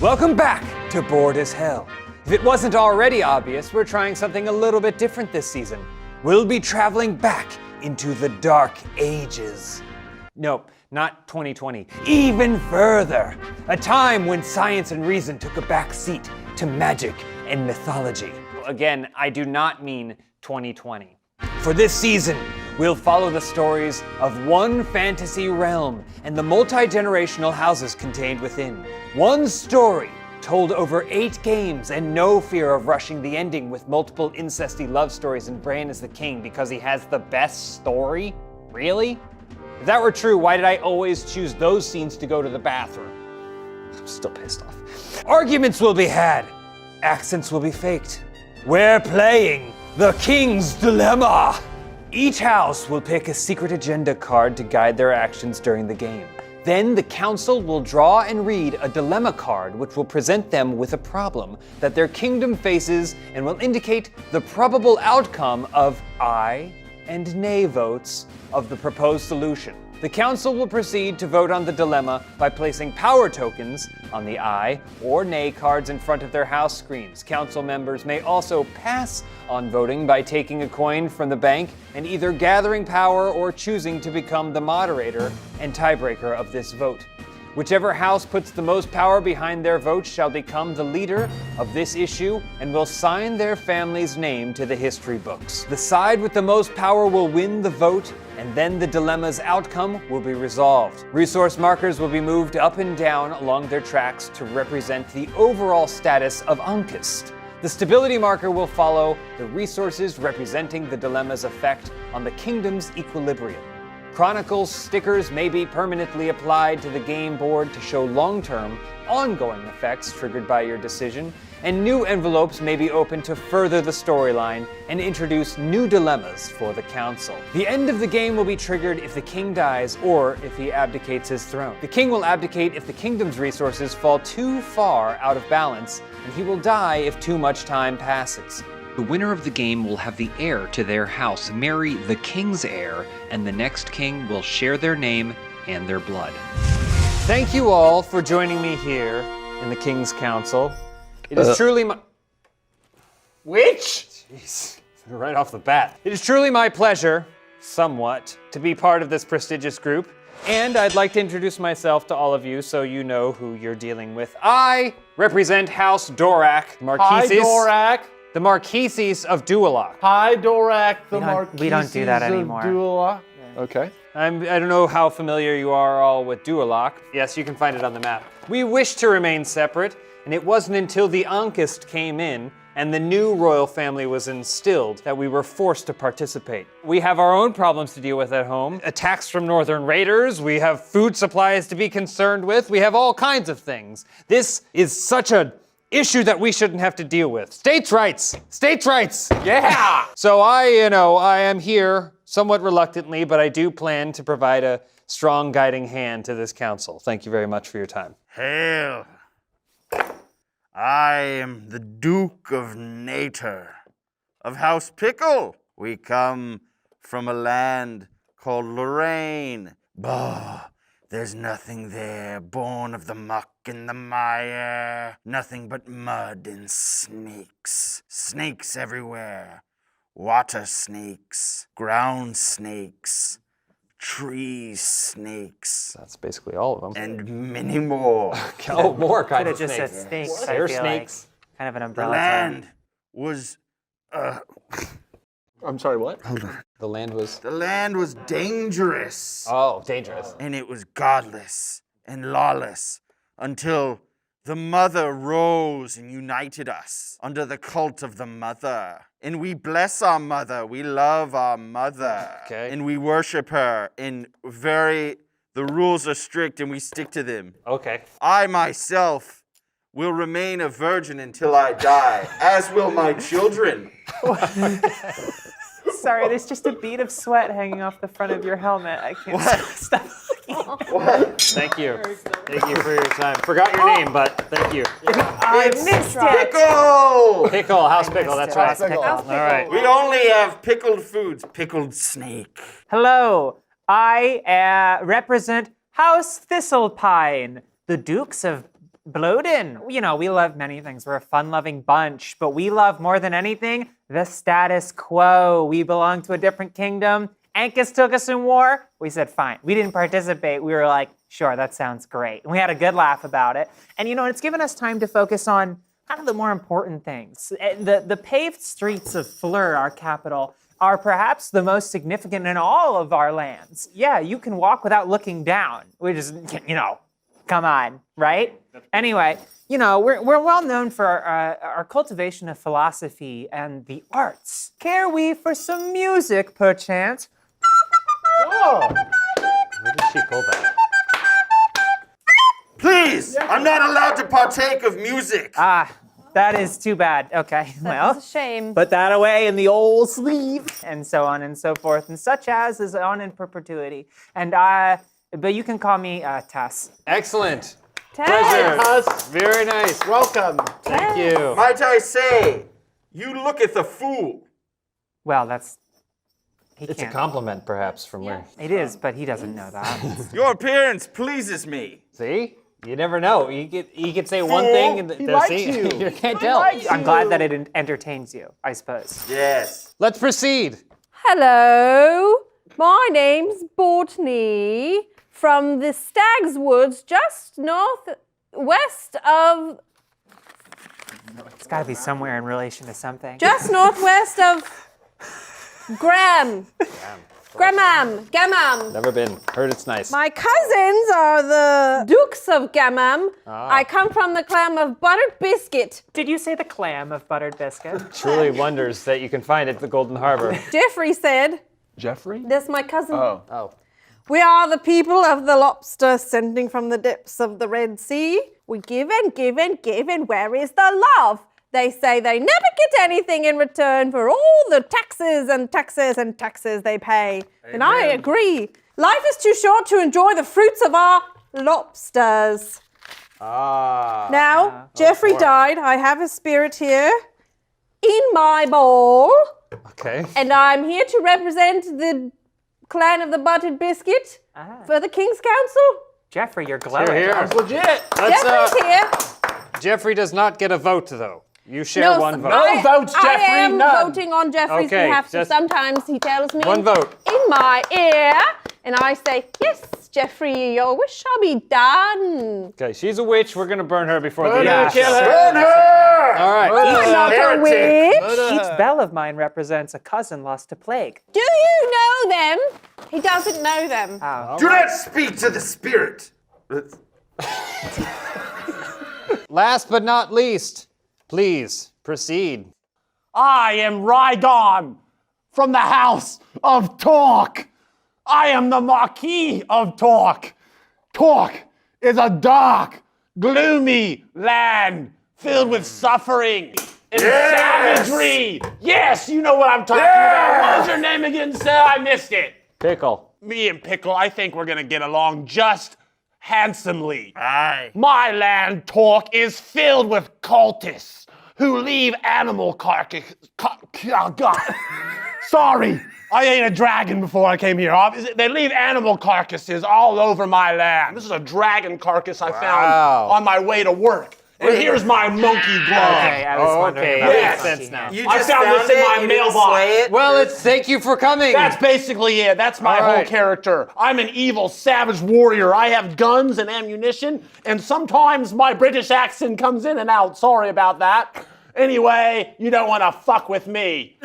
Welcome back to Bored as Hell. If it wasn't already obvious, we're trying something a little bit different this season. We'll be traveling back into the Dark Ages. Nope, not 2020. Even further. A time when science and reason took a back seat to magic and mythology. Again, I do not mean 2020. For this season, we'll follow the stories of one fantasy realm and the multi-generational houses contained within. One story told over 8 games and no fear of rushing the ending with multiple incesty love stories and Bran is the king because he has the best story? Really? If that were true, why did I always choose those scenes to go to the bathroom? I'm still pissed off. Arguments will be had. Accents will be faked. We're playing The King's Dilemma. Each house will pick a secret agenda card to guide their actions during the game. Then the council will draw and read a dilemma card which will present them with a problem that their kingdom faces and will indicate the probable outcome of aye and nay votes of the proposed solution. The council will proceed to vote on the dilemma by placing power tokens on the aye or nay cards in front of their house screens. Council members may also pass on voting by taking a coin from the bank and either gathering power or choosing to become the moderator and tiebreaker of this vote. Whichever house puts the most power behind their vote shall become the leader of this issue and will sign their family's name to the history books. The side with the most power will win the vote, and then the dilemma's outcome will be resolved. Resource markers will be moved up and down along their tracks to represent the overall status of Unkist. The stability marker will follow the resources representing the dilemma's effect on the kingdom's equilibrium. Chronicles stickers may be permanently applied to the game board to show long-term, ongoing effects triggered by your decision, and new envelopes may be opened to further the storyline and introduce new dilemmas for the council. The end of the game will be triggered if the king dies or if he abdicates his throne. The king will abdicate if the kingdom's resources fall too far out of balance, and he will die if too much time passes. The winner of the game will have the heir to their house marry the king's heir, and the next king will share their name and their blood. Thank you all for joining me here in the King's Council. It is truly my... Which? Jeez, right off the bat. It is truly my pleasure, somewhat, to be part of this prestigious group. And I'd like to introduce myself to all of you so you know who you're dealing with. I represent House Dorak Marquises. Hi, Dorak. The Marquises of Dualok. Hi, Dorak, the Marquises we don't do that anymore. of Dualok. Okay. I don't know how familiar you are all with Dualok. Yes, you can find it on the map. We wish to remain separate, and it wasn't until the Ankist came in and the new royal family was instilled that we were forced to participate. We have our own problems to deal with at home. Attacks from northern raiders, we have food supplies to be concerned with, we have all kinds of things. This is such a issue that we shouldn't have to deal with. States' rights! States' rights! Yeah! So I am here somewhat reluctantly, but I do plan to provide a strong guiding hand to this council. Thank you very much for your time. Hail! I am the Duke of Nater, of House Pickle. We come from a land called Lorraine. Bah, there's nothing there, born of the muck and the mire. Nothing but mud and snakes. Snakes everywhere. Water snakes, ground snakes, tree snakes. That's basically all of them. And many more. Oh, more kinds Could have of just snakes. said snakes. I Air feel snakes. Like kind of an The umbrella term. land was, I'm sorry, what? hold on. The land was... The land was dangerous. Oh, dangerous. And it was godless and lawless until the mother rose and united us under the cult of the mother. And we bless our mother. We love our mother. Okay. And we worship her in the rules are strict and we stick to them. Okay. I myself will remain a virgin until I die, as will my children. Sorry, there's just a bead of sweat hanging off the front of your helmet. I can't stop. Thank you. Thank you for your time. Forgot your name, but thank you. I missed it. Pickle! Pickle, house pickle, that's right. Pickle. All right. We only have pickled foods. Pickled snake. Hello, I represent House Thistlepine, the Dukes of Bloden. You know, we love many things. We're a fun-loving bunch, but we love more than anything the status quo. We belong to a different kingdom. Ancus took us in war. We said, fine. We didn't participate. We were like, sure, that sounds great. And we had a good laugh about it. And you know, it's given us time to focus on kind of the more important things. The paved streets of Fleur, our capital, are perhaps the most significant in all of our lands. Yeah, you can walk without looking down. We just, you know, come on, right? Anyway, you know, we're well known for our cultivation of philosophy and the arts. Care we for some music, perchance? Oh. Where did she pull that? Please! I'm not allowed to partake of music. Ah, that is too bad. Okay, well. That's a shame. Put that away in the old sleeve, and so on and so forth, and such as is on in perpetuity. And but you can call me Tess. Excellent. Ted. Pleasure. Very nice. Welcome. Thank you. Might I say, you looketh a fool. Well, he It's a can't. compliment, perhaps, from where. It is, but he doesn't know that. Your appearance pleases me. See? You never know. He could say one thing and likes see, you. you can't tell. I'm glad that it entertains you, I suppose. Yes. Let's proceed. Hello. My name's Bortney from the Stag's Woods, just northwest of, It's got to be somewhere in relation to something. just northwest of Gamam. Never been. Heard it's nice. My cousins are the Dukes of Gamam. I come from the clan of Buttered Biscuit. Did you say the clam of buttered biscuit? Truly wonders that you can find it at the Golden Harbor. Jeffrey said, Jeffrey? that's my cousin. Oh. We are the people of the lobster sending from the depths of the Red Sea. We give and give and give, and where is the love? They say they never get anything in return for all the taxes and taxes and taxes they pay. And I agree. Life is too short to enjoy the fruits of our lobsters. Now, Jeffrey died. I have his spirit here in my bowl. Okay. And I'm here to represent the clan of the Buttered Biscuit for the King's Council. Jeffrey, you're glowing. Here. That's legit. Jeffrey's here. Jeffrey does not get a vote, though. You share No, one vote. No votes, Jeffrey, I am none. voting on Jeffrey's Okay, behalf, so just sometimes he tells me one vote. in my ear, and I say, yes, Jeffrey, your wish shall be done. Okay, she's a witch. We're gonna burn her before the Burn her, end. kill her. Burn her! All right. I'm not a witch. Each bell of mine represents a cousin lost to plague. Do you know them? He doesn't know them. Do not speak to the spirit. Last but not least, please proceed. I am Rydon from the House of Talk. I am the Marquis of Talk. Talk is a dark, gloomy land filled with suffering and savagery. Yes, you know what I'm talking about. What was your name again, sir? I missed it. Pickle. Me and Pickle, I think we're gonna get along just handsomely. Aye. My land, Talk, is filled with cultists who leave animal carcasses. Oh, God. Sorry, I ate a dragon before I came here. They leave animal carcasses all over my land. This is a dragon carcass I found on my way to work. And here's my monkey glove. Okay, I was wondering about yes. that. Sense now. You I just found this in it, my you didn't mailbox. slay it? Well, it's thank you for coming. That's basically it. That's my All whole right. character. I'm an evil, savage warrior. I have guns and ammunition, and sometimes my British accent comes in and out. Sorry about that. Anyway, you don't want to fuck with me.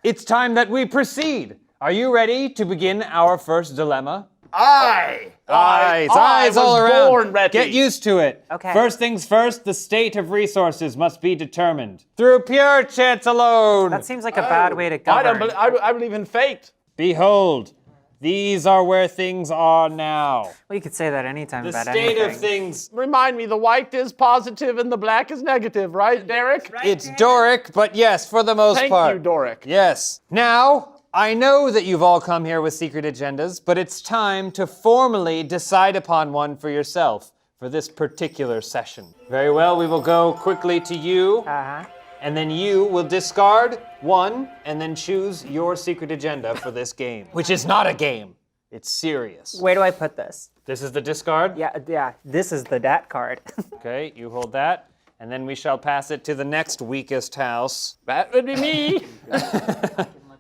It's time that we proceed. Are you ready to begin our first dilemma? Aye. Eyes I all was around. born ready. Get used to it. Okay. First things first, the state of resources must be determined. Through pure chance alone. That seems like a bad way to govern. I believe in fate. Behold, these are where things are now. Well, you could say that anytime The about state anything. of things, Remind me, the white is positive and the black is negative, right, Derek? it's Doric, but yes, for the most Thank part. you, Doric. Yes. Now, I know that you've all come here with secret agendas, but it's time to formally decide upon one for yourself for this particular session. Very well, we will go quickly to you, and then you will discard one and then choose your secret agenda for this game, which is not a game. It's serious. Where do I put this? This is the discard? Yeah, this is the dat card. Okay, you hold that, and then we shall pass it to the next weakest house. That would be me.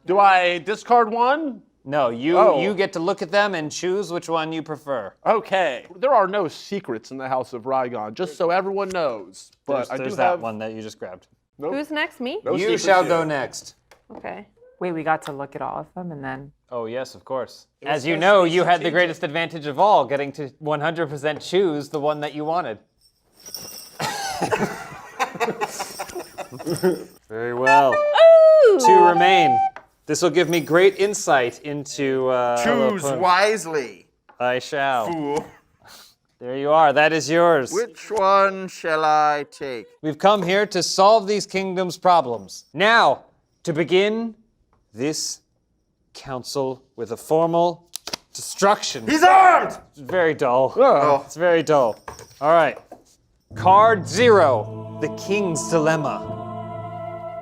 Do I discard one? No, you get to look at them and choose which one you prefer. Okay. There are no secrets in the House of Rygon, just so everyone knows. But There's that one that you just grabbed. Who's next? Me? No You secrets shall here. go next. Okay. Wait, we got to look at all of them and then. Oh, yes, of course. As you know, you had the greatest advantage of all, getting to 100% choose the one that you wanted. Very well. Ooh! 2 remain. This will give me great insight into... Choose wisely, I shall. fool. There you are. That is yours. Which one shall I take? We've come here to solve these kingdoms' problems. Now, to begin this council with a formal destruction. He's armed! It's very dull. Oh. It's very dull. All right. Card 0, the King's Dilemma.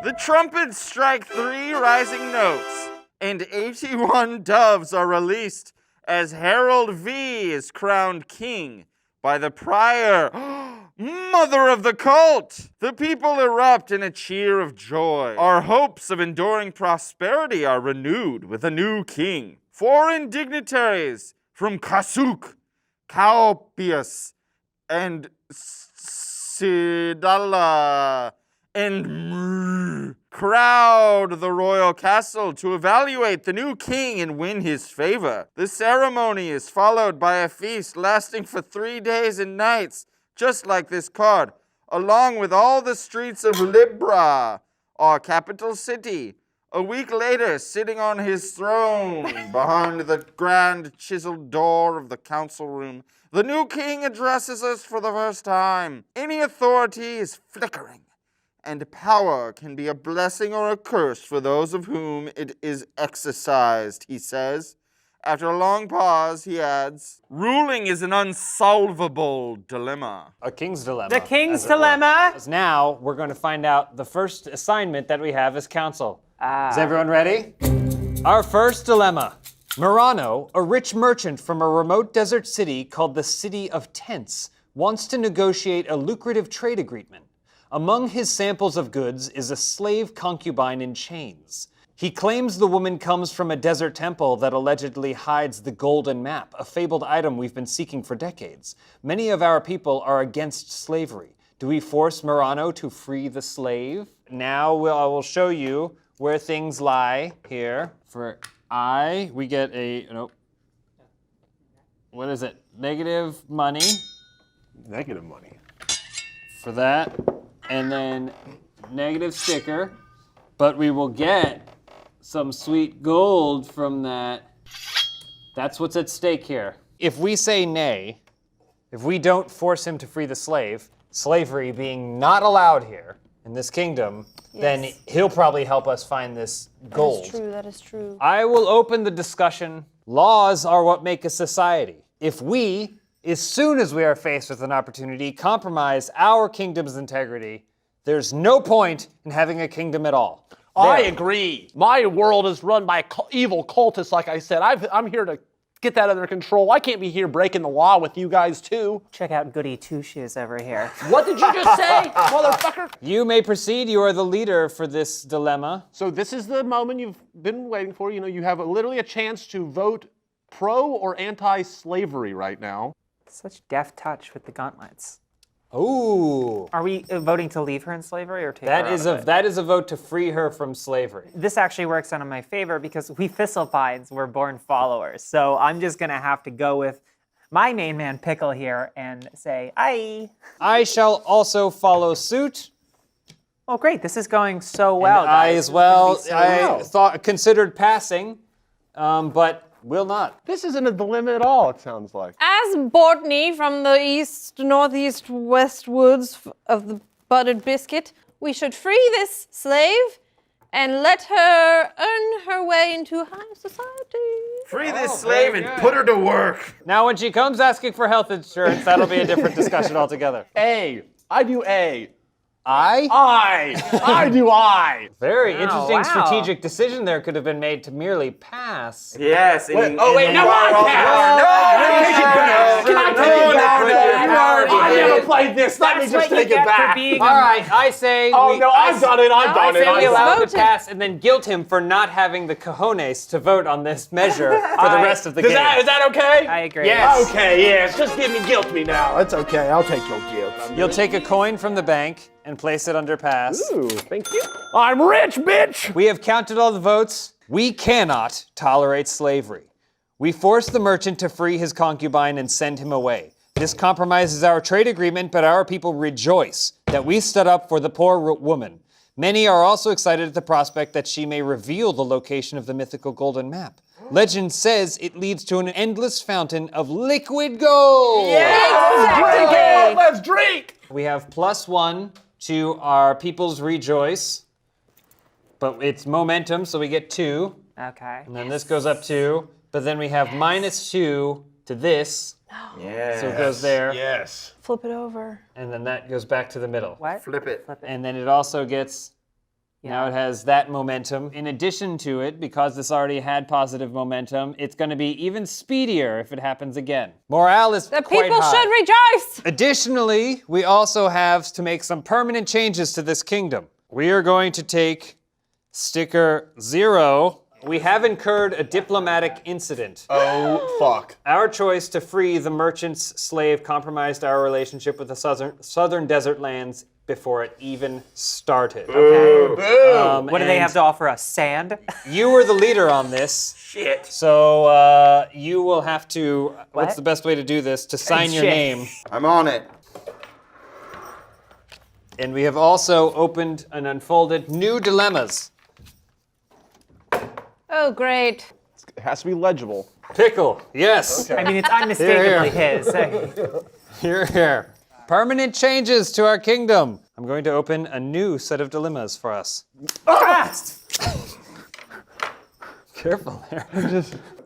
The trumpets strike 3 rising notes, and 81 doves are released as Harold V is crowned king by the prior mother of the cult. The people erupt in a cheer of joy. Our hopes of enduring prosperity are renewed with a new king. Foreign dignitaries from Kasuk, Kaupius, and Sidala and crowd the royal castle to evaluate the new king and win his favor. The ceremony is followed by a feast lasting for 3 days and nights, just like this card, along with all the streets of Libra, our capital city. A week later, sitting on his throne behind the grand chiseled door of the council room, the new king addresses us for the first time. Any authority is flickering, and power can be a blessing or a curse for those of whom it is exercised, he says. After a long pause, he adds, ruling is an unsolvable dilemma. A King's Dilemma. The King's as it were. Dilemma. 'Cause now, we're going to find out the first assignment that we have as council. Is everyone ready? Our first dilemma. Murano, a rich merchant from a remote desert city called the City of Tents, wants to negotiate a lucrative trade agreement. Among his samples of goods is a slave concubine in chains. He claims the woman comes from a desert temple that allegedly hides the golden map, a fabled item we've been seeking for decades. Many of our people are against slavery. Do we force Murano to free the slave? Now I will show you where things lie here. For I, we get a, nope. What is it? Negative money Negative money. for that. And then negative sticker, but we will get some sweet gold from that. That's what's at stake here. If we say nay, if we don't force him to free the slave, slavery being not allowed here in this kingdom, then he'll probably help us find this gold. That is true. I will open the discussion. Laws are what make a society. If we, as soon as we are faced with an opportunity, compromise our kingdom's integrity, there's no point in having a kingdom at all. I There. agree. My world is run by evil cultists, like I said. I'm here to get that under control. I can't be here breaking the law with you guys, too. Check out Goody Two Shoes over here. What did you just say, motherfucker? You may proceed. You are the leader for this dilemma. So this is the moment you've been waiting for. You know, you have literally a chance to vote pro or anti-slavery right now. Such deft touch with the gauntlets. Ooh. Are we voting to leave her in slavery or take her That out is of it? that is a vote to free her from slavery. This actually works out in my favor because we Thistlepines were born followers. So I'm just gonna have to go with my main man Pickle here and say, aye. I shall also follow suit. Oh great, this is going so well. And I guys. as This is gonna well. be so I well. considered passing, but will not. This isn't a dilemma at all, it sounds like. As Botany from the east, northeast, west woods of the buttered biscuit, we should free this slave and let her earn her way into high society. Free this slave and put her to work. Now, when she comes asking for health insurance, that'll be a different discussion altogether. A. I do A. I? I do I. Very interesting wow. strategic decision there could have been made to merely pass. Yes. No, I can't. Can I take it back? I never played this. Let me That's just what you take it get for back. being All right, I say Oh, no, I've done it. I've I done it. say we allow him to Voted. pass and then guilt him for not having the cojones to vote on this measure for the rest of the game. Is that okay? I agree. Yes. Okay, yes. Just give me guilt me now. That's okay. I'll take your guilt. You'll take a coin from the bank and place it under pass. Ooh, thank you. I'm rich, bitch. We have counted all the votes. We cannot tolerate slavery. We force the merchant to free his concubine and send him away. This compromises our trade agreement, but our people rejoice that we stood up for the poor woman. Many are also excited at the prospect that she may reveal the location of the mythical golden map. Legend says it leads to an endless fountain of liquid gold. Exactly. Let's drink. We have +1 to our people's rejoice, but it's momentum, so we get 2. Okay. And then this goes up 2, but then we have -2 to this, Yeah. so it goes there, Yes. Flip it over. and then that goes back to the middle. What? Flip it. And then it also gets, now it has that momentum. In addition to it, because this already had positive momentum, it's going to be even speedier if it happens again. Morale is The quite people high. should rejoice. Additionally, we also have to make some permanent changes to this kingdom. We are going to take sticker 0. We have incurred a diplomatic incident. Oh, fuck. Our choice to free the merchant's slave compromised our relationship with the southern desert lands before it even started. Okay. What do they and have to offer us? Sand? You were the leader on this. Shit. So you will have to, what's What? the best way to do this? To sign your Shit. name. I'm on it. And we have also opened and unfolded new dilemmas. Oh, great. It has to be legible. Pickle, yes. I mean, it's unmistakably Here. his. Here, here. Permanent changes to our kingdom. I'm going to open a new set of dilemmas for us. Careful there.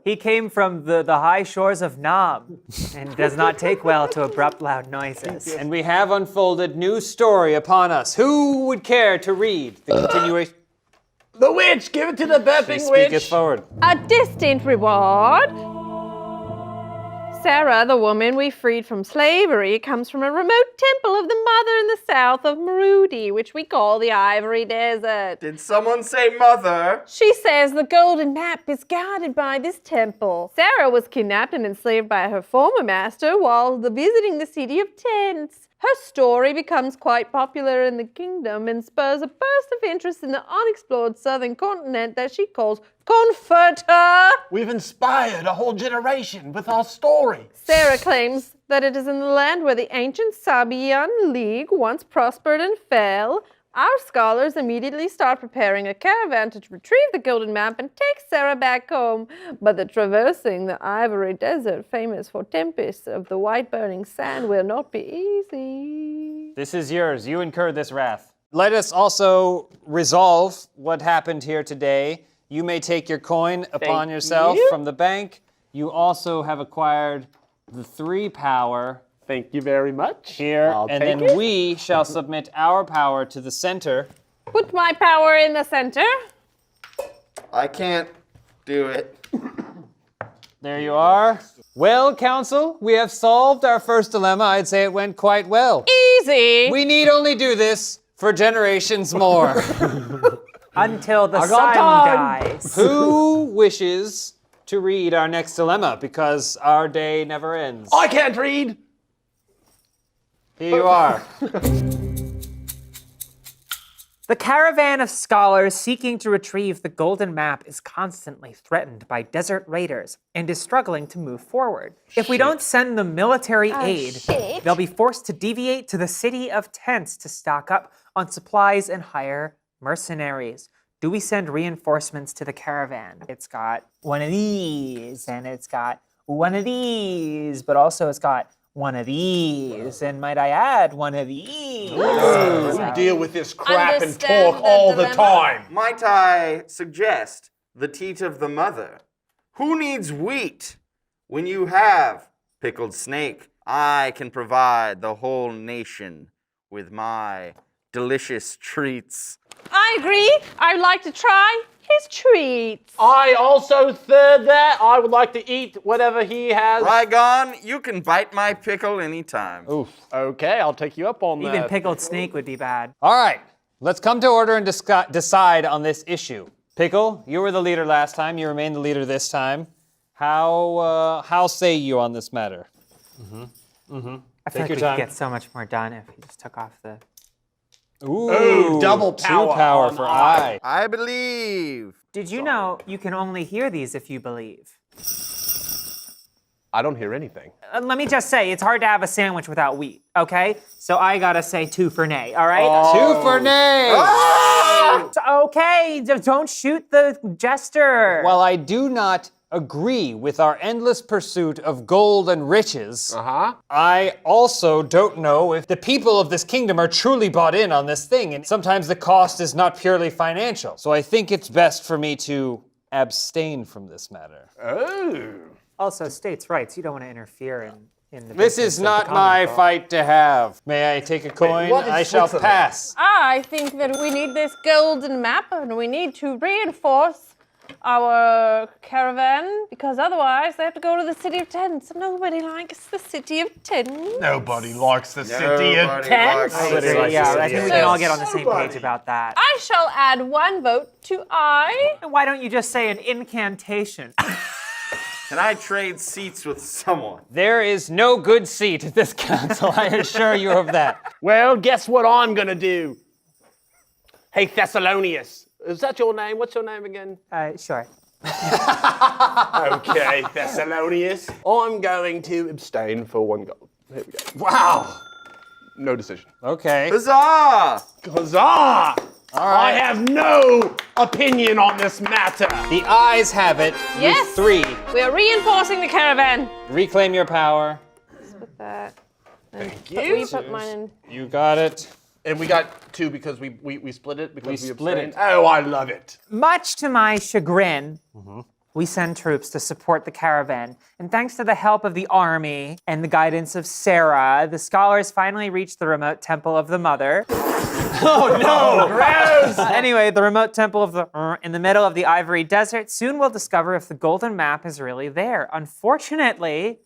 He came from the high shores of Nam and does not take well to abrupt, loud noises. And we have unfolded new story upon us. Who would care to read the continuation? The witch. Give it to the She bepping speaketh witch. forward. A distant reward. Sarah, the woman we freed from slavery, comes from a remote temple of the mother in the south of Marudi, which we call the Ivory Desert. Did someone say mother? She says the golden map is guarded by this temple. Sarah was kidnapped and enslaved by her former master while visiting the city of Tents. Her story becomes quite popular in the kingdom and spurs a burst of interest in the unexplored southern continent that she calls Comforter. We've inspired a whole generation with our story. Sarah claims that it is in the land where the ancient Sabian League once prospered and fell. Our scholars immediately start preparing a caravan to retrieve the golden map and take Sarah back home. But the traversing the Ivory Desert, famous for tempests of the white burning sand, will not be easy. This is yours. You incur this wrath. Let us also resolve what happened here today. You may take your coin upon yourself you. from the bank. You also have acquired the 3 power Thank you very much. here, I'll and take then it. we shall submit our power to the center. Put my power in the center. I can't do it. There you are. Well, Council, we have solved our first dilemma. I'd say it went quite well. Easy. We need only do this for generations more. Until the got sun time. dies. Who wishes to read our next dilemma? Because our day never ends. I can't read. Here you are. The caravan of scholars seeking to retrieve the golden map is constantly threatened by desert raiders and is struggling to move forward. If we don't send them military aid, shit. they'll be forced to deviate to the city of Tents to stock up on supplies and hire mercenaries. Do we send reinforcements to the caravan? It's got one of these, and it's got one of these, but also it's got one of these, and might I add, one of these. me. We deal with this crap and Understand talk the all the dilemma? time. Might I suggest the teat of the mother? Who needs wheat when you have pickled snake? I can provide the whole nation with my delicious treats. I agree. I'd like to try his treats. I also third that. I would like to eat whatever he has. Rygon, you can bite my pickle anytime. Oof. Okay, I'll take you up on that. Even pickled snake would be bad. All right, let's come to order and decide on this issue. Pickle, you were the leader last time. You remain the leader this time. How say you on this matter? I feel Take like your we time. could get so much more done if he just took off the. Ooh, double power 2 power on for I. I. I believe. Did you know you can only hear these if you believe? I don't hear anything. Let me just say, it's hard to have a sandwich without wheat, okay? So I gotta say 2 for nay, all right? 2 for nay. Okay, don't shoot the jester. While I do not agree with our endless pursuit of gold and riches, I also don't know if the people of this kingdom are truly bought in on this thing, and sometimes the cost is not purely financial. So I think it's best for me to abstain from this matter. Also, states' rights. You don't want to interfere in the This business is of not the my common folk. fight to have. May I take a coin? what is I shall Switzerland? pass. I think that we need this golden map and we need to reinforce our caravan because otherwise they have to go to the city of tents. Nobody likes the city of tents. Nobody likes the city of Nobody tents. likes Nobody likes Yeah, the I city think of we can all tents. get on the same page about that. I shall add 1 vote to I. Why don't you just say an incantation? Can I trade seats with someone? There is no good seat at this council, I assure you of that. Well, guess what I'm gonna do? Hey, Thessalonius. Is that your name? What's your name again? Sure. Okay, Thessalonius. I'm going to abstain for 1 goal. Here we go. Wow. No decision. Okay. Huzzah! Huzzah! I have no opinion on this matter. The ayes have it. Yes. With 3. We are reinforcing the caravan. Reclaim your power. With that. Thank But we put mine in. You got it. And we got 2 because we split it because we split abstained? it. Oh, I love it. Much to my chagrin, we send troops to support the caravan. And thanks to the help of the army and the guidance of Sarah, the scholars finally reached the remote temple of the mother. Anyway, the remote temple of the in the middle of the Ivory Desert. Soon we'll discover if the golden map is really there. Unfortunately,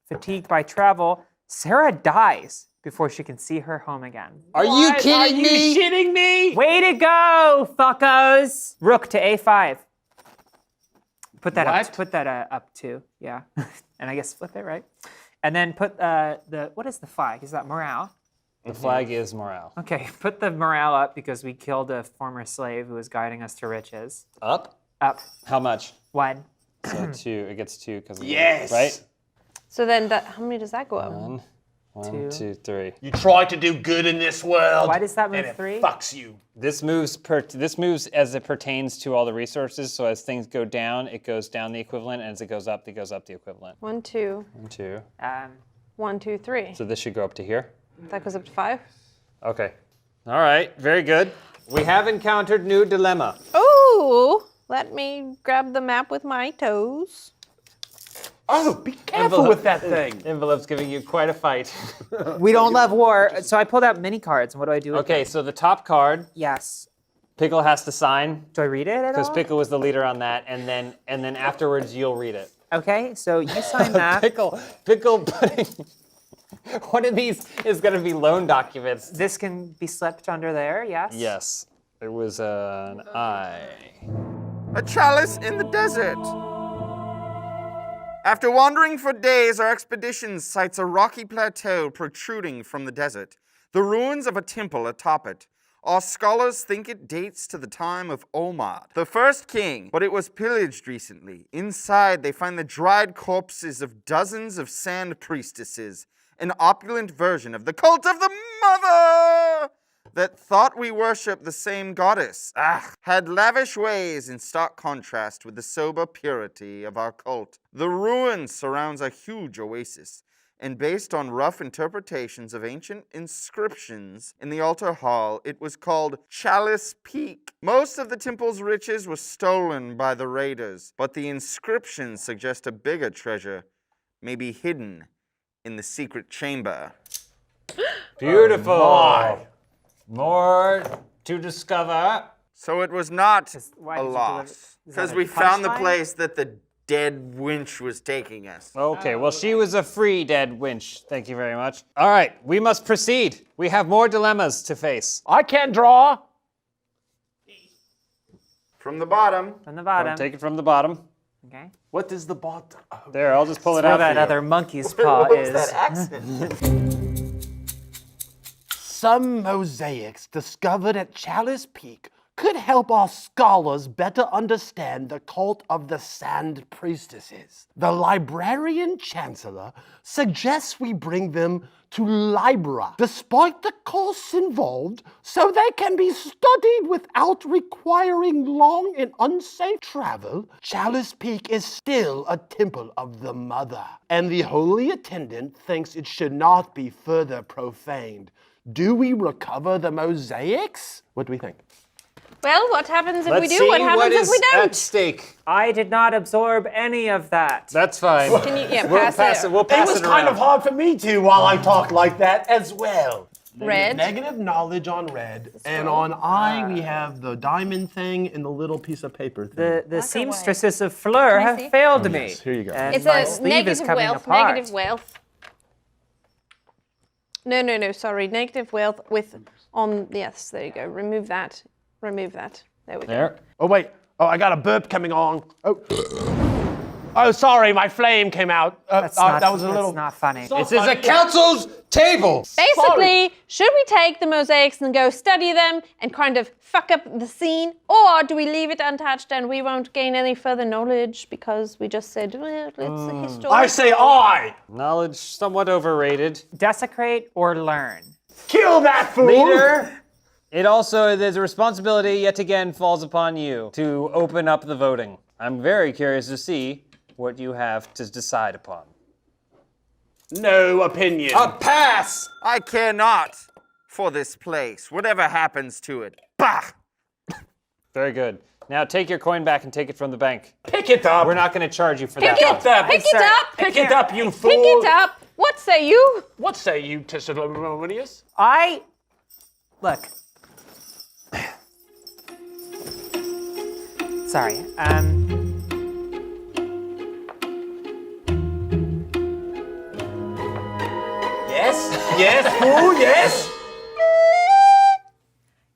fatigued by travel, Sarah dies before she can see her home again. Are you kidding me? Shitting me? Way to go, fuckos! Rook to A5. Put that What? up. Put that up too. Yeah, and I guess flip it right, and then put the what is the flag? Is that morale? The flag is morale. Okay, put the morale up because we killed a former slave who was guiding us to riches. Up? Up. How much? 1. So 2. It gets 2 because Yes. right? So then, how many does that go up? 1, 2, 3. You try to do good in this world. Why does that move and it 3? fucks you. This moves as it pertains to all the resources. So as things go down, it goes down the equivalent, and as it goes up the equivalent. 1, 2, 1, 2. 1, 2, 3. So this should go up to here. That goes up to 5. Okay. All right. Very good. We have encountered new dilemma. Ooh, let me grab the map with my toes. Oh, be careful with that thing. Envelope's giving you quite a fight. We don't love war, so I pulled out mini cards. And what do I do with Okay, them? so the top card, Yes. Pickle has to sign Do I read it at because all? Pickle was the leader on that, and then afterwards you'll read it. Okay, so you sign that. Pickle putting. One of these is going to be loan documents. This can be slipped under there, yes? Yes, it was an I. A chalice in the desert. After wandering for days, our expedition sights a rocky plateau protruding from the desert, the ruins of a temple atop it. Our scholars think it dates to the time of Omar, the first king, but it was pillaged recently. Inside, they find the dried corpses of dozens of sand priestesses, an opulent version of the cult of the mother that thought we worshiped the same goddess, had lavish ways in stark contrast with the sober purity of our cult. The ruin surrounds a huge oasis, and based on rough interpretations of ancient inscriptions in the altar hall, it was called Chalice Peak. Most of the temple's riches were stolen by the raiders, but the inscriptions suggest a bigger treasure may be hidden in the secret chamber. Beautiful. More to discover. So it was not why a did you do it? loss, Is because that a we found the punchline? place that the dead winch was taking us. Okay, well, she was a free dead winch. Thank you very much. All right, we must proceed. We have more dilemmas to face. I can't draw. From the bottom. From the bottom. Take it from the bottom. Okay. What is the bottom? There, I'll just pull it Where out that for you. other monkey's paw is. Some mosaics discovered at Chalice Peak could help our scholars better understand the cult of the Sand Priestesses. The librarian chancellor suggests we bring them to Libra, despite the costs involved, so they can be studied without requiring long and unsafe travel. Chalice Peak is still a temple of the Mother, and the holy attendant thinks it should not be further profaned. Do we recover the mosaics? What do we think? Well, what happens if Let's we do? see What happens if is we at don't? stake. I did not absorb any of that. That's fine. Can you, yeah, We'll pass pass it. it. We'll pass It was it kind around. of hard for me to while I talk like that as well. Red. Negative knowledge on red. And on I, we have the diamond thing and the little piece of paper thing. The seamstresses of Fleur Can I have see? failed me. Here you go. And It's my a sleeve is negative coming wealth. apart. Negative wealth. No, sorry. Negative wealth with on. Yes, there you go. Remove that. Remove that. There we go. There. Oh, wait. Oh, I got a burp coming on. Oh. Oh, sorry, my flame came out. That's not, that was a little. That's not funny. This is a council's table. Basically, should we take the mosaics and go study them and kind of fuck up the scene? Or do we leave it untouched and we won't gain any further knowledge because we just said, well, it's historical? I say I. Knowledge somewhat overrated. Desecrate or learn. Kill that fool. Leader, it also, there's a responsibility yet again falls upon you to open up the voting. I'm very curious to see what you have to decide upon. No opinion. A pass! I care not for this place, whatever happens to it. Bah! Very good. Now take your coin back and take it from the bank. Pick it up. We're not going to charge you for that. Pick it up. Pick it up! Pick it up, you fool. Pick it up! What say you? What say you, Tissalonius? Look. Sorry. Yes, fool, yes.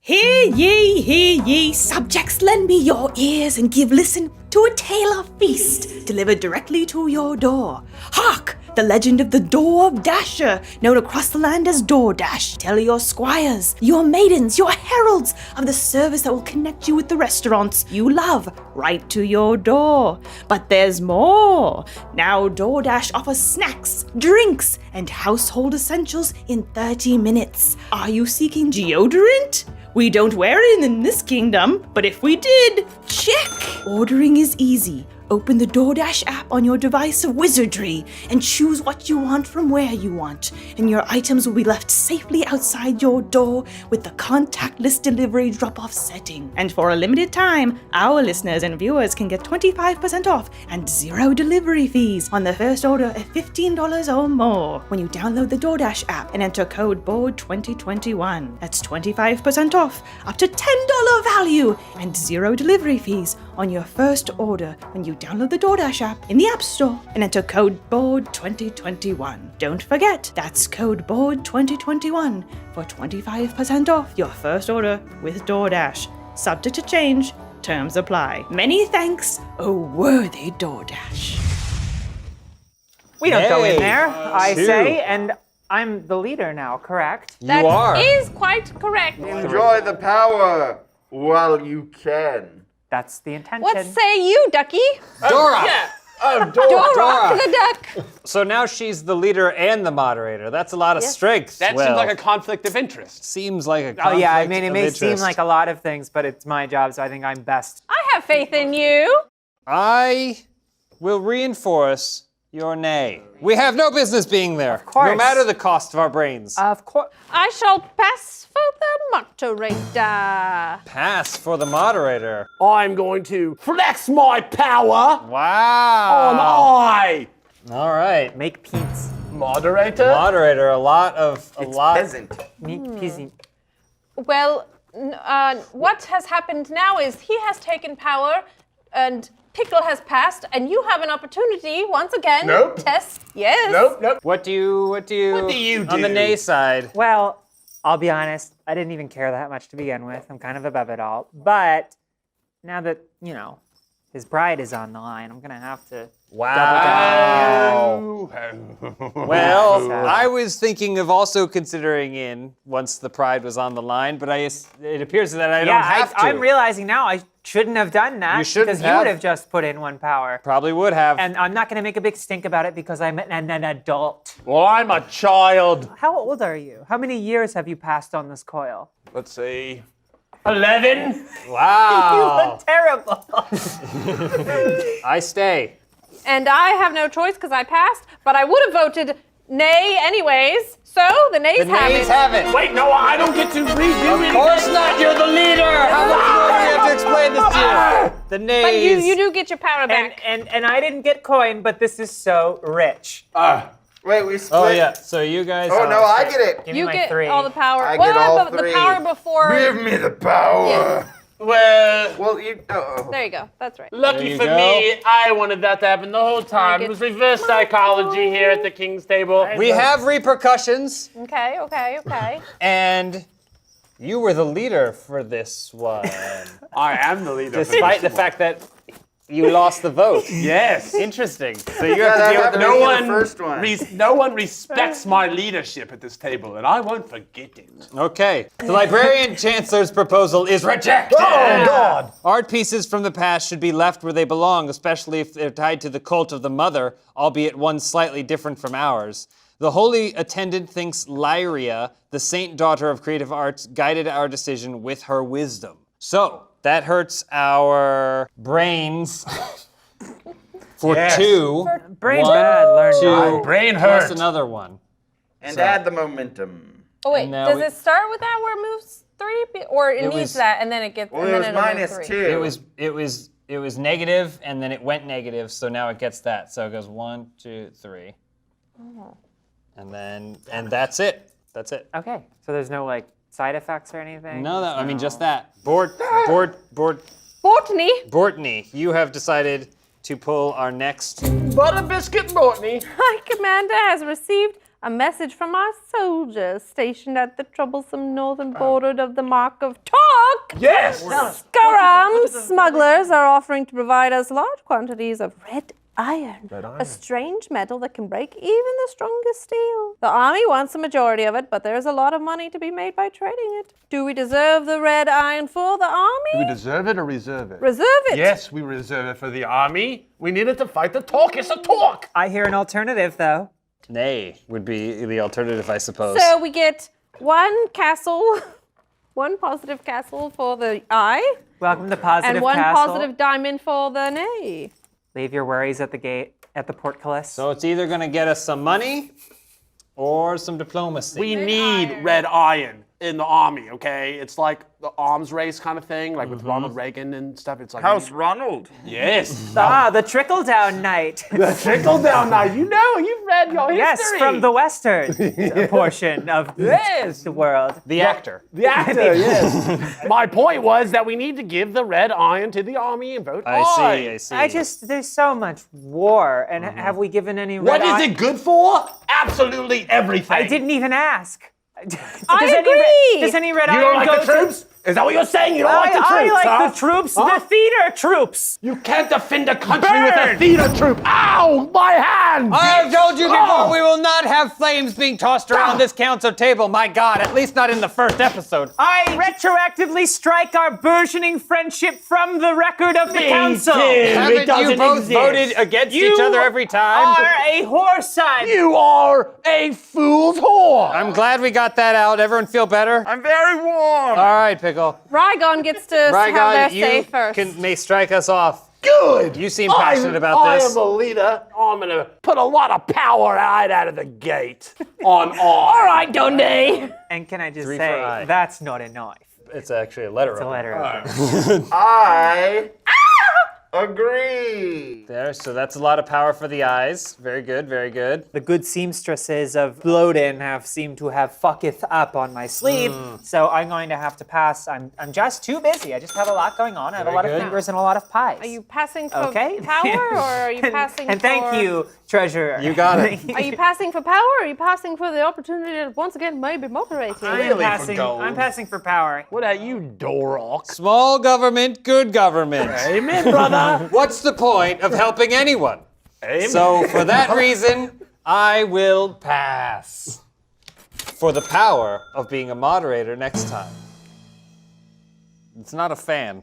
Hear ye, subjects, lend me your ears and give listen to a tale of feast delivered directly to your door. Hark! The legend of the Door of Dasher, known across the land as DoorDash. Tell your squires, your maidens, your heralds of the service that will connect you with the restaurants you love right to your door. But there's more. Now DoorDash offers snacks, drinks, and household essentials in 30 minutes. Are you seeking deodorant? We don't wear it in this kingdom, but if we did, check! Ordering is easy. Open the DoorDash app on your device of wizardry and choose what you want from where you want, and your items will be left safely outside your door with the contactless delivery drop-off setting. And for a limited time, our listeners and viewers can get 25% off and 0 delivery fees on the first order of $15 or more when you download the DoorDash app and enter code BOARD2021. That's 25% off, up to $10 value, and 0 delivery fees on your first order when you download the DoorDash app in the App Store and enter code BOARD2021. Don't forget, that's code BOARD2021 for 25% off your first order with DoorDash. Subject to change, terms apply. Many thanks, O worthy DoorDash. We don't go in Hey, there, I two. say, and I'm the leader now, correct? You are. That is quite correct. Enjoy the power while you can. That's the intention. What say you, Ducky? Dora! Dora the duck. So now she's the leader and the moderator. That's a lot of strength. That Well, seems like a conflict of interest. seems like a Oh conflict yeah, I mean, it of may seem interest. like a lot of things, but it's my job, so I think I'm best. I have faith in you. I will reinforce your nay? We have no business being there. Of course. No matter the cost of our brains. Of course. I shall pass for the moderator. Pass for the moderator. I'm going to flex my power Wow. on I. All right. Make peas. Moderator? Moderator, a lot. Peasant. Make peasy. Well, what has happened now is he has taken power and Pickle has passed, and you have an opportunity once again. Nope. Test. Yes. Nope. What do you on the do? nay side? Well, I'll be honest, I didn't even care that much to begin with. I'm kind of above it all. But now that, his bride is on the line, I'm going to have to Wow. Well, I was thinking of also considering in once the pride was on the line, but it appears that I don't have to. I'm realizing now I shouldn't have done that. You shouldn't because have. you would have just put in 1 power. Probably would have. And I'm not going to make a big stink about it because I'm an adult. Well, I'm a child. How old are you? How many years have you passed on this coil? Let's see. 11. Wow. Terrible. I stay. And I have no choice because I passed, but I would have voted nay anyways. So the nays The nays have it. Wait, no, I don't get to redo it. Of course not. You're the leader. How much more do we have to explain this to you? The But nays. you do get your power back. And I didn't get coin, but this is so rich. Wait, we split. Oh yeah. So you guys. Oh, no, I get it. Give me You my get 3. all the power. I get all the 3. power before. Give me the power. Yeah. Well, There you go. That's right. lucky you for go. me, I wanted that to happen the whole time. get It was reverse psychology here at the King's table. We have repercussions, Okay. and you were the leader for this one, I am the leader. despite the fact that you lost the vote. Yes. Interesting. So you have to deal with the No one, first one. no one respects my leadership at this table, and I won't forget it. Okay. The Librarian Chancellor's proposal is rejected. Oh, God. Art pieces from the past should be left where they belong, especially if they're tied to the cult of the Mother, albeit one slightly different from ours. The Holy Attendant thinks Lyria, the saint daughter of creative arts, guided our decision with her wisdom. So, that hurts our brains for Yes. 2. Brain's 1, bad, learn 2, that. Brain plus hurt. another one. And add the momentum. Oh wait, now does we- it start with that where it moves 3, or it needs was- that and then it gets? Well, and it then was it'll move 3. -2. It was negative, and then it went negative, so now it gets that. So it goes 1, 2, 3. And that's it. That's it. Okay, so there's no side effects or anything? No, I mean just that. Bortney, you have decided to pull our next. Butter biscuit Mortney. My commander has received a message from our soldiers stationed at the troublesome northern border of the Mark of Talk. Yes. Garam smugglers are offering to provide us large quantities of red iron, a strange metal that can break even the strongest steel. The army wants the majority of it, but there's a lot of money to be made by trading it. Do we deserve the red iron for the Do we army? deserve it or reserve it? Reserve it. Yes, we reserve it for the army. We need it to fight the Talk. It's a Talk. I hear an alternative, though. Nay would be the alternative, I suppose. So we get 1 castle, 1 positive castle for the eye, Welcome to Positive and 1 Castle. positive diamond for the nay. Leave your worries at the gate, at the portcullis. So it's either going to get us some money or some diplomacy. We need red iron in the army, okay? It's like the arms race kind of thing, like with Ronald Reagan and stuff. It's like House Ronald. Yes. the trickle-down night. The trickle down now. You know, you've read your history. Yes, from the western portion of the world. The actor. The actor, yes. My point was that we need to give the red iron to the army and vote I see. There's so much war, and have we given any red What is iron? it good for? Absolutely everything. I didn't even ask. I agree. Does any red You iron don't like go the troops? Is that what you're saying? You don't like the troops, I like huh? the troops, Huh? the theater troops. You can't defend a country with a theater troop. Ow, my hand! I have told you before, Oh. we will not have flames being tossed around this council table. My God, at least not in the first episode. I retroactively strike our burgeoning friendship from the record of the council. Haven't you both voted against each other every time? You are a whoreson. You are a fool's whore. I'm glad we got that out. Everyone feel better? I'm very warm. All right, Pickle. Rygon gets to have their say you first. may strike us off. Good. You seem passionate about this. I am a leader. I'm gonna put a lot of power out of the gate on All right, Dundee. And can I just 3 for say, I. that's not a knife. It's actually a letter. It's a letter. I agree. There, so that's a lot of power for the eyes. Very good, very good. The good seamstresses of Bloden have seemed to have fucketh up on my sleeve, so I'm going to have to pass. I'm just too busy. I just have a lot going on. I have a lot of good. fingers and a lot of pies. Are you passing for Okay. power, or are you passing and thank for... you, treasurer. You got it. Are you passing for power, or are you passing for the opportunity to once again maybe moderating? I'm passing for power. What are you, Dorok? Small government, good government. Amen, brother. What's the point of helping anyone? Amen. So for that reason, I will pass. For the power of being a moderator next time. It's not a fan.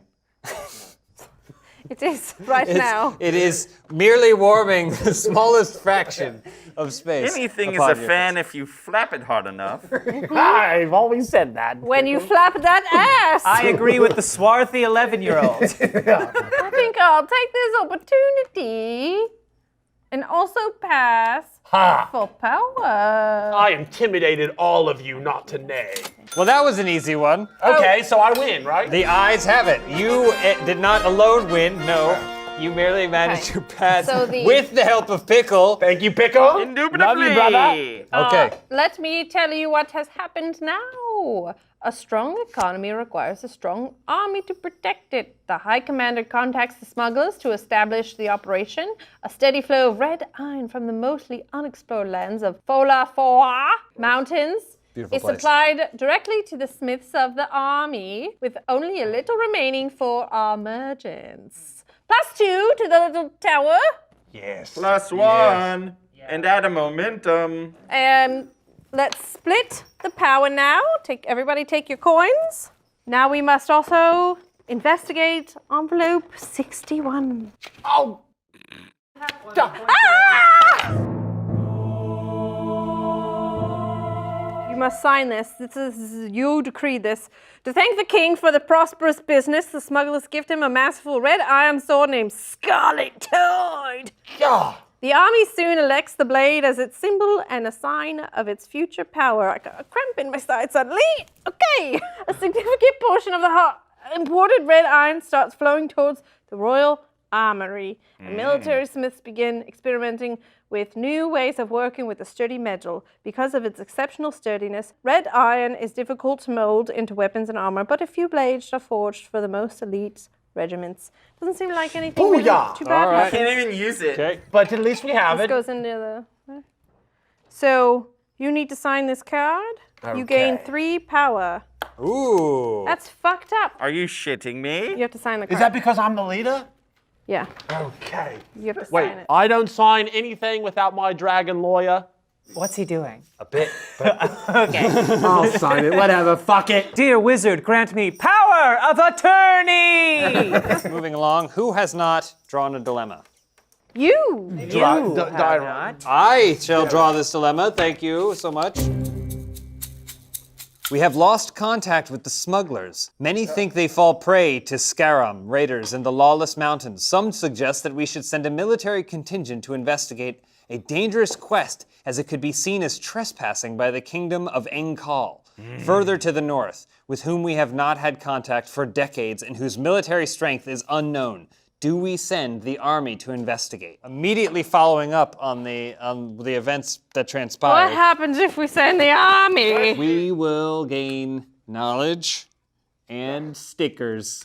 It is right now. It is merely warming the smallest fraction of space. Anything is upon a your fan if you flap it hard enough. I've always said that. When you flap that ass. I agree with the swarthy 11-year-old. I think I'll take this opportunity and also pass for power. I intimidated all of you not to neigh. Well, that was an easy one. Okay, so I win, right? The eyes have it. You did not alone win, no. You merely managed to pass So the- with the help of Pickle. Thank you, Pickle. Indubitably. Love you, brother. Okay. Let me tell you what has happened now. A strong economy requires a strong army to protect it. The High Commander contacts the smugglers to establish the operation. A steady flow of red iron from the mostly unexplored lands of Fola Foa Mountains Beautiful is place. supplied directly to the smiths of the army, with only a little remaining for our merchants. +2 to the little tower. Yes. +1. And add a momentum. And let's split the power now. Everybody take your coins. Now we must also investigate envelope 61. Oh. You must sign this. This is you decreed this. To thank the king for the prosperous business, the smugglers gift him a masterful red iron sword named Scarlet Toad. Yeah. The army soon elects the blade as its symbol and a sign of its future power. I got a cramp in my side suddenly. Okay. A significant portion of the imported red iron starts flowing towards the royal armory. And military smiths begin experimenting with new ways of working with the sturdy metal. Because of its exceptional sturdiness, red iron is difficult to mold into weapons and armor, but a few blades are forged for the most elite regiments. Doesn't seem like anything really Booyah! too bad. All right. happens. Can't even use it. Okay. But at least we have This it. goes into the... So, you need to sign this card. You gain Okay. 3 power. Ooh. That's fucked up. Are you shitting me? You have to sign the card. Is that because I'm the leader? Yeah, Okay. you have to Wait, sign it. I don't sign anything without my dragon lawyer. What's he doing? A bit. I'll sign it. Whatever. Fuck it. Dear wizard, grant me power of attorney! Moving along, who has not drawn a dilemma? You! You Right, have Diron. not. I shall draw this dilemma. Thank you so much. We have lost contact with the smugglers. Many think they fall prey to Scarum, raiders in the lawless mountains. Some suggest that we should send a military contingent to investigate a dangerous quest, as it could be seen as trespassing by the kingdom of Engkal, further to the north, with whom we have not had contact for decades and whose military strength is unknown. Do we send the army to investigate? Immediately following up on the events that What transpired, happens if we send the army? we will gain knowledge and stickers.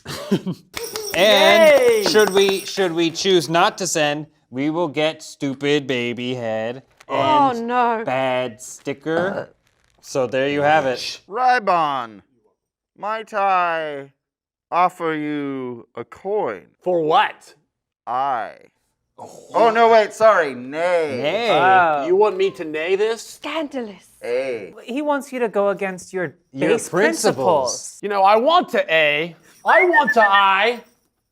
And should we choose not to send, we will get stupid baby head Oh and no. bad sticker. So there you have it. Rybon, might I offer you a coin? For what? Oh, no, wait, sorry. Nay. Hey, You want me to neigh this? Scandalous. Hey. He wants you to go against your Your base principles. You know, I want to A, I want to I,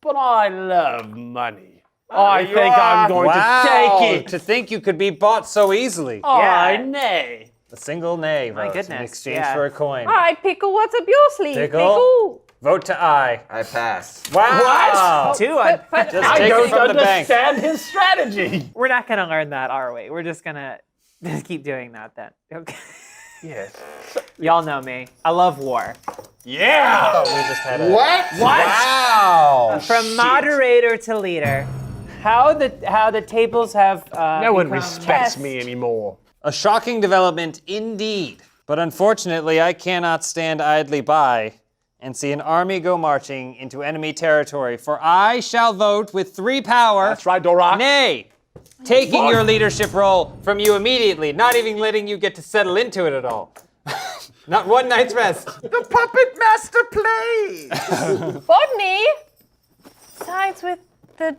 but I love money. I you think I'm are. going wow! to take it. To think you could be bought so easily. I nay. A single nay My vote in goodness, exchange yeah. for a coin. All right, Pickle, what's up your sleeve? Pickle? Vote to aye. I pass. Wow. Two on. Just I take it don't from the bank. understand his strategy. We're not gonna learn that, are we? We're just gonna keep doing that then. Okay. Yes. Y'all know me. I love war. Yeah. We just had a... What? Wow. From moderator to leader, how the tables have No one become- respects me anymore. A shocking development indeed. But unfortunately, I cannot stand idly by and see an army go marching into enemy territory, for I shall vote with 3 power. That's right, Dorak. Nay, taking your leadership role from you immediately, not even letting you get to settle into it at all. Not one night's rest. The puppet master plays. Bodney sides with the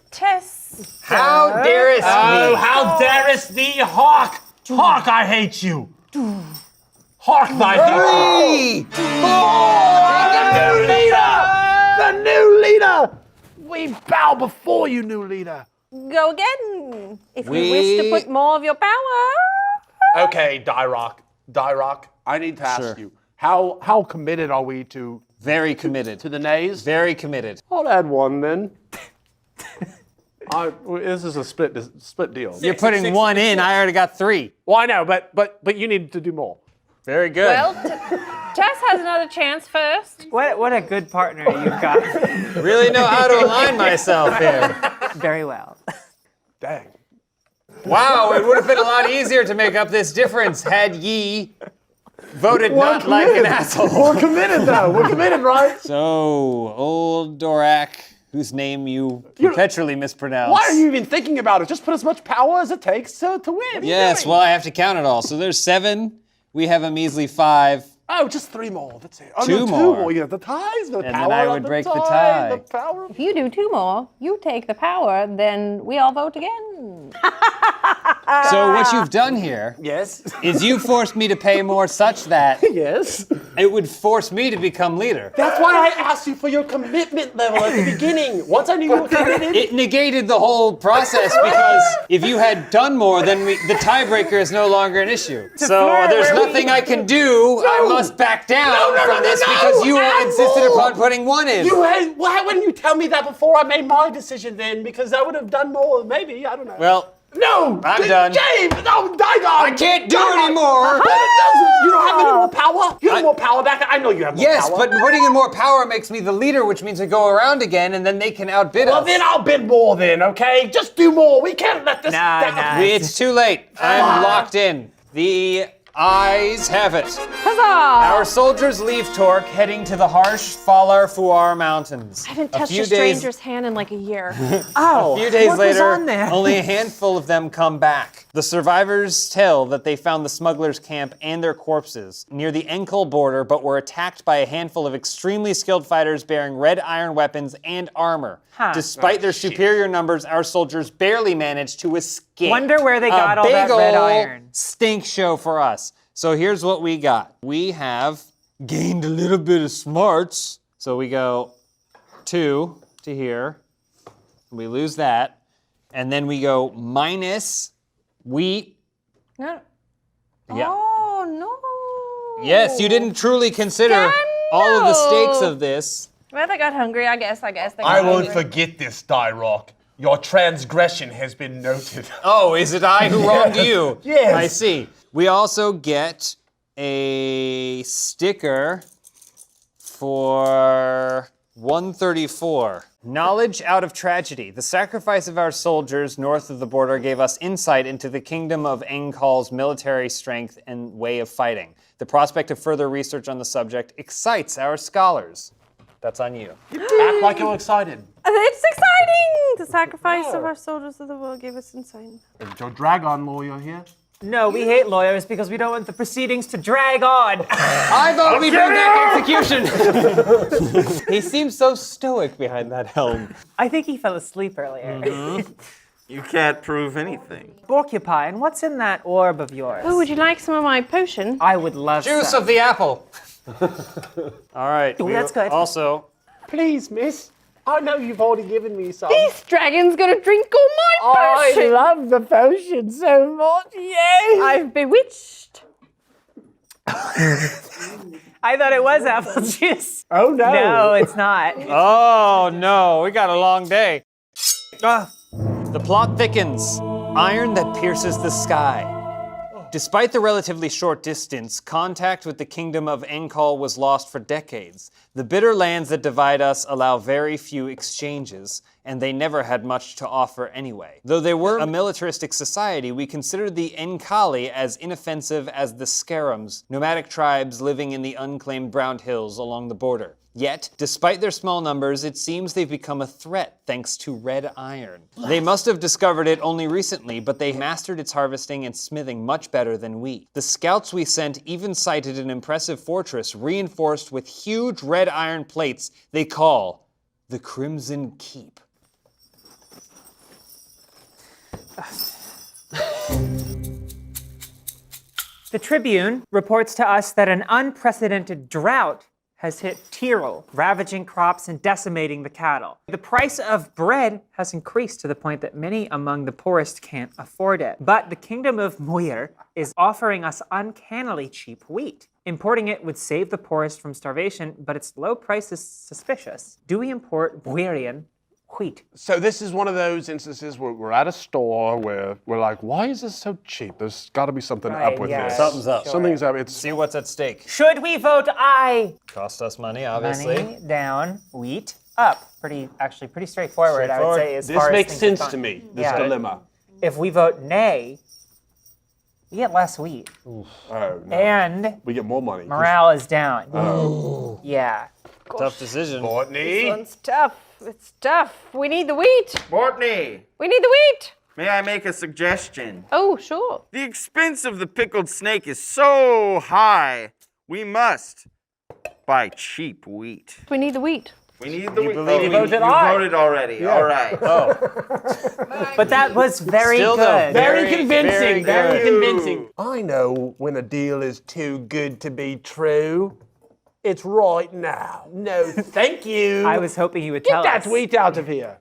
Tess. How darest Oh, thee? how darest thee, Hawk! Hawk, I hate you. Hawk, thy hate. The new leader! The new leader! We bow before you, new leader. Go again, if you We- wish to put more of your power. Okay, Dyrock, I need to ask Sure. you, how committed are we to Very committed. the nays? Very committed. I'll add one then. This is a split deal. You're putting 1 in, I already got 3. Well, I know, but you need to do more. Very good. Well, Tess has another chance first. What a good partner you've got. Really know how to align myself here. Very well. Dang. Wow, it would have been a lot easier to make up this difference had ye voted not like an asshole. We're committed though. We're committed, right? So, old Dorak, whose name you perpetually mispronounce. Why are you even thinking about it? Just put as much power as it takes to win. Yes, well, I have to count it all. So there's 7. We have a measly 5. Oh, just 3 more. That's it. Oh, 2 no, 2 more. more. Yeah, the ties, the then power I of would the break the tie, tie. The power. If you do 2 more, you take the power, then we all vote again. So what you've done here Yes. is you forced me to pay more such that Yes. it would force me to become leader. That's why I asked you for your commitment level at the beginning. Once I knew you were committed. It negated the whole process because if you had done more, then the tiebreaker is no longer an issue. So there's nothing I can do. I must back down from this because you add insisted more. upon putting 1 in. Why wouldn't you tell me that before I made my decision then? Because I would have done more, maybe. I don't know. Well, no! I'm done. James! No, Dygon! I can't do anymore. You don't have any more power? You have more power back? I know you have more Yes, power. but putting in more power makes me the leader, which means I go around again, and then they can outbid Well, us. then I'll bid more then, okay? Just do more. We can't let this Nah. It's too late. I'm locked in. The ayes have it. Huzzah! Our soldiers leave Torque, heading to the harsh Falar Fuar Mountains. I haven't A touched few a days- stranger's hand in like a year. Oh, A few days what was later, on there? only a handful of them come back. The survivors tell that they found the smugglers' camp and their corpses near the Enkel border, but were attacked by a handful of extremely skilled fighters bearing red iron weapons and armor. Huh. Despite their superior numbers, our soldiers barely managed to escape. Wonder where they got a all that big red ol' iron. Stink show for us. So here's what we got. We have gained a little bit of smarts. So we go 2 to here. We lose that. And then we go minus wheat. No. Yeah. Oh, no. Yes, you didn't truly consider all of the stakes of this. Well, they got hungry, I guess. They got I won't hungry. forget this, Dyrock. Your transgression has been noted. Oh, is it I who wronged you? Yes. I see. We also get a sticker for 134. Knowledge out of tragedy. The sacrifice of our soldiers north of the border gave us insight into the kingdom of Engkal's military strength and way of fighting. The prospect of further research on the subject excites our scholars. That's on you. Act like you're excited. It's exciting! The sacrifice of our soldiers of the world gave us insight. Is your dragon lawyer here? No, we hate lawyers because we don't want the proceedings to drag on. I vote we bring back execution! He seems so stoic behind that helm. I think he fell asleep earlier. You can't prove anything. Porcupine, what's in that orb of yours? Oh, would you like some of my potion? I would love Juice some. of the apple. All right. Ooh, that's good. Also, Please, miss. I know you've already given me some. This dragon's gonna drink all my potion! love the potion so much. Yay! I've bewitched. I thought it was apple juice. Oh no. No, it's not. Oh no, we got a long day. The plot thickens. Iron that pierces the sky. Despite the relatively short distance, contact with the kingdom of Enkal was lost for decades. The bitter lands that divide us allow very few exchanges, and they never had much to offer anyway. Though they were a militaristic society, we considered the Enkali as inoffensive as the Scarums, nomadic tribes living in the unclaimed Brown Hills along the border. Yet, despite their small numbers, it seems they've become a threat thanks to red iron. They must have discovered it only recently, but they mastered its harvesting and smithing much better than we. The scouts we sent even sighted an impressive fortress reinforced with huge red iron plates they call the Crimson Keep. The Tribune reports to us that an unprecedented drought has hit Tyrol, ravaging crops and decimating the cattle. The price of bread has increased to the point that many among the poorest can't afford it. But the kingdom of Muir is offering us uncannily cheap wheat. Importing it would save the poorest from starvation, but its low price is suspicious. Do we import Muirian wheat? So this is one of those instances where we're at a store where we're like, why is this so cheap? There's got to be something up with this. Something's up. Something's up. It's See what's at stake. Should we vote aye? Cost us money, obviously. Money down, wheat up. Pretty straightforward, I would say, as this far as makes things sense have to gone. me. This Yeah. dilemma. If we vote nay, we get less wheat. Oh no. And We get more money. morale is down. Yeah. Tough decision. Courtney. It's tough. It's tough. We need the wheat. Courtney, We need the wheat. may I make a suggestion? Oh, sure. The expense of the pickled snake is so high, we must buy cheap wheat. We need the wheat. We need the wheat. believe you you voted already. All right. But that was very Still, good. though, Very convincing. Very good. convincing. I know when a deal is too good to be true. It's right now. No, thank you. I was hoping you would Get tell that us. wheat out of here.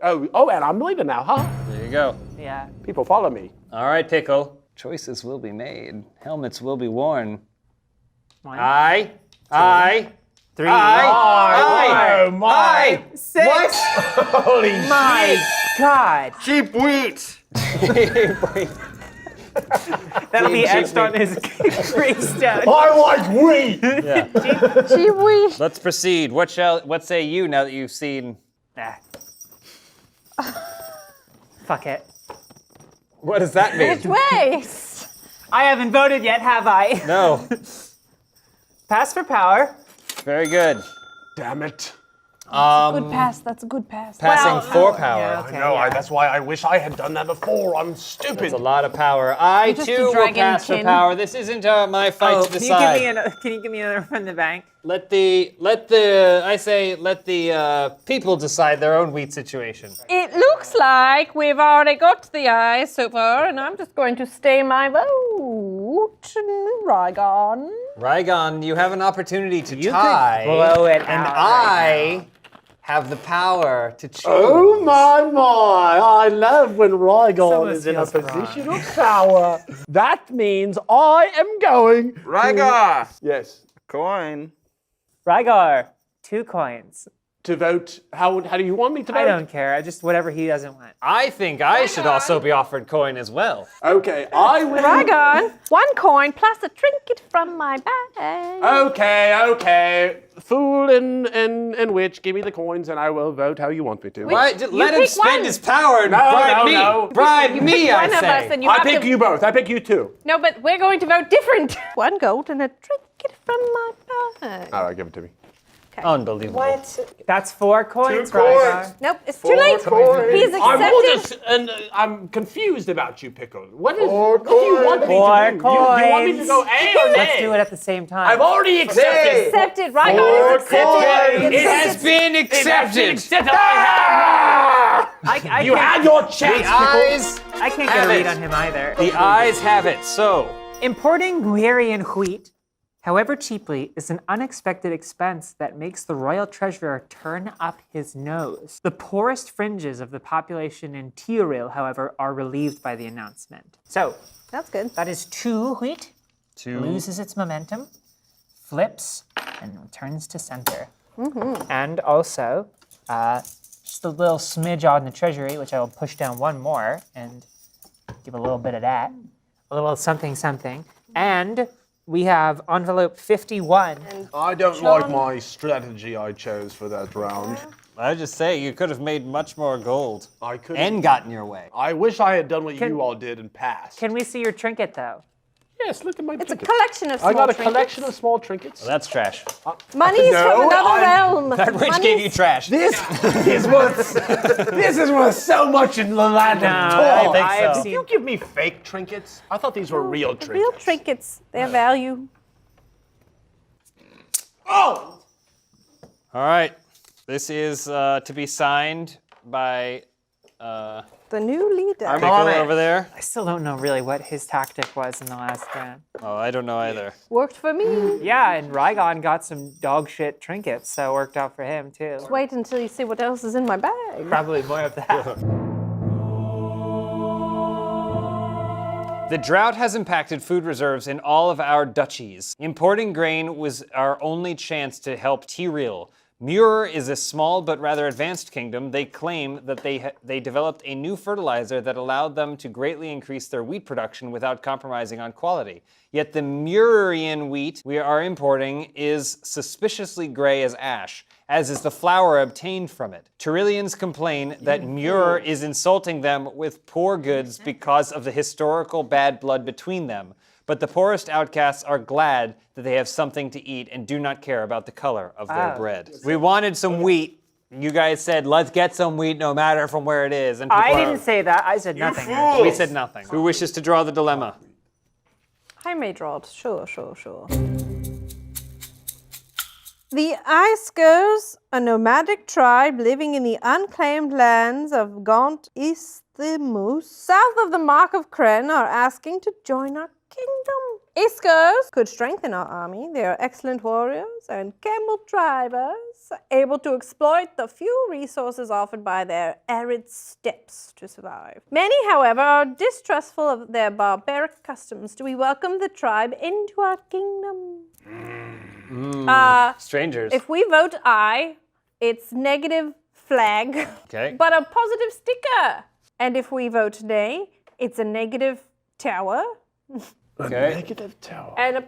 Oh, and I'm leaving now, huh? There you go. Yeah. People follow me. All right, Pickle. Choices will be made. Helmets will be worn. One, Aye. Aye. 3, Aye. Oh my! 6. What? Holy My God. Cheap wheat. That'll be etched on his gravestone. I like wheat. Gee whiz. Let's proceed. What say you now that you've seen? Nah. Fuck it. What does that mean? Which way? I haven't voted yet, have I? No. Pass for power. Very good. Damn it! Good pass. That's a good pass. Passing for power. Yeah, okay, No, yeah. that's why I wish I had done that before. I'm stupid. That's a lot of power. I just too a will dragon pass for kin. power. This isn't my fight Oh, to can decide. can you give me another from the bank? Let the people decide their own wheat situation. It looks like we've already got the ayes so far, and I'm just going to stay my vote. Rygon. Rygon, you have an opportunity to You tie, could blow it and out I have the power to choose. Oh my! I love when Rygon Someone is in a feels position of power. That means I am going. Rygar. Yes. Coin. Rygar, 2 coins. To vote. How do you want me to vote? I don't care. Just whatever he doesn't want. I think I should also be offered coin as well. Okay, I will. Rygon. 1 coin plus a trinket from my bag. Okay. Fool and witch, give me the coins and I will vote how you want me to. Why? Let him pick spend one. his power and No, bribe no, me. no. Bribe me, I One of us, say. and you I have pick to... you both. I pick you two. No, but we're going to vote different. 1 gold and a trinket from my bag. All right, give it to me. Unbelievable. That's 4 coins, 2 coins. Rygar. Nope, it's too late. coins. He's I'm all accepted. this, and I'm confused about you, Pickle. What do you Four want me to do? Four You want me to coins. go A or nay? Let's do it at the same time. I've already accepted. Accepted. Rygon is accepted. It has been accepted. Accepted. I You can't- had your chance, The eyes, I can't get have a read it. on him either. the eyes have it. So, Importing Muirian wheat, however cheaply, is an unexpected expense that makes the royal treasurer turn up his nose. The poorest fringes of the population in Tyrol, however, are relieved by the announcement. So, That's good. that is 2 wheat, loses its momentum, flips and returns to center. And also, just a little smidge on the treasury, which I will push down one more and give a little bit of that. A little something, something. And we have envelope 51. I don't like my strategy I chose for that round. I just say you could have made much more gold. I could. And gotten your way. I wish I had done what you all did and passed. Can we see your trinket, though? Yes, look at my It's a trinkets. collection of small I got a trinkets. collection of small trinkets. Well, that's trash. Money is from No, another realm. That witch Money gave you is- trash. This is worth so much in the land of I talk. think I have so. seen. You give me fake trinkets? I thought these were real The trinkets. real trinkets, their value. Oh! All right. This is to be signed by The new leader. I'm Pickle on it. over there. I still don't know really what his tactic was in the last round. Oh, I don't know either. Worked for me. Yeah, and Rygon got some dog shit trinkets, so it worked out for him too. Wait until you see what else is in my bag. Probably more of that. The drought has impacted food reserves in all of our duchies. Importing grain was our only chance to help Tyril. Muir is a small but rather advanced kingdom. They claim that they developed a new fertilizer that allowed them to greatly increase their wheat production without compromising on quality. Yet the Muirian wheat we are importing is suspiciously gray as ash, as is the flour obtained from it. Tyrillians complain that Muir is insulting them with poor goods because of the historical bad blood between them. But the poorest outcasts are glad that they have something to eat and do not care about the color of their bread. We wanted some wheat. You guys said, let's get some wheat no matter from where it is. And I people didn't say that. I said nothing. We said nothing. Who wishes to draw the dilemma? I may draw it. Sure. The Iskers, a nomadic tribe living in the unclaimed lands of Gaunt Isthmus, south of the Mark of Kren, are asking to join our kingdom. Iskers could strengthen our army. They are excellent warriors and camel drivers, able to exploit the few resources offered by their arid steppes to survive. Many, however, are distrustful of their barbaric customs. Do we welcome the tribe into our kingdom? Strangers. If we vote aye, it's negative flag, Okay. but a positive sticker. And if we vote nay, it's a negative tower Okay. Negative tower. and a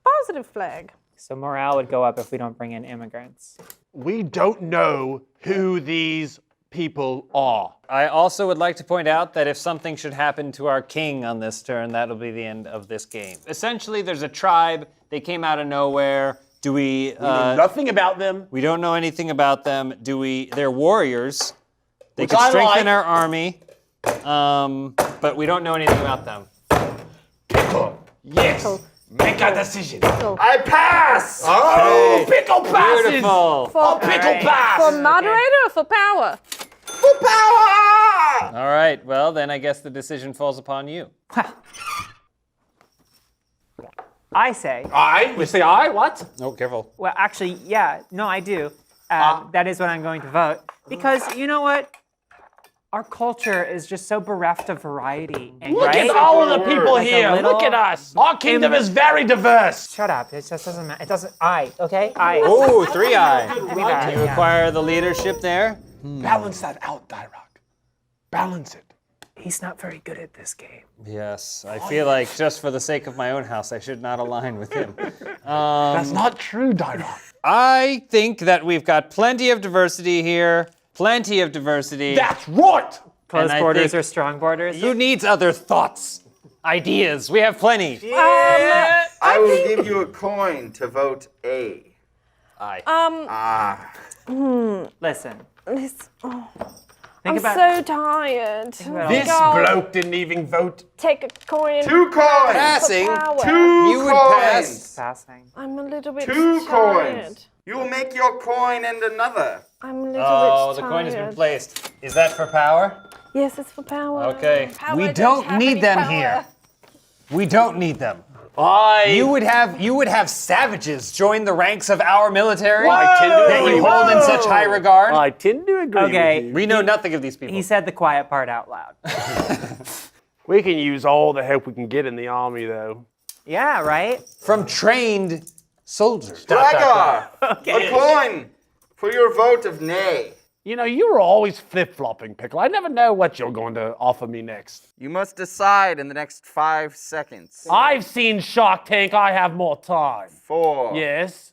positive flag. So morale would go up if we don't bring in immigrants. We don't know who these people are. I also would like to point out that if something should happen to our king on this turn, that'll be the end of this game. Essentially, there's a tribe. They came out of nowhere. Do we? Know nothing about them. We don't know anything about them. Do we? They're warriors. They Which could I strengthen like. our army, but we don't know anything about them. Pickle. Yes. Make a decision. I pass! Oh, pickle passes. Beautiful. Oh, pickle pass. For moderator or for power? For power! All right. Well, then I guess the decision falls upon you. I say, Aye. We say aye. What? Oh, careful. well, actually, yeah, no, I do. That is what I'm going to vote. Because you know what? Our culture is just so bereft of variety. And, Look right? at all of the people Like a here. little- Look at us. Our kingdom is very diverse. Shut up. It just doesn't matter. It doesn't. I, okay? I. Oh, 3-eye. eye, You yeah. acquire the leadership there. Balance that out, Dyrock. Balance it. He's not very good at this game. Yes, I feel like just for the sake of my own house, I should not align with him. That's not true, Dyrock. I think that we've got plenty of diversity here. Plenty of diversity. That's right. Close I borders think- or strong borders? Who needs other thoughts? Ideas. We have plenty. I will give you a coin to vote A. Aye. Listen. I'm about- so tired. about This Go. bloke didn't even vote. Take a coin. 2 coins! Passing. Power. 2 You would coins! pass. Passing. I'm a little bit 2 tired. coins! You will make your coin and another. I'm a little Oh, bit the tired. coin has been placed. Is that for power? Yes, it's for power. Okay. Power We doesn't don't have need any them power. here. We don't need them. I. You would have savages join the ranks of our military I tend to that agree you with hold in you. such high regard. I tend to agree Okay. with you. We know nothing of these people. He said the quiet part out loud. We can use all the help we can get in the army, though. Yeah, right? From trained soldiers. Rhaegar, a coin for your vote of nay. You know, you were always flip-flopping, Pickle. I never know what you're going to offer me next. You must decide in the next 5 seconds. I've seen Shark Tank. I have more time. 4. Yes.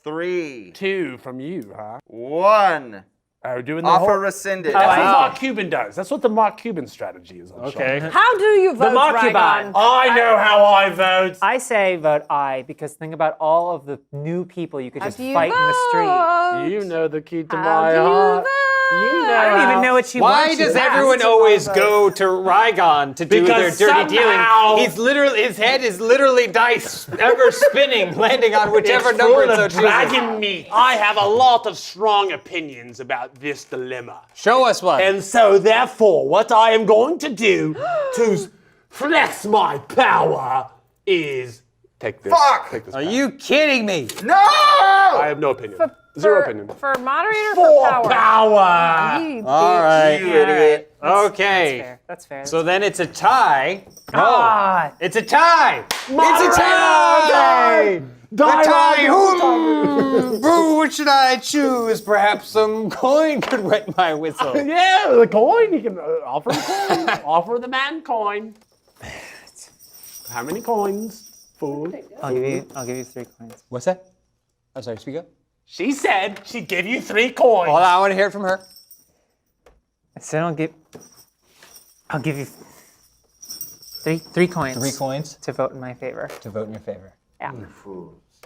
3. 2 from you, huh? 1. Oh, doing the Offer whole... rescinded. That's what Mark Cuban does. That's what the Mark Cuban strategy is. On Okay. Shark. How do you vote, Rhaegar? I know how I vote. I say vote aye because think about all of the new people you could just Do you fight in the street. vote? You know the key to How my do you heart. vote? You know I don't even how- know what she Why wants. does you ask. everyone always go to Rhaegar to do Because their dirty somehow- dealing? He's literally, his head is literally dice ever spinning, landing on whichever It's number full it so of chooses. dragon meat. I have a lot of strong opinions about this dilemma. Show us one. And so, therefore, what I am going to do to flex my power is take this. Fuck! Take this. Are you kidding me? No! I have no opinion. Zero opinion. For moderator, For for power. power. You All bitch. right. You idiot. Okay. That's fair. So then it's a tie. God. It's a tie. It's a Moderator, tie. The Die, tie. Rhaegar. Ooh, what should I choose? Perhaps some coin could wet my whistle. Yeah, the coin. You can offer the coin. Offer the man coin. How many coins? Fool. I'll give you 3 coins. What's that? I'm sorry, speak up. She said she'd give you 3 coins. Hold on, I want to hear it from her. I said I'll give you 3 coins. 3 coins to vote in my favor. to vote in your favor. Yeah.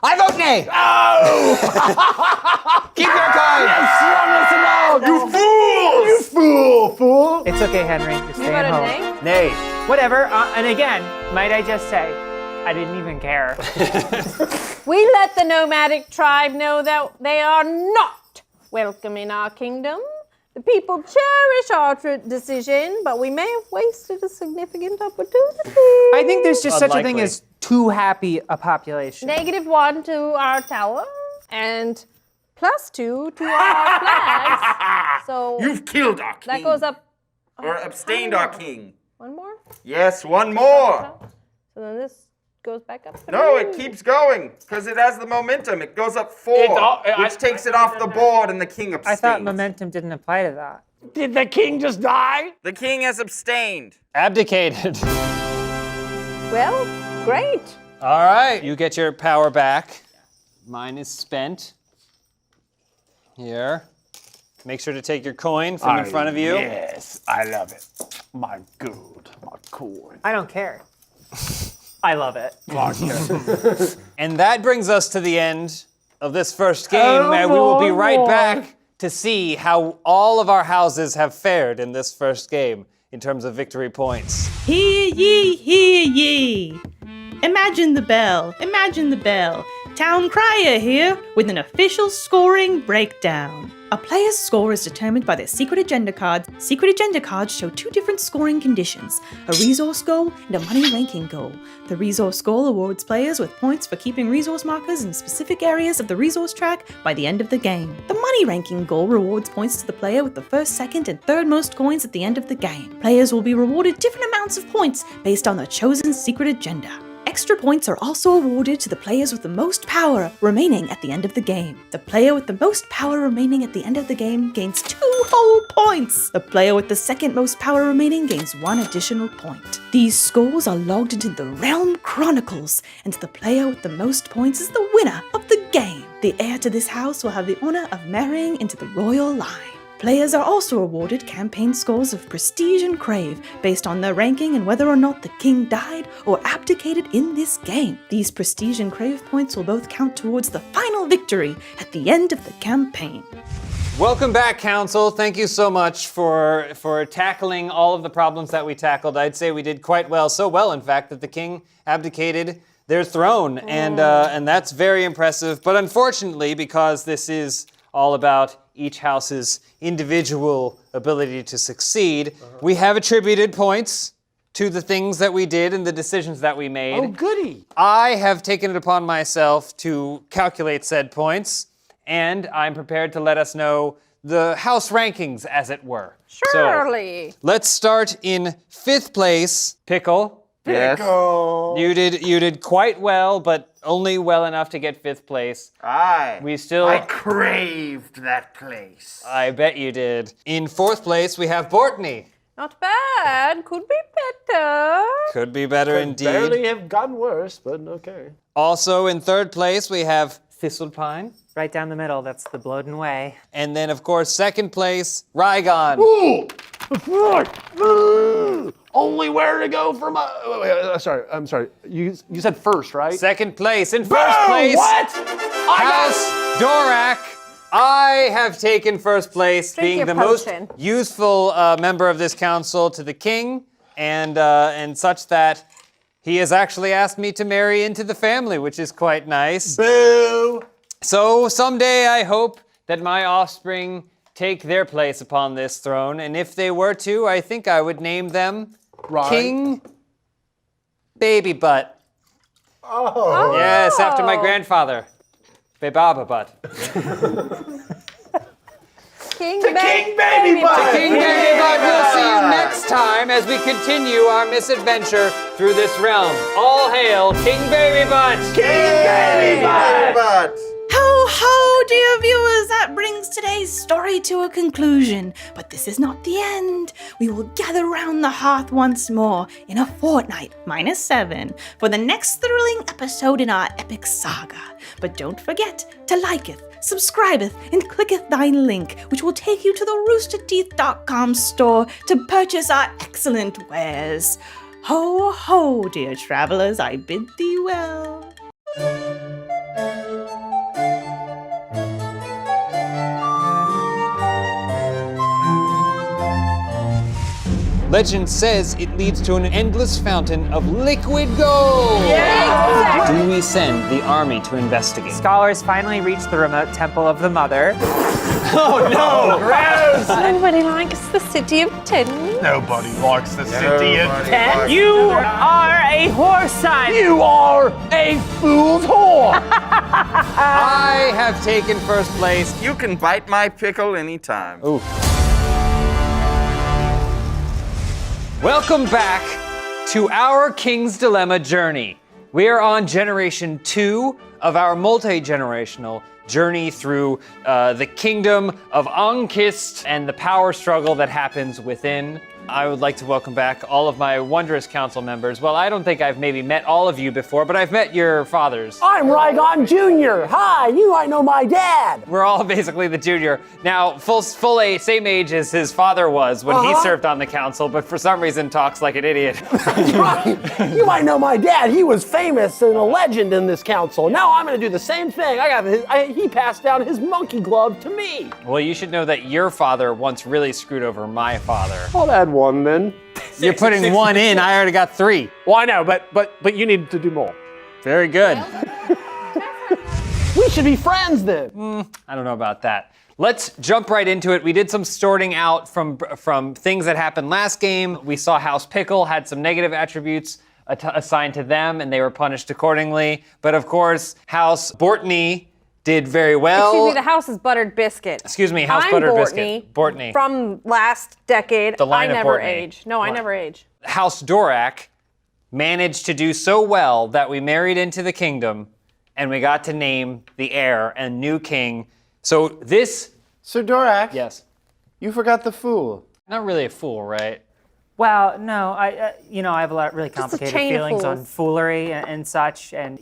I vote nay! Oh! Keep your coin! You fools! You fool! It's okay, Henry. You're You staying voted home. nay? Nay. Whatever. And again, might I just say, I didn't even care. We let the nomadic tribe know that they are not welcome in our kingdom. The people cherish our decision, but we may have wasted a significant opportunity. I think there's just such a thing Unlikely. as too happy a population. -1 to our tower and +2 to our flags. So You've killed our king. that goes up Or abstained our king. 1 more. Yes, 1 more. So then this goes back up. No, it keeps going because it has the momentum. It goes up 4, It- which takes it off the board, and the king I abstains. thought momentum didn't apply to that. Did the king just die? The king has abstained. Abdicated. Well, great. All right. You get your power back. Mine is spent. Here. Make sure to take your coin from in front of you. Yes, I love it. My good, my coin. I don't care. I love it. And that brings us to the end of this first game, and we will be right back to see how all of our houses have fared in this first game in terms of victory points. Hear ye, hear ye. Imagine the bell, imagine the bell. Town Crier here with an official scoring breakdown. A player's score is determined by their secret agenda cards. Secret agenda cards show 2 different scoring conditions, a resource goal and a money ranking goal. The resource goal awards players with points for keeping resource markers in specific areas of the resource track by the end of the game. The money ranking goal rewards points to the player with the first, second, and third most coins at the end of the game. Players will be rewarded different amounts of points based on their chosen secret agenda. Extra points are also awarded to the players with the most power remaining at the end of the game. The player with the most power remaining at the end of the game gains 2 whole points. The player with the second most power remaining gains 1 additional point. These scores are logged into the Realm Chronicles, and the player with the most points is the winner of the game. The heir to this house will have the honor of marrying into the royal line. Players are also awarded campaign scores of Prestige and Crave based on their ranking and whether or not the king died or abdicated in this game. These Prestige and Crave points will both count towards the final victory at the end of the campaign. Welcome back, Council. Thank you so much for tackling all of the problems that we tackled. I'd say we did quite well, so well, in fact, that the king abdicated their throne, and that's very impressive. But unfortunately, because this is all about each house's individual ability to succeed, we have attributed points to the things that we did and the decisions that we made. Oh, goody. I have taken it upon myself to calculate said points, and I'm prepared to let us know the house rankings, as it were. Surely. So, let's start in 5th place, Pickle. Yes. You did quite well, but only well enough to get 5th place. We still... I craved that place. I bet you did. In 4th place, we have Bortney. Not bad. Could be better. Could be better indeed. Barely have gotten worse, but okay. Also in 3rd place, we have Thistlepine. Right down the middle, that's the Bloden Way. And then, of course, 2nd place, Rygon. Only where to go from I'm sorry. You said first, right? 2nd place. In 1st place, What? House Dorak. I have taken 1st place, Drink being your the most potion. useful member of this council to the king, and such that he has actually asked me to marry into the family, which is quite nice. Boo! So someday I hope that my offspring take their place upon this throne, and if they were to, I think I would name them King Baby Butt. Oh. Yes, after my grandfather, Bebaba Butt. King King Baby Butt! King Baby Butt, we'll see you next time as we continue our misadventure through this realm. All hail King Baby Butt! King Baby Butt! But Ho ho, dear viewers, that brings today's story to a conclusion. But this is not the end. We will gather round the hearth once more in a fortnight, -7, for the next thrilling episode in our epic saga. But don't forget to liketh, subscribeth, and clicketh thine link, which will take you to the roosterteeth.com store to purchase our excellent wares. Ho ho, dear travelers, I bid thee well. Legend says it leads to an endless fountain of liquid gold. Do we send the army to investigate? Scholars finally reached the remote temple of the mother. Oh no! Nobody likes the city of 10. Nobody likes the city of 10. You are a whoreson! You are a fool's whore! I have taken 1st place. you can bite my pickle anytime. Ooh. Welcome back to our King's Dilemma journey. We are on generation 2 of our multi-generational journey through the kingdom of Ankist and the power struggle that happens within. I would like to welcome back all of my wondrous council members. Well, I don't think I've maybe met all of you before, but I've met your fathers. I'm Rygon Jr. Hi, you might know my dad. We're all basically the junior. Now, full same age as his father was when he served on the council, but for some reason talks like an idiot. Right. You might know my dad. He was famous and a legend in this council. Now I'm going to do the same thing. He passed down his monkey glove to me. Well, you should know that your father once really screwed over my father. I'll add one then. You're putting 1 in, I already got 3. Well, I know, but you need to do more. Very good. We should be friends then. I don't know about that. Let's jump right into it. We did some sorting out from things that happened last game. We saw House Pickle had some negative attributes assigned to them, and they were punished accordingly. But of course, House Bortney did very well. Excuse me, the house is Buttered Biscuit. Excuse me, House Buttered Biscuit. Bortney. From last decade. The line I of never Bortney. age. No, I never age. House Dorak managed to do so well that we married into the kingdom, and we got to name the heir and new king. So this, Sir Dorak, yes, you forgot the fool. not really a fool, right? Well, no, I have a lot really a complicated chain of feelings on fools. foolery and such, and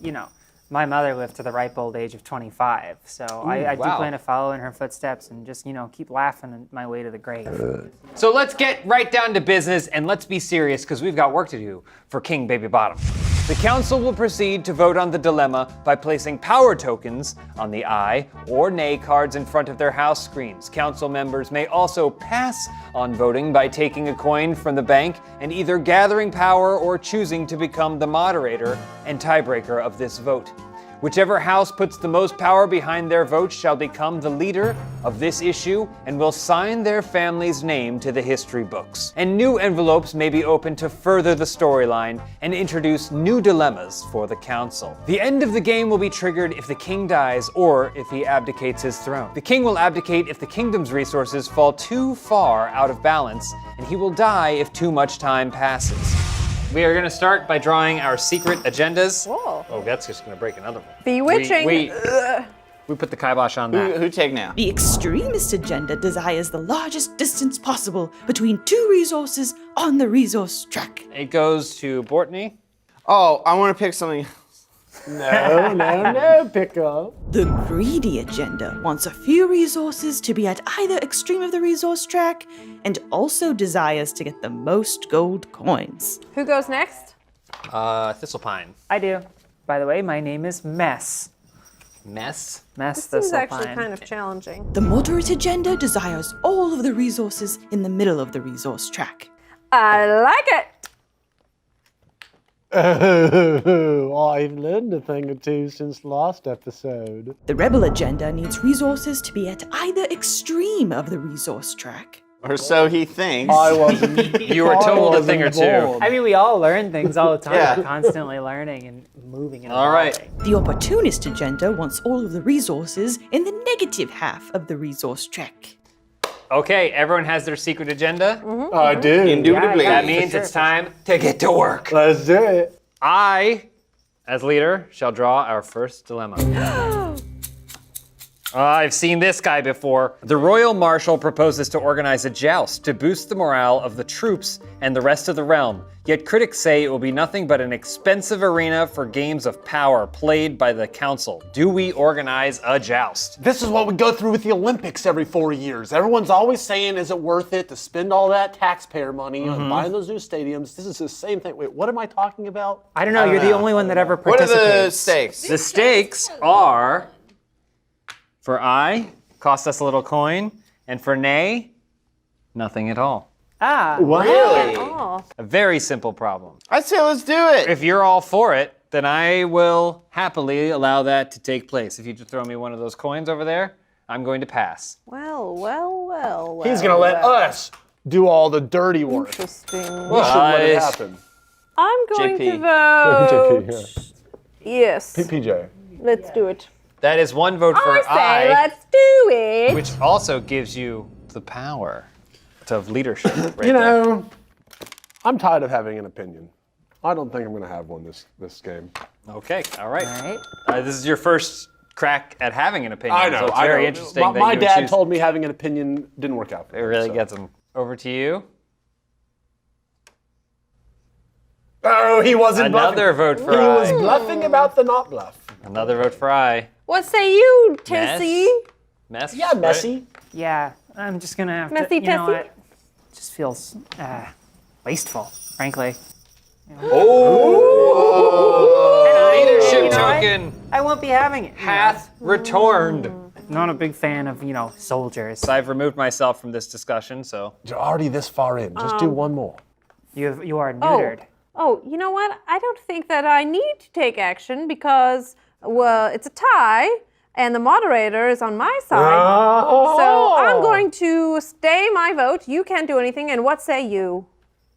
my mother lived to the ripe old age of 25, so I do wow. plan to follow in her footsteps and just, keep laughing my way to the grave. So let's get right down to business and let's be serious because we've got work to do for King Baby Bottom. The council will proceed to vote on the dilemma by placing power tokens on the aye or nay cards in front of their house screens. Council members may also pass on voting by taking a coin from the bank and either gathering power or choosing to become the moderator and tiebreaker of this vote. Whichever house puts the most power behind their vote shall become the leader of this issue and will sign their family's name to the history books. And new envelopes may be opened to further the storyline and introduce new dilemmas for the council. The end of the game will be triggered if the king dies or if he abdicates his throne. The king will abdicate if the kingdom's resources fall too far out of balance, and he will die if too much time passes. We are gonna start by drawing our secret agendas. Whoa. Oh, that's just gonna break another one. Bewitching. We put the kibosh on that. Who take now? The extremist agenda desires the largest distance possible between two resources on the resource track. It goes to Bortney. Oh, I want to pick something. No, Pickle. The greedy agenda wants a few resources to be at either extreme of the resource track and also desires to get the most gold coins. Who goes next? Thistlepine. I do. By the way, my name is Mess. Mess. Mess This is Thistlepine. actually kind of challenging. The moderate agenda desires all of the resources in the middle of the resource track. I like it. Oh, I've learned a thing or two since last episode. The rebel agenda needs resources to be at either extreme of the resource track. Or so he thinks. I wasn't. You were told a thing or two. I mean, we all learn things all the time. Yeah. We're constantly learning and moving and All right. evolving. The opportunist agenda wants all of the resources in the negative half of the resource track. Okay, everyone has their secret agenda. I do. Indubitably. That means it's time to get to work. Let's do it. I, as leader, shall draw our first dilemma. I've seen this guy before. The Royal Marshal proposes to organize a joust to boost the morale of the troops and the rest of the realm. Yet critics say it will be nothing but an expensive arena for games of power played by the council. Do we organize a joust? This is what we go through with the Olympics every 4 years. Everyone's always saying, is it worth it to spend all that taxpayer money on buying those new stadiums? This is the same thing. Wait, what am I talking about? I don't know. You're the only one that ever What are participates. the stakes? The stakes are, for I, cost us a little coin, and for nay, nothing at all. Ah. Really? Oh. A very simple problem. I'd say let's do it. If you're all for it, then I will happily allow that to take place. If you just throw me one of those coins over there, I'm going to pass. Well, well, well, well. He's going to let well. us do all the dirty work. Interesting. We should let it happen. I'm going JP. to vote. JP, Yes. PJ. Let's do it. That is one vote for I say I, let's do it. which also gives you the power of leadership. Right You there. know, I'm tired of having an opinion. I don't think I'm going to have one this game. Okay, all right. All right. This is your first crack at having an opinion. I know. So it's I very know. interesting that My you would dad choose. told me having an opinion didn't work out. For It me, really so. gets them. Over to you. Oh, he wasn't Another bluffing. vote for He I. was bluffing about the not bluff. Another vote for I. What say you, Mess? Tissy? Mess. Yeah, right? messy. Yeah, I'm just gonna have Messy to. You know Tessie? what? It just feels wasteful, frankly. Leadership You know what? token I won't be having it. hath returned. Not a big fan of soldiers. So I've removed myself from this discussion, so. You're already this far in. Just do one more. You are neutered. Oh, you know what? I don't think that I need to take action because, well, it's a tie and the moderator is on my side. So I'm going to stay my vote. You can't do anything. And what say you?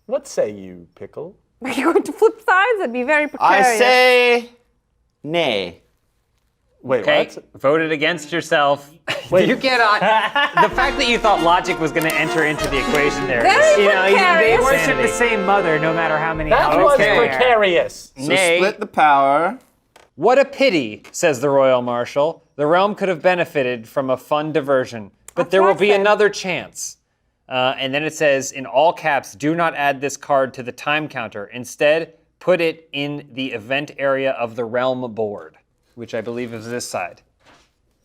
What say you, Pickle? Are you going to flip sides? That'd be very I precarious. say nay. Wait, Okay, what? voted against yourself. Wait, you cannot. The fact that you thought logic was going to enter into the equation there. Very They precarious. worship the same mother, no matter how many. That houses was there are. precarious. So Nay. split the power. What a pity, says the Royal Marshal. The realm could have benefited from a fun diversion, but there will be Attraction. another chance. And then it says, in all caps, do not add this card to the time counter. Instead, put it in the event area of the realm board, which I believe is this side.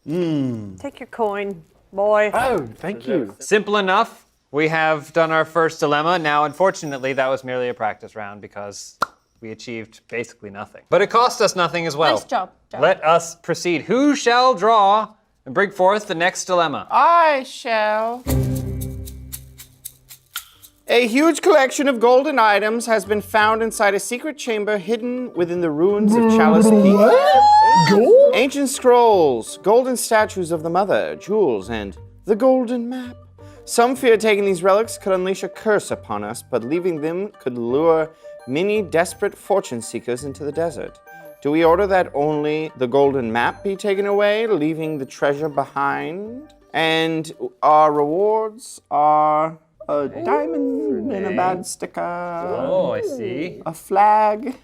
Take your coin, boy. Oh, thank you. Simple enough. We have done our first dilemma. Now, unfortunately, that was merely a practice round because we achieved basically nothing. But it cost us nothing as well. Nice job. Let us proceed. Who shall draw and bring forth the next dilemma? I shall. A huge collection of golden items has been found inside a secret chamber hidden within the ruins of Chalice Peak. Gold? Ancient scrolls, golden statues of the Mother, jewels, and the golden map. Some fear taking these relics could unleash a curse upon us, but leaving them could lure many desperate fortune seekers into the desert. Do we order that only the golden map be taken away, leaving the treasure behind? And our rewards are a diamond and a bad sticker. Oh, I see. A flag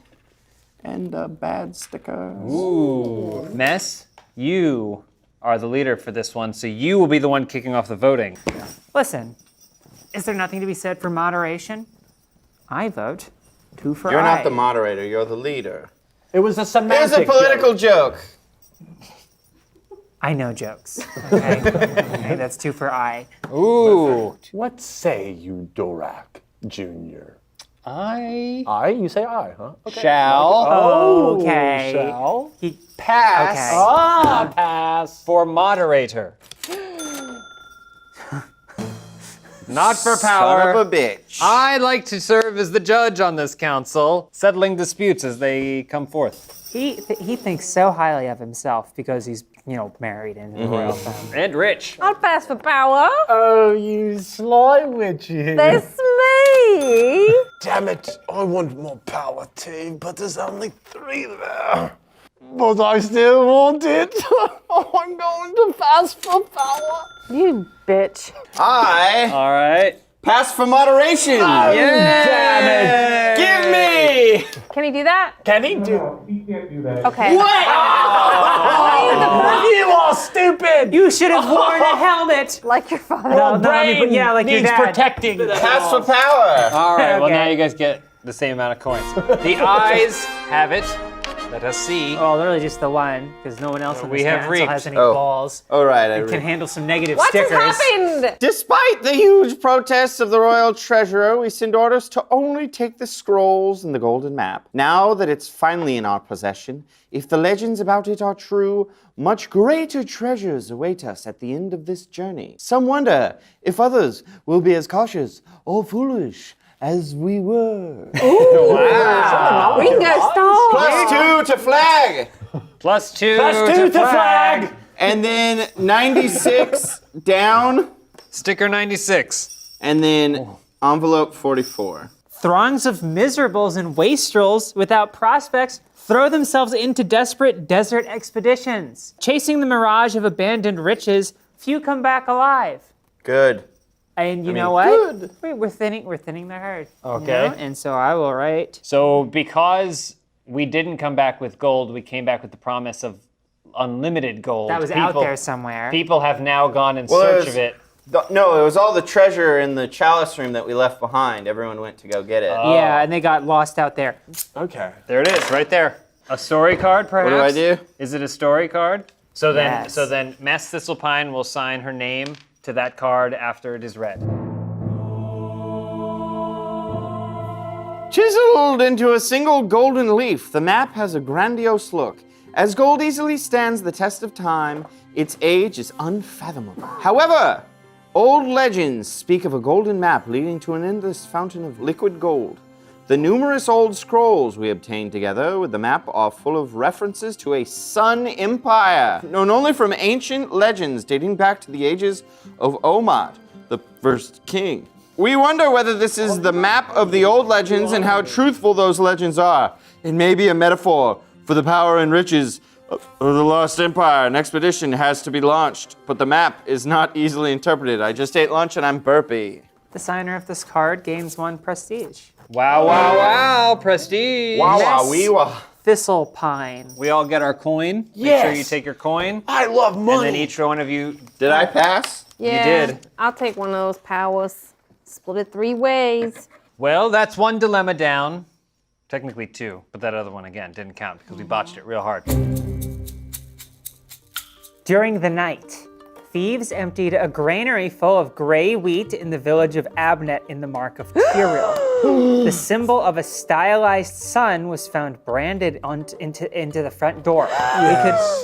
and a bad sticker. Ooh. Mess, you are the leader for this one, so you will be the one kicking off the voting. Listen, is there nothing to be said for moderation? I vote 2 for You're I. not the moderator, you're the leader. It was a semantic Here's a political joke. I know jokes. Okay, okay, that's 2 for I. Ooh. What say you, Dorak Jr.? I I? You say I, huh? Okay. shall Okay. Shall? pass Okay. Pass. for moderator. Not for Son power. of a bitch. I'd like to serve as the judge on this council, settling disputes as they come forth. He thinks so highly of himself because he's, married into the royal family. And rich. I'll pass for power. Oh, you sly witchy. It's me. Damn it, I want more power too, but there's only 3 there. But I still want it. I'm going to pass for power. You bitch. I All right. pass for moderation. Damn it. Give me! Can he do that? Can he do? Okay. You are stupid. You should have worn a helmet. Like your father. No, Brain like your needs dad. protecting. Pass for power. All right. Well, Okay. now you guys get the same amount of coins. The eyes have it. Let us see. Oh, literally just the one, because no one else in We this have council reaped. has any Oh. balls. All right, I Can read. handle some negative What has stickers. happened? Despite the huge protests of the royal treasurer, we send orders to only take the scrolls and the golden map. Now that it's finally in our possession, if the legends about it are true, much greater treasures await us at the end of this journey. Some wonder if others will be as cautious or foolish as we were. We can go star. +2 to flag! +2 2 to flag. And then 96 down, Sticker 96. and then envelope 44. Throngs of miserables and wastrels without prospects throw themselves into desperate desert expeditions. Chasing the mirage of abandoned riches, few come back alive. Good. And you know what? We're thinning the herd. Okay. And so I will write. So because we didn't come back with gold, we came back with the promise of unlimited gold. That was out there somewhere. People have now gone in Well, search it was- of it. No, it was all the treasure in the chalice room that we left behind. Everyone went to go get it. Yeah, and they got lost out there. Okay. There it is, right there. A story card, perhaps? What do I do? Is it a story card? So then, Yes. so then, Mass Thistlepine will sign her name to that card after it is read. Chiseled into a single golden leaf, the map has a grandiose look. As gold easily stands the test of time, its age is unfathomable. However, old legends speak of a golden map leading to an endless fountain of liquid gold. The numerous old scrolls we obtained together with the map are full of references to a Sun Empire, known only from ancient legends dating back to the ages of Omad, the first king. We wonder whether this is the map of the old legends and how truthful those legends are. It may be a metaphor for the power and riches of the Lost Empire. An expedition has to be launched, but the map is not easily interpreted. I just ate lunch and I'm burpy. The signer of this card gains 1 prestige. Wow, wow, wow, prestige. Wow, Yes. wow, wee, wow. Thistle pine. We all get our coin. Make sure Yes. you take your coin. I love money. And then each one of you, Did I pass? Yeah, did. I'll take one of those powers. Split it 3 ways. well, that's 1 dilemma down. Technically 2, but that other one, again, didn't count because we botched it real hard. During the night, thieves emptied a granary full of gray wheat in the village of Abnet in the Mark of Tyril. The symbol of a stylized sun was found branded into the front door.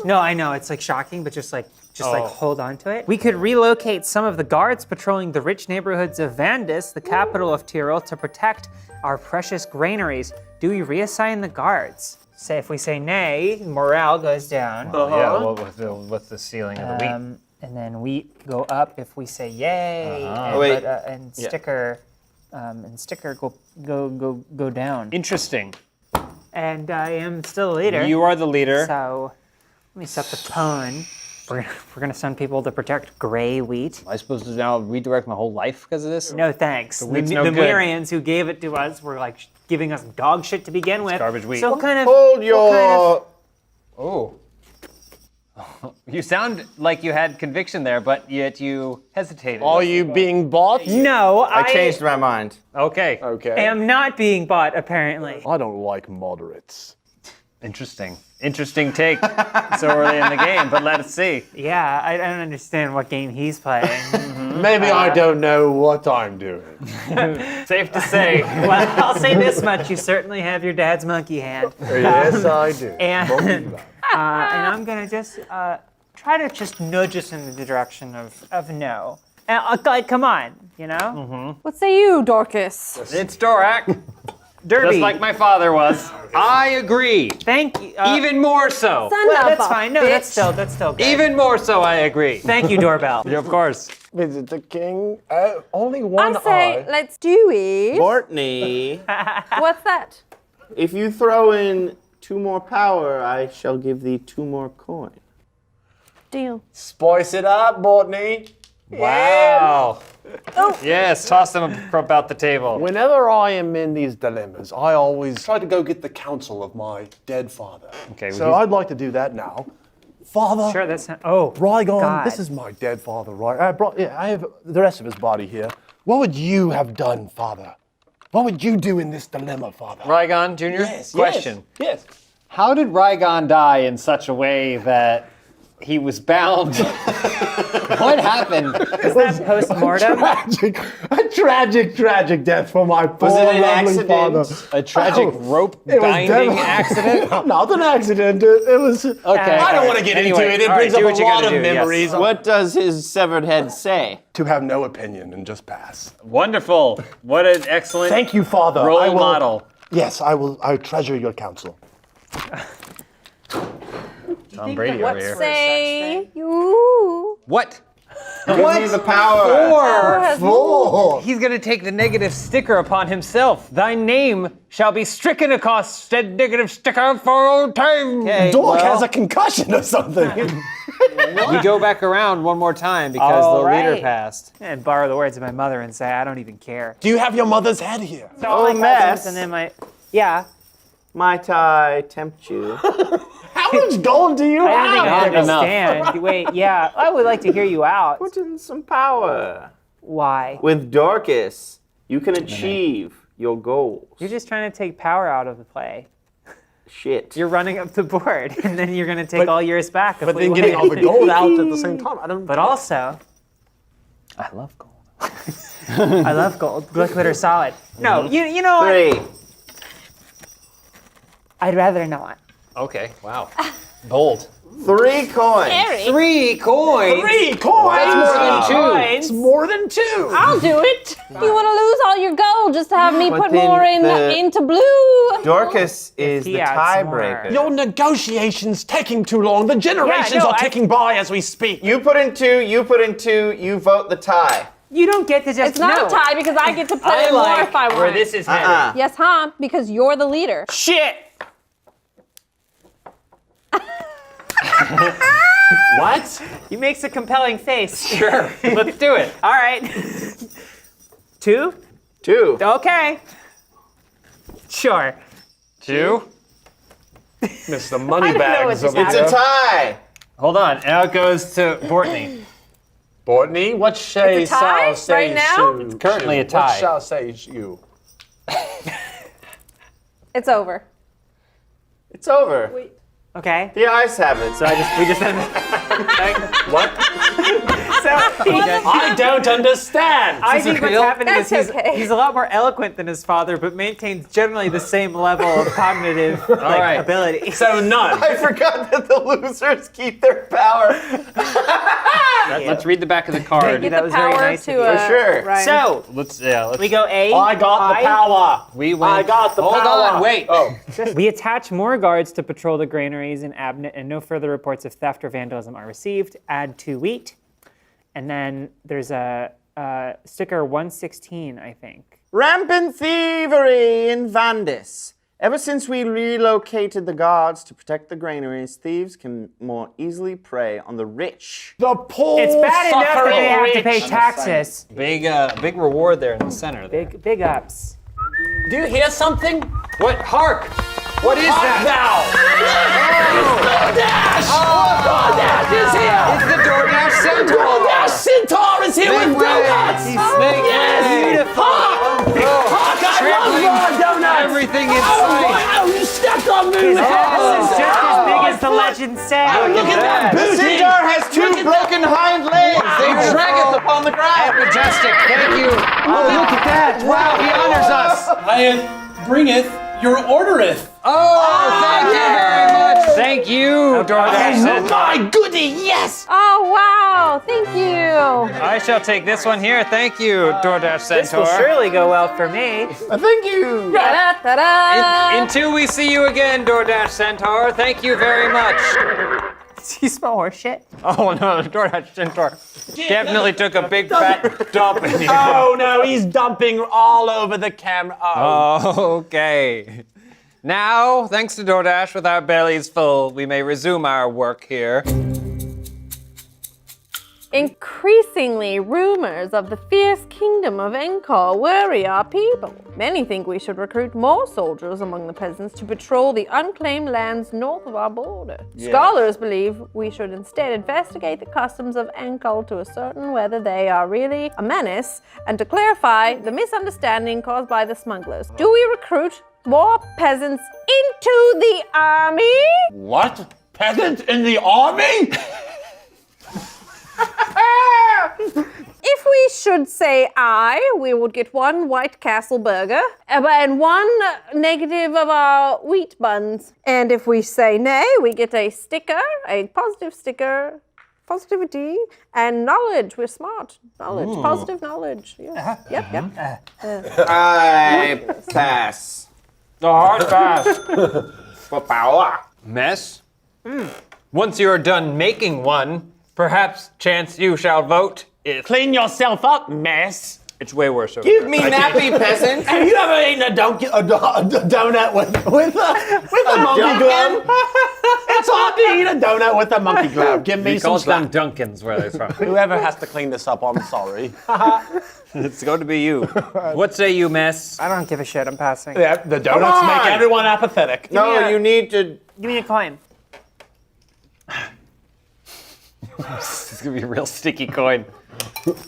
No, I know, it's like shocking, but just like hold on to it. We could relocate some of the guards patrolling the rich neighborhoods of Vandis, the capital of Tyril, to protect our precious granaries. Do we reassign the guards? Say if we say nay, morale goes down. Yeah, well, with the ceiling of the wheat. And then wheat go up if we say yay, and, Wait. and sticker go down. Interesting. And I am still a leader. You are the leader. So let me set the tone. We're gonna send people to protect gray wheat. Am I supposed to now redirect my whole life because of this? No thanks. The wheat's no good. Mirians who gave it to us were like giving us dog shit to begin with. garbage wheat. So what kind of Hold your. Oh. You sound like you had conviction there, but yet you hesitated. Are you being bought? No, I changed my mind. Okay. Okay. am not being bought apparently. I don't like moderates. Interesting. Interesting take so early in the game, but let us see. Yeah, I don't understand what game he's playing. Maybe I don't know what I'm doing. Safe to say. Well, I'll say this much: you certainly have your dad's monkey hand, Yes, I do. and I'm gonna just try to just nudge us in the direction of no. And, like, come on, you know? What say you, Dorcas? It's Dorak, Derby. just like my father was. I agree. Thank you. Even more so. Son well, of that's a fine. No, that's still good. Even more so, I agree. Thank you, doorbell. Of course. Visit the king. Only I one say, eye. let's do it. Courtney, What's that? if you throw in 2 more power, I shall give thee 2 more coin. Deal. Spice it up, Bortney. Wow. Oh. Yes, toss them about the table. Whenever I am in these dilemmas, I always try to go get the counsel of my dead father. Okay, well, So he's- I'd like to do that now. Father, Sure, that's not. Oh, Rygon, God. this is my dead father, right? I have the rest of his body here. What would you have done, Father? What would you do in this dilemma, Father? Rygon Jr.? Question. Yes. How did Rygon die in such a way that he was bound? What happened? Is that post-mortem? Tragic death for my poor it an lovely accident? father. A tragic rope It was binding devastating. accident? Not an accident. It was. Okay. I don't want to get Anyway, into it. It all right, brings do up what a you lot gotta of do, yes. memories. What does his severed head say? To have no opinion and just pass. Wonderful. What an excellent Thank you, Father. role I will, model. Yes, I will. I treasure your counsel. Tom Brady over What here. say you? What? Give me the power. He's gonna take the negative sticker upon himself. Thy name shall be stricken across said negative sticker for all time. Dork has a concussion or something. We go back around one more time because All the leader right. passed. And borrow the words of my mother and say, I don't even care. Do you have your mother's head here? So Oh, mess. And then yeah. Might I tempt you? How much gold do you I don't think I have? understand. Wait, yeah, I would like to hear you out. Put in some power. Why? With Dorcas, you can achieve your goals. You're just trying to take power out of the play. Shit. You're running up the board, and then you're going to take all yours back. But then getting all the gold out at the same time. I don't. But also, I love gold. I love gold. Liquid or solid. No, you know what? 3. I'd rather not. Okay, wow. Bold. 3 coins. Harry, 3 coins. 3 coins. That's more than 2. It's more than 2. I'll do it. You want to lose all your gold just to have me But put then more in the- into blue? Dorcas is he the adds tiebreaker. more. Your negotiations taking too long. The generations no, are ticking by as we speak. You put in 2, you put in 2, you vote the tie. You don't get to just It's not no. a tie because I get to put I in more like if I want. where this is headed. Yes, huh? Because you're the leader. Shit! What? He makes a compelling face. Sure, let's do it. All right. 2? 2. Okay. Sure. 2. Mr. Moneybags what over just It's a here. tie. Hold on, now it goes to Bortney. Bortney, what say It's a tie shall say right now? you? Currently a tie. What shall say you? It's over. It's over. Okay. The eyes have it. So we just What? so I don't understand. I think what's real? happening is That's okay. he's a lot more eloquent than his father, but maintains generally the same level of cognitive right. ability. So none. I forgot that the losers keep their power. Let's read the back of the card. Get that the was very power nice to of you. For sure. Ryan. So Let's we go A. I got the power. We went. I got the Hold power. on, wait. Oh, We attach more guards to patrol the granaries in Abnett, and no further reports of theft or vandalism are received. Add 2 wheat. And then there's a sticker 116, I think. Rampant thievery in Vandis. Ever since we relocated the guards to protect the granaries, thieves can more easily prey on the rich. The poor, It's bad enough that suffering they have to rich. pay taxes. Big reward there in the center. There. Big ups. Do you hear something? What? Hark! What is that? Now! DoorDash! DoorDash is here! It's the DoorDash Centaur! DoorDash Centaur is here with donuts! Yes! Hark! Hark, I love your donuts! Everything in Oh, sight. wow, you stepped on me! His ass is just as big as the legend said. Look at that The booty! centaur has two broken hind legs. They draggeth upon the ground. Majestic, thank you. Oh, look at that! Wow, he honors us. I bringeth your ordereth. Oh, thank you very much. Thank you, DoorDash Oh, Centaur. my goody, yes! Oh, wow. Thank you. I shall take this one here. Thank you, DoorDash This will Centaur. surely go well for me. Thank you! Ta-da-ta-da. Until we see you again, DoorDash Centaur, thank you very much. Do you smell horse shit? Oh no, the DoorDash Centaur definitely took a big fat dump in here. Oh no, he's dumping all over the camera. Oh. Okay. Now, thanks to DoorDash, with our bellies full, we may resume our work here. Increasingly, rumors of the fierce kingdom of Enkor worry our people. Many think we should recruit more soldiers among the peasants to patrol the unclaimed lands north of our border. Scholars believe we should instead investigate the customs of Enkor to ascertain whether they are really a menace and to clarify the misunderstanding caused by the smugglers. Do we recruit more peasants into the army? What? Peasants in the army? If we should say aye, we would get one White Castle burger and one negative of our wheat buns. And if we say nay, we get a sticker, a positive sticker, positivity, and knowledge. We're smart. Knowledge, positive knowledge. Yeah. Yep. I pass. The hard pass. For power. Mess? Once you are done making one, perhaps chance you shall vote if... Clean yourself up, mess. It's way worse over Give there. me nappy, peasant. Have you ever eaten a donut with a monkey glove? It's hard to eat a donut with a monkey glove. Give me He some calls them slack. Dunkins where they're from. Whoever has to clean this up, I'm sorry. It's going to be you. What say you, Mess? I don't give a shit. I'm passing. Yeah, the donuts Come make on. everyone apathetic. No, you need to. Give me a coin. This is going to be a real sticky coin.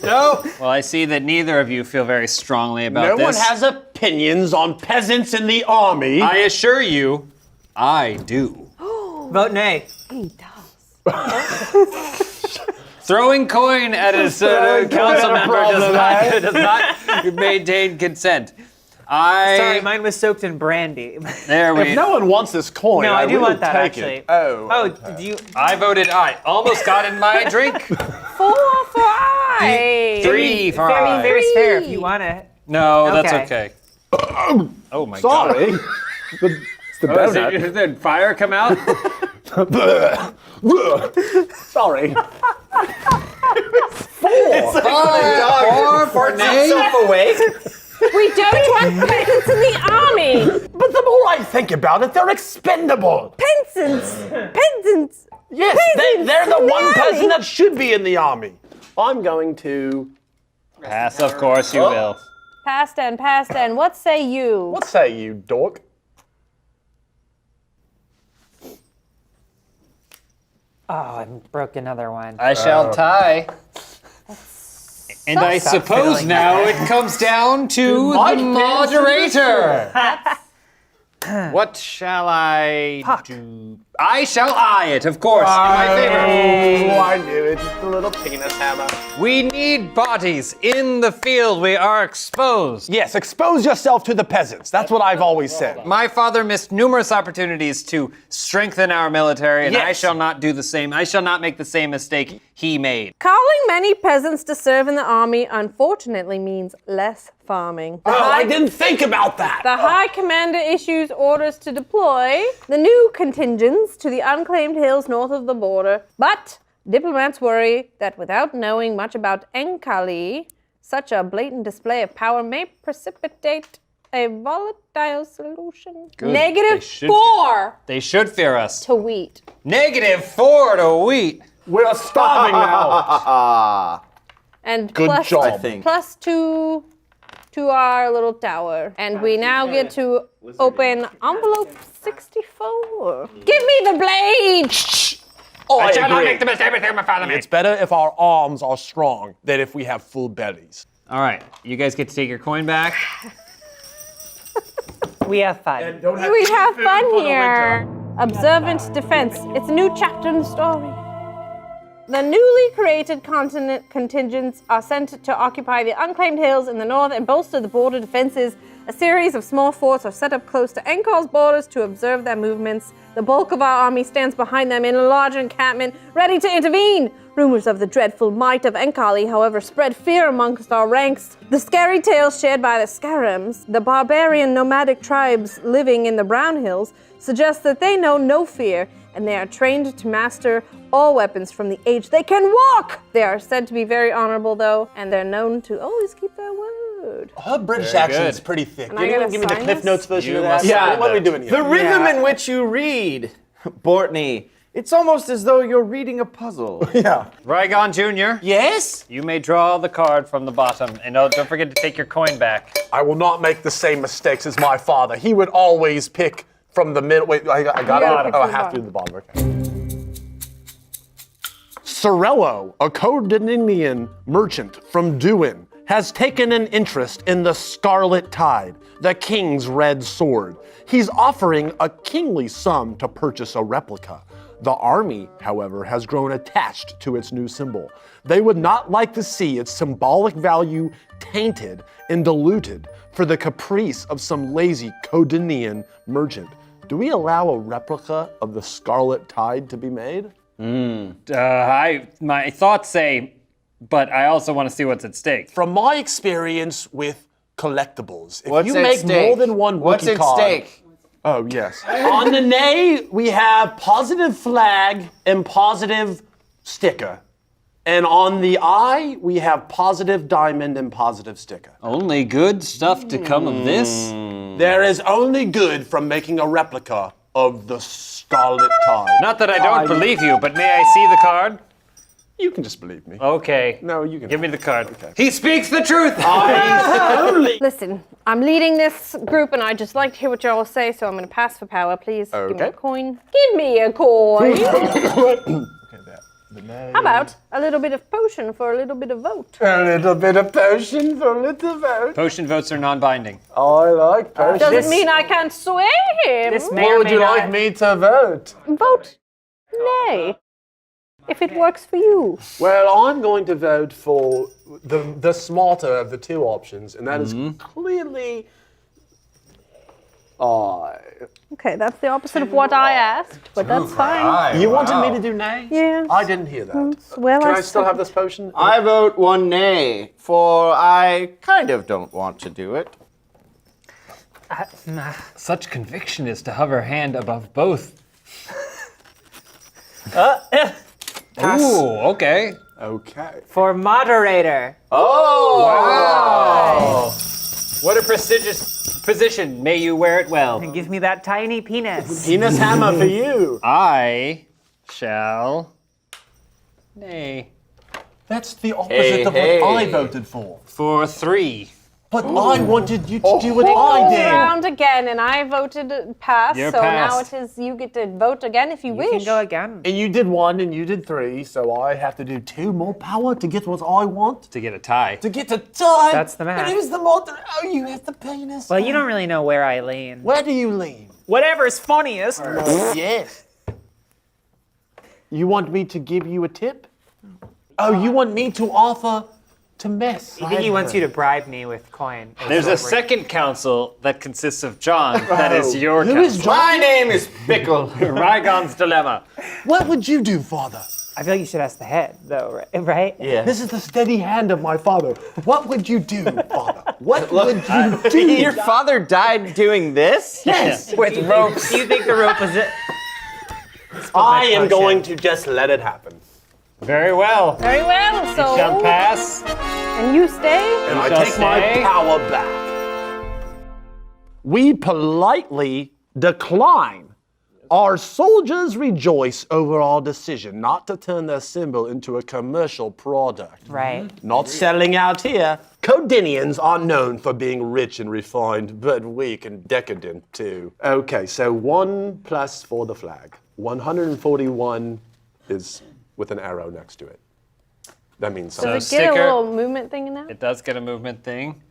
No. Well, I see that neither of you feel very strongly about No this. one has opinions on peasants in the army. I assure you, I do. Vote nay. He does. Throwing coin at a council member does not maintain consent. Sorry, mine was soaked in brandy. There we If no one wants this coin, No, I do will want that, take actually. It. Oh. Oh, do you? I voted aye. Almost got in my drink. 4 for I. 3 for Fair, aye. fair is fair if you want it. No, that's Okay. okay. Oh my god. Sorry. It's the donut. Did fire come out? Sorry. Four for nay. Awake. We don't want peasants in the army. But the more I think about it, they're expendable. Peasants. Peasants. Yes, they're the one peasant that should be in the army. I'm going to. Pass, of course you will. Past and what say you? What say you, dork? Oh, I broke another one. I shall tie. And I Stop suppose fiddling now with it comes down to my the pins moderator. What shall I do? I shall eye it, of course. In my favor. Oh, I knew it. Just a little penis hammer. We need bodies in the field. We are exposed. Yes, expose yourself to the peasants. That's what I've always said. My father missed numerous opportunities to strengthen our military, and I Yes. shall not do the same. I shall not make the same mistake he made. Calling many peasants to serve in the army unfortunately means less farming. Oh, I didn't think about that. The High Commander issues orders to deploy the new contingents to the unclaimed hills north of the border, but diplomats worry that without knowing much about Enkali, such a blatant display of power may precipitate a volatile solution. Good. Negative They should 4 They should fear us. to wheat. -4 to wheat. We're starving now. And Good plus, job. I think. plus 2 to our little tower. And we now get to open envelope 64. Give me the blade! I shall not agree. make the mistake my father made. It's better if our arms are strong than if we have full bellies. All right, you guys get to take your coin back. We have fun. We have fun here. Observant defense. It's a new chapter in the story. The newly created contingents are sent to occupy the unclaimed hills in the north and bolster the border defenses. A series of small forts are set up close to Enkar's borders to observe their movements. The bulk of our army stands behind them in a large encampment, ready to intervene. Rumors of the dreadful might of Enkali, however, spread fear amongst our ranks. The scary tales shared by the Scarams, the barbarian nomadic tribes living in the Brown Hills, suggest that they know no fear, and they are trained to master all weapons from the age they can walk. They are said to be very honorable, though, and they're known to always keep their word. Her British Very accent good. is pretty thick. Am Can I you gonna give me the sign Cliff this? Notes version You of that? must sign What are we that. doing here? The rhythm in which you read, Bortney, it's almost as though you're reading a puzzle. Yeah. Rygon Jr., Yes? you may draw the card from the bottom, and don't forget to take your coin back. I will not make the same mistakes as my father. He would always pick from the middle. Wait, I got You gotta it. pick Oh, I from the have to do the bottom. Okay. Sorello, a Codinian merchant from Duin, has taken an interest in the Scarlet Tide, the king's red sword. He's offering a kingly sum to purchase a replica. The army, however, has grown attached to its new symbol. They would not like to see its symbolic value tainted and diluted for the caprice of some lazy Codinian merchant. Do we allow a replica of the Scarlet Tide to be made? My thoughts say, but I also want to see what's at stake. From my experience with collectibles, if What's you at make stake? more than one What's Wookiee at card, stake? Oh, yes. On the nay, we have positive flag and positive sticker. And on the I, we have positive diamond and positive sticker. Only good stuff to come of this. There is only good from making a replica of the Scarlet Tide. Not that I don't believe you, but may I see the card? You can just believe me. Okay. No, you can. Give me the card. He speaks the truth. Listen, I'm leading this group and I'd just like to hear what y'all say, so I'm going to pass for power, please. Give me a Okay. coin. Give me a coin. Okay, there. The nay. How about a little bit of potion for a little bit of vote? A little bit of potion for a little vote. Potion votes are non-binding. I like potion. Doesn't mean I can't sway him. This may What or would may you not. like me to vote? Vote nay. If it works for you. Well, I'm going to vote for the smarter of the two options, and that is clearly I. Okay, that's the opposite of what I asked, but that's fine. You wanted me to do nay? Yes. I didn't hear that. Well, Can I still have this potion? I vote one nay, for I kind of don't want to do it. Such conviction is to hover hand above both. Ooh, okay. Okay. For moderator. What a prestigious position. May you wear it well. And give me that tiny penis. Penis hammer for you. I shall. Nay. That's the opposite of hey. what I voted for. For 3. But I wanted you to do what I did. round again, and I voted pass, You're so now passed. it is you get to vote again if you You wish. can go again. And you did 1 and you did 3, so I have to do 2 more power to get what I want. To get a tie. To get to time. That's the math. And who's the moderator? Oh, you have the penis. Well, you don't really know where I lean. Where do you lean? Whatever's funniest. Yes. You want me to give you a tip? Oh, you want me to offer to mess? I think he wants you to bribe me with coin. There's a second council that consists of John. That is your Who is council. My name is Pickle. Rygon's dilemma. What would you do, Father? I feel like you should ask the head, though, right? Yeah. This is the steady hand of my father. What would you do, Father? What would you do? Your father died doing this? Yes. With ropes. Do you think the rope was it? I am going to just let it happen. Very well. Very well, so Shall pass. and you stay. And I shall take my stay. power back. we politely decline. Our soldiers rejoice over our decision not to turn their symbol into a commercial product. Right. Not selling out here. Codinians are known for being rich and refined, but weak and decadent too. Okay, so 1 plus for the flag. 141 is with an arrow next to it. That means something. Does it get a little movement thing now? It does get a movement thing.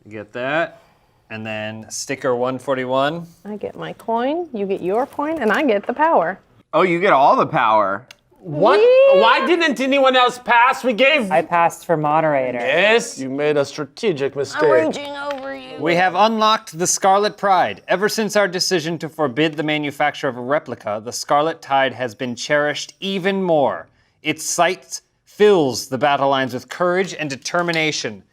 You get that. And then sticker 141. I get my coin, you get your coin, and I get the power. Oh, you get all the power. What? Why didn't anyone else pass? We gave. I passed for moderator. Yes, you made a strategic mistake. I'm reaching over you. We have unlocked the Scarlet Pride. Ever since our decision to forbid the manufacture of a replica, the Scarlet Tide has been cherished even more. Its sight fills the battle lines with courage and determination.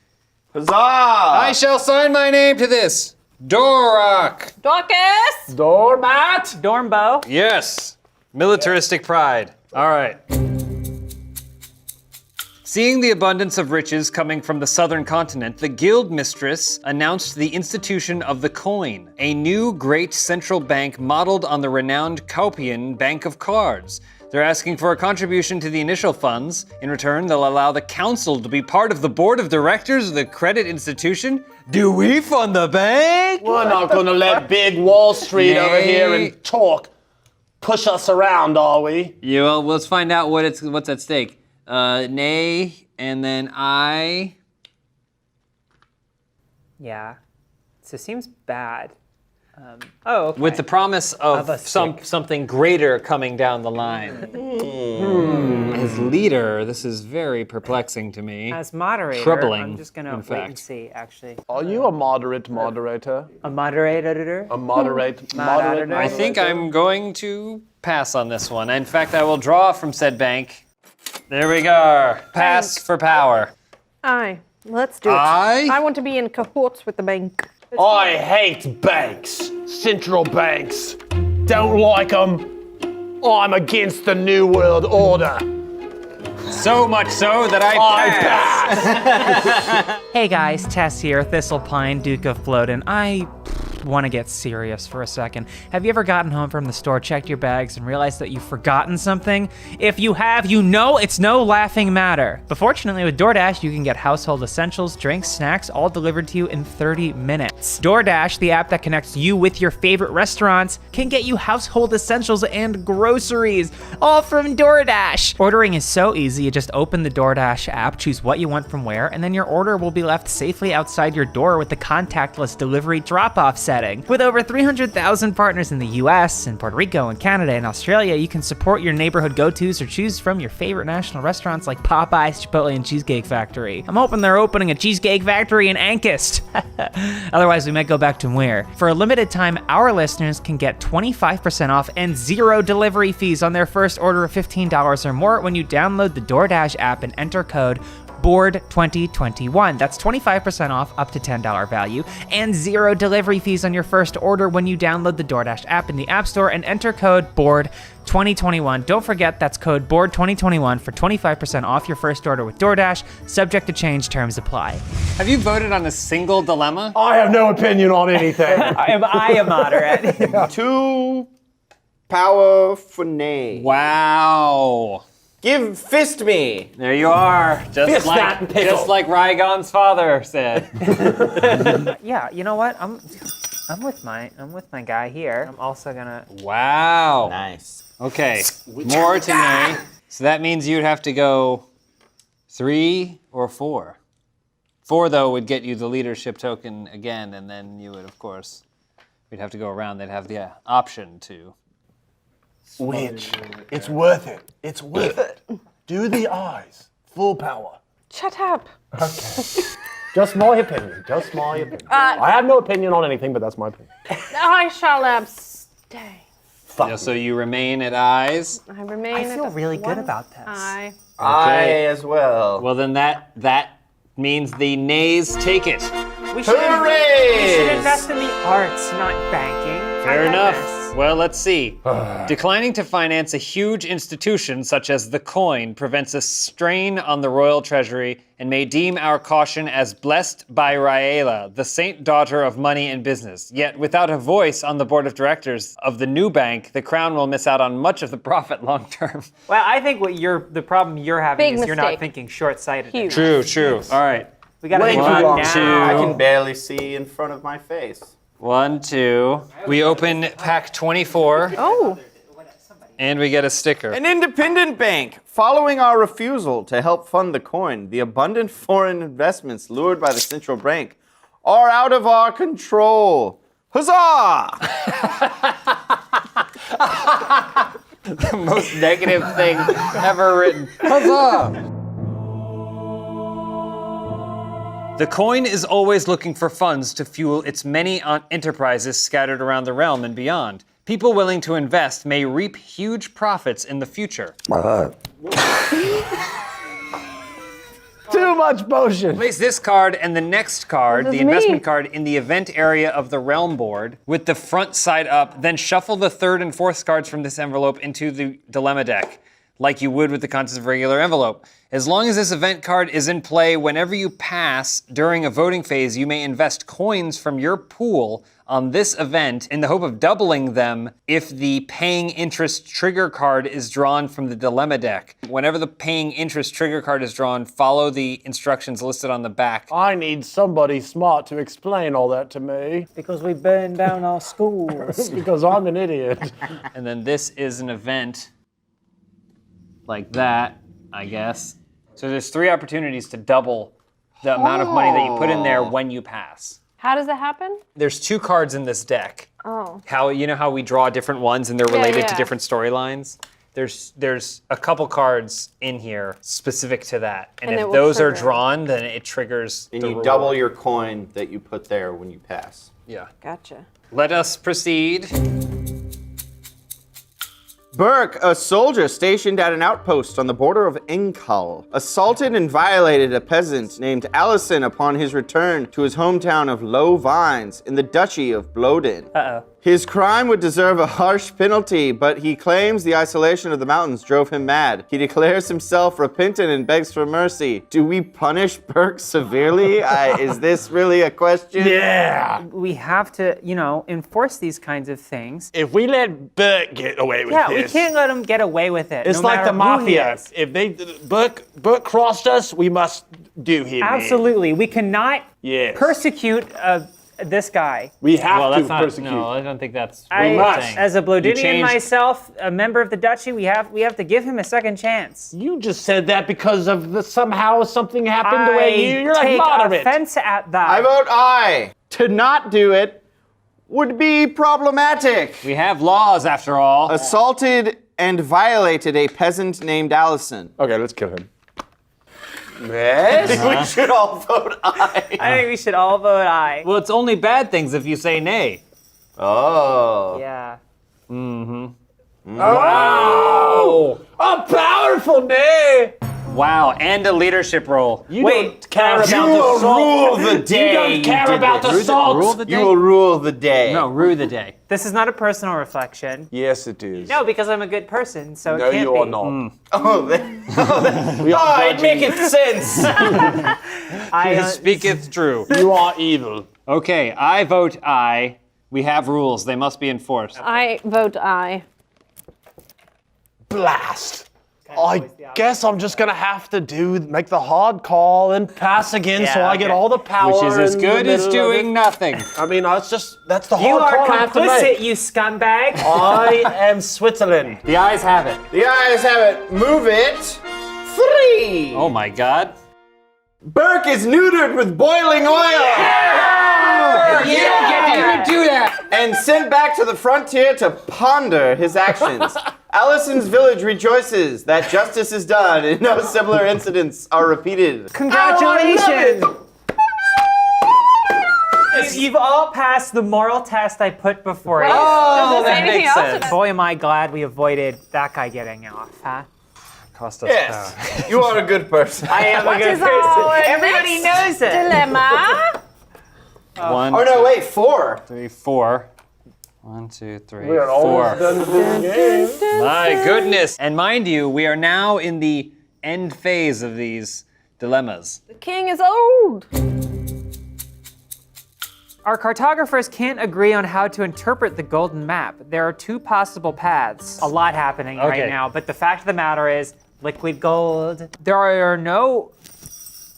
Huzzah! I shall sign my name to this. Dorak. Dorcas! Doormat! Dormbo. Yes. Militaristic pride. All right. Seeing the abundance of riches coming from the southern continent, the guild mistress announced the institution of the coin, a new great central bank modeled on the renowned Kaupian Bank of Cards. They're asking for a contribution to the initial funds. In return, they'll allow the council to be part of the board of directors of the credit institution. Do we fund the bank? We're not gonna let big Wall Street over here Nay. and talk push us around, are we? Yeah, well, let's find out what's at stake. Nay, and then I. Yeah. So it seems bad. Okay. With the promise of a stick. something greater coming down the line. As leader, this is very perplexing to me. As moderator, Troubling, I'm just gonna in wait and fact. see, actually. Are you a moderate moderator? A moderator? A moderate Moderator. I think I'm going to pass on this one. In fact, I will draw from said bank. There we go. Pass for power. Aye, let's do it. Aye? I want to be in cahoots with the bank. I hate banks. Central banks. Don't like them. I'm against the New World Order. So much so that I pass. Hey guys, Tess here, Thistlepine, Duke of Floden. I want to get serious for a second. Have you ever gotten home from the store, checked your bags, and realized that you've forgotten something? If you have, you know it's no laughing matter. But fortunately with DoorDash, you can get household essentials, drinks, snacks, all delivered to you in 30 minutes. DoorDash, the app that connects you with your favorite restaurants, can get you household essentials and groceries, all from DoorDash. Ordering is so easy. You just open the DoorDash app, choose what you want from where, and then your order will be left safely outside your door with the contactless delivery drop-off setting. With over 300,000 partners in the US, and Puerto Rico, and Canada, and Australia, you can support your neighborhood go-tos or choose from your favorite national restaurants like Popeyes, Chipotle, and Cheesecake Factory. I'm hoping they're opening a Cheesecake Factory in Ankist. Otherwise, we might go back to Muir. For a limited time, our listeners can get 25% off and 0 delivery fees on their first order of $15 or more when you download the DoorDash app and enter code BOARD2021. That's 25% off up to $10 value and 0 delivery fees on your first order when you download the DoorDash app in the App Store and enter code BOARD2021. Don't forget, that's code BOARD2021 for 25% off your first order with DoorDash. Subject to change, terms apply. Have you voted on a single dilemma? I have no opinion on anything. Am I a moderate? 2 power for nay. Wow. Give fist me. There you are. Fist that pickle. Just like Rygon's father said. Yeah, you know what? I'm with my guy here. I'm also gonna. Wow. Nice. Okay, more to nay. So that means you'd have to go 3 or 4. 4, though, would get you the leadership token again, and then you would, of course, we'd have to go around. They'd have the option to. Which? It's worth it. It's worth it. Do the eyes. Full power. Shut up. Just my opinion. Just my opinion. I have no opinion on anything, but that's my opinion. I shall abstain. Yeah, so you remain at eyes. I remain I at feel the really good one about this. eye. I as well. Well, then that means the nays take it. We should Hooray! invest in the arts, not banking. Fair I like enough. this. Well, let's see. Declining to finance a huge institution such as the coin prevents a strain on the royal treasury and may deem our caution as blessed by Raela, the saint daughter of money and business. Yet, without a voice on the board of directors of the new bank, the crown will miss out on much of the profit long term. Well, I think the problem you're having Big is you're not mistake. thinking short-sighted. Huge. True. All right. We gotta think One, about two. I now. can barely see in front of my face. 1, 2. We open pack 24. Oh. And we get a sticker. An independent bank. Following our refusal to help fund the coin, the abundant foreign investments lured by the central bank are out of our control. Huzzah! The most negative thing ever written. Huzzah! The coin is always looking for funds to fuel its many enterprises scattered around the realm and beyond. People willing to invest may reap huge profits in the future. Too much potion. Place this card and the next card, This the is investment me. card, in the event area of the realm board with the front side up. Then shuffle the third and fourth cards from this envelope into the dilemma deck, like you would with the contents of a regular envelope. As long as this event card is in play, whenever you pass during a voting phase, you may invest coins from your pool on this event in the hope of doubling them if the paying interest trigger card is drawn from the dilemma deck. Whenever the paying interest trigger card is drawn, follow the instructions listed on the back. I need somebody smart to explain all that to me. Because we burned down our schools. Because I'm an idiot. And then this is an event like that, I guess. So there's 3 opportunities to double the amount of money that you put in there when you pass. How does that happen? There's 2 cards in this deck. Oh. How you know how we draw different ones and they're related to yeah. different storylines? There's a couple cards in here specific to that. And And it if will those are trigger. drawn, then it triggers And the you reward. double your coin that you put there when you pass. Yeah. Gotcha. Let us proceed. Burke, a soldier stationed at an outpost on the border of Enkal, assaulted and violated a peasant named Allison upon his return to his hometown of Low Vines in the Duchy of Bloden. Uh-oh. His crime would deserve a harsh penalty, but he claims the isolation of the mountains drove him mad. He declares himself repentant and begs for mercy. Do we punish Burke severely? Is this really a question? Yeah. We have to, enforce these kinds of things. If we let Burke get away with Yeah, this, we can't let him get away with it. it's no like the matter who he mafia. is. If Burke crossed us, we must do him in. Absolutely. We cannot Yes. persecute this guy. We have Well, to that's not. persecute. No, I don't think that's. I, what we're saying. as a Blodinian changed- myself, a member of the duchy, we have to give him a second chance. You just said that because of somehow something happened the way you're like take moderate. offense at that. I vote aye. To not do it would be problematic. We have laws after all. Assaulted and violated a peasant named Allison. Okay, let's kill him. Yes? We should all vote aye. I think we should all vote aye. Well, it's only bad things if you say nay. Oh. Yeah. Oh! A powerful nay! Wow, and a leadership role. You Wait, don't care about You the will salt. rule the day. You don't care did about this. the salt. Rule the day? You will rule the day. No, rue the day. This is not a personal reflection. Yes, it is. No, because I'm a good person, so No, it can't you are be. not. It maketh sense. I, Speaketh true. You are evil. Okay, I vote aye. We have rules. They must be enforced. I vote aye. Blast. I guess I'm just gonna have to make the hard call and pass again, so Yeah, I get okay. all the power. Which is as in good the as middle of doing it. nothing. I mean, that's the you hard are call I have to complicit, make. you scumbag. I am Switzerland. The ayes have it. The ayes have it. Move it. 3. Oh my god. Burke is neutered with boiling oil. Yeah, do that. And sent back to the frontier to ponder his actions. Allison's village rejoices that justice is done and no similar incidents are repeated. Congratulations! You've all passed the moral test I put before you. Does it say that anything makes else? sense. Boy, am I glad we avoided that guy getting off, huh? Cost us Yes, you are a good person. I am a good is our person. Everybody knows it. Dilemma. power. 1, Oh no, wait, 4. 3, 4. 1, 2, 3, We're 4. almost done with this game. My goodness. And mind you, we are now in the end phase of these dilemmas. The king is old. Our cartographers can't agree on how to interpret the golden map. There are two possible paths. A lot happening Okay. right now, but the fact of the matter is, liquid gold. There are no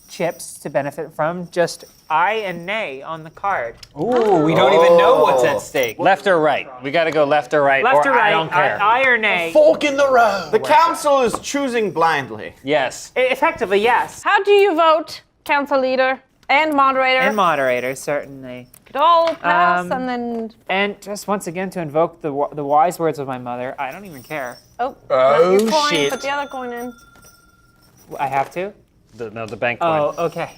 chips to benefit from, just aye and nay on the card. Ooh, we don't even know what's at stake. Left or right? We gotta go left or right, Left or right, I don't care. aye or nay. Fork in the road. The council is choosing blindly. Yes. Effectively, yes. How do you vote, council leader and moderator? And moderator, certainly. It all pass and then. And just once again to invoke the wise words of my mother, I don't even care. Oh, Oh, your coin, shit. put the other coin in. I have to? The bank coin. Oh, okay.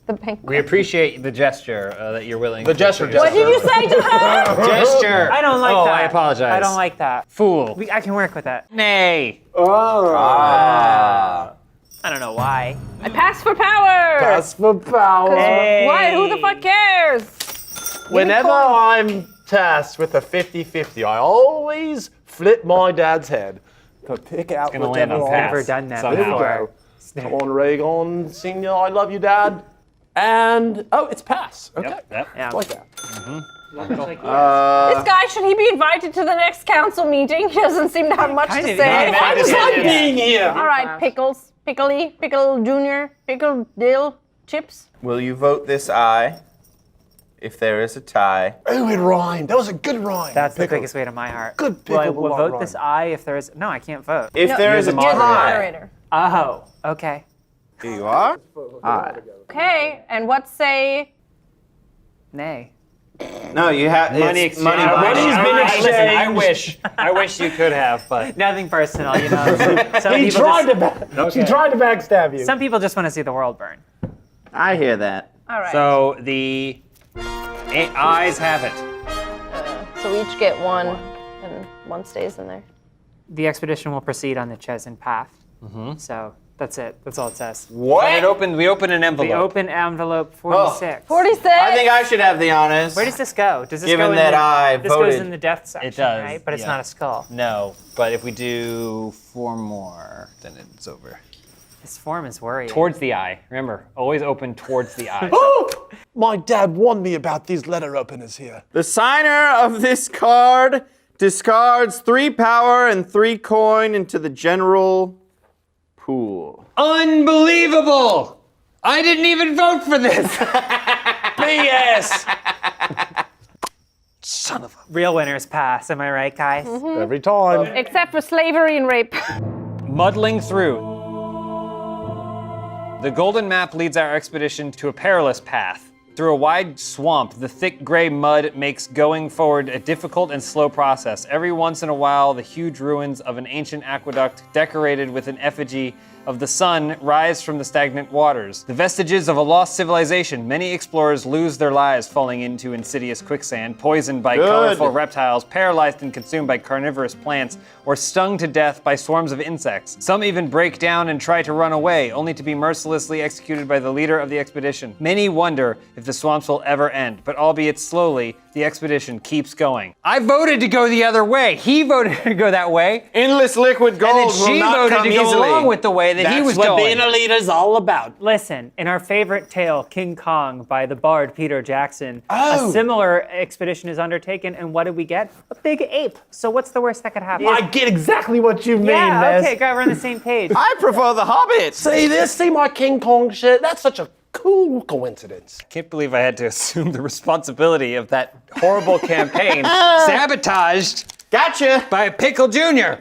The bank. We appreciate the gesture that you're willing The to gesture. do. What did you say to her? Gesture. I don't like oh, that. I apologize. I don't like that. Fool. I can work with that. Nay. I don't know why. I pass for power. Pass for power. Why? Who the fuck cares? Whenever I'm tasked with a 50-50, I always flip my dad's head to pick out gonna land on whichever pass. Never done that Somehow. There we before. go. Come on, Rhaegon, Senior, I love you, Dad. And, oh, it's pass. Okay. Yep. Yeah. Like that. This guy, should he be invited to the next council meeting? He doesn't seem to have much to Kind of, say. yeah. I just like being here. All right, Pickles, Pickle Junior, Pickle Dill, Chips. Will you vote this aye if there is a tie? Oh, it rhymed. That was a good rhyme. That's the Pickle. quickest way to my heart. Good Will I pickle, will well vote this rhymed. aye if there is. No, I can't vote. If there is a You're the tie. moderator. Oh, okay. Here you are. Aye. Okay, and what say? Nay. No, you have Money it's exchange. money Money's buying. been Listen, I wish you could have, but Nothing personal, you know. Some He people tried just- to backstab you. Some people just want to see the world burn. I hear that. All right. so the eyes have it. So we each get one, and one stays in there. The expedition will proceed on the chosen path. So that's it. That's all it says. And we open an envelope. The open envelope 46. 46. I think I should have the honors. Where does this go? Does this Given go in that the, I this goes voted. in the death section, does, right? But it's yeah. not a skull. No, but if we do 4 more, then it's over. This form is worrying. Towards the eye. Remember, always open towards the eye. Oh! My dad warned me about these letter openers here. The signer of this card discards 3 power and 3 coin into the general pool. Unbelievable! I didn't even vote for this. BS! Son of Real winners pass, am I right, guys? a... Every time. Except for slavery and rape. Muddling through. The golden map leads our expedition to a perilous path. Through a wide swamp, the thick gray mud makes going forward a difficult and slow process. Every once in a while, the huge ruins of an ancient aqueduct decorated with an effigy of the sun rise from the stagnant waters. The vestiges of a lost civilization. Many explorers lose their lives falling into insidious quicksand, poisoned by colorful reptiles, paralyzed and consumed by carnivorous plants, or stung to death by swarms of insects. Some even break down and try to run away, only to be mercilessly executed by the leader of the expedition. Many wonder if the swamps will ever end, but albeit slowly, the expedition keeps going. I voted to go the other way. He voted to go that way. Endless liquid gold And then she will not voted come to go easily. along with the way that he was That's what going. being a leader's all about. Listen, in our favorite tale, King Kong, by the bard Peter Jackson, a similar expedition is undertaken, and what did we get? A big ape. So what's the worst that could happen? I get exactly what you mean, yeah, Ness. okay, great, we're on the same page. I prefer the Hobbit. See this? See my King Kong shit? That's such a cool coincidence. Can't believe I had to assume the responsibility of that horrible campaign sabotaged Gotcha. by Pickle Jr.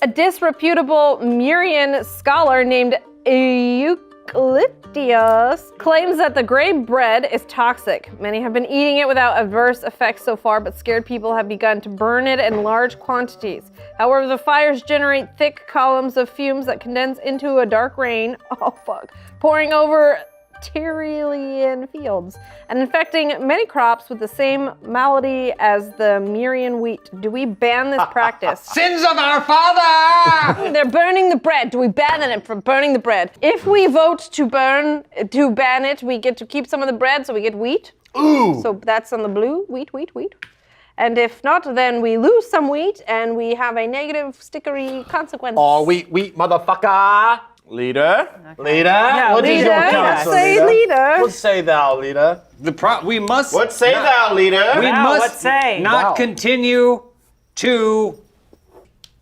A disreputable Murian scholar named Euclidius claims that the gray bread is toxic. Many have been eating it without adverse effects so far, but scared people have begun to burn it in large quantities. However, the fires generate thick columns of fumes that condense into a dark rain, pouring over Tyrolean fields and infecting many crops with the same malady as the Murian wheat. Do we ban this practice? Sins of our father! They're burning the bread. Do we ban it from burning the bread? If we vote to ban it, we get to keep some of the bread, so we get wheat. Ooh. So that's on the blue, wheat. And if not, then we lose some wheat and we have a negative stickery consequence. Oh, wheat, motherfucker. Leader. Leader. Yeah, What is your leader. counsel, Say leader. What say thou, leader? We must. What say thou, leader? We Thou, must what say? not Thou. continue to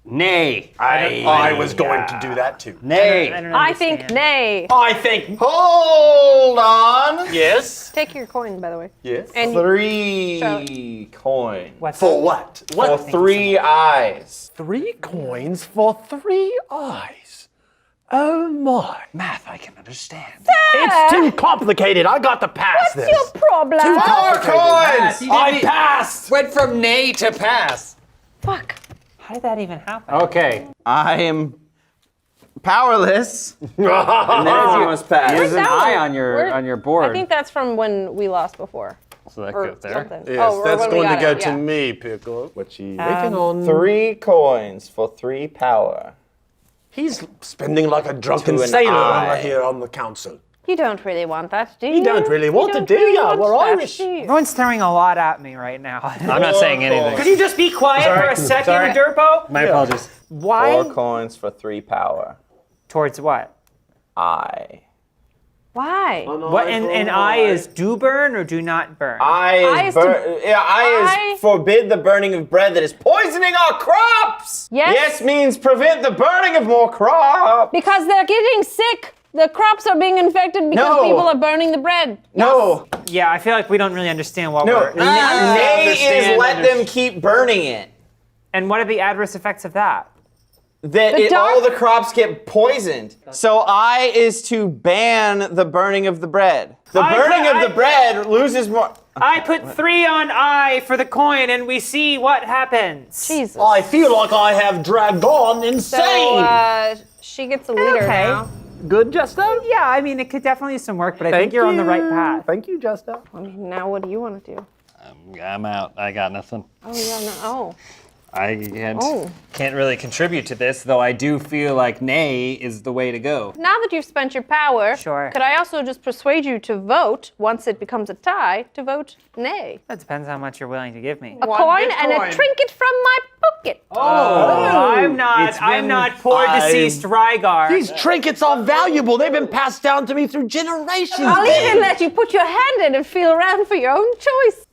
nay. I was going to do that too. Nay. don't I think understand. nay. I think. Hold on. Yes. Take your coin, by the way. Yes. And 3 coins. What's For what? For 3 eyes. 3 coins for 3 eyes. Oh my. Math, I can understand. It's too complicated. I got to pass what's this. your problem? 4 coins. I passed. Went from nay to pass. Fuck. How did that even happen? Okay. I am powerless. And then you must pass. There's an That eye one. on Where- your board. I think that's from when we lost before. So that Or goes there. something. Yes, or that's when we going to got go it, to yeah. me, Pickle. What you waiting on? 3 coins for 3 power. He's spending like a drunken To an sailor eye. over here on the council. You don't really want that, do you? You don't really want to, don't do really ya? want We're that, Irish. do you? Everyone's throwing a lot at me right now. I'm not saying anything. Could you just be quiet for a second, Sorry. Durpo? My apologies. Why? 4 coins for 3 power. Towards what? Eye. Why? What? And I is do burn or do not burn? Eye Eye is, is to- eye is forbid the burning of bread that is poisoning our crops. Yes. Yes means prevent the burning of more crops. Because they're getting sick. The crops are being infected because No. people are burning the bread. No. Yeah, I feel like we don't really understand what No. we're. Nay is let them keep burning it. And what are the adverse effects of that? That The all dark- the crops get poisoned. So I is to ban the burning of the bread. The burning of the bread loses more. I put 3 on I for the coin, and we see what happens. Jesus. I feel like I have dragged on insane. So, she gets a leader Okay. now. Good, Justo? Yeah, I mean, it could definitely use some work, but I think you're on the right path. Thank you, Justo. I mean, now what do you want to do? I'm out. I got nothing. Oh, yeah, no. Oh. I can't, Oh. can't really contribute to this, though I do feel like nay is the way to go. Now that you've spent your power, Sure. could I also just persuade you to vote, once it becomes a tie, to vote nay? That depends how much you're willing to give me. A coin and a trinket from my pocket. I'm not poor deceased Rygar. These trinkets are valuable. They've been passed down to me through generations. I'll even let you put your hand in and feel around for your own choice.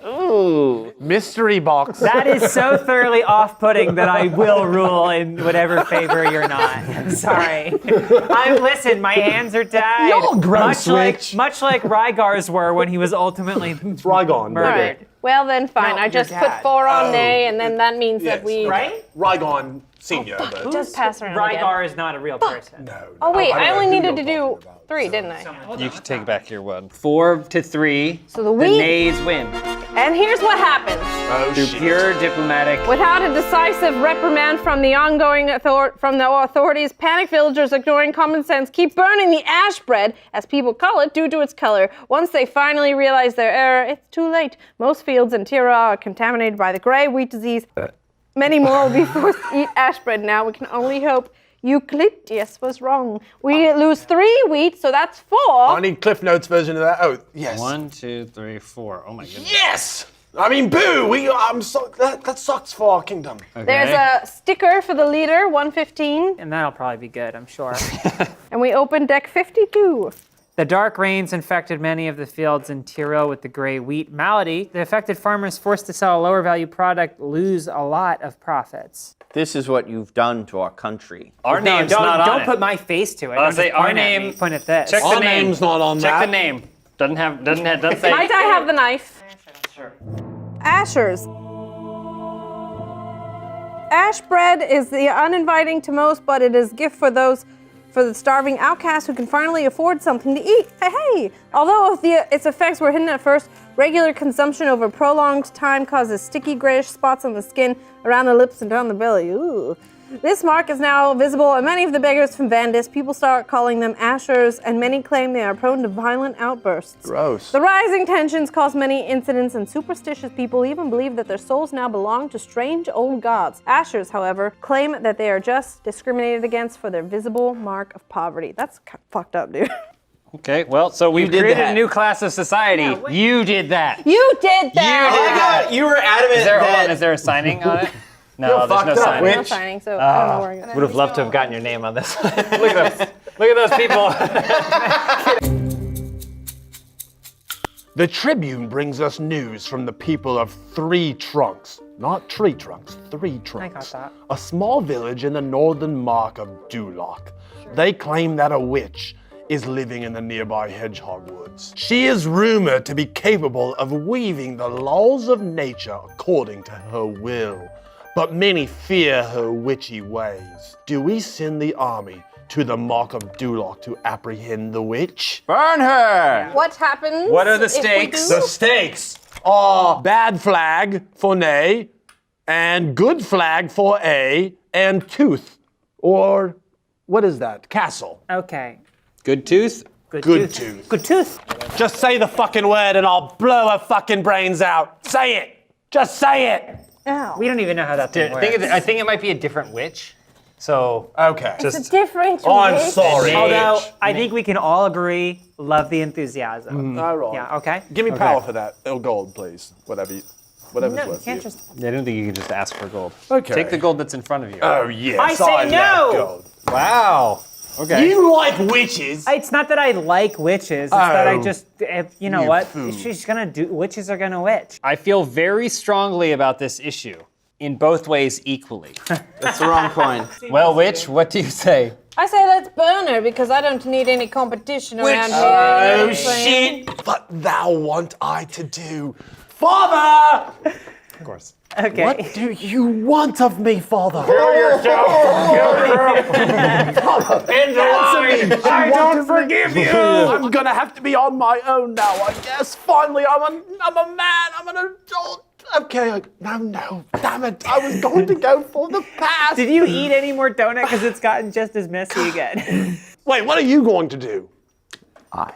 Ooh. Mystery box. That is so thoroughly off-putting that I will rule in whatever favor you're not. I'm sorry. Listen, my hands are tied. You're gross, Rich. Much like Rygar's were when he was ultimately Rygon. murdered. Right. Well, then fine. No, I just your put dad. 4 on nay, and then that means Yes, that we. Right? Rygon Senior. but Just pass around Rygar again. is not a real person. Oh, wait. I I don't only know who needed to you're do talking about, 3, didn't I? You can take back your one. 4 to 3. So the The wheat. nays win. And here's what happens. Oh, Through shit. pure diplomatic. Without a decisive reprimand from the authorities, panicked villagers ignoring common sense keep burning the ash bread, as people call it, due to its color. Once they finally realize their error, it's too late. Most fields in Tira are contaminated by the gray wheat disease. Many more will be forced to eat ash bread now. We can only hope Euclides was wrong. We lose 3 wheat, so that's 4. I need Cliff Notes version of that. Oh, yes. 1, 2, 3, 4. Oh my goodness. Yes! I mean, boo! That sucks for our kingdom. There's a sticker for the leader, 115. And that'll probably be good, I'm sure. And we open deck 52. The dark rains infected many of the fields in Tiro with the gray wheat malady. The affected farmers forced to sell a lower value product lose a lot of profits. This is what you've done to our country. Our No, name's not on don't it. put my face to it. I'll Don't say just our point at name. me, point at this. Check the Our name. name's not on Check that. the name. Doesn't say. Might I have the knife? Sure. Ashers. Ash bread is the uninviting to most, but it is a gift for the starving outcasts who can finally afford something to eat. Hey! Although its effects were hidden at first, regular consumption over prolonged time causes sticky grayish spots on the skin, around the lips, and down the belly. Ooh. This mark is now visible on many of the beggars from Vandis. People start calling them ashers, and many claim they are prone to violent outbursts. Gross. The rising tensions cause many incidents, and superstitious people even believe that their souls now belong to strange old gods. Ashers, however, claim that they are just discriminated against for their visible mark of poverty. That's fucked up, dude. Okay, well, so we've did created that. a new class of society. You did that. You did that. You were adamant Is there, hold that on, is there a signing on it? No, there's no fucked up, signing. No signing, so I don't know where I'm gonna. Would have loved to have gotten your name on this. Look at those. Look at those people. The Tribune brings us news from the people of Three Trunks. Not Tree Trunks, Three Trunks. that. A small village in the northern mark of Duloc. They claim that a witch is living in the nearby hedgehog woods. She is rumored to be capable of weaving the laws of nature according to her will. But many fear her witchy ways. Do we send the army to the mark of Duloc to apprehend the witch? burn her. What happens? What are the if we stakes? do? The stakes are bad flag for nay, and good flag for A, and tooth, or what is that? Castle. Okay. Good tooth? Good tooth. Good tooth. Just say the fucking word and I'll blow her fucking brains out. Say it. Just say it. Ow. We don't even know how that thing works. I think it might be a different witch. So, Okay. It's a different I'm witch. sorry. Although I think we can all agree, love the enthusiasm. All right. Yeah. Okay. Give me power for that. Oh, gold, please. Whatever's No, you worth can't you. just. I don't think you can just ask for gold. Okay. Take the gold that's in front of you. Oh, yes. I say love no. gold. Wow. Okay. You like witches? It's not that I like witches. It's that I Oh. just, you know You what? fool. She's gonna do. Witches are gonna witch. I feel very strongly about this issue in both ways equally. That's the wrong coin. Well, witch, what do you say? I say let's burn her because I don't need any competition around here. You know what I'm saying? What thou want I to do? Father! Of course. Okay. What do you want of me, Father? I don't forgive you. I'm gonna have to be on my own now, I guess. Finally, I'm a man. I'm an adult. Okay, no, damn it. I was going to go for the pass. Did you eat any more donut? Because it's gotten just as messy again. Wait, what are you going to do? I.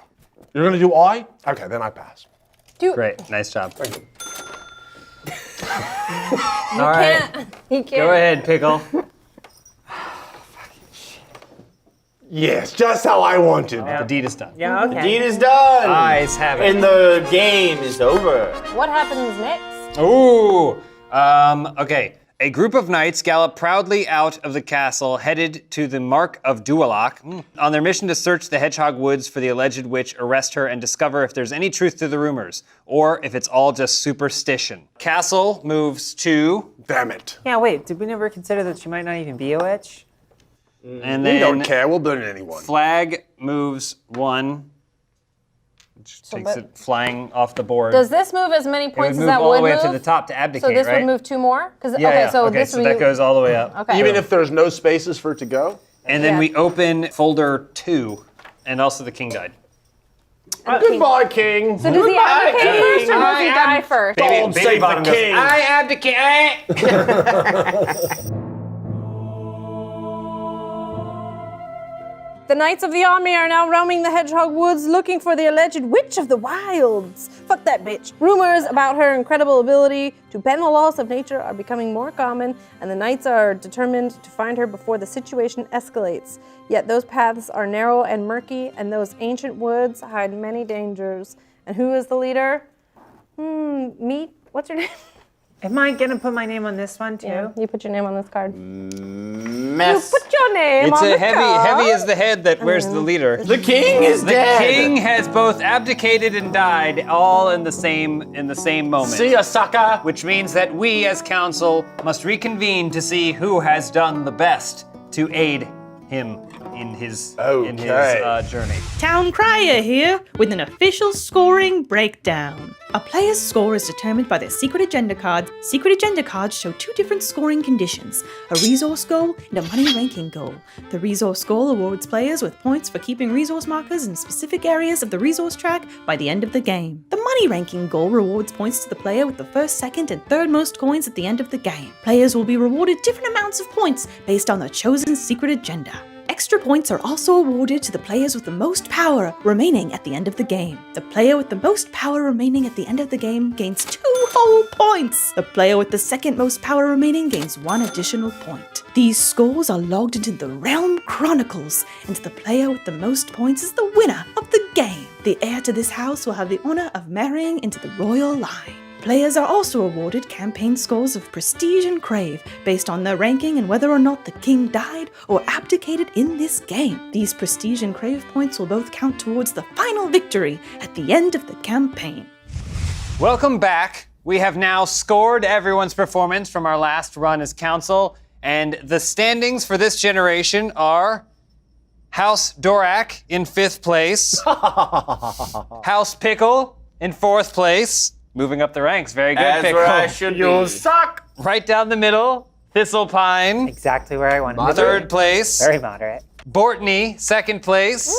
You're gonna do I? Okay, then I pass. Great. Nice job. All right. He can't. Go ahead, Pickle. Yes, just how I wanted. The deed is done. Yeah. Okay. Deed is done. Eyes have it. And the game is over. What happens next? Ooh. Okay. A group of knights gallop proudly out of the castle, headed to the Mark of Duloc. On their mission to search the Hedgehog Woods for the alleged witch, arrest her, and discover if there's any truth to the rumors, or if it's all just superstition. Castle moves to, Damn it. Yeah. Wait. Did we never consider that she might not even be a witch? and We then don't care. We'll burn anyone. flag moves 1, which takes it flying off the board. Does this move as many it would points as move that all would the way move? up to the top to abdicate, So this right? would move 2 more? Yeah, So okay, this so would that goes all the way up. Okay. Even if there's no spaces for it to go? And then Yeah. we open folder 2, and also the king died. Goodbye, King. So does he abdicate first or does he die first? Don't save the king. I abdicate. The knights of the army are now roaming the Hedgehog Woods looking for the alleged witch of the wilds. Fuck that bitch. Rumors about her incredible ability to bend the laws of nature are becoming more common, and the knights are determined to find her before the situation escalates. Yet those paths are narrow and murky, and those ancient woods hide many dangers. And who is the leader? Meat? What's your name? Am I gonna put my name on this one too? You put your name on this card. Mess. Put your name It's on a the heavy card. is the head that wears the leader. The king is The dead. king has both abdicated and died all in the same moment. See ya, sucker. Which means that we as council must reconvene to see who has done the best to aid him in his journey. Town Crier here with an official scoring breakdown. A player's score is determined by their secret agenda cards. Secret agenda cards show 2 different scoring conditions, a resource goal and a money ranking goal. The resource goal awards players with points for keeping resource markers in specific areas of the resource track by the end of the game. The money ranking goal rewards points to the player with the first, second, and third most coins at the end of the game. Players will be rewarded different amounts of points based on their chosen secret agenda. Extra points are also awarded to the players with the most power remaining at the end of the game. The player with the most power remaining at the end of the game gains 2 whole points. The player with the second most power remaining gains 1 additional point. These scores are logged into the Realm Chronicles, and the player with the most points is the winner of the game. The heir to this house will have the honor of marrying into the royal line. Players are also awarded campaign scores of Prestige and Crave based on their ranking and whether or not the king died or abdicated in this game. These Prestige and Crave points will both count towards the final victory at the end of the campaign. Welcome back. We have now scored everyone's performance from our last run as council, and the standings for this generation are House Dorak in 5th place, House Pickle in 4th place, moving up the ranks. Very good, That's Pickle. where I should be. Suck! Right down the middle, Thistlepine, Exactly where I wanted to be. 3rd place, Very moderate. Bortney, 2nd place,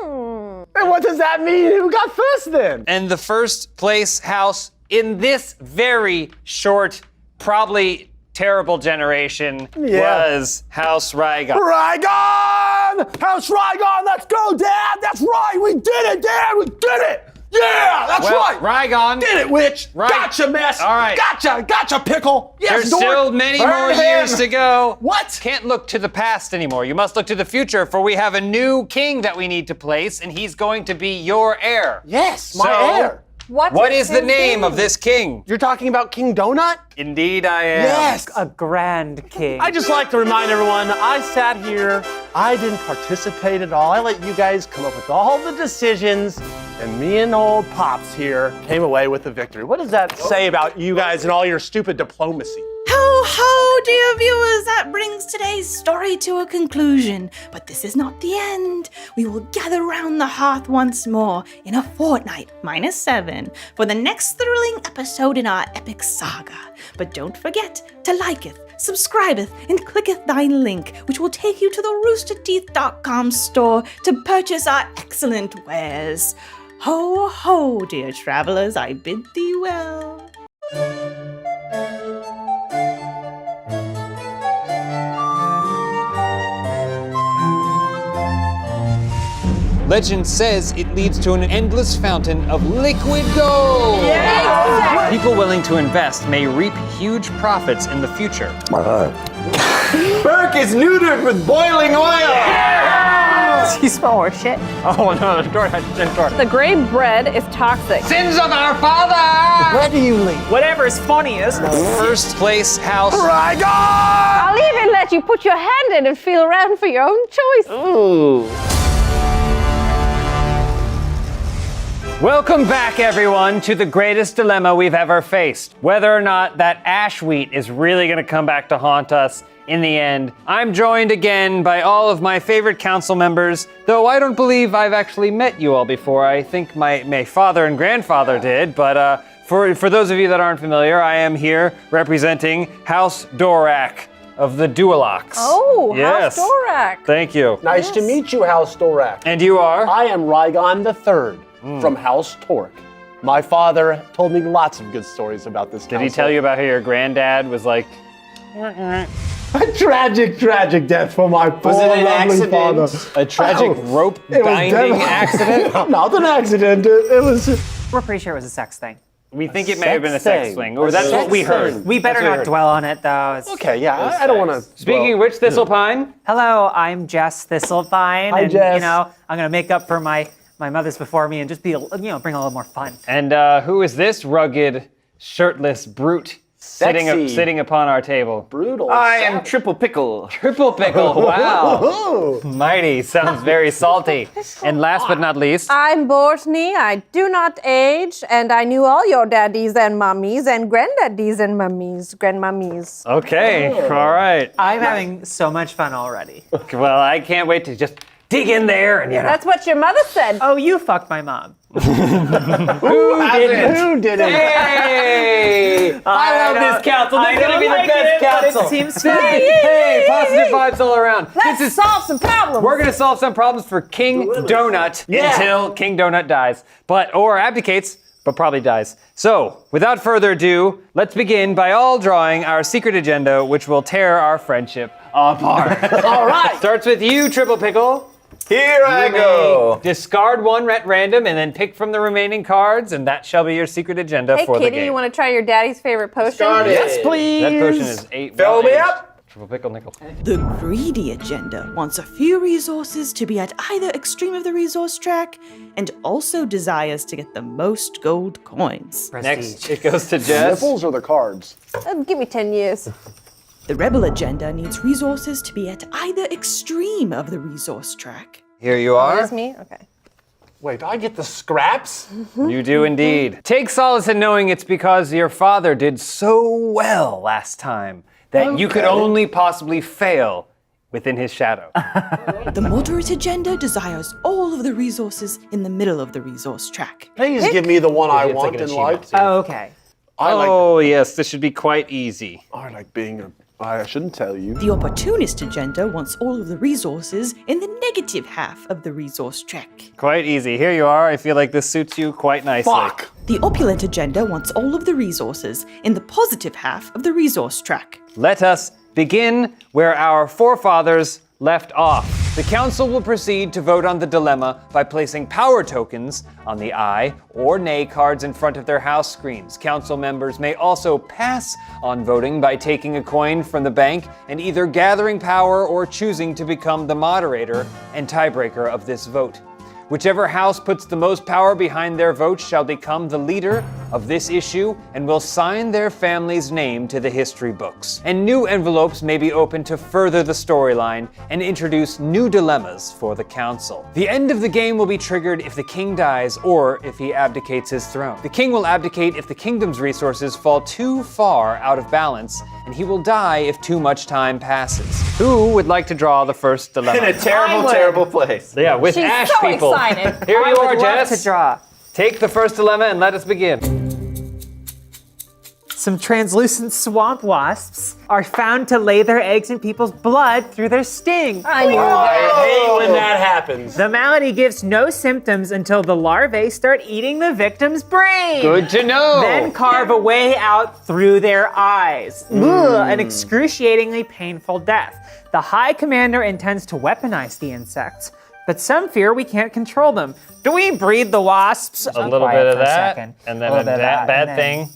And what does that mean? Who got first then? and the 1st place house in this very short, probably terrible generation was House Rygon. Rygon! House Rygon, let's go, Dad! That's right, we did it, Dad! We did it! Yeah, that's Well, right! Rygon. Did it, witch! Right. Gotcha, mess! All right. Gotcha, pickle! Yes, There's dork. still many Burn more him. years to go. What? Can't look to the past anymore. You must look to the future, for we have a new king that we need to place, and he's going to be your heir. Yes, my So, heir. What is the his name of this king? You're talking about King Donut? Indeed, I am. Yes! A grand king. I just like to remind everyone, I sat here, I didn't participate at all. I let you guys come up with all the decisions, and me and old Pops here came away with the victory. What does that say about you guys and all your stupid diplomacy? Ho ho, dear viewers, that brings today's story to a conclusion. But this is not the end. We will gather round the hearth once more in a fortnight, -7, for the next thrilling episode in our epic saga. But don't forget to liketh, subscribeth, and clicketh thine link, which will take you to the roosterteeth.com store to purchase our excellent wares. Ho ho, dear travelers, I bid thee well. Legend says it leads to an endless fountain of liquid gold. People willing to invest may reap huge profits in the future. Burke is neutered with boiling oil. You smell horse shit? Oh no, the door. The gray bread is toxic. Sins of our father! Where do you leave? Whatever's funniest. First place house. Rygon! I'll even let you put your hand in and feel around for your own choice. Ooh. Welcome back, everyone, to the greatest dilemma we've ever faced. Whether or not that ash wheat is really going to come back to haunt us in the end. I'm joined again by all of my favorite council members, though I don't believe I've actually met you all before. I think my father and grandfather did, but for those of you that aren't familiar, I am here representing House Dorak of the Duolox. Oh, yes. House Dorak. Thank you. Nice to meet you, House Dorak. And you are? I am Rygon III from House Torque. My father told me lots of good stories about this Did he tell you about how your granddad was like, A tragic death for my poor Was it an lovely accident? father. a tragic rope It was binding devastating. accident? Not an accident. It was. We're pretty sure it was a sex thing. We think it may have been a sex thing. swing, or that's what we heard. We better not dwell on it, though. Okay, yeah, I don't want to. Speaking of which, Thistlepine, Hello, I'm Jess Thistlepine, Hi, and Jess. you know I'm gonna make up for my mothers before me and just be bring a little more fun. and who is this rugged, shirtless brute Sexy. sitting upon our table? Brutal. I am Triple Pickle. Triple pickle, wow. Oh, Mighty, sounds very salty. And last but not least, I'm Bortney. I do not age, and I knew all your daddies and mummies and granddaddies and mummies, grandmummies. okay, all right. I'm having so much fun already. Well, I can't wait to just dig in there and, That's what your mother said. Oh, you fucked my mom. who did it? Hey! I love this council. They're going to be the best council. It seems fun. Hey, positive vibes all around. Let's solve some problems. We're gonna solve some problems for King Donut until King Donut dies, or abdicates, but probably dies. So, without further ado, let's begin by all drawing our secret agenda, which will tear our friendship apart. All right. Starts with you, Triple Pickle. Here I You may go. discard one at random and then pick from the remaining cards, and that shall be your secret agenda Hey, for the Kitty, game. you want to try your daddy's favorite potion? Yes, please. That potion is 8. Fill me well-aged. up. Triple Pickle Nickel. The greedy agenda wants a few resources to be at either extreme of the resource track and also desires to get the most gold coins. Next, it goes to Jess. Nipples or the cards? Give me 10 years. The rebel agenda needs resources to be at either extreme of the resource track. Here you are. That's me? Okay. Wait, I get the scraps? You do indeed. Take solace in knowing it's because your father did so well last time that you could only possibly fail within his shadow. The moderate agenda desires all of the resources in the middle of the resource track. Please give me the one I It's like want an in achievement, life. too. Oh, okay. Oh, yes, this should be quite easy. I like being a. I shouldn't tell you. The opportunist agenda wants all of the resources in the negative half of the resource track. Quite easy. Here you are. I feel like this suits you quite nicely. Fuck. The opulent agenda wants all of the resources in the positive half of the resource track. Let us begin where our forefathers left off. The council will proceed to vote on the dilemma by placing power tokens on the aye or nay cards in front of their house screens. Council members may also pass on voting by taking a coin from the bank and either gathering power or choosing to become the moderator and tiebreaker of this vote. Whichever house puts the most power behind their vote shall become the leader of this issue and will sign their family's name to the history books. And new envelopes may be opened to further the storyline and introduce new dilemmas for the council. The end of the game will be triggered if the king dies or if he abdicates his throne. The king will abdicate if the kingdom's resources fall too far out of balance, and he will die if too much time passes. Who would like to draw the first dilemma? In a terrible, would. terrible place. Yeah, with She's Ash so people. excited. Here you are, I would love Jess. to draw. Take the first dilemma and let us begin. Some translucent swamp wasps are found to lay their eggs in people's blood through their sting. I knew I that. hate when that happens. The malady gives no symptoms until the larvae start eating the victim's brain. Good to know. Then carve a way out through their eyes. Ugh, an excruciatingly painful death. The High Commander intends to weaponize the insects, but some fear we can't control them. Do we breed the wasps? a little bit of that, and then a bad thing.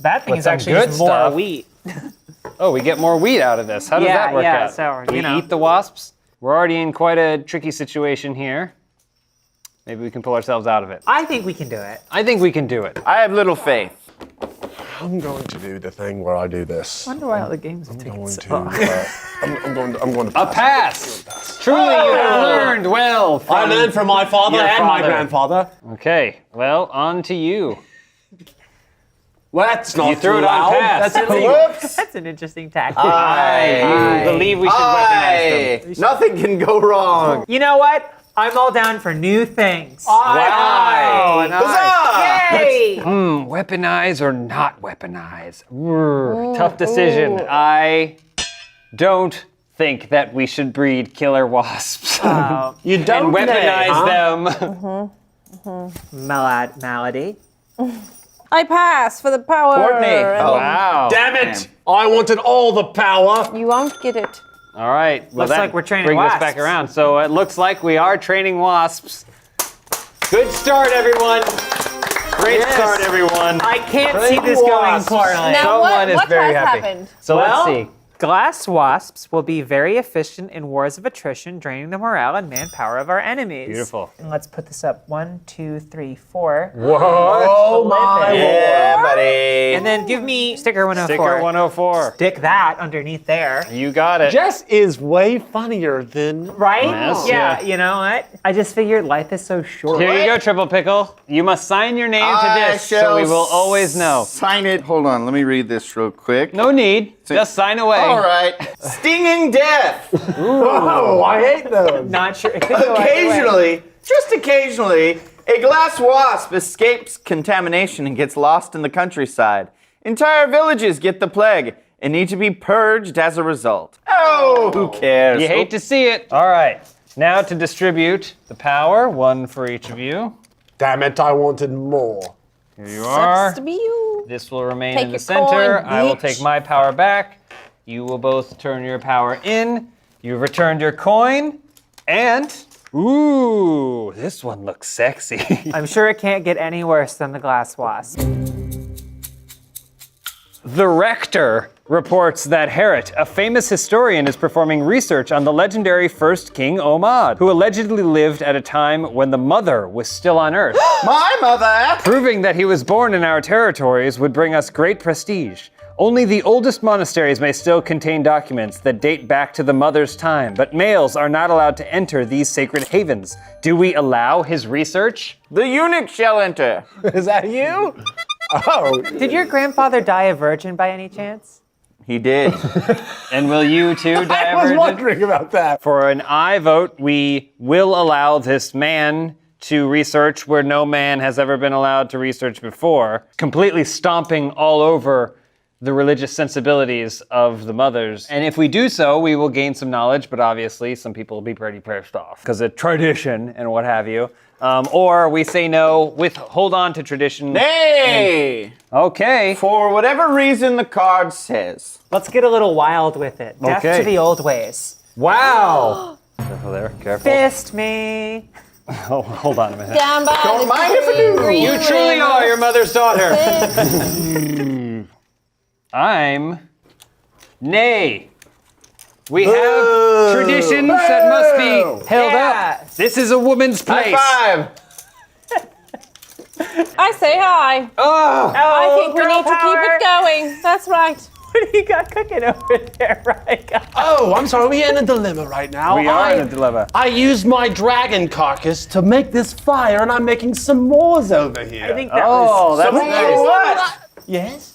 That thing With is some actually good just more stuff. wheat. Oh, we get more wheat out of this. How does Yeah, that work yeah, out? so, we you know. eat the wasps. We're already in quite a tricky situation here. Maybe we can pull ourselves out of it. I think we can do it. I think we can do it. I have little faith. I'm going to do the thing where I do this. I wonder why all the games are I'm taking going so to. long. I'm going to A pass. Truly, you have learned well. I From learned from my father your and my father. grandfather. Okay, well, on to you. Well, that's not You threw too it on loud. pass. That's illegal. Whoops. That's an interesting tactic. I believe we should weaponize them. Nothing can go wrong. You know what? I'm all down for new things. Wow, nice. Yay! Weaponize or not weaponize? Tough decision. I don't think that we should breed killer wasps You don't and weaponize huh? them. Malady. I pass for the power. Courtney. Oh. Wow. Damn it! I wanted all the power. You won't get it. All right. Well, Looks that like we're training brings us wasps. back around. So it looks like we are training wasps. Good start, everyone. Great start, everyone. I can't see Train this going wasps. poorly. Now Someone is what very has happy. happened? So Well, let's see. Glass wasps will be very efficient in wars of attrition, draining the morale and manpower of our enemies. Beautiful. And let's put this up. 1, 2, 3, 4. Oh my Yeah, buddy. And then give me sticker 104. Sticker 104. Stick that underneath there. You got it. Jess is way funnier than. Right? Yes, yeah, yeah. you know what? I just figured life is so short. Here you go, Triple Pickle. You must sign your name to I this so shall we will always know. Sign it. Hold on, let me read this real quick. No need. Just sign away. All right. Stinging death. Oh, I hate those. Not sure. It could go either way. Occasionally, just occasionally, a glass wasp escapes contamination and gets lost in the countryside. Entire villages get the plague and need to be purged as a result. Oh, who cares? You hate to see it. All right. Now to distribute the power, one for each of you. Damn it! I wanted more. Here you are. Sucks to be you. This will remain Take in the your center. coin, I will bitch. take my power back. You will both turn your power in. You've returned your coin, and ooh, this one looks sexy. I'm sure it can't get any worse than the glass wasp. The Rector reports that Herit, a famous historian, is performing research on the legendary first King Omad, who allegedly lived at a time when the Mother was still on Earth. My mother! Proving that he was born in our territories would bring us great prestige. Only the oldest monasteries may still contain documents that date back to the Mother's time, but males are not allowed to enter these sacred havens. Do we allow his research? The eunuch shall enter. Is that you? Oh, Did your grandfather die a virgin by any chance? He did. And will you too, I was Divergent? wondering about that. For an aye vote, we will allow this man to research where no man has ever been allowed to research before, completely stomping all over the religious sensibilities of the mothers. And if we do so, we will gain some knowledge, but obviously some people will be pretty pissed off because of tradition and what have you. Or we say no, hold on to tradition. Nay! Okay. For whatever reason the card says. Let's get a little wild with it. Death Okay. to the old ways. Wow. Careful there, careful. Fist me. Oh, hold on a minute. Down by Don't the mind if I do. green You truly river. are your mother's daughter. I'm nay. We have traditions that must be held Yeah. up. This is a woman's place. High five! I say hi. Oh, I think we girl need to keep power. it going. That's right. What do you got cooking over there, Rika? Oh, I'm sorry, we're in a dilemma right now. we are in a dilemma. I used my dragon carcass to make this fire, and I'm making s'mores over here. I think that Oh, was. that's S'mores? nice. What? Yes?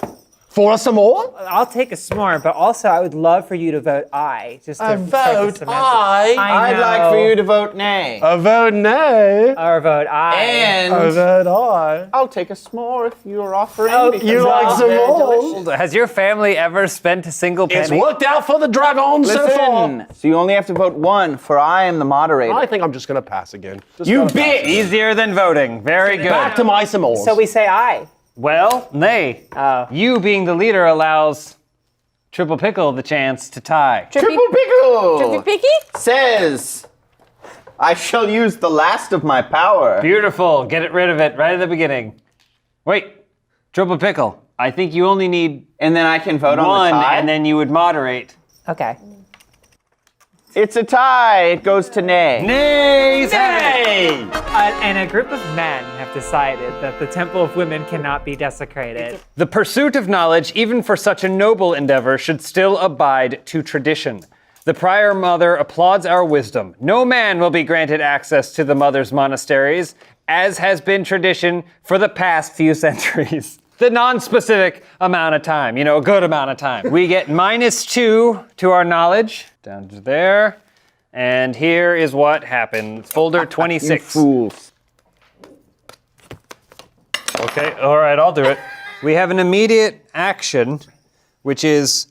For a s'more? I'll take a s'more, but also I would love for you to vote aye. Just to A take vote the semantics. aye? I I'd like for you to vote nay. A vote nay. Or vote aye. And A vote aye. I'll take a s'more if you're offering. Oh, because You like they're very s'mores? delicious. Has your family ever spent a single It's penny? worked out for the dragon so far. Listen, so you only have to vote one, for I am the moderator. I think I'm just gonna pass again. Just You gonna pass. bitch! Easier than voting. Very good. Back to my s'mores. So we say aye. Well, nay. You being the leader allows Triple Pickle the chance to tie. Triple Pickle Trippy Picky? says, I shall use the last of my power. Beautiful. Get rid of it right at the beginning. Wait, Triple Pickle. I think you only need And then I can vote on one, the tie. and then you would moderate. Okay. It's a tie. It goes to nay. Nays have it. And a group of men have decided that the Temple of Women cannot be desecrated. The pursuit of knowledge, even for such a noble endeavor, should still abide to tradition. The prior mother applauds our wisdom. No man will be granted access to the mother's monasteries, as has been tradition for the past few centuries. The non-specific amount of time, a good amount of time. We get -2 to our knowledge, down to there. And here is what happened. Folder 26. Fools. Okay, all right, I'll do it. We have an immediate action, which is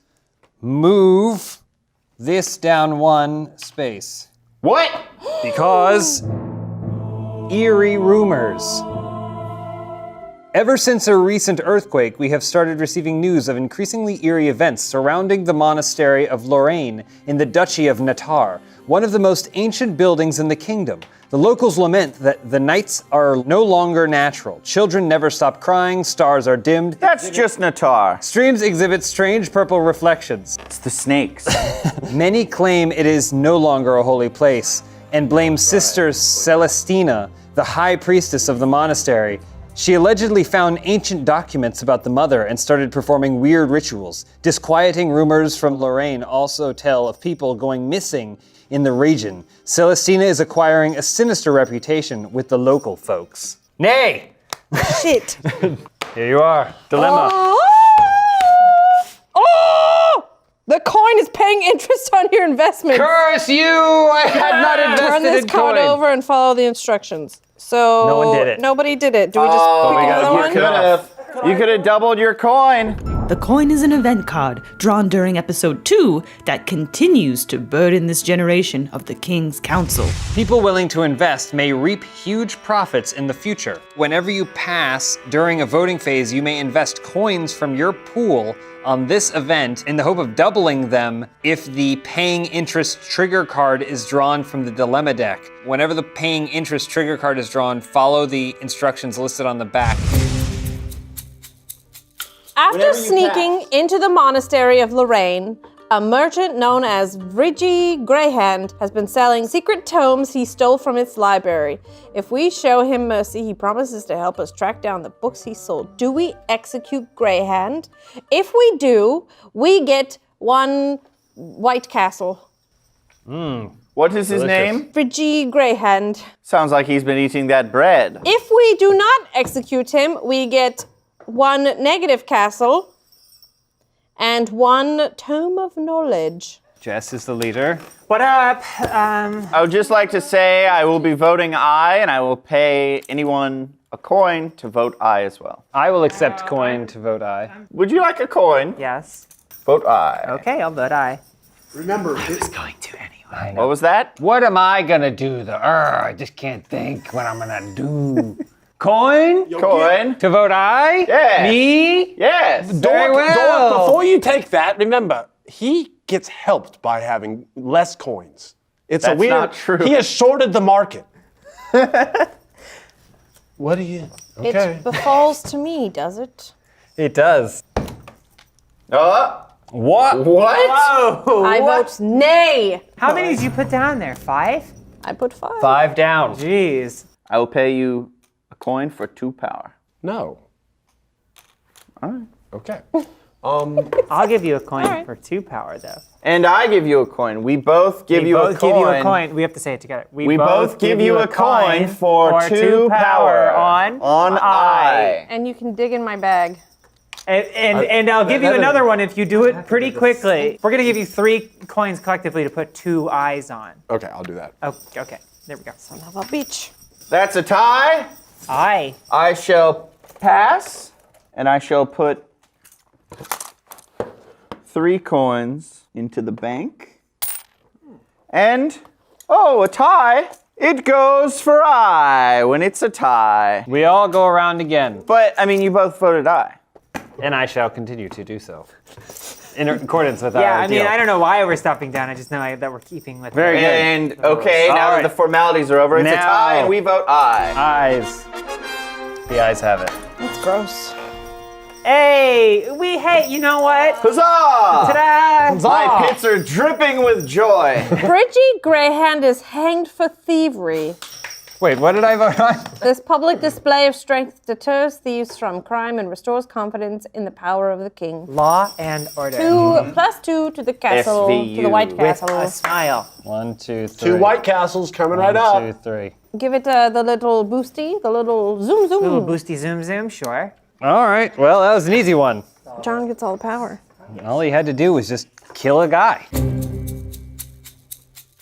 move this down one space. What? Because eerie rumors. Ever since a recent earthquake, we have started receiving news of increasingly eerie events surrounding the monastery of Lorraine in the Duchy of Natar, one of the most ancient buildings in the kingdom. The locals lament that the nights are no longer natural. Children never stop crying, stars are dimmed. That's just Natar. Streams exhibit strange purple reflections. It's the snakes. Many claim it is no longer a holy place and blame Sister Celestina, the high priestess of the monastery. She allegedly found ancient documents about the mother and started performing weird rituals. Disquieting rumors from Lorraine also tell of people going missing in the region. Celestina is acquiring a sinister reputation with the local folks. Nay! Shit. Here you are. Dilemma. Oh! The coin is paying interest on your investment. Curse you! I had not invested Turn this in card coin. over and follow the instructions. So No one did it. Nobody did it. Do we just pick we gotta another pick one? it up. You could have doubled your coin. The coin is an event card drawn during episode 2 that continues to burden this generation of the King's Council. People willing to invest may reap huge profits in the future. Whenever you pass during a voting phase, you may invest coins from your pool on this event in the hope of doubling them if the paying interest trigger card is drawn from the dilemma deck. Whenever the paying interest trigger card is drawn, follow the instructions listed on the back. After sneaking into the monastery of Lorraine, a merchant known as Vrigi Greyhand has been selling secret tomes he stole from its library. If we show him mercy, he promises to help us track down the books he sold. Do we execute Greyhand? If we do, we get 1 White Castle. What is his name? Vrigi Greyhand. Sounds like he's been eating that bread. If we do not execute him, we get 1 negative castle and 1 tome of knowledge. Jess is the leader. What up? I would just like to say I will be voting aye, and I will pay anyone a coin to vote aye as well. I will accept coin to vote aye. Would you like a coin? Yes. Vote aye. Okay, I'll vote aye. Remember, Going to anyway. What was that? What am I gonna do? I just can't think what I'm gonna do. Coin? Coin. To vote aye? Yes. Me? Yes. Very Dork, well. before you take that, remember, he gets helped by having less coins. It's That's a weird. not true. He has shorted the market. What do you? Okay. It befalls to me, does it? It does. What? I vote nay. How many did you put down there? 5? I put 5. 5 down. Jeez. I will pay you a coin for 2 power. No. All right. Okay. I'll give you a coin for 2 power, though. And I give you a coin. We both give you a coin. give you a coin. We have to say it together. We both give you a coin for 2 power on aye. And you can dig in my bag. And I'll give you another one if you do it pretty quickly. We're gonna give you 3 coins collectively to put 2 eyes on. Okay, I'll do that. Oh, okay. There we go. Son of a bitch. That's a tie. Aye. I shall pass, and I shall put 3 coins into the bank. And, a tie. It goes for aye when it's a tie. We all go around again, But, I mean, you both voted aye. and I shall continue to do so. In accordance with Yeah, our I mean, deal. I don't know why we're stopping down. I just know that we're keeping with Very it. good. And, okay, now All that the right. formalities are over, it's a Now- tie, and we vote aye. Eyes. The eyes have it. That's gross. Hey, you know what? Huzzah! Ta-da! My pits are dripping with joy. Vrigi Greyhand is hanged for thievery. Wait, what did I vote on? This public display of strength deters thieves from crime and restores confidence in the power of the king. Law and order. 2 + 2 to the castle, to SVU. the White With Castle. a smile. 1, 2, 3. 2 White Castles coming right 1, up. 2, 3. Give it the little boosty, the little zoom zoom. Little boosty zoom zoom, sure. All right. Well, that was an easy one. John gets all the power. All he had to do was just kill a guy.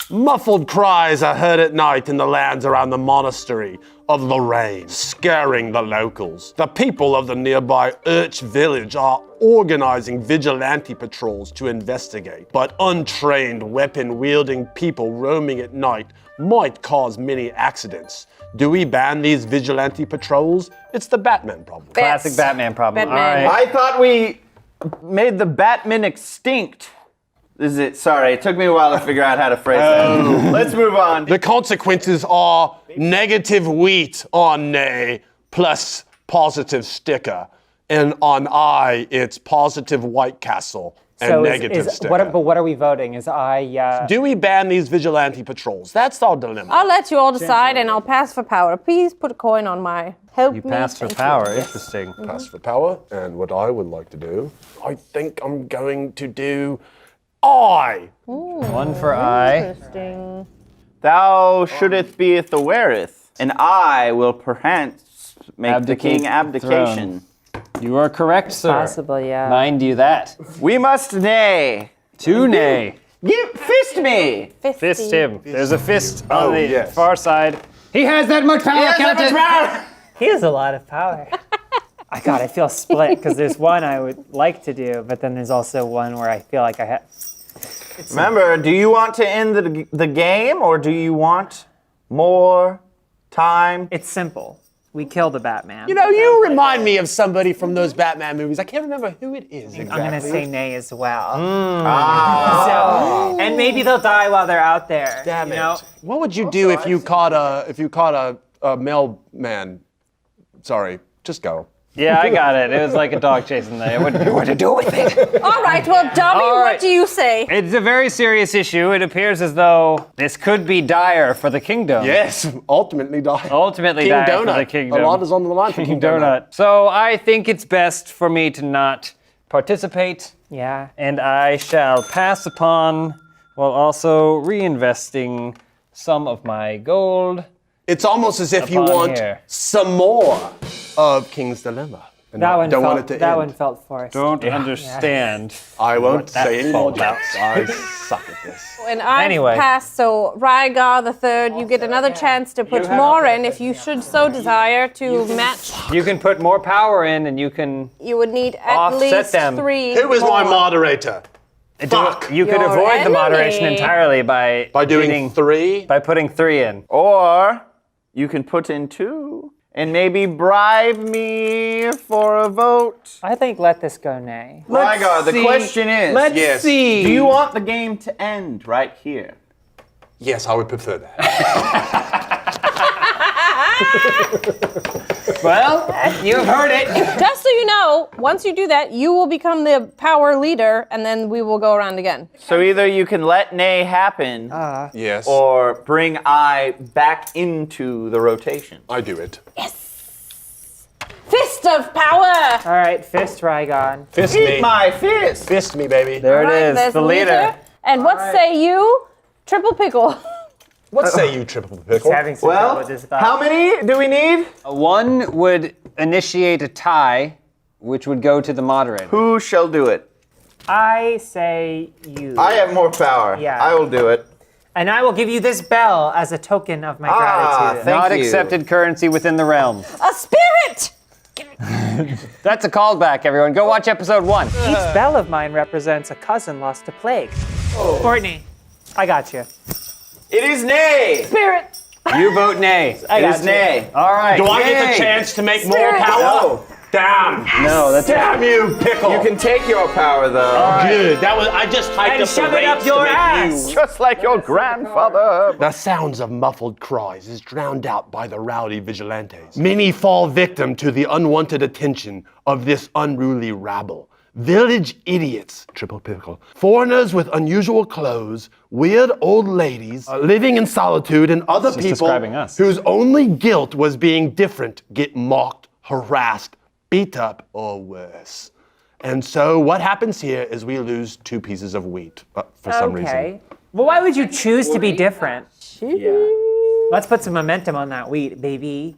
Muffled cries are heard at night in the lands around the monastery of Lorraine, scaring the locals. The people of the nearby Urch village are organizing vigilante patrols to investigate, but untrained weapon-wielding people roaming at night might cause many accidents. Do we ban these vigilante patrols? It's the Batman problem. Classic Batman problem. Batman. All right. I thought we made the Batman extinct. Sorry, it took me a while to figure out how to phrase that. Let's move on. The consequences are negative wheat on nay plus positive sticker. And on I, it's positive White Castle and negative sticker. But what are we voting? Is Do we ban these vigilante patrols? That's our dilemma. I'll let you all decide and I'll pass for power. Please put a coin on my help You me. passed for thank power. you. Interesting. Pass for power. And what I would like to do, I think I'm going to do I. 1 for I. Interesting. Thou shouldst beeth awareth, and I will perchance make the king abdication. You are correct, sir. Possible, yeah. Mind you that. We must nay. 2 nay. Fist me. Fist him. There's a fist on the yes. far side. He has that much power, Captain. He has a lot of power. I feel split because there's one I would like to do, but then there's also one where I feel like I have. Remember, do you want to end the game or do you want more time? It's simple. We kill the Batman. You know, you remind me of somebody from those Batman movies. I can't remember who it is exactly. I'm gonna say nay as well. So, and maybe they'll die while they're out there. Damn you it. know? What would you do if you caught a mailman? Sorry, just go. Yeah, I got it. It was like a dog chasing the. I wouldn't know what to do with it. All right, well, Dobby, All what right. do you say? It's a very serious issue. It appears as though this could be dire for the kingdom. Yes, ultimately die. Ultimately King dire Donut. for the kingdom. A lot is on the line for King Donut. So I think it's best for me to not participate, Yeah. and I shall pass upon while also reinvesting some of my gold. It's almost as if you Upon want here. some more of King's Dilemma. And That one don't felt, want it to that end. one felt forced. Don't understand. I won't say any more all about. jokes. I suck at this. And I Anyway. passed, so Rygar the third, you get another chance to put more in if you should so desire to match. You can put more power in, and you can. You would need at Offset least them. 3 Who is my more. moderator? Fuck. You could Your avoid the moderation enemy. entirely by Doing getting- 3? by putting 3 in. Or you can put in 2 and maybe bribe me for a vote. I think let this go nay. Rygar, the question is, Let's Yes. see. do you want the game to end right here? Yes, I would prefer that. Well, you've heard it. Just so you know, once you do that, you will become the power leader, and then we will go around again. So either you can let nay happen Yes, or bring I back into the rotation. I do it. Fist of power! All right, fist Rygon. Fist Eat me. my fist! Fist me, baby. There All right, it is, there's the leader. And what say you? Triple pickle. What say you, Triple Pickle? Having some trouble Well, with this thought. how many do we need? One would initiate a tie, which would go to the moderator. Who shall do it? I say you. I have more power. Yeah. I will do it. And I will give you this bell as a token of my gratitude. thank Not you. accepted currency within the realm. A spirit! That's a callback, everyone. Go watch episode 1. Each bell of mine represents a cousin lost to plague. Courtney, I got you. It is nay! Spirit! You vote nay. I It got is you. nay. All right. Do I get nay. the chance to make more Spirit. power? No. Damn. No, that's Damn you, Pickle. You can take your power though. Good. That was. I just hiked And up the shove it up rates your to make ass. you. Just like your grandfather. The sounds of muffled cries is drowned out by the rowdy vigilantes. Many fall victim to the unwanted attention of this unruly rabble. Village idiots, Triple Pickle, foreigners with unusual clothes, weird old ladies living in solitude, and other Just people describing us. whose only guilt was being different get mocked, harassed, beat up, or worse. And so what happens here is we lose 2 pieces of wheat for some reason. Okay. Well, why would you choose to be different? Let's put some momentum on that wheat, baby.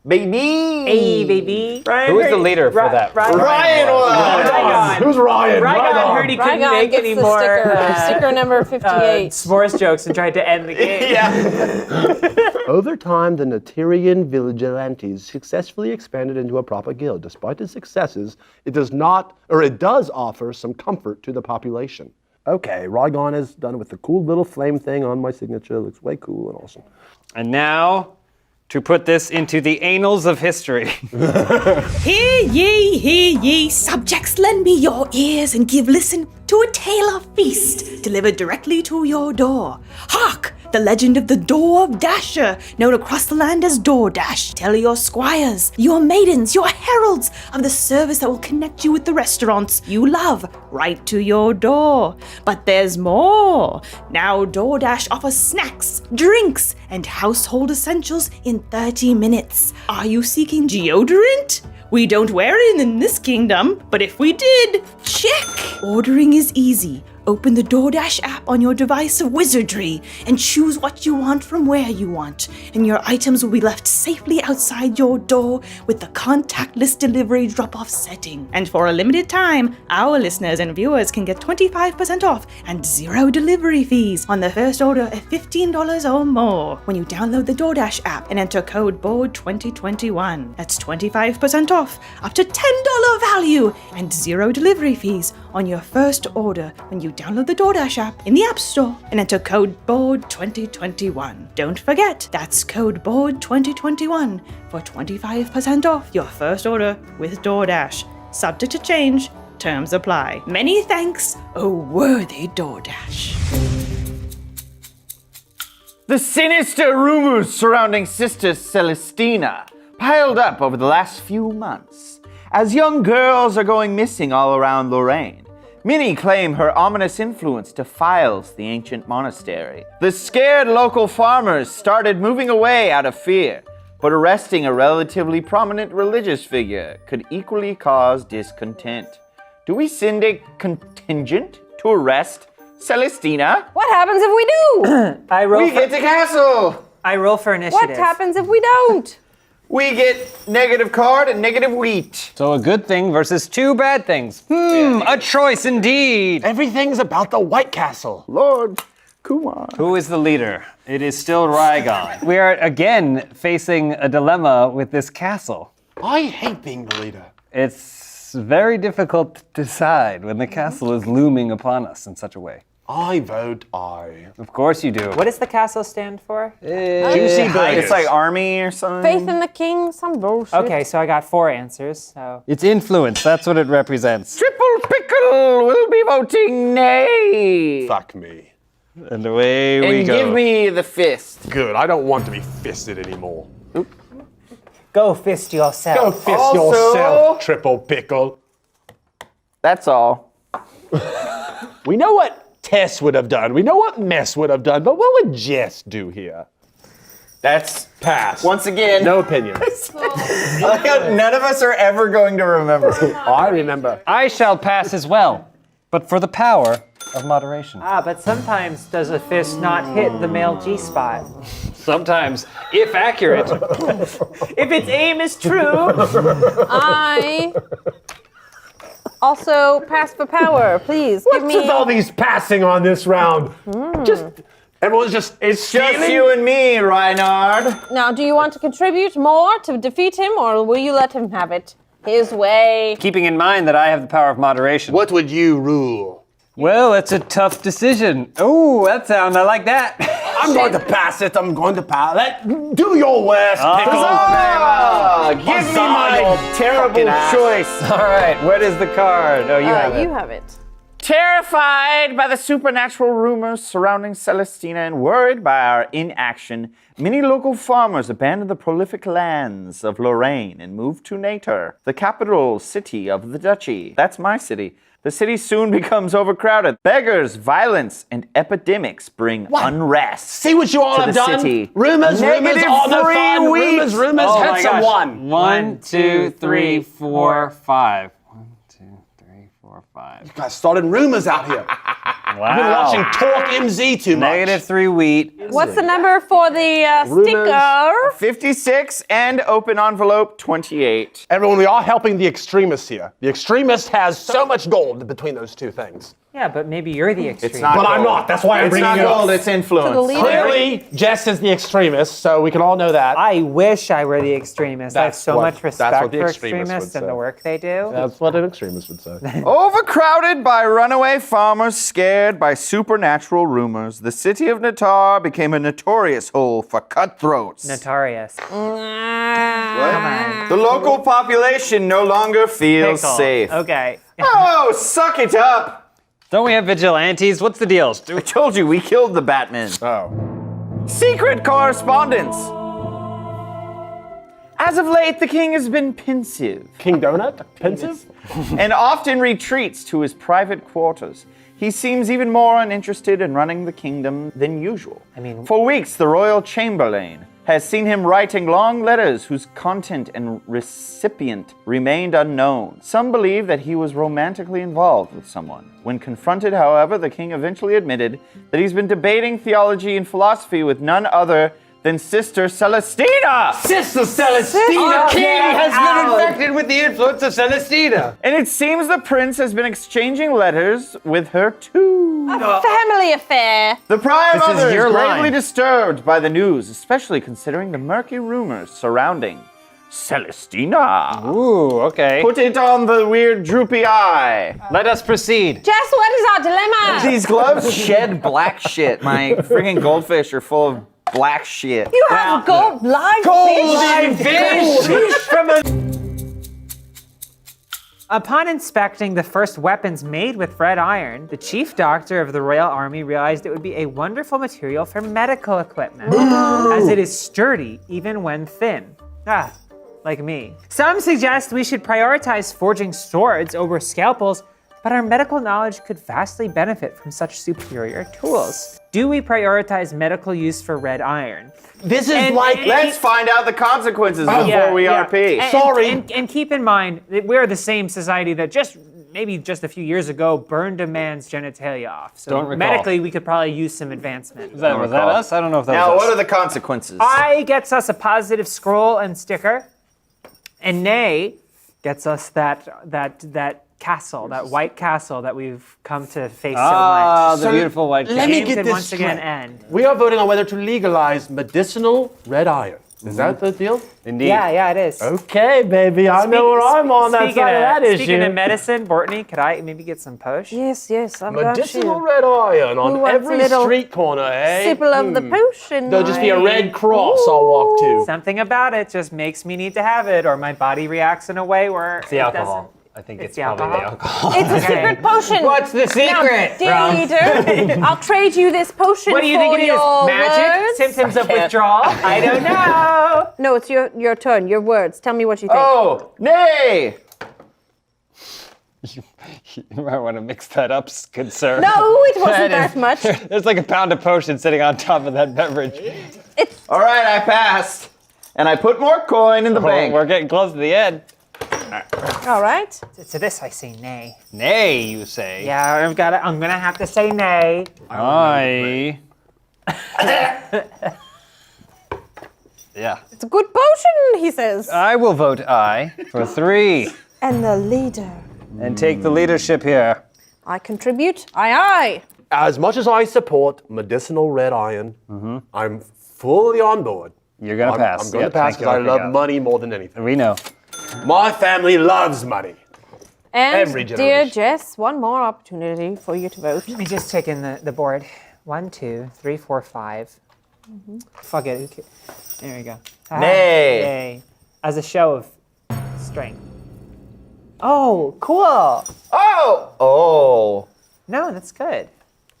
Baby! Hey, baby. Who is the leader for that? Ryan was! Who's Ryan? Rygon heard he couldn't Rygon make gets any the more sticker number 58. s'mores jokes and tried to end the game. Over time, the Natirian vigilantes successfully expanded into a proper guild. Despite its successes, it does offer some comfort to the population. Okay, Rygon is done with the cool little flame thing on my signature. Looks way cool and awesome. And now, to put this into the annals of history. Hear ye, subjects, lend me your ears and give listen to a tale of feast delivered directly to your door. Hark! The legend of the Door of Dasher, known across the land as DoorDash. Tell your squires, your maidens, your heralds of the service that will connect you with the restaurants you love right to your door. But there's more. Now DoorDash offers snacks, drinks, and household essentials in 30 minutes. Are you seeking deodorant? We don't wear it in this kingdom, but if we did, check. Ordering is easy. Open the DoorDash app on your device of wizardry and choose what you want from where you want, and your items will be left safely outside your door with the contactless delivery drop-off setting. And for a limited time, our listeners and viewers can get 25% off and 0 delivery fees on the first order of $15 or more when you download the DoorDash app and enter code BORD2021. That's 25% off, up to $10 value, and 0 delivery fees on your first order when you download the DoorDash app in the App Store and enter code BORD2021. Don't forget, that's code BORD2021 for 25% off your first order with DoorDash. Subject to change, terms apply. Many thanks, O worthy DoorDash. The sinister rumors surrounding Sister Celestina piled up over the last few months. As young girls are going missing all around Lorraine, many claim her ominous influence defiles the ancient monastery. The scared local farmers started moving away out of fear, but arresting a relatively prominent religious figure could equally cause discontent. Do we send a contingent to arrest Celestina? What happens if we do? I roll We get the castle! I roll for initiative. What happens if we don't? We get negative card and negative wheat. So a good thing versus 2 bad things. A choice indeed. Everything's about the White Castle. Lord Kumar. Who is the leader? It is still Rygon. We are again facing a dilemma with this castle. I hate being the leader. It's very difficult to decide when the castle is looming upon us in such a way. I vote aye. Of course you do. What does the castle stand for? Juicy burgers. It's like army or something. Faith in the king, some bullshit. Okay, so I got 4 answers. So It's influence, that's what it represents. Triple Pickle will be voting nay. Fuck me. And away we And go. give me the fist. Good, I don't want to be fisted anymore. go fist yourself. Go fist Also- yourself, Triple Pickle. That's all. We know what Tess would have done. We know what Mess would have done, but what would Jess do here? That's Pass. once again. No opinion. None of us are ever going to remember. I remember. I shall pass as well, but for the power of moderation. But sometimes does a fist not hit the male G-spot? Sometimes, if accurate. If its aim is true. I also pass for power, please. Give What's me. with all these passing on this round? Everyone's just. It's Just you and me, Reinhard. Now, do you want to contribute more to defeat him, or will you let him have it his way? Keeping in mind that I have the power of moderation. What would you rule? Well, it's a tough decision. Oh, that sound, I like that. I'm going to pass it. I'm going to pass. Do your worst, Pickle. Give me my terrible choice. All right, what is the card? Oh, you have it. You have it. Terrified by the supernatural rumors surrounding Celestina and worried by our inaction, many local farmers abandoned the prolific lands of Lorraine and moved to Nater, the capital city of the duchy. That's my city. The city soon becomes overcrowded. Beggars, violence, and epidemics bring unrest. See what you all to have the done? city. Rumors, Negative all no 3 fun. weeks. Rumors, Oh my hits gosh. a 1. 1, 2, 3, 4, 5. 1, 2, 3, 4, 5. I started rumors out here. Wow. I've been watching Talk MZ too much. Negative 3 wheat. What's the number for the sticker? 56 and open envelope 28. Everyone, we are helping the extremist here. The extremist has so much gold between those two things. Yeah, but maybe you're the extreme. It's not But I'm gold. not. That's why I'm It's bringing not it up. gold, it's influence. To the leader. Clearly, Jess is the extremist, so we can all know that. I wish I were the extremist. I have That's so what- much that's respect what the for extremists extremists would and the say. work they do. That's what an extremist would say. Overcrowded by runaway farmers scared by supernatural rumors, the city of Natar became a notorious hole for cutthroats. Notorious. The local population no longer feels Pickle. safe. Okay. Oh, suck it up! Don't we have vigilantes? What's the deal? I told you, we killed the Batman. Oh. Secret correspondence. As of late, the king has been pensive King Donut? Pensive? and often retreats to his private quarters. He seems even more uninterested in running the kingdom than usual. I mean- For weeks, the royal chamberlain has seen him writing long letters whose content and recipient remained unknown. Some believe that he was romantically involved with someone. When confronted, however, the king eventually admitted that he's been debating theology and philosophy with none other than Sister Celestina! Sister Celestina! Our king has been infected with the influence of Celestina! And it seems the prince has been exchanging letters with her too. A family affair. The prior This is mother is your gravely line. disturbed by the news, especially considering the murky rumors surrounding Celestina. Ooh, okay. Put it on the weird droopy eye. Let us proceed. Jess, what is our dilemma? These gloves shed black shit. My friggin' goldfish are full of black shit. You have gold live Upon inspecting the first weapons made with red iron, the chief doctor of the Royal Army realized it would be a wonderful material for medical equipment, as it is sturdy even when thin. Like me. Some suggest we should prioritize forging swords over scalpels, but our medical knowledge could vastly benefit from such superior tools. Do we prioritize medical use for red iron? This is like. Let's find out the consequences before we RP. And keep in mind that we're the same society that maybe just a few years ago burned a man's genitalia off. So Don't recall. medically, we could probably use some advancement. Was that us? I don't know if that Now, was what us. are the consequences? I gets us a positive scroll and sticker, and Nay gets us that castle, that white castle that we've come to face so much. The beautiful white Let me Game get could this once again straight. end. We are voting on whether to legalize medicinal red iron. Is that the deal? Indeed. Yeah, it is. Okay, baby. I know where I'm on that side of that issue. Speaking of medicine, Bortney, could I maybe get some potion? Yes, I've got Medicinal you. red iron Who on wants a every little street corner, eh? Sipple of the potion. There'll just be a red cross I'll walk to. Something about it just makes me need to have it, or my body reacts in a way where The alcohol. I think it's the probably the alcohol. It's a secret potion. What's the secret? Now, dear leader, I'll trade you this potion What do you for think it is? your Magic? words. Symptoms of withdrawal? I don't know. No, it's your turn. Your words. Tell me what you think. Oh, nay! You might want to mix that up, good sir. No, it wasn't that much. There's like a pound of potion sitting on top of that beverage. All right, I passed. And I put more coin in the bank. We're getting close to the end. All right. To this, I say nay. Nay, you say. Yeah, I'm gonna have to say nay. I. Yeah. It's a good potion, he says. I will vote aye for 3 And the leader. and take the leadership here. I contribute. Aye. As much as I support medicinal red iron, I'm fully on board. You're gonna pass. I'm going Yep, to pass thank you. because I Okay, love got it. money more than anything. We know. My family loves money. And Every dear generation. Jess, one more opportunity for you to vote. Let me just check in the board. 1, 2, 3, 4, 5. Fuck it. There we go. Nay. Nay. As a show of strength. Oh, cool. Oh. No, that's good.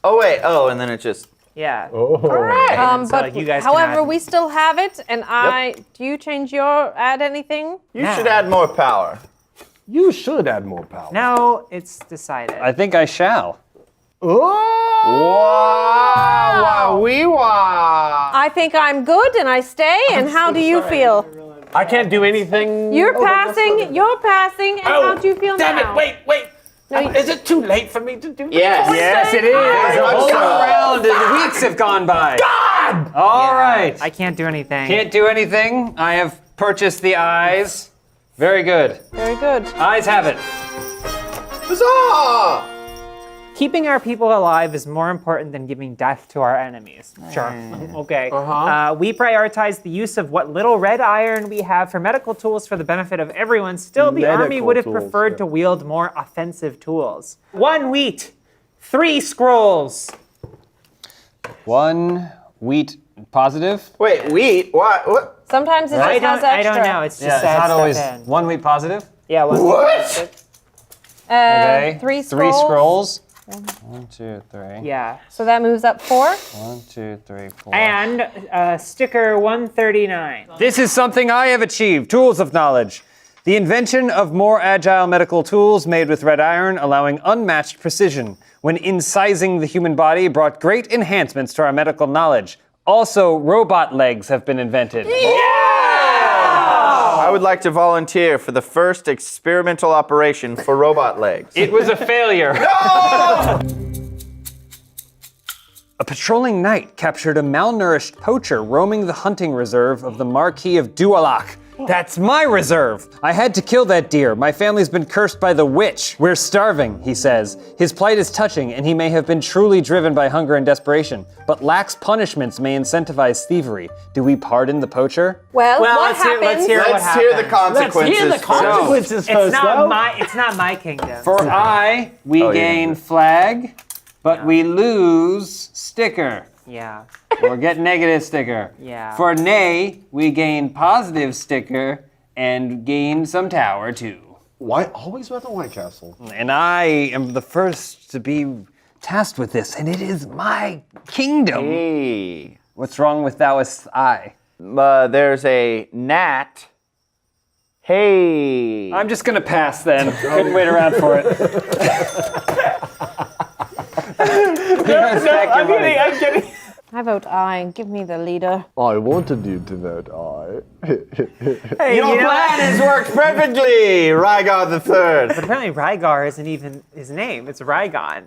Oh, wait. Oh, and then it just. Yeah. But So you guys can however, add- we still have it, and do you change add anything? You No. should add more power. You should add more power. No, it's decided. I think I shall. Wow, wee wah. I think I'm good, and I stay. And how do you feel? I can't do anything. You're passing. And how do you feel Damn now? it, wait. Is it too late for me to do Yes. Yes, it is. Very A much whole so. round and weeks have gone by. God! All right. I can't do anything. Can't do anything. I have purchased the eyes. Very good. Very good. Eyes have it. Huzzah! Keeping our people alive is more important than giving death to our enemies. Sure. Okay. We prioritize the use of what little red iron we have for medical tools for the benefit of everyone. Still, the army Medical would have tools, preferred yeah. to wield more offensive tools. 1 wheat, 3 scrolls. 1 wheat positive. Wait, wheat? What? Sometimes it just I has don't extra. know. It's just Yeah, it's sad not stuff always in. 1 wheat positive. Yeah. What? Okay. 3 3 scrolls. scrolls. 1, 2, 3. Yeah. So that moves up 4. 1, 2, 3, 4. And sticker 139. This is something I have achieved. Tools of knowledge. The invention of more agile medical tools made with red iron, allowing unmatched precision when incising the human body, brought great enhancements to our medical knowledge. Also, robot legs have been invented. I would like to volunteer for the first experimental operation for robot legs. It was a failure. A patrolling knight captured a malnourished poacher roaming the hunting reserve of the Marquis of Dualac. That's my reserve! I had to kill that deer. My family's been cursed by the witch. We're starving, he says. His plight is touching, and he may have been truly driven by hunger and desperation. But lax punishments may incentivize thievery. Do we pardon the poacher? Well, what let's hear- happens? let's hear what Let's hear the happens. consequences. Let's hear the first. consequences first, though. It's not my kingdom. For I, we Oh, yeah. gain flag, but we lose sticker. Yeah. Or get negative sticker. Yeah. For nay, we gain positive sticker and gain some tower too. Why always about the White Castle? And I am the first to be tasked with this, and it is my kingdom. Hey. What's wrong with thouest I? There's a gnat. Hey. I'm just gonna pass then. Couldn't wait around for it. I'm kidding. I vote aye. Give me the leader. I wanted you to vote aye. Hey, Your plan has worked perfectly, Rygar the Third. Apparently Rygar isn't even his name. It's Rygon.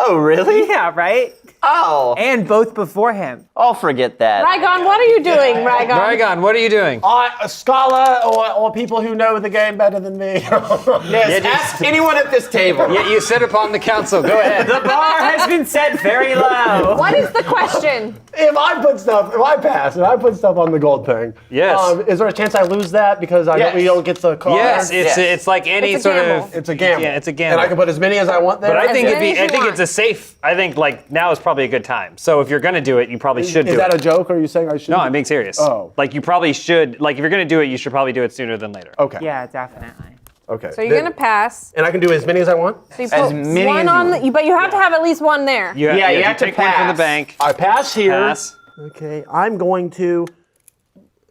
Oh, really? Yeah, right? Oh, And both before him. I'll forget that. Rygon, what are you doing, Rygon? Rygon, what are you doing? A scholar or people who know the game better than me. Yes, ask anyone at this table. Yeah, you sit upon the council. Go ahead. The bar has been set very low. What is the question? If I put stuff on the gold thing, Yes. is there a chance I lose that because Yes. we don't get the card? Yes, Yes. it's like any It's a sort gamble. of. It's a gamble. Yeah, it's a gamble. And I can put as many as I want there. But I think As many as you want. it's a safe. I think like now is probably a good time. So if you're gonna do it, you probably should do Is that it. a joke, or are you saying I should? No, I'm being serious. Oh. Like you probably should. Like if you're gonna do it, you should probably do it sooner than later. Okay. Yeah, definitely. Okay. So you're gonna pass. And I can do as many as I want. So you As put many one as on you the, but you have to have at least one there. You Yeah, you have to take one from the pass. bank. I pass here. Pass. Okay. I'm going to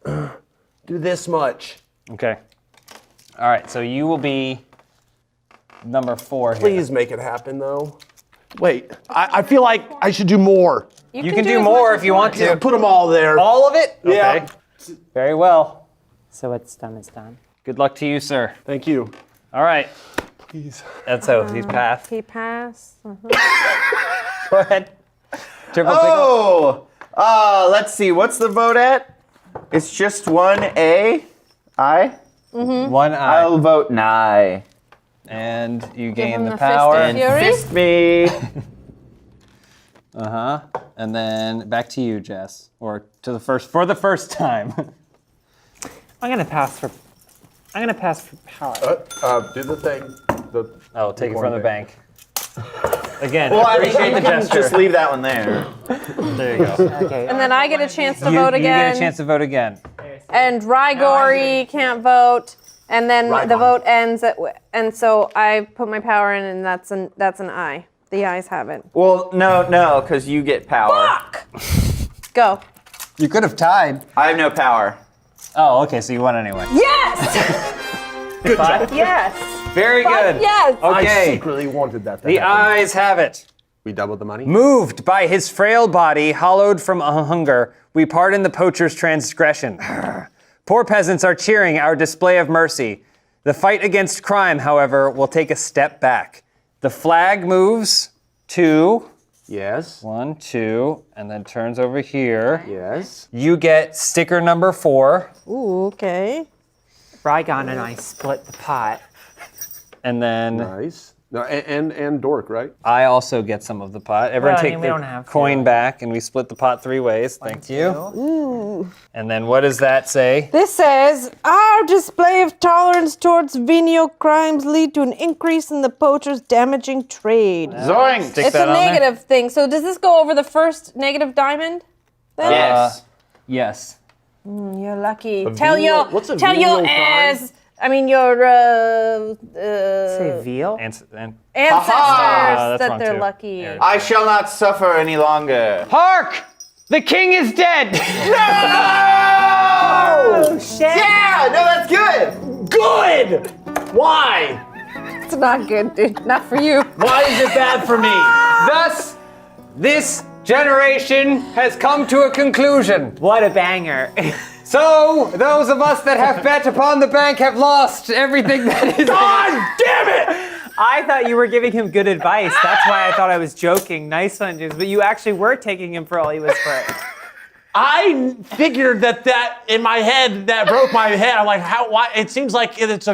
do this much. Okay. All right. So you will be number 4 here. Please make it happen, though. Wait. I feel like I should do more. You can do more if you want to. Put them all there. All of it? Yeah. Okay. Very well. So what's done is done. Good luck to you, sir. Thank you. All right. Please. That's how he's passed. He passed. Go ahead. Triple Let's see. What's the vote at? It's just one A. Aye. tickle. One eye. I'll vote nay. And you him gain the the fist of power. fury. Fury? Fist me. And then back to you, Jess. Or to the first for the first time. I'm gonna pass for power. Do the thing. Oh, take it from the bank. bank. Again, Well, I appreciate the think you can gesture. just leave that one there. There you go. Okay. And then I get a chance to You vote get again. a chance to vote again. And Rygory can't vote. And then the Rygon. vote ends and so I put my power in, and that's an aye. The ayes have it. Well, no, because you get power. Go. You could have tied. I have no power. Oh, okay, so you won anyway. Yes. Good job. Yes. Very good. Yes. I Okay. secretly wanted that to The happen. eyes have it. We doubled the money. Moved by his frail body, hollowed from hunger, we pardon the poacher's transgression. Poor peasants are cheering our display of mercy. The fight against crime, however, will take a step back. The flag moves to Yes. 1, 2, and then turns over here. Yes. You get sticker number 4, Ooh, okay. Rygon and I split the pot. and then Nice. No, and Dork, right? I also get some of the pot. Everyone Well, I take mean, we the don't have to. coin back, and we split the pot 3 ways. Thank you. And then what does that say? This says, our display of tolerance towards venial crimes lead to an increase in the poacher's damaging trade. Zoink. Stick It's that a on there? negative thing. So does this go over the first negative diamond? Then? Yes. Yes. You're lucky. A Tell venial- your what's a tell your venial crime? heirs. I mean your Say veal? ancestors that's that wrong they're too. lucky. There. I shall not suffer any longer. Hark! The king is dead! Oh, shit! Yeah, no, that's good. Good! Why? It's not good, dude. Not for you. Why is it bad for me? Thus, this generation has come to a conclusion. What a banger. So, those of us that have bet upon the bank have lost everything that is. God damn it! I thought you were giving him good advice. That's why I thought I was joking. Nice one, James. But you actually were taking him for all he was worth. I figured that in my head, that broke my head. I'm like, why? It seems like it's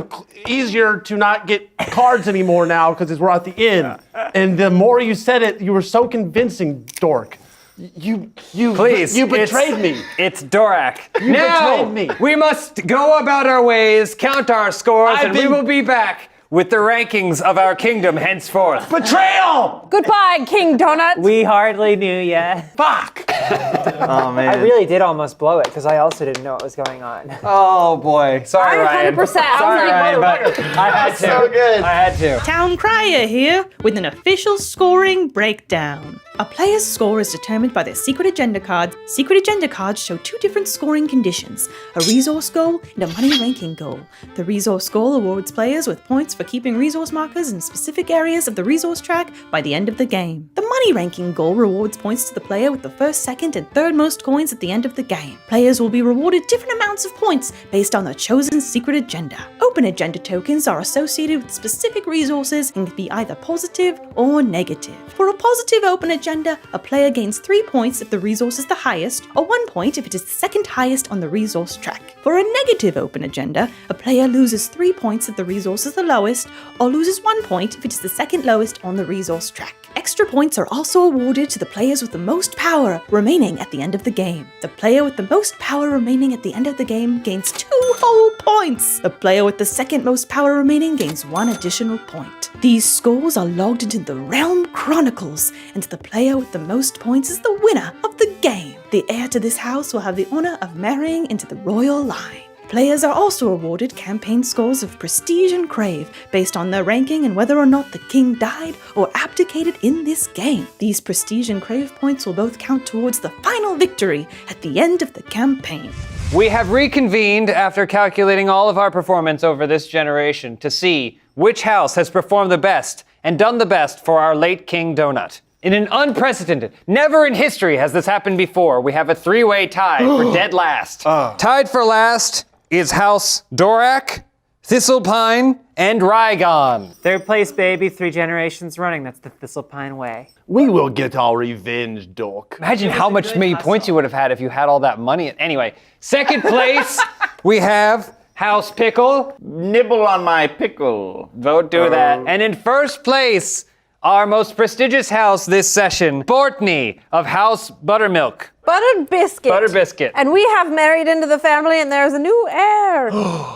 easier to not get cards anymore now because we're at the inn. And the more you said it, you were so convincing, dork. You betrayed me. It's Dorak. You betrayed me. We must go about our ways, count our scores, and we will be back with the rankings of our kingdom henceforth. Betrayal! Goodbye, King Donut. We hardly knew ya. Fuck! Oh, man. I really did almost blow it because I also didn't know what was going on. Oh boy. Sorry, Ryan. 100%. Sorry, Ryan, but I had to. So good. I had to. Town Crier here with an official scoring breakdown. A player's score is determined by their secret agenda cards. Secret agenda cards show two different scoring conditions, a resource goal and a money ranking goal. The resource goal awards players with points for keeping resource markers in specific areas of the resource track by the end of the game. The money ranking goal rewards points to the player with the first, second, and third most coins at the end of the game. Players will be rewarded different amounts of points based on their chosen secret agenda. Open agenda tokens are associated with specific resources and can be either positive or negative. For a positive open agenda, a player gains 3 points if the resource is the highest, or 1 point if it is the second highest on the resource track. For a negative open agenda, a player loses 3 points if the resource is the lowest, or loses 1 point if it is the second lowest on the resource track. Extra points are also awarded to the players with the most power remaining at the end of the game. The player with the most power remaining at the end of the game gains 2 whole points. The player with the second most power remaining gains 1 additional point. These scores are logged into the Realm Chronicles, and the player with the most points is the winner of the game. The heir to this house will have the honor of marrying into the royal line. Players are also awarded campaign scores of Prestige and Crave based on their ranking and whether or not the king died or abdicated in this game. These Prestige and Crave points will both count towards the final victory at the end of the campaign. We have reconvened after calculating all of our performance over this generation to see which house has performed the best and done the best for our late King Donut. In an unprecedented, never in history has this happened before, we have a 3-way tie for dead last. Tied for last is House Dorak, Thistlepine, and Rygon. Third place, baby. 3 generations running. That's the Thistlepine way. We will get our revenge, dork. Imagine how many points you would have had if you had all that money. Anyway, second place, we have House Pickle. Nibble on my pickle. Vote do that. And in first place, our most prestigious house this session, Bortney of House Buttermilk. Buttered Biscuit. Butter Biscuit. And we have married into the family, and there's a new heir.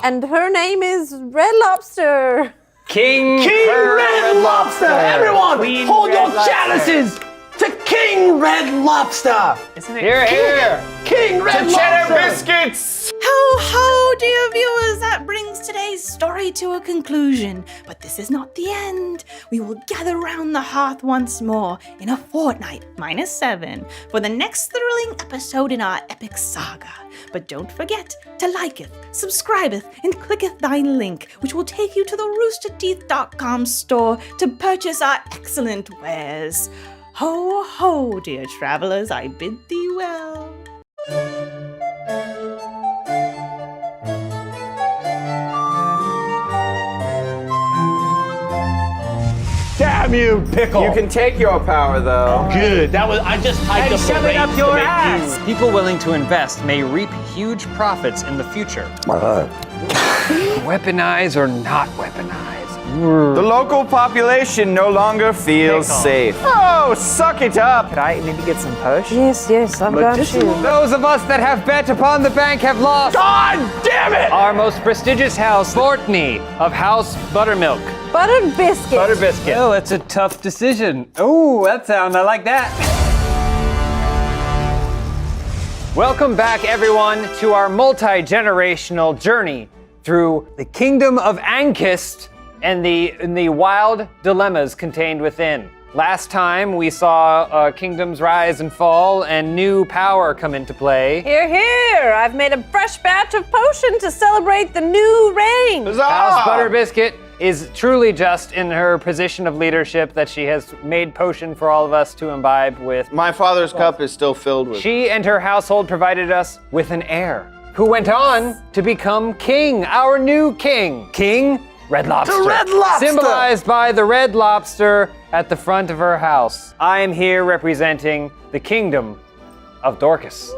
And her name is Red Lobster. King Red Lobster! Everyone, Queen hold Red your Lobster. chalices to King Red Lobster! Isn't it? Here. King Red Cheddar Lobster! biscuits! Ho ho, dear viewers, that brings today's story to a conclusion. But this is not the end. We will gather round the hearth once more in a fortnight, -7, for the next thrilling episode in our epic saga. But don't forget to liketh, subscribeth, and clicketh thine link, which will take you to the roosterteeth.com store to purchase our excellent wares. Ho ho, dear travelers, I bid thee well. Damn you, Pickle! You can take your power, though. Good. That was. I just typed And up the shove it rates up to your make ass. People willing to invest may reap huge profits in the future. Weaponize or not weaponize? The local population no longer feels Pickle. safe. Oh, suck it up! Could I maybe get some push? Yes, I've got you. Those of us that have bet upon the bank have lost. God damn it! Our most prestigious house, Bortney of House Buttermilk. Buttered Biscuit. Butter Biscuit. Oh, that's a tough decision. Oh, that sound, I like that. Welcome back, everyone, to our multi-generational journey through the kingdom of Ankist and the wild dilemmas contained within. Last time we saw kingdoms rise and fall and new power come into play. Here, here. I've made a fresh batch of potion to celebrate the new reign. House Butter Biscuit is truly just in her position of leadership that she has made potion for all of us to imbibe with. My father's cup is still filled with. She and her household provided us with an heir who went on to become king, our new king. King Red Lobster. The Red Lobster! Symbolized by the red lobster at the front of her house. I am here representing the kingdom of Dorcas.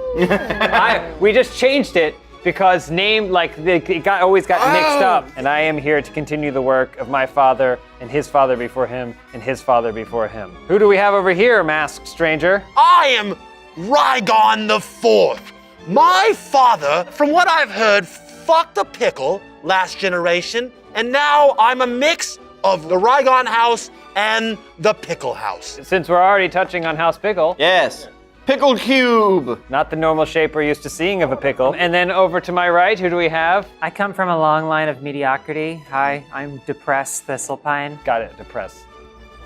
We just changed it because it always got mixed up. And I am here to continue the work of my father and his father before him and his father before him. Who do we have over here, masked stranger? I am Rygon the Fourth. My father, from what I've heard, fucked a pickle last generation, and now I'm a mix of the Rygon house and the pickle house. Since we're already touching on House Pickle. Yes. Pickle cube. Not the normal shape we're used to seeing of a pickle. And then over to my right, who do we have? I come from a long line of mediocrity. Hi, I'm depressed Thistlepine. Got it, depressed.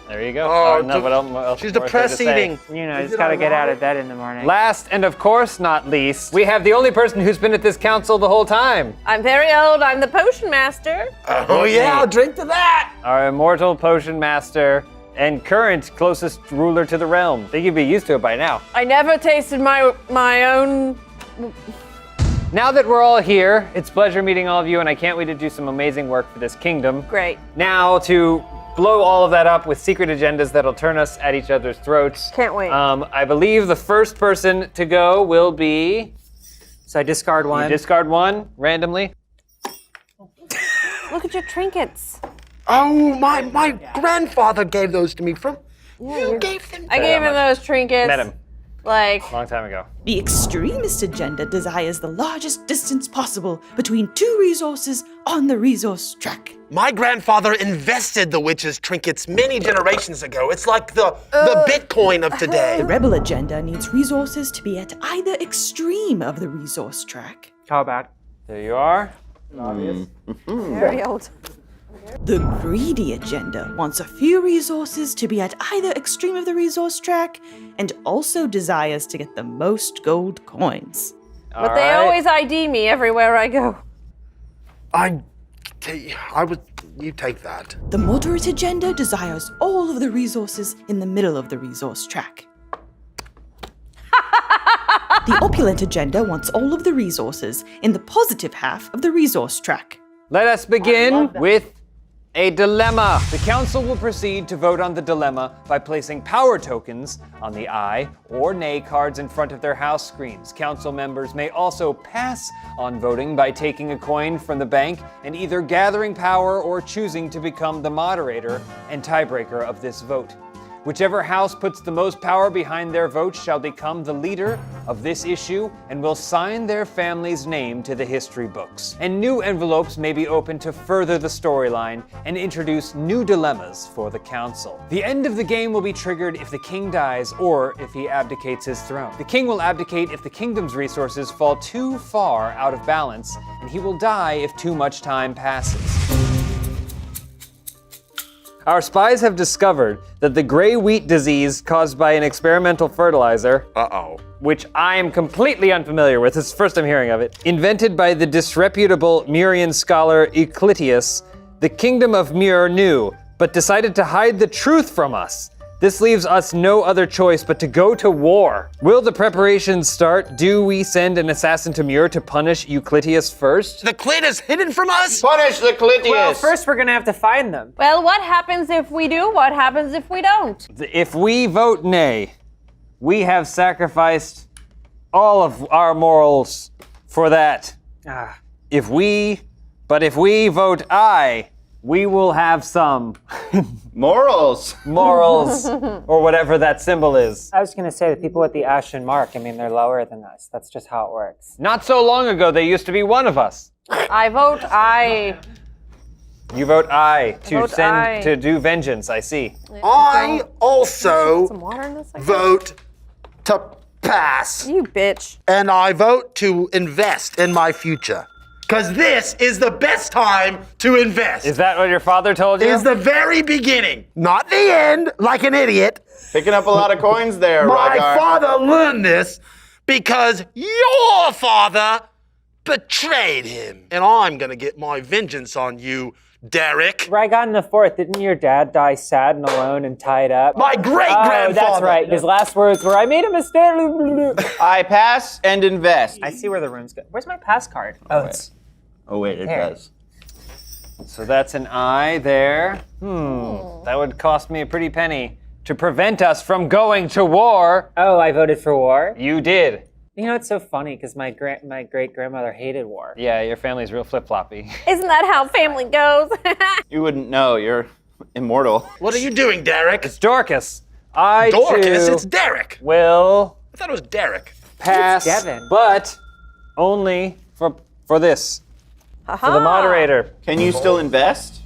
There you go. What else She's more is there to depressed say? eating. You know, just gotta get out of bed in the morning. Last and of course not least, we have the only person who's been at this council the whole time. I'm very old. I'm the potion master. Oh yeah, I'll drink to that. Our immortal potion master and current closest ruler to the realm. I think you'd be used to it by now. I never tasted my own. Now that we're all here, it's a pleasure meeting all of you, and I can't wait to do some amazing work for this kingdom. Great. Now to blow all of that up with secret agendas that'll turn us at each other's throats. Can't wait. I believe the first person to go will be... So I discard one. You discard one randomly. Look at your trinkets. Oh, my grandfather gave those to me from. You gave them. I gave him those trinkets. Met him. Like, Long time ago. The extremist agenda desires the largest distance possible between two resources on the resource track. My grandfather invested the witch's trinkets many generations ago. It's like the Bitcoin of today. The rebel agenda needs resources to be at either extreme of the resource track. How about? There you are. very old. The greedy agenda wants a few resources to be at either extreme of the resource track and also desires to get the most gold coins. But they always ID me everywhere I go. You take that. The moderate agenda desires all of the resources in the middle of the resource track. The opulent agenda wants all of the resources in the positive half of the resource track. Let us begin with a dilemma. The council will proceed to vote on the dilemma by placing power tokens on the aye or nay cards in front of their house screens. Council members may also pass on voting by taking a coin from the bank and either gathering power or choosing to become the moderator and tiebreaker of this vote. Whichever house puts the most power behind their vote shall become the leader of this issue and will sign their family's name to the history books. And new envelopes may be opened to further the storyline and introduce new dilemmas for the council. The end of the game will be triggered if the king dies or if he abdicates his throne. The king will abdicate if the kingdom's resources fall too far out of balance, and he will die if too much time passes. Our spies have discovered that the gray wheat disease caused by an experimental fertilizer, which I am completely unfamiliar with, this is the first I'm hearing of it, invented by the disreputable Murian scholar Euclitius, the kingdom of Mur knew, but decided to hide the truth from us. This leaves us no other choice but to go to war. Will the preparations start? Do we send an assassin to Mur to punish Euclitius first? The clit is hidden from us? Punish the Clitius. Well, first we're gonna have to find them. Well, what happens if we do? What happens if we don't? If we vote nay, we have sacrificed all of our morals for that. If we vote aye, we will have some Morals. morals or whatever that symbol is. I was gonna say the people with the ashen mark, I mean, they're lower than us. That's just how it works. Not so long ago, they used to be one of us. I vote aye. You vote aye to Vote aye. to do vengeance, I see. I also Some water in this? vote to pass. You bitch. And I vote to invest in my future. Because this is the best time to invest. Is that what your father told you? Is the very beginning, not the end, like an idiot. Picking up a lot of coins there, My Rygar. father learned this because your father betrayed him. And I'm gonna get my vengeance on you, Derek. Rygon IV, didn't your dad die sad and alone and tied up? My great-grandfather. Oh, that's right. His last words were, I made a mistake. I pass and invest. I see where the room's going. Where's my pass card? Oh, it's Oh wait, it There. does. So that's an I there. That would cost me a pretty penny to prevent us from going to war. Oh, I voted for war? You did. You know, it's so funny because my great-grandmother hated war. Yeah, your family's real flip-floppy. Isn't that how family goes? You wouldn't know. You're immortal. What are you doing, Derek? It's Dorcas. I Dorcas, too it's Derek. will I thought it was Derek. pass, Devin. but only for this. For the moderator. Can you still invest?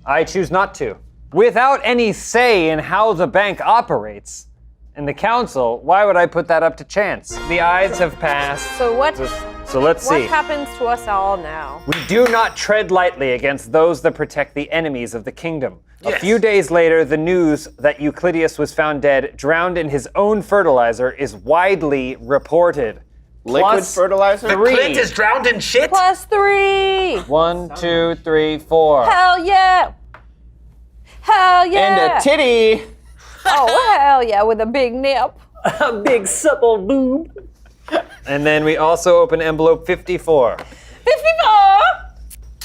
I choose not to. Without any say in how the bank operates, in the council, why would I put that up to chance? The ayes have passed. So what let's see. happens to us all now? We do not tread lightly against those that protect the enemies of the kingdom. A Yes. few days later, the news that Euclidius was found dead, drowned in his own fertilizer, is widely reported. Liquid Plus fertilizer? three. Clint is drowned in shit? +3. 1, 2, 3, 4. Hell yeah. Hell yeah. And a titty. Oh, hell yeah, with a big nip. A big supple boob. And then we also open envelope 54.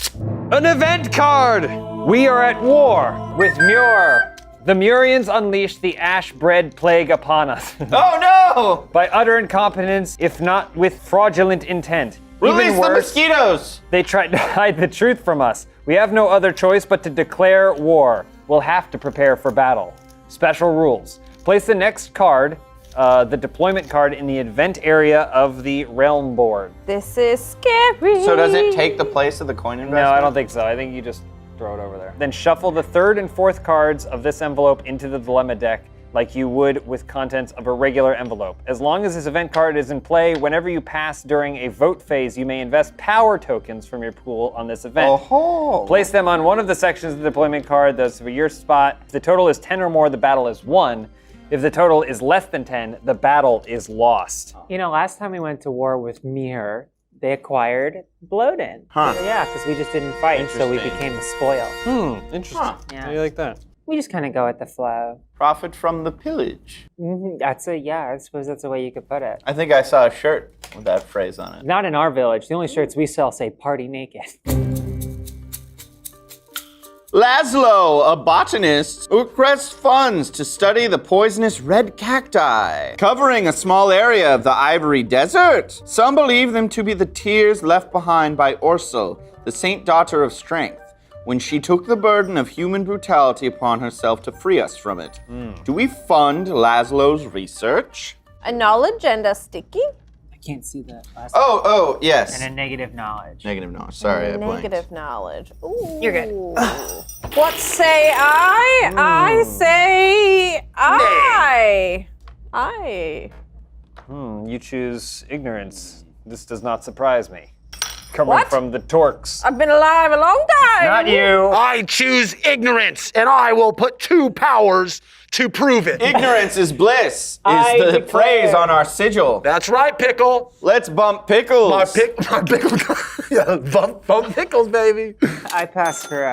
54. An event card! We are at war with Muir. The Murians unleashed the ash-bred plague upon us. Oh no! By utter incompetence, if not with fraudulent intent. Release Even the worse, mosquitoes! they tried to hide the truth from us. We have no other choice but to declare war. We'll have to prepare for battle. Special rules. Place the next card, the deployment card, in the event area of the realm board. This is scary. So does it take the place of the coin investment? No, I don't think so. I think you just throw it over there. Then shuffle the third and fourth cards of this envelope into the dilemma deck like you would with contents of a regular envelope. As long as this event card is in play, whenever you pass during a vote phase, you may invest power tokens from your pool on this event. Oh. Place them on one of the sections of the deployment card that's for your spot. If the total is 10 or more, the battle is won. If the total is less than 10, the battle is lost. You know, last time we went to war with Mir, they acquired Bloden. Huh. So, yeah, because we just didn't fight, so we Interesting. became the spoil. Interesting. Yeah. How do you like that? We just kind of go with the flow. Profit from the pillage. I suppose that's the way you could put it. I think I saw a shirt with that phrase on it. Not in our village. The only shirts we sell say party naked. Laszlo, a botanist, requests funds to study the poisonous red cacti, covering a small area of the Ivory Desert. Some believe them to be the tears left behind by Ursel, the saint daughter of strength, when she took the burden of human brutality upon herself to free us from it. Do we fund Laszlo's research? A knowledge and a sticky? I can't see that last Oh, yes. And a negative knowledge. Negative knowledge. Sorry, I blanked. Negative knowledge. Ooh. You're good. What say I? I say I. You choose ignorance. This does not surprise me. Coming What? from the Torques. I've been alive a long time. Not you. I choose ignorance, and I will put 2 powers to prove it. Ignorance is bliss, is I the declare- phrase on our sigil. That's right, Pickle. Let's bump pickles. My pickle. Yeah, bump pickles, baby. I pass for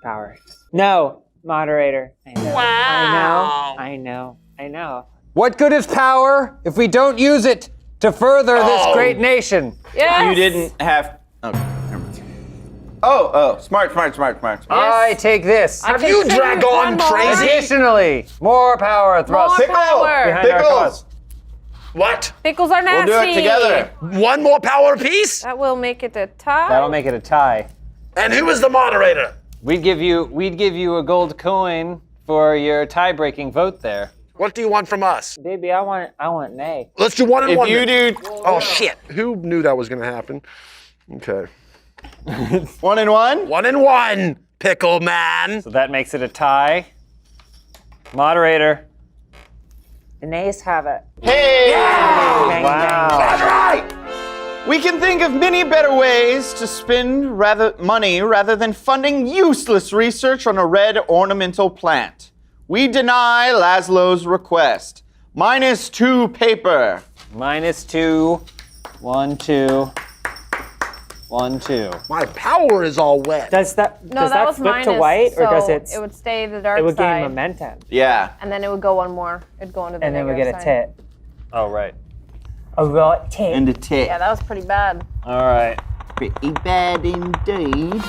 power. No, moderator. I know. I know. What good is power if we don't use it to further this Oh. great nation? Yes. You didn't have. Okay, never mind. Oh, smart. I take this. Have you drag on crazy? Additionally, more power thrust More power. behind our cause. What? Pickles are We'll nasty. do it together. 1 more power apiece? That will make it a tie. That'll make it a tie. And who is the moderator? We'd give you a gold coin for your tie-breaking vote there. What do you want from us? Baby, I want nay. Let's do 1 and 1. If you do Oh, shit. Who knew that was going to happen? Okay. 1 and 1, 1 and 1, Pickle Man. So that makes it a tie. Moderator. The nays have it. hey! Bang, Wow. That's right. We can think of many better ways to spend money rather than funding useless research on a red ornamental plant. We deny Laszlo's request. -2 paper. -2. 1, 2. 1, 2. My power is all wet. Does that No, does that that was flip minus, to white, or does so it? It would stay the dark It would gain side. momentum, Yeah. And then it would go one more. It'd go into the and then we negative get a side. tit. Oh, right. A raw tit. And a tit. Yeah, that was pretty bad. All right. Pretty bad indeed.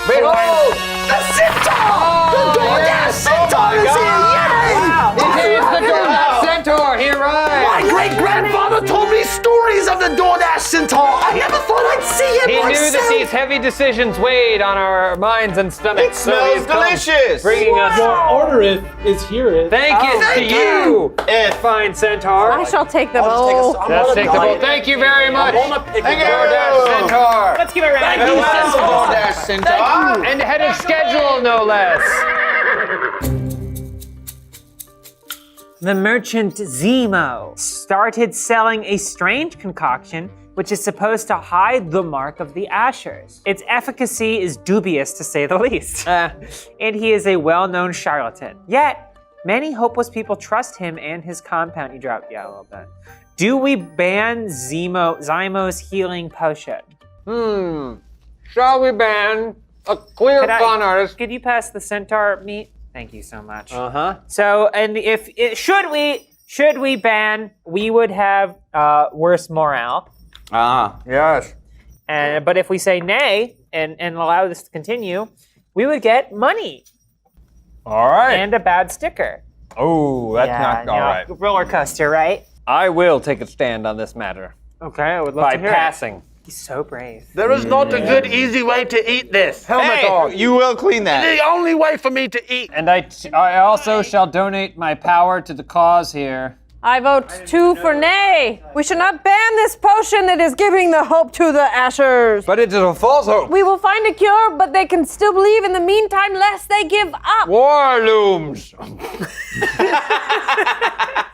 Behold! The centaur! The DoorDash centaur is here! Yay! It's the DoorDash Centaur! He My arrived! great-grandfather told me stories of the DoorDash centaur. I never thought I'd see him He knew myself. that these heavy decisions weighed on our minds and stomachs. It smells he's come delicious. Bringing us. Your ordereth is here. Thank you to thank you, If fine centaur. I shall take the I'll bowl. just take a Let's take the bowl. Thank you very much. DoorDash Centaur. Let's give it a round. Thank you, DoorDash centaur. And ahead of schedule, no less. The merchant Zemo started selling a strange concoction which is supposed to hide the mark of the Ashers. Its efficacy is dubious, to say the least. And he is a well-known charlatan. Yet, many hopeless people trust him and his compound. You dropped, yeah, a little bit. Do we ban Zemo's healing potion? Shall we ban a clear Could I- con artist? Could you pass the centaur meat? Thank you so much. Uh-huh. So, and if should we ban, we would have worse morale. Yes. But if we say nay and allow this to continue, we would get money All right. and a bad sticker. Oh, that's not all right. Roller coaster, right? I will take a stand on this matter Okay, I would love by to hear passing. it. He's so brave. There is not a good, easy way to eat this. Helmet Hey, on. you will clean that. The only way for me to eat. And I also shall donate my power to the cause here. I vote 2 for nay. We should not ban this potion. It is giving the hope to the Ashers. But it is a false hope. We will find a cure, but they can still believe in the meantime, lest they give up. War looms.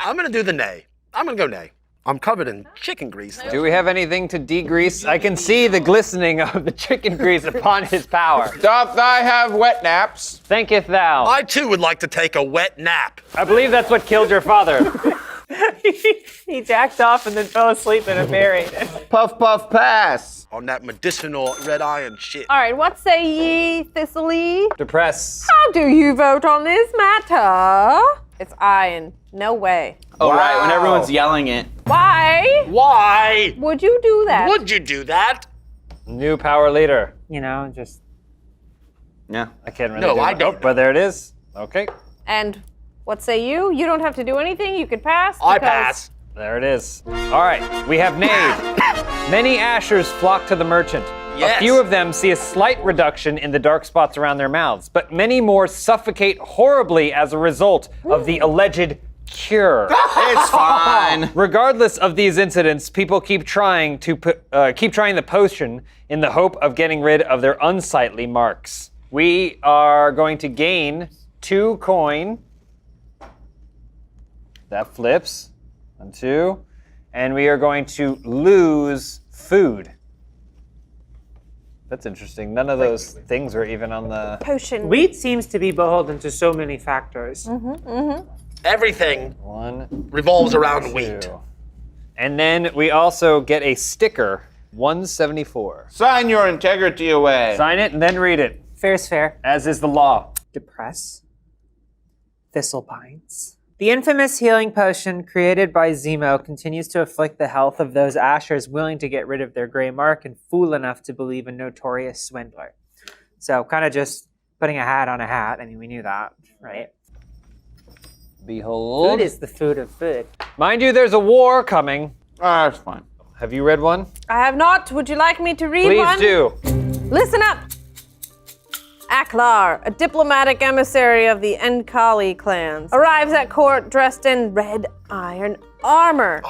I'm gonna do the nay. I'm gonna go nay. I'm covered in chicken grease. Do we have anything to degrease? I can see the glistening of the chicken grease upon his power. Doth I have wet naps? Thinketh thou? I too would like to take a wet nap. I believe that's what killed your father. He jacked off and then fell asleep and buried. Puff, puff, pass. On that medicinal red iron shit. All right, what say ye, Thistly? Depress. How do you vote on this matter? It's iron. No way. Oh, right, when everyone's yelling it. Why Why would you do that? would you do that? New power leader. You know, just Yeah. I can't really No, do I that. don't know. But there it is. Okay. And what say you? You don't have to do anything. You could pass. I because- pass. There it is. All right, we have Nave. Many Ashers flock to the merchant. Yes. A few of them see a slight reduction in the dark spots around their mouths, but many more suffocate horribly as a result of the alleged cure. It's fine. Regardless of these incidents, people keep trying the potion in the hope of getting rid of their unsightly marks. We are going to gain 2 coin. That flips. 1, 2. And we are going to lose food. That's interesting. None of those things are even on the... Potion. wheat seems to be beholden to so many factors. Everything 1, revolves around 2. wheat. And then we also get a sticker, 174. Sign your integrity away. Sign it and then read it, Fair's fair. as is the law. Depress. Thistle pines. The infamous healing potion created by Zemo continues to afflict the health of those Ashers willing to get rid of their gray mark and fool enough to believe a notorious swindler. So kind of just putting a hat on a hat. I mean, we knew that, right? Behold. Food is the food of food. Mind you, there's a war coming. That's fine. Have you read one? I have not. Would you like me to read Please one? do. Listen up. Aklar, a diplomatic emissary of the Enkali clans, arrives at court dressed in red iron armor.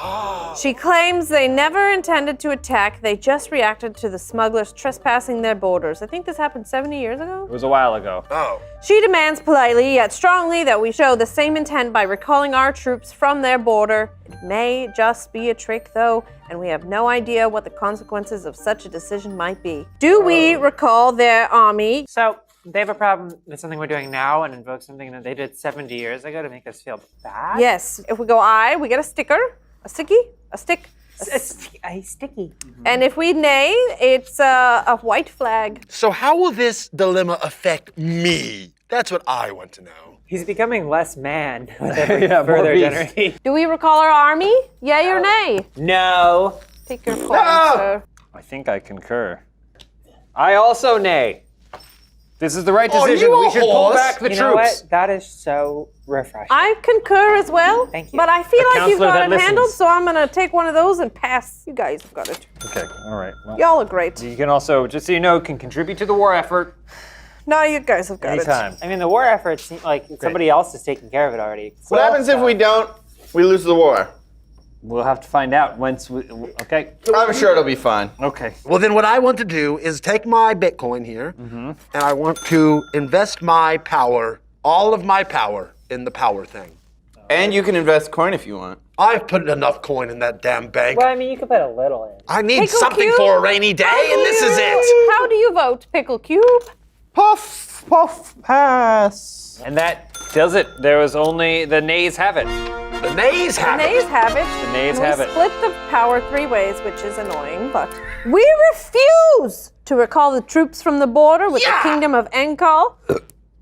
She claims they never intended to attack, they just reacted to the smugglers trespassing their borders. I think this happened 70 years ago. It was a while ago. Oh. She demands politely yet strongly that we show the same intent by recalling our troops from their border. It may just be a trick though, and we have no idea what the consequences of such a decision might be. Do we recall their army? So they have a problem with something we're doing now and invoke something that they did 70 years ago to make us feel bad? Yes. If we go I, we get a sticker, a sticky, a stick. Sticky. And if we nay, it's a white flag. So how will this dilemma affect me? That's what I want to know. He's becoming less man with every further generation. Do we recall our army? Yay or nay? No. Take your coin, sir. I think I concur. I also nay. This is the right Oh, decision. you We a should pull horse? back the You troops. know what? That is so refreshing. I concur as well. Thank you. But I feel A like you've counselor got that it listens. handled, so I'm gonna take one of those and pass. You guys have got it. Okay, all right. Well, Y'all are great. you can also, just so you know, can contribute to the war effort No, you guys have got anytime. I mean, the war effort seems like somebody else is taking care of it already. What happens if we don't? We lose the war. We'll have to find out once we, okay. I'm sure it'll be fine. Okay. Well, then what I want to do is take my Bitcoin here, and I want to invest my power, all of my power, in the power thing. And you can invest coin if you want. I've put enough coin in that damn bank. Well, I mean, you could put a little in. I need Pickle something Cube? for a rainy day, and this is it. How do you vote, Pickle Cube? Puff, puff, pass. And that does it. There was only, the nays have it. The nays have it. Nays have it. The nays And have we it. split the power 3 ways, which is annoying, but we refuse to recall the troops from the border with the kingdom of Enkal.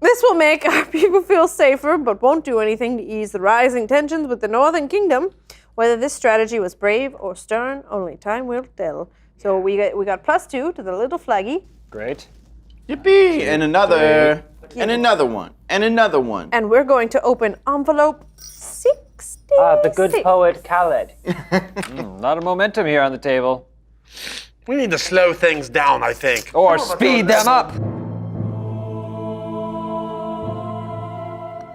This will make our people feel safer, but won't do anything to ease the rising tensions with the Northern Kingdom. Whether this strategy was brave or stern, only time will tell. So we got +2 to the little flaggy, Great. Yippee! And another. And another one. And another one. and we're going to open envelope 60. The good poet Khaled. A lot of momentum here on the table. We need to slow things down, I think. Or speed them up.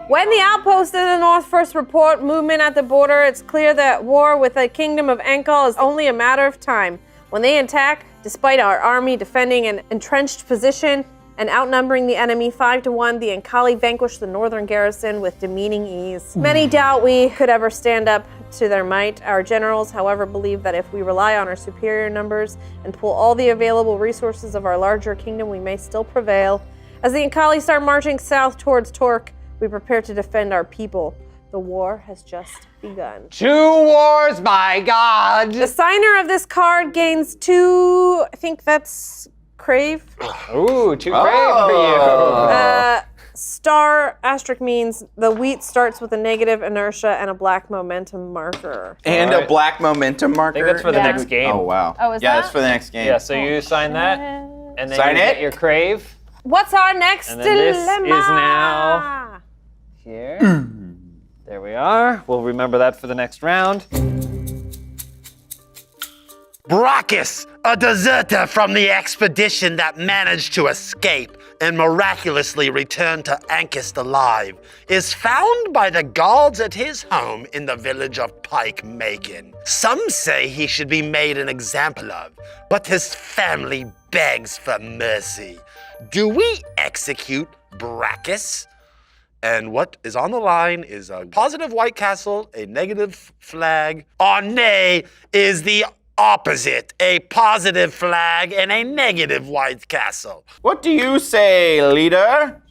When the outposts in the north first report movement at the border, it's clear that war with the kingdom of Enkal is only a matter of time. When they attack, despite our army defending an entrenched position and outnumbering the enemy 5-1, the Enkali vanquished the northern garrison with demeaning ease. Many doubt we could ever stand up to their might. Our generals, however, believe that if we rely on our superior numbers and pull all the available resources of our larger kingdom, we may still prevail. As the Enkali start marching south towards Torque, we prepare to defend our people. The war has just begun. 2 wars, my God. The signer of this card gains 2, I think that's crave. Ooh, 2 crave for you. Star asterisk means the wheat starts with a negative inertia and a black momentum marker. And Alright. a black momentum marker. I think that's for the Yeah. next game. Oh, wow. Oh, is yeah, that? that's for the next game. Yeah, so you sign that, and then Sign you it? get your crave What's our next And then this is dilemma? now- here. There we are. We'll remember that for the next round. Brachus, a deserter from the expedition that managed to escape and miraculously return to Ankist alive, is found by the guards at his home in the village of Pike Macon. Some say he should be made an example of, but his family begs for mercy. Do we execute Brachus? And what is on the line is a positive White Castle, a negative flag. Or nay, is the opposite, a positive flag and a negative White Castle. What do you say, leader?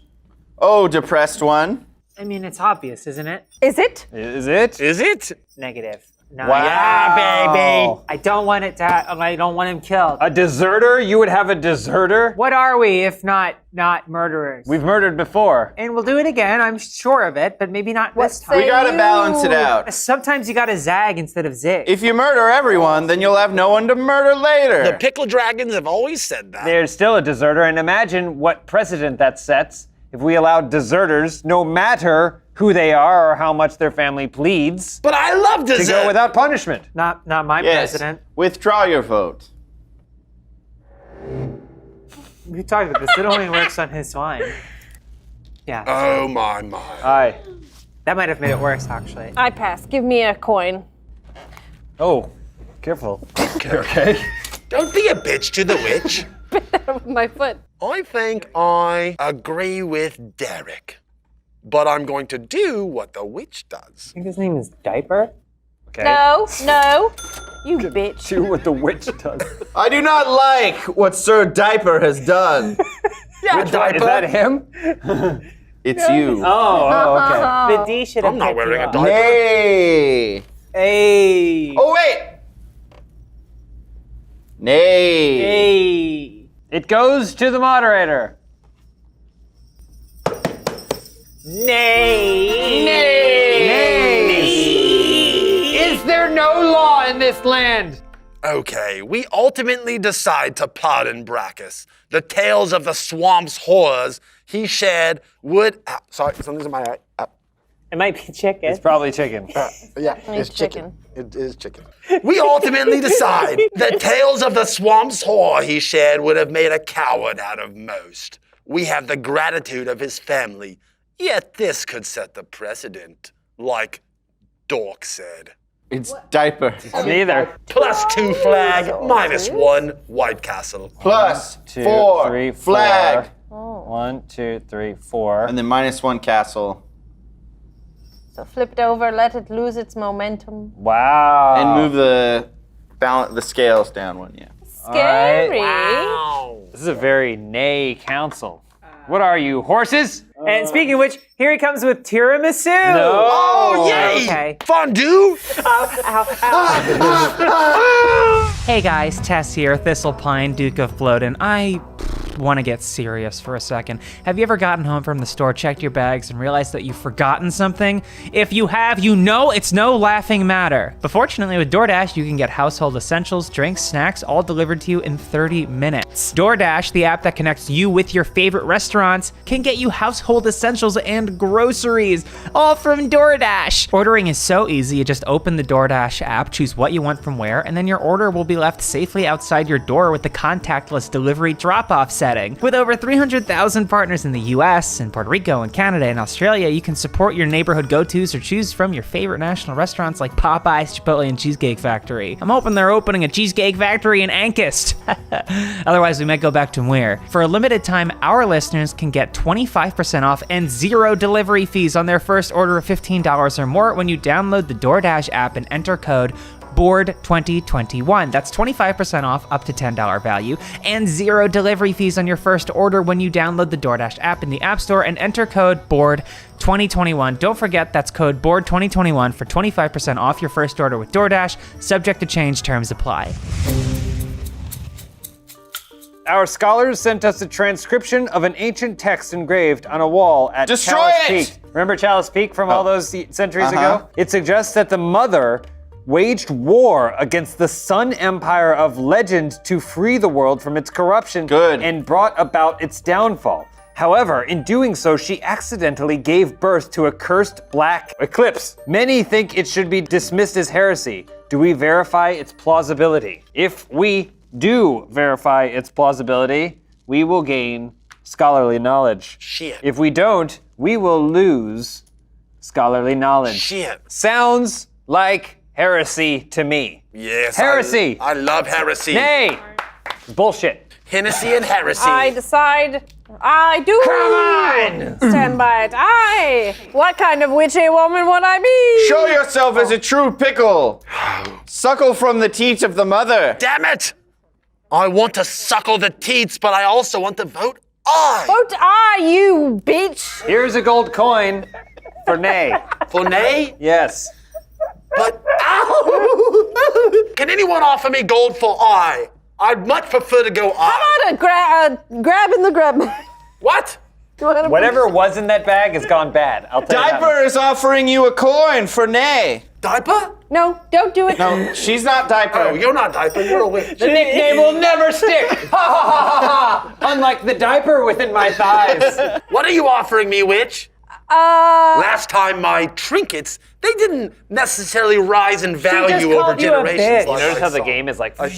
Oh, depressed one. I mean, it's obvious, isn't it? Is it? Is it? Is it? Negative. No, Yeah, baby. I don't want it to. I don't want him killed. A deserter? You would have a deserter? What are we if not murderers? We've murdered before. And we'll do it again. I'm sure of it, but maybe not this say time. We gotta you- balance it out. Sometimes you gotta zag instead of zig. If you murder everyone, then you'll have no one to murder later. The Pickle Dragons have always said that. There's still a deserter, and imagine what precedent that sets if we allow deserters, no matter who they are or how much their family pleads, But I love to dessert. go without punishment. not my Yes. president. Withdraw your vote. We talked about this. It only works on his wine. Yeah, Oh my. Aye. that might have made it worse, actually. I pass. Give me a coin. Oh, careful. Okay. Don't be a bitch to the witch. With my foot. I think I agree with Derek. But I'm going to do what the witch does. I think his name is Diaper. Okay. No, you bitch. Do what the witch does. I do not like what Sir Diaper has done. Which one? Is that him? It's you. Oh, okay. The D should have I'm not picked wearing you a up. diaper. Nay. Hey. Oh, wait. Nay. Hey. It goes to the moderator. Nay. Is there no law in this land? Okay, we ultimately decide to pardon Brachus. The tales of the swamp's horrors he shared would. Sorry, something's in my eye. It might be chicken. It's probably chicken. Yeah, it's chicken. It is chicken. We ultimately decide that tales of the swamp's horror he shared would have made a coward out of most. We have the gratitude of his family, yet this could set the precedent, like Dork said. It's diaper. Neither. +2 flag, -1 White Castle. Plus 2, 4 3, flag. 1, 2, 3, 4. And then -1 castle. So flip it over, let it lose its momentum. Wow. And move the scales down one, yeah. Scary. This is a very nay council. What are you, horses? And speaking of which, here he comes with tiramisu. No. Oh, yay! Okay. Fondue? Hey guys, Tess here, Thistlepine, Duke of Bloden. I want to get serious for a second. Have you ever gotten home from the store, checked your bags, and realized that you've forgotten something? If you have, you know it's no laughing matter. But fortunately with DoorDash, you can get household essentials, drinks, snacks, all delivered to you in 30 minutes. DoorDash, the app that connects you with your favorite restaurants, can get you household essentials and groceries, all from DoorDash. Ordering is so easy, you just open the DoorDash app, choose what you want from where, and then your order will be left safely outside your door with the contactless delivery drop-off setting. With over 300,000 partners in the US and Puerto Rico and Canada and Australia, you can support your neighborhood go-tos or choose from your favorite national restaurants like Popeyes, Chipotle, and Cheesecake Factory. I'm hoping they're opening a Cheesecake Factory in Anchist. Otherwise, we might go back to Muir. For a limited time, our listeners can get 25% off and 0 delivery fees on their first order of $15 or more when you download the DoorDash app and enter code BOARD2021. That's 25% off up to $10 value and 0 delivery fees on your first order when you download the DoorDash app in the App Store and enter code BOARD2021. Don't forget, that's code BOARD2021 for 25% off your first order with DoorDash. Subject to change, terms apply. Our scholars sent us a transcription of an ancient text engraved on a wall at Destroy Chalice it! Peak. Remember Chalice Peak from all those centuries ago? It suggests that the mother waged war against the Sun Empire of legend to free the world from its corruption and brought about its downfall. However, in doing so, she accidentally gave birth to a cursed black eclipse. Many think it should be dismissed as heresy. Do we verify its plausibility? If we do verify its plausibility, we will gain scholarly knowledge. Shit. If we don't, we will lose scholarly knowledge. Shit. Sounds like heresy to me. Yes. Heresy. I love heresy. Nay. Bullshit. Hennessy and heresy. I decide I do stand by it. What kind of witchy woman would I be? Show yourself as a true pickle. Suckle from the teat of the mother. Damn it! I want to suckle the teats, but I also want to vote aye. Vote aye, you bitch. Here's a gold coin for nay. For nay? Yes. But ow! Can anyone offer me gold for aye? I'd much prefer to go aye. How about a grab in the grab? What? Whatever was in that bag has gone bad. I'll tell you that Diaper is offering you a coin for nay. Diaper? No, don't do it. No, she's not Diaper. Oh, you're not Diaper, you're a witch. The nickname will never stick. Ha ha ha ha ha. Unlike the diaper within my thighs. What are you offering me, witch? Last time my trinkets, they didn't necessarily rise in value over generations. bitch. You notice how the game is like. Okay,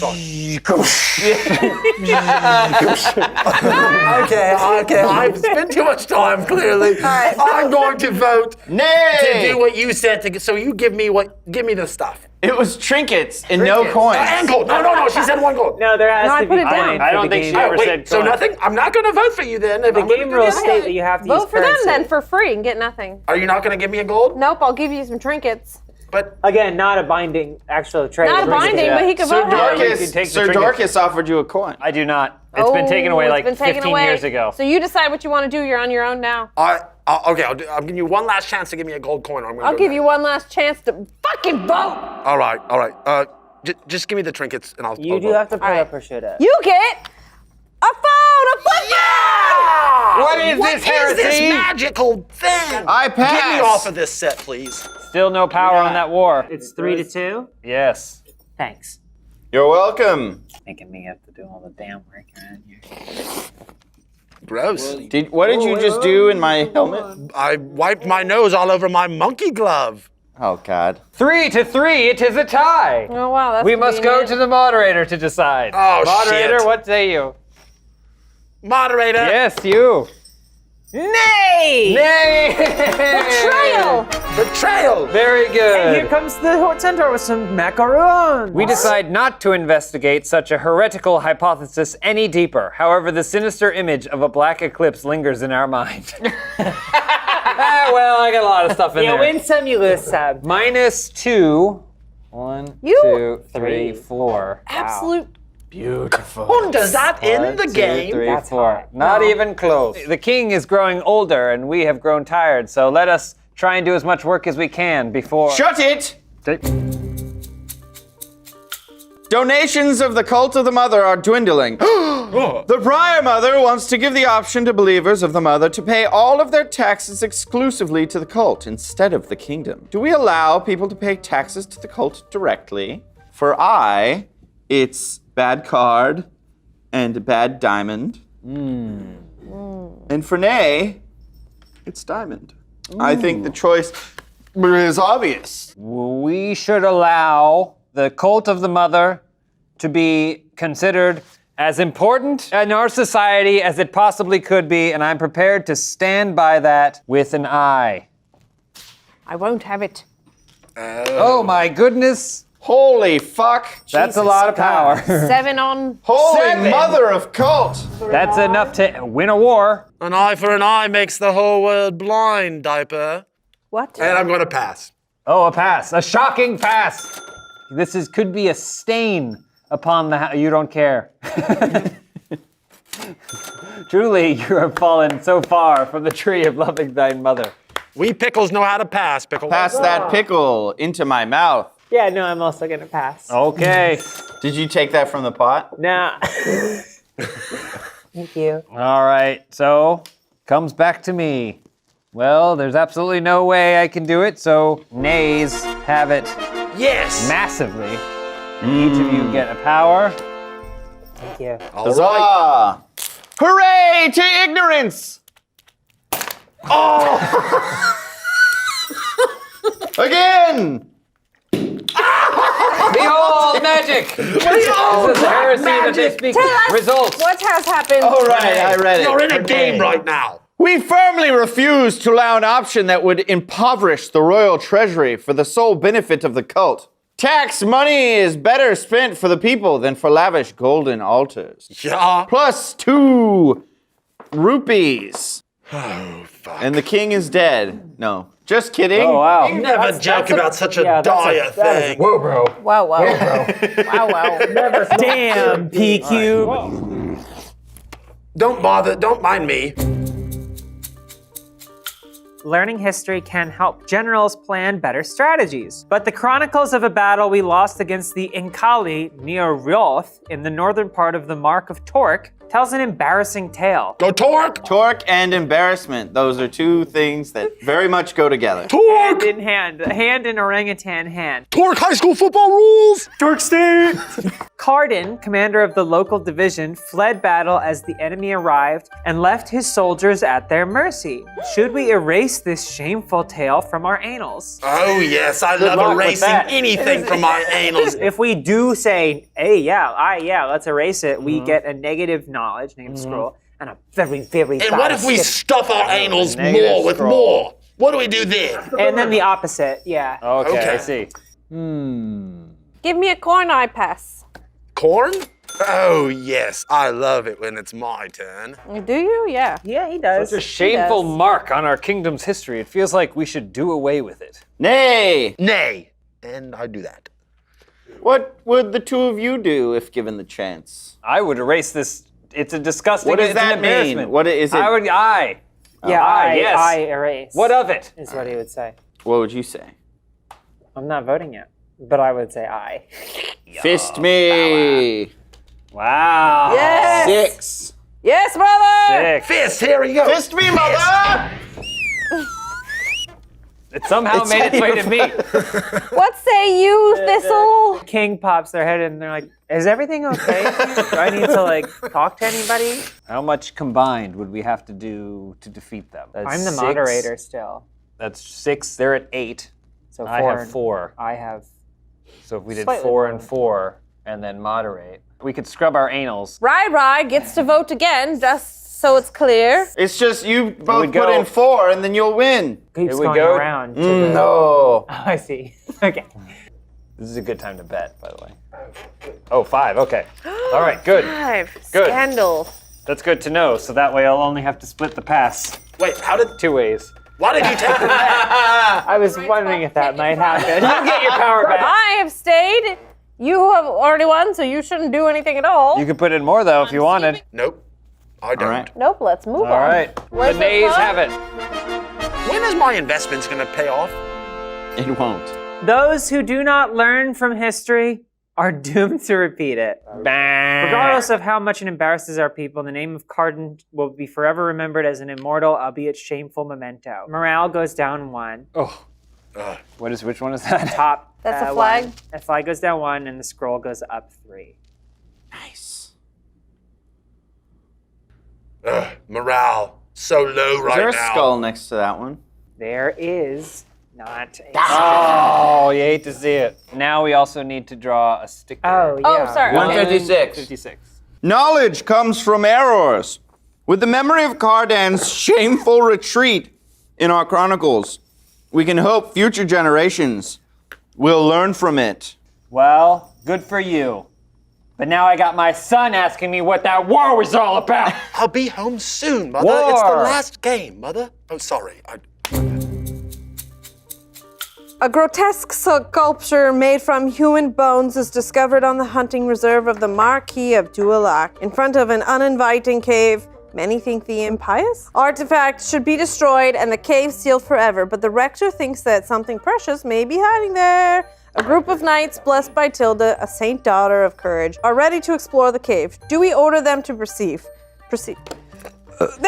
I've spent too much time, clearly. I'm going to vote Nay! to do what you said, so you give me the stuff. It was trinkets and no coins. And gold. No, she said one gold. No, there has I to put be it down. coin I for don't the think game. she ever Wait, said so coin. nothing? I'm not going to vote for you then. The game rules state that you have to use Vote for them currency. then for free and get nothing. Are you not going to give me a gold? Nope, I'll give you some trinkets. But Again, not a binding actual trade. Not a binding, but he could vote however. you can take the Sir trinkets. Dorcas offered you a coin. I do not. It's been taken away it's like been taken 15 away. years ago. So you decide what you want to do. You're on your own now. okay, I'll give you one last chance to give me a gold coin. Or I'm gonna I'll go give now. you one last chance to fucking vote. All right. Just give me the trinkets and I'll. You do have to put up prosciutto. You get a phone, a football! What is this heresy? This magical thing? I pass. Get me off of this set, please. Still no power on that war. It's 3-2. Yes. Thanks. You're welcome. Making me have to do all the damn work around here. Gross. What did you just do in my helmet? I wiped my nose all over my monkey glove. Oh, God. 3-3, it is a tie. Oh, wow, that's We must go to the moderator to decide. Oh, moderator, shit. what say you? Moderator. Yes, you. Nay! Nay! Betrayal! Betrayal. Very good. And here comes the centaur with some macaroons. We decide not to investigate such a heretical hypothesis any deeper. However, the sinister image of a black eclipse lingers in our mind. Well, I got a lot of stuff in You there. win some, you lose some. -2. 1, You- 2, 3, 4. Absolute. Beautiful. Does that end the 1, 2, game? 3, That's 4. hot. Not even close. The king is growing older and we have grown tired, so let us try and do as much work as we can before. Shut it! Donations of the Cult of the Mother are dwindling. The Prior Mother wants to give the option to believers of the Mother to pay all of their taxes exclusively to the cult instead of the kingdom. Do we allow people to pay taxes to the cult directly? For I, it's bad card and bad diamond. And for nay, it's diamond. I think the choice is obvious. We should allow the cult of the mother to be considered as important in our society as it possibly could be, and I'm prepared to stand by that with an eye. I won't have it. Oh my goodness, Holy fuck. that's a lot of power. 7 on. Holy mother of cult. That's enough to win a war. An eye for an eye makes the whole world blind, Diaper. What? And I'm gonna pass. Oh, a pass, a shocking pass. This could be a stain upon the you don't care. Truly, you have fallen so far from the tree of loving thy mother. We pickles know how to pass, Pickle. Pass that pickle into my mouth. Yeah, no, I'm also gonna pass. Okay. Did you take that from the pot? Nah. Thank you. All right, so comes back to me. Well, there's absolutely no way I can do it, so nays have it Yes. massively. Each of you get a power. Thank you. Huzzah! Hooray to ignorance! Oh! Again! Behold magic! This is the heresy that they speak of. Results. What has happened? All right, I read it. You're in a Okay. game right now. We firmly refuse to allow an option that would impoverish the royal treasury for the sole benefit of the cult. Tax money is better spent for the people than for lavish golden altars. Yeah. Plus 2 rupees. Oh, fuck. And the king is dead. No, just kidding. Oh, wow. Never joke about such a yeah, that's dire thing. Whoa, bro. Wow, wow. Wow, wow. Damn, PQ. Don't bother. Don't mind me. Learning history can help generals plan better strategies. But the chronicles of a battle we lost against the Inkali near Ryoth in the northern part of the Mark of Torque tells an embarrassing tale. Go Torque. Torque and embarrassment. Those are 2 things that very much go together. Hand Torque. in hand, a hand in orangutan hand. Torque high school football rules. Torque State! Cardin, commander of the local division, fled battle as the enemy arrived and left his soldiers at their mercy. Should we erase this shameful tale from our annals? Oh yes, I love luck with erasing that. anything from my annals. If we do say, hey, let's erase it, we get a negative knowledge, negative scroll, and a very, very And what if we skip. stuff our annals Negative more with scroll. more? What do we do then? And then the opposite, yeah. Okay, I Okay. see. Give me a corn, I pass. Corn? Oh yes, I love it when it's my turn. Do you? Yeah. Yeah, he does. Such a shameful does. mark on our kingdom's history. It feels like we should do away with it. Nay! Nay, and I do that. What would the 2 of you do if given the chance? I would erase this. It's a disgusting. What does it's an that mean? embarrassment. What is it? I would. Yeah, yes. I erase. What of it? Is what he would say. What would you say? I'm not voting yet. But I would say I. Fist me. Wow. Yes. 6. Yes, brother. Fist, here we go. Fist me, mother! It somehow made its way to me. What say you, Thistle? King pops their head in and they're like, is everything okay? Do I need to like talk to anybody? How much combined would we have to do to defeat them? That's I'm the 6. moderator still. That's 6. They're at 8. So I have 4. I have. So if we did Slightly 4 more. and 4 and then moderate, we could scrub our anals. Rai gets to vote again, just so it's clear. It's just you both we put go. in 4 and then you'll win. Keeps Here we going go. around. No. Oh, I see. Okay. This is a good time to bet, by the way. Oh, 5. Okay. All right. Good. 5. Good. Scandal. That's good to know. So that way I'll only have to split the pass Wait, how did? 2 ways. Why did you take it back? I was wondering if that might happen. You get your power back. I have stayed. You have already won, so you shouldn't do anything at all. You could put in more though if you wanted. Nope, I don't. All right. Nope, let's move on. All right. Where's The nays the fun? have it. When is my investments gonna pay off? It won't. Those who do not learn from history are doomed to repeat it. Regardless of how much it embarrasses our people, the name of Carden will be forever remembered as an immortal, albeit shameful memento. Morale goes down 1. Oh. Which one is that? Top. That's a flag? 1. The flag goes down 1, and the scroll goes up 3. Nice. Morale so low Is right there a now. skull next to that one? There is not a. Oh, you hate to see it. Now we also need to draw a sticker. Oh, yeah. Oh, sorry. 156. 56. Knowledge comes from errors. With the memory of Cardan's shameful retreat in our chronicles, we can hope future generations will learn from it. Well, good for you. But now I got my son asking me what that war was all about. I'll be home soon, Mother. It's the War. last game, Mother. Oh, sorry. A grotesque sculpture made from human bones is discovered on the hunting reserve of the Marquis of Duelac in front of an uninviting cave. Many think the impious artifact should be destroyed and the cave sealed forever, but the rector thinks that something precious may be hiding there. A group of knights, blessed by Tilda, a saint daughter of courage, are ready to explore the cave. Do we order them to proceed? They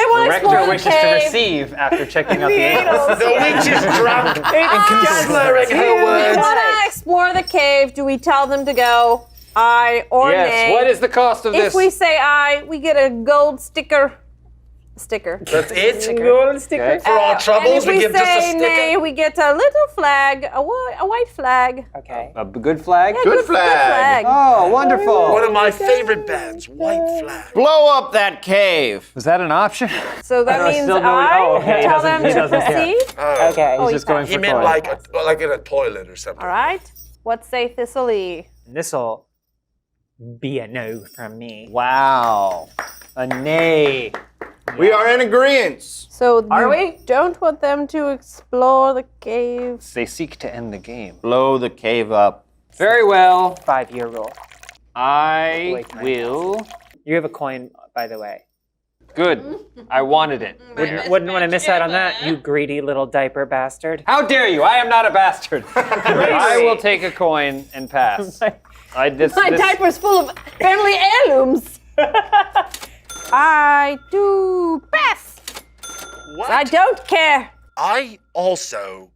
want to explore Rector the wishes to cave. receive after checking out the anals. The witch is drunk and slurring her We words. want to explore the cave. Do we tell them to go? Aye or Yes, nay? what is the cost of this? If we say aye, we get a gold sticker. That's it. Gold sticker. For our troubles, and if we give just a say sticker. nay, we get a little flag, a white flag. Okay. A good flag? Yeah, Good flag. Oh, wonderful. One of my favorite bands, White Flag. Blow up that cave. Was that an option? So that I means still know- I oh, okay, he tell doesn't- them he to doesn't care. proceed. Okay. He's just going He for meant coin. like in a toilet or something. All right. What say Thistlee? This'll be a no from me. Wow. A nay. We are in agreement. So Are you we? don't want them to explore the cave. They seek to end the game. Blow the cave up. Very well. 5-year rule. I Wait, my will. You have a coin, by the way. Good. I wanted it. Wouldn't want to miss out on that, you greedy little diaper bastard. How dare you? I am not a bastard. I will take a coin and pass. My diaper's full of family heirlooms. I do best. What? I don't care. I also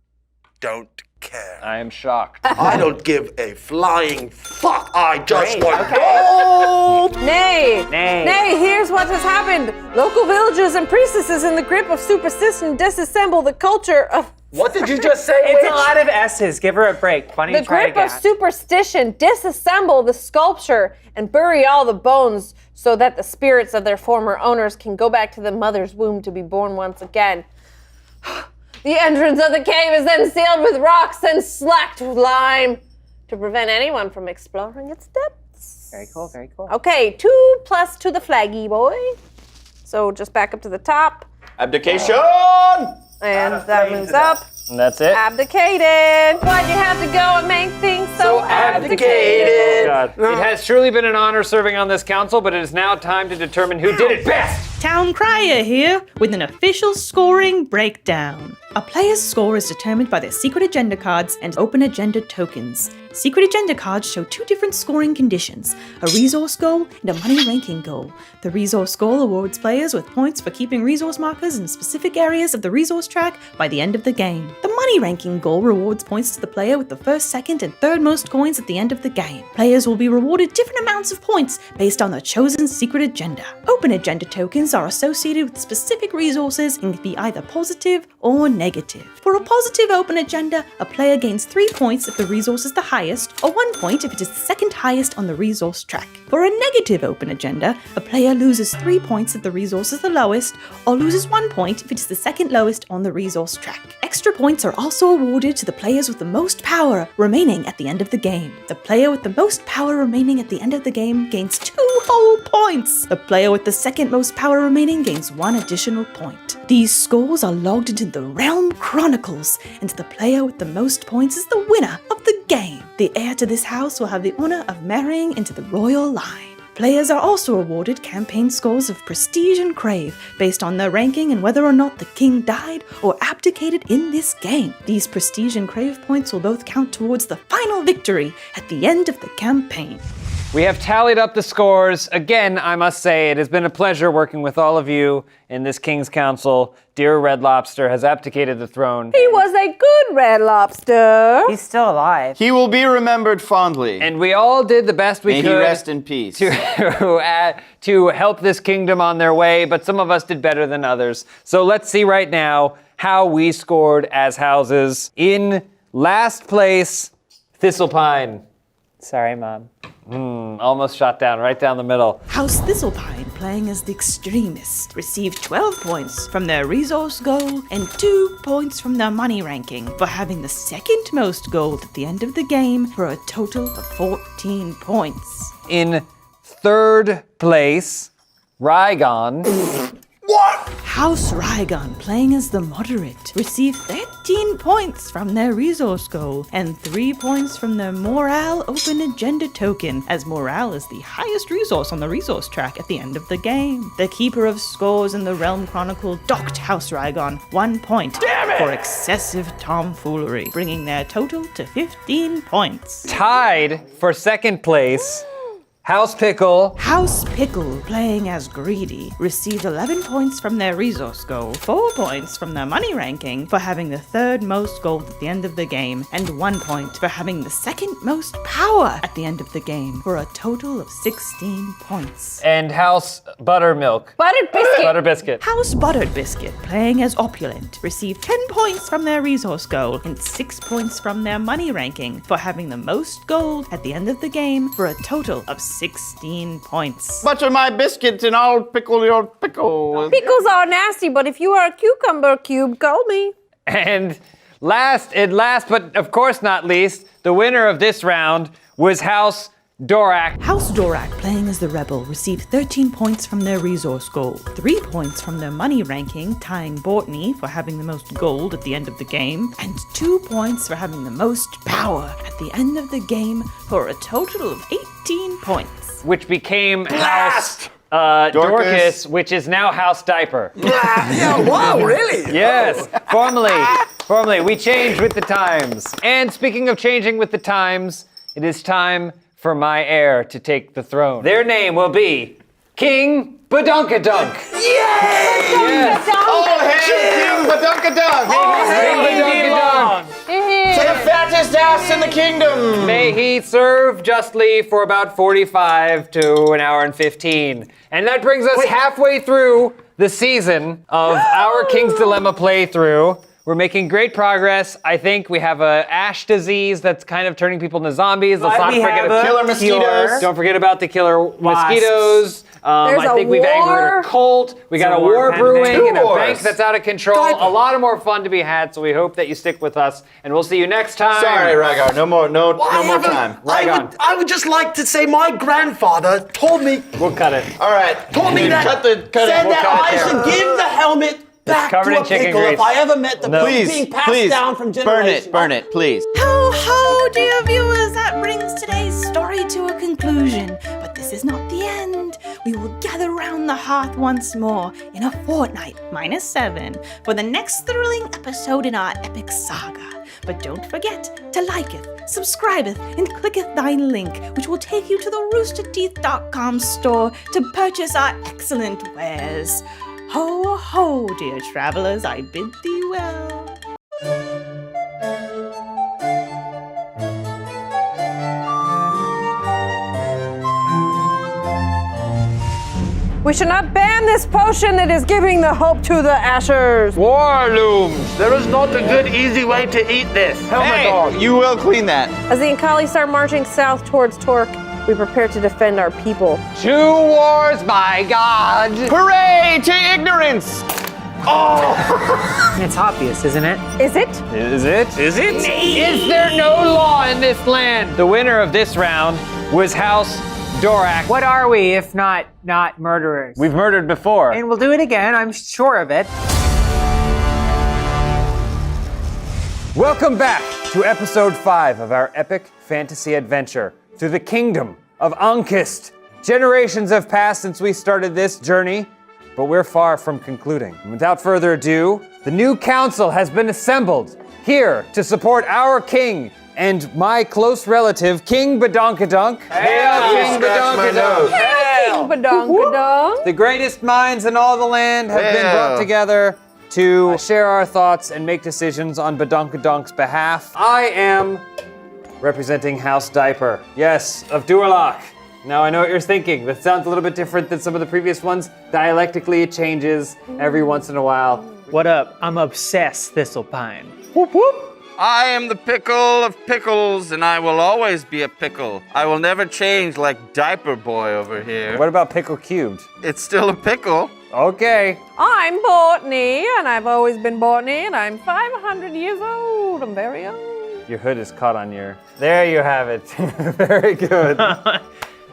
don't care. I am shocked. I don't give a flying fuck. I just Great, want okay. gold. Nay. Nay. Nay, here's what has happened. Local villagers and priestesses in the grip of superstition disassemble the culture of... What did you just say, It's witch? a lot of S's. Give her a break. Why don't The you try grip again? of superstition disassemble the sculpture and bury all the bones so that the spirits of their former owners can go back to the mother's womb to be born once again. The entrance of the cave is then sealed with rocks and slacked with lime to prevent anyone from exploring its depths. Very cool, very cool. Okay, 2 plus to the flaggy boy. So just back up to the top, Abdication! and that moves up. And that's it. Abdicated. Why'd you have to go and make things so abdicated? God. It has truly been an honor serving on this council, but it is now time to determine who did it best. Town Crier here with an official scoring breakdown. A player's score is determined by their secret agenda cards and open agenda tokens. secret agenda cards show two different scoring conditions, a resource goal and a money ranking goal. The resource goal awards players with points for keeping resource markers in specific areas of the resource track by the end of the game. The money ranking goal rewards points to the player with the first, second, and third most coins at the end of the game. Players will be rewarded different amounts of points based on the chosen secret agenda. Open agenda tokens are associated with specific resources and can be either positive or negative. For a positive open agenda, a player gains 3 points if the resource is the highest, or 1 point if it is the second highest on the resource track. For a negative open agenda, a player loses 3 points if the resource is the lowest, or loses 1 point if it is the second lowest on the resource track. Extra points are also awarded to the players with the most power remaining at the end of the game. The player with the most power remaining at the end of the game gains 2 whole points. The player with the second most power remaining gains 1 additional point. These scores are logged into the Realm Chronicles, and the player with the most points is the winner of the game. The heir to this house will have the honor of marrying into the royal line. Players are also awarded campaign scores of Prestige and Crave based on their ranking and whether or not the king died or abdicated in this game. These Prestige and Crave points will both count towards the final victory at the end of the campaign. We have tallied up the scores. Again, I must say, it has been a pleasure working with all of you in this King's Council. Dear Red Lobster has abdicated the throne. He was a good Red Lobster. He's still alive. He will be remembered fondly. And we all did the best we May could he rest in peace. to help this kingdom on their way, but some of us did better than others. So let's see right now how we scored as houses. In last place, Thistlepine. Sorry, Mom. Almost shot down, right down the middle. House Thistlepine, playing as the extremist, received 12 points from their resource goal and 2 points from their money ranking for having the second most gold at the end of the game for a total of 14 points. In third place, Rygon. House Rygon, playing as the moderate, received 13 points from their resource goal and 3 points from their morale open agenda token, as morale is the highest resource on the resource track at the end of the game. The keeper of scores in the Realm Chronicle docked House Rygon 1 point for excessive tomfoolery, bringing their total to 15 points. Tied for second place, House Pickle. House Pickle, playing as Greedy, received 11 points from their resource goal, 4 points from their money ranking for having the third most gold at the end of the game, and 1 point for having the second most power at the end of the game, for a total of 16 points. And House Buttermilk. Buttered biscuit. Butter Biscuit. House Buttered Biscuit, playing as Opulent, received 10 points from their resource goal and 6 points from their money ranking for having the most gold at the end of the game, for a total of 16 points. Butter my biscuit and I'll pickle your pickle. Pickles are nasty, but if you are a cucumber cube, call me. And last but of course not least, the winner of this round was House Dorak. House Dorak, playing as the Rebel, received 13 points from their resource goal, 3 points from their money ranking, tying Bortney for having the most gold at the end of the game, and 2 points for having the most power at the end of the game, for a total of 18 points. Which became House Dorcas, which is now House Diaper. Yeah, wow, really? Yes, formerly, we changed with the times. And speaking of changing with the times, it is time for my heir to take the throne. Their name will be King Badunkadunk. Yay! Yes. All hail King Badunkadunk! King Badunkadunk. To the fattest ass in the kingdom! May he serve justly for about 45 to an hour and 15. And that brings us halfway through the season of our King's Dilemma playthrough. We're making great progress. I think we have a ash disease that's kind of turning people into zombies. Let's not forget about killer mosquitoes. Don't forget about the killer mosquitoes. I think we've angered a cult. We got a war brewing and a bank that's out of control. A lot of more fun to be had, so we hope that you stick with us. And we'll see you next time. Sorry, Rygar, no more time. I would just like to say my grandfather told me. We'll cut it. All right. Told me that. Cut it. Said that I We'll cut it should give the helmet back covered to in a chicken pickle grease. if I ever met the Please, being passed please, down from burn generation. it, burn it, please. Ho ho, dear viewers, that brings today's story to a conclusion. But this is not the end. We will gather round the hearth once more in a fortnight, -7, for the next thrilling episode in our epic saga. But don't forget to liketh, subscribeth, and clicketh thine link, which will take you to the roosterteeth.com store to purchase our excellent wares. Ho ho, dear travelers, I bid thee well. We should not ban this potion that is giving the hope to the Ashers. War looms. There is not a good, easy way to eat this. Hey, you will clean that. As the Inkali start marching south towards Torque, we prepare to defend our people. To wars, by God! Hooray to ignorance! It's obvious, isn't it? Is it? Is it? Is it? Is there no law in this land? The winner of this round was House Dorak. What are we if not murderers? We've murdered before. And we'll do it again, I'm sure of it. Welcome back to episode 5 of our epic fantasy adventure through the kingdom of Ankist. Generations have passed since we started this journey, but we're far from concluding. And without further ado, the new council has been assembled here to support our king and my close relative, King Badonkadunk. Hail, King Badonkadunk! King Badonkadonk. The greatest minds in all the land have been brought together to share our thoughts and make decisions on Badonkadonk's behalf. I am representing House Diaper. Yes, of Duerlock. Now I know what you're thinking. That sounds a little bit different than some of the previous ones. Dialectically, it changes every once in a while. What up? I'm obsessed, Thistlepine. Whoop whoop. I am the pickle of pickles, and I will always be a pickle. I will never change like Diaper Boy over here. What about Pickle Cubed? It's still a pickle. Okay. I'm Botany, and I've always been Botany, and I'm 500 years old. I'm very old. Your hood is caught on your... There you have it. Very good.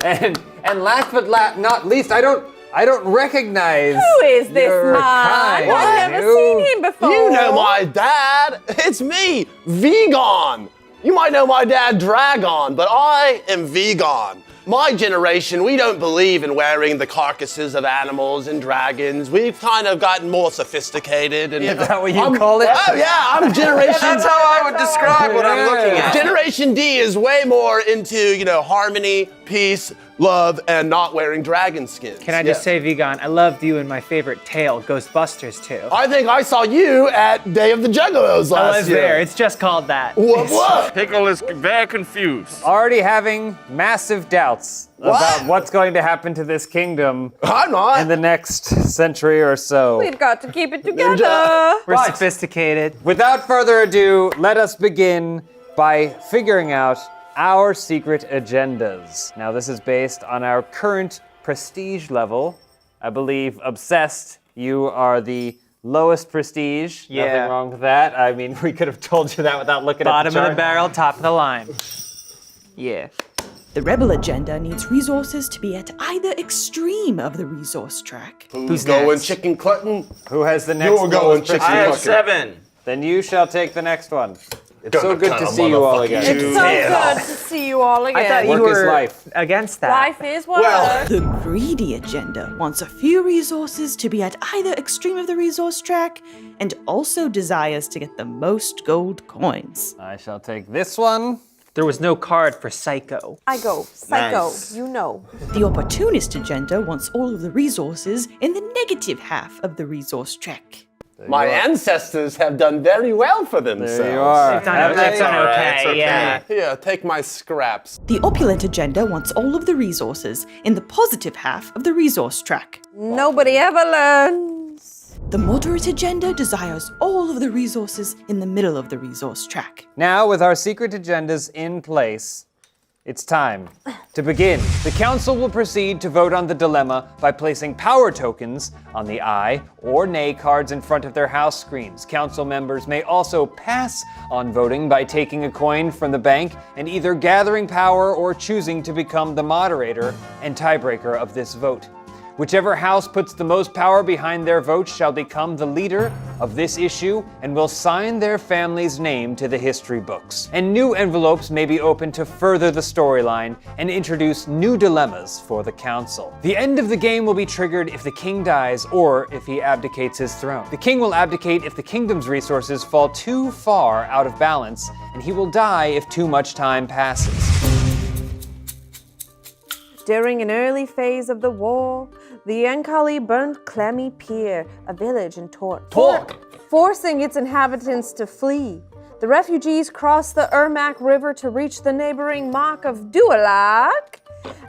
and last but not least, I don't recognize. Who is this your man? kind. I've never seen him before. You know my dad. It's me, Vegan. You might know my dad, Dragon, but I am Vegan. My generation, we don't believe in wearing the carcasses of animals and dragons. We've kind of gotten more sophisticated. And Is that what you call it? Oh yeah, I'm Generation. That's how I would describe what I'm looking at. Generation D is way more into, harmony, peace, love, and not wearing dragon skins. Can I just say, Vegan, I loved you in my favorite tale, Ghostbusters 2. I think I saw you at Day of the Juggalos last I was year. there. It's just called that. What? Pickle is very confused. Already having massive doubts about what's going to happen to this kingdom I'm not. in the next century or so. We've got to keep it together. We're But- sophisticated. Without further ado, let us begin by figuring out our secret agendas. Now, this is based on our current prestige level. I believe Obsessed, you are the lowest prestige. Yeah. Nothing wrong with that. I mean, we could have told you that without looking Bottom at the of chart. the barrel, top of the line. Yeah. The rebel agenda needs resources to be at either extreme of the resource track. Who's going next? chicken clucking? Who has the next You're going lowest chicken prestige? I have clucking. 7. Then you shall take the next one. It's so Gonna good cut to a see you all motherfucking again. It's so good to see you all again. I thought you Work is were life. against that. Life is work. The greedy agenda wants a few resources to be at either extreme of the resource track and also desires to get the most gold coins. I shall take this one. There was no card for Psycho. I go, psycho, Nice. you know. The opportunist agenda wants all of the resources in the negative half of the resource track. My ancestors have done very well for themselves. There you are. They've done, Have they've they? done All right, okay, it's okay. yeah. Here, take my scraps. The opulent agenda wants all of the resources in the positive half of the resource track. Nobody ever learns. The moderate agenda desires all of the resources in the middle of the resource track. Now, with our secret agendas in place, it's time to begin. The council will proceed to vote on the dilemma by placing power tokens on the aye or nay cards in front of their house screens. Council members may also pass on voting by taking a coin from the bank and either gathering power or choosing to become the moderator and tiebreaker of this vote. Whichever house puts the most power behind their vote shall become the leader of this issue and will sign their family's name to the history books. And new envelopes may be opened to further the storyline and introduce new dilemmas for the council. The end of the game will be triggered if the king dies or if he abdicates his throne. The king will abdicate if the kingdom's resources fall too far out of balance, and he will die if too much time passes. During an early phase of the war, the Yankali burnt Clemmy Pier, a village in Tork, forcing its inhabitants to flee. The refugees crossed the Ermak River to reach the neighboring Mark of Dualak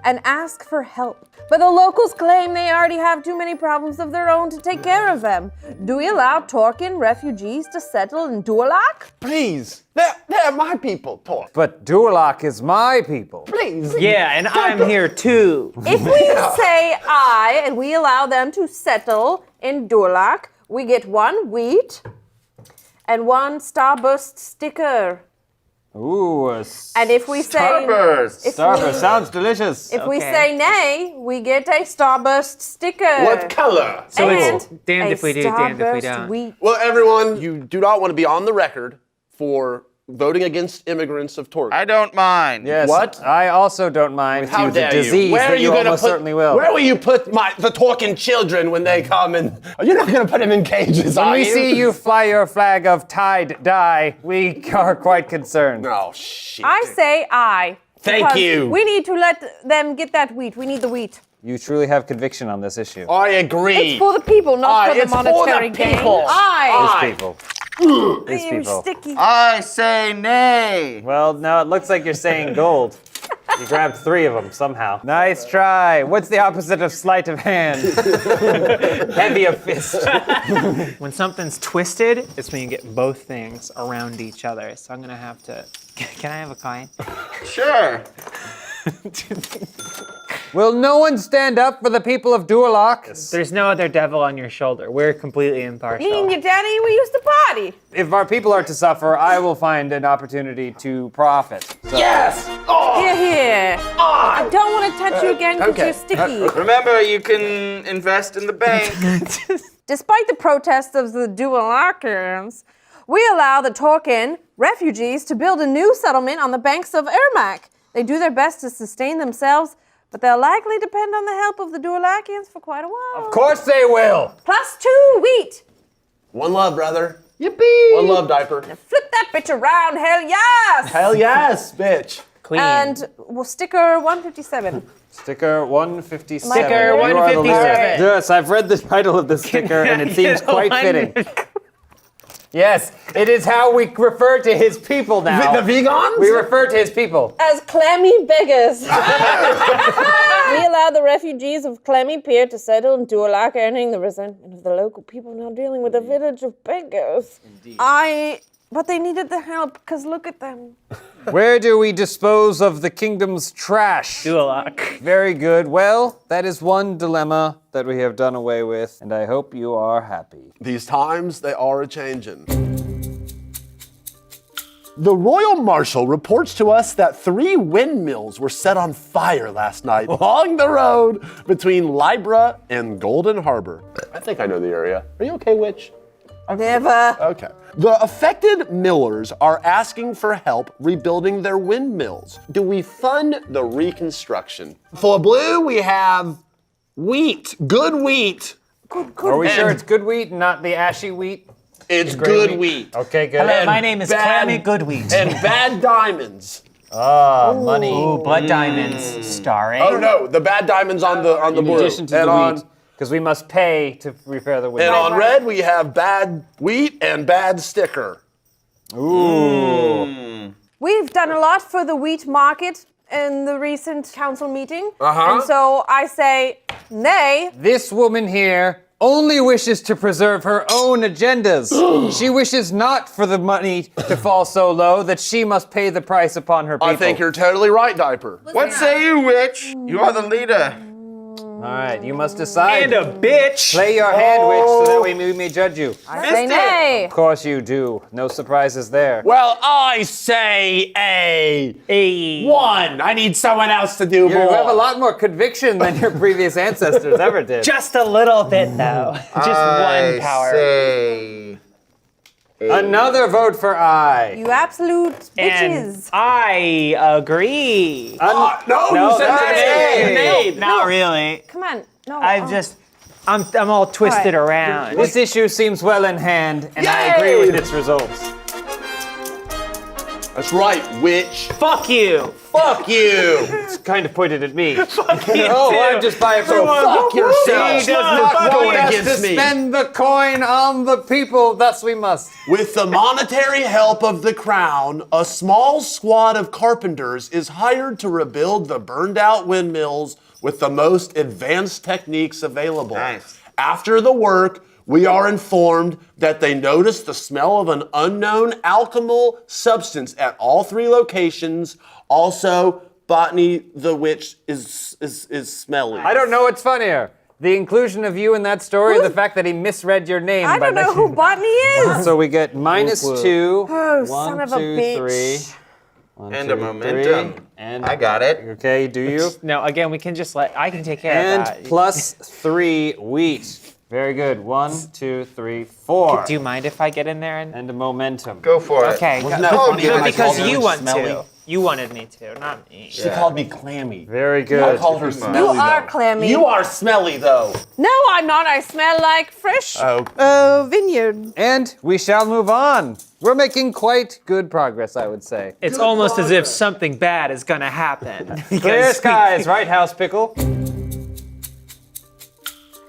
and ask for help. But the locals claim they already have too many problems of their own to take care of them. Do we allow Torkin refugees to settle in Dualak? Please, they're my people, Tork. But Dualak is my people. Please. Yeah, and I'm here too. If we say aye and we allow them to settle in Dualak, we get 1 wheat and 1 Starburst sticker. Ooh, And if we say Starburst. Starburst sounds delicious. If we say nay, we get a Starburst sticker. What color? So and it's damned if we do, damned if we Starburst don't. wheat. Well, everyone, you do not want to be on the record for voting against immigrants of Tork. I don't mind. Yes. What? I also don't mind How with you the dare disease you? Where that are you going to almost put? certainly will. Where will you put the Torkin children when they come? And you're not going to put them in cages, When are we you? see you fly your flag of tide dye, we are quite concerned. Oh shit. I say aye. Thank because you. We need to let them get that wheat. We need the wheat. You truly have conviction on this issue. I agree. It's for the people, not Aye, for the it's for the monetary gain. people. Aye. These people. These You're people. sticky. I say nay. Well, no, it looks like you're saying gold. You grabbed 3 of them somehow. Nice try. What's the opposite of sleight of hand? Heavy of fist. When something's twisted, it's when you get both things around each other. So I'm gonna have to. Can I have a coin? Sure. Will no one stand up for the people of Dualak? There's no other devil on your shoulder. We're completely impartial. Me and your daddy, we used to party. If our people are to suffer, I will find an opportunity to profit. So, Yes. Oh. Here, here. I don't want to touch you again because you're sticky. Remember, you can invest in the bank. Despite the protests of the Dualakans, we allow the Torkin refugees to build a new settlement on the banks of Ermak. They do their best to sustain themselves, but they'll likely depend on the help of the Dualakians for quite a while. Of course they will. +2 wheat. One love, brother. Yippee. One love, diaper. Flip that bitch around, hell yes! Hell yes, bitch. Queen. And sticker 157. Sticker 157. Sticker You are the 157. leader. Yes, I've read the title of this sticker and it seems quite fitting. Yes, it is how we refer to his people now. The vegans? We refer to his people. As clammy beggars. We allow the refugees of Clemmy Pier to settle in Dualak, earning the resentment of the local people now dealing with a village of beggars. Indeed. But they needed the help, because look at them. Where do we dispose of the kingdom's trash? Dualak. Very good. Well, that is one dilemma that we have done away with, and I hope you are happy. These times, they are a-changin'. The Royal Marshal reports to us that 3 windmills were set on fire last night along the road between Libra and Golden Harbor. I think I know the area. Are you okay, Witch? Never. Okay. The affected millers are asking for help rebuilding their windmills. Do we fund the reconstruction? For blue, we have wheat, good wheat. Are we sure it's good wheat and not the ashy wheat? It's good wheat. Okay, good. Hello, my name is Clammy Goodwheat. And bad diamonds. Money. Ooh, blood diamonds, starring. Oh no, the bad diamonds on the In blue. addition to and the on wheat, because we must pay to repair the window. and on red we have bad wheat and bad sticker. Ooh. We've done a lot for the wheat market in the recent council meeting. Uh-huh. And so I say nay. This woman here only wishes to preserve her own agendas. She wishes not for the money to fall so low that she must pay the price upon her people. I think you're totally right, Diaper. What say you, witch? You are the leader. All right, you must decide. And a bitch. Play your hand, witch, so that way we may judge you. Say nay. Of course you do. No surprises there. Well, I say a 1. I need someone else to do You more. have a lot more conviction than your previous ancestors ever did. Just a little bit, though. Just one power. Say Another vote for I. You absolute And bitches. I agree. No, you said that's nay. Not really. Come on. No. I'm all twisted around. This issue seems well in hand, and I agree with its results. That's right, witch. Fuck you. Fuck you. It's kind of pointed at me. Fuck you Oh, too. I'm just by a Fuck yourself. He does not Fuck want going us against to me. spend the coin on the people, thus we must. With the monetary help of the crown, a small squad of carpenters is hired to rebuild the burned out windmills with the most advanced techniques available. Nice. After the work, we are informed that they noticed the smell of an unknown alchemical substance at all 3 locations. Also, Botany the witch is smelly. I don't know what's funnier. The inclusion of you in that story, or the fact that he misread your name. I don't know who Botany is. So we get -2. Oh, 1, son of a 2, bitch. 3. 1, And 2, a momentum. 3. And I got it. okay, do you? No, again, we can just I can take care And of that. +3 wheat. Very good. 1, 2, 3, 4. Do you mind if I get in there and? And a momentum. Go for it. Okay. Wasn't that good. funny Good, when I because called you her want smelly? to. You wanted me to, not me. She called me clammy. Very I good. called her You smelly. are though. clammy. You are smelly though. No, I'm not. I smell like fresh Oh. vineyard. And we shall move on. We're making quite good progress, I would say. It's almost as if something bad is gonna happen. Clear skies, right, House Pickle?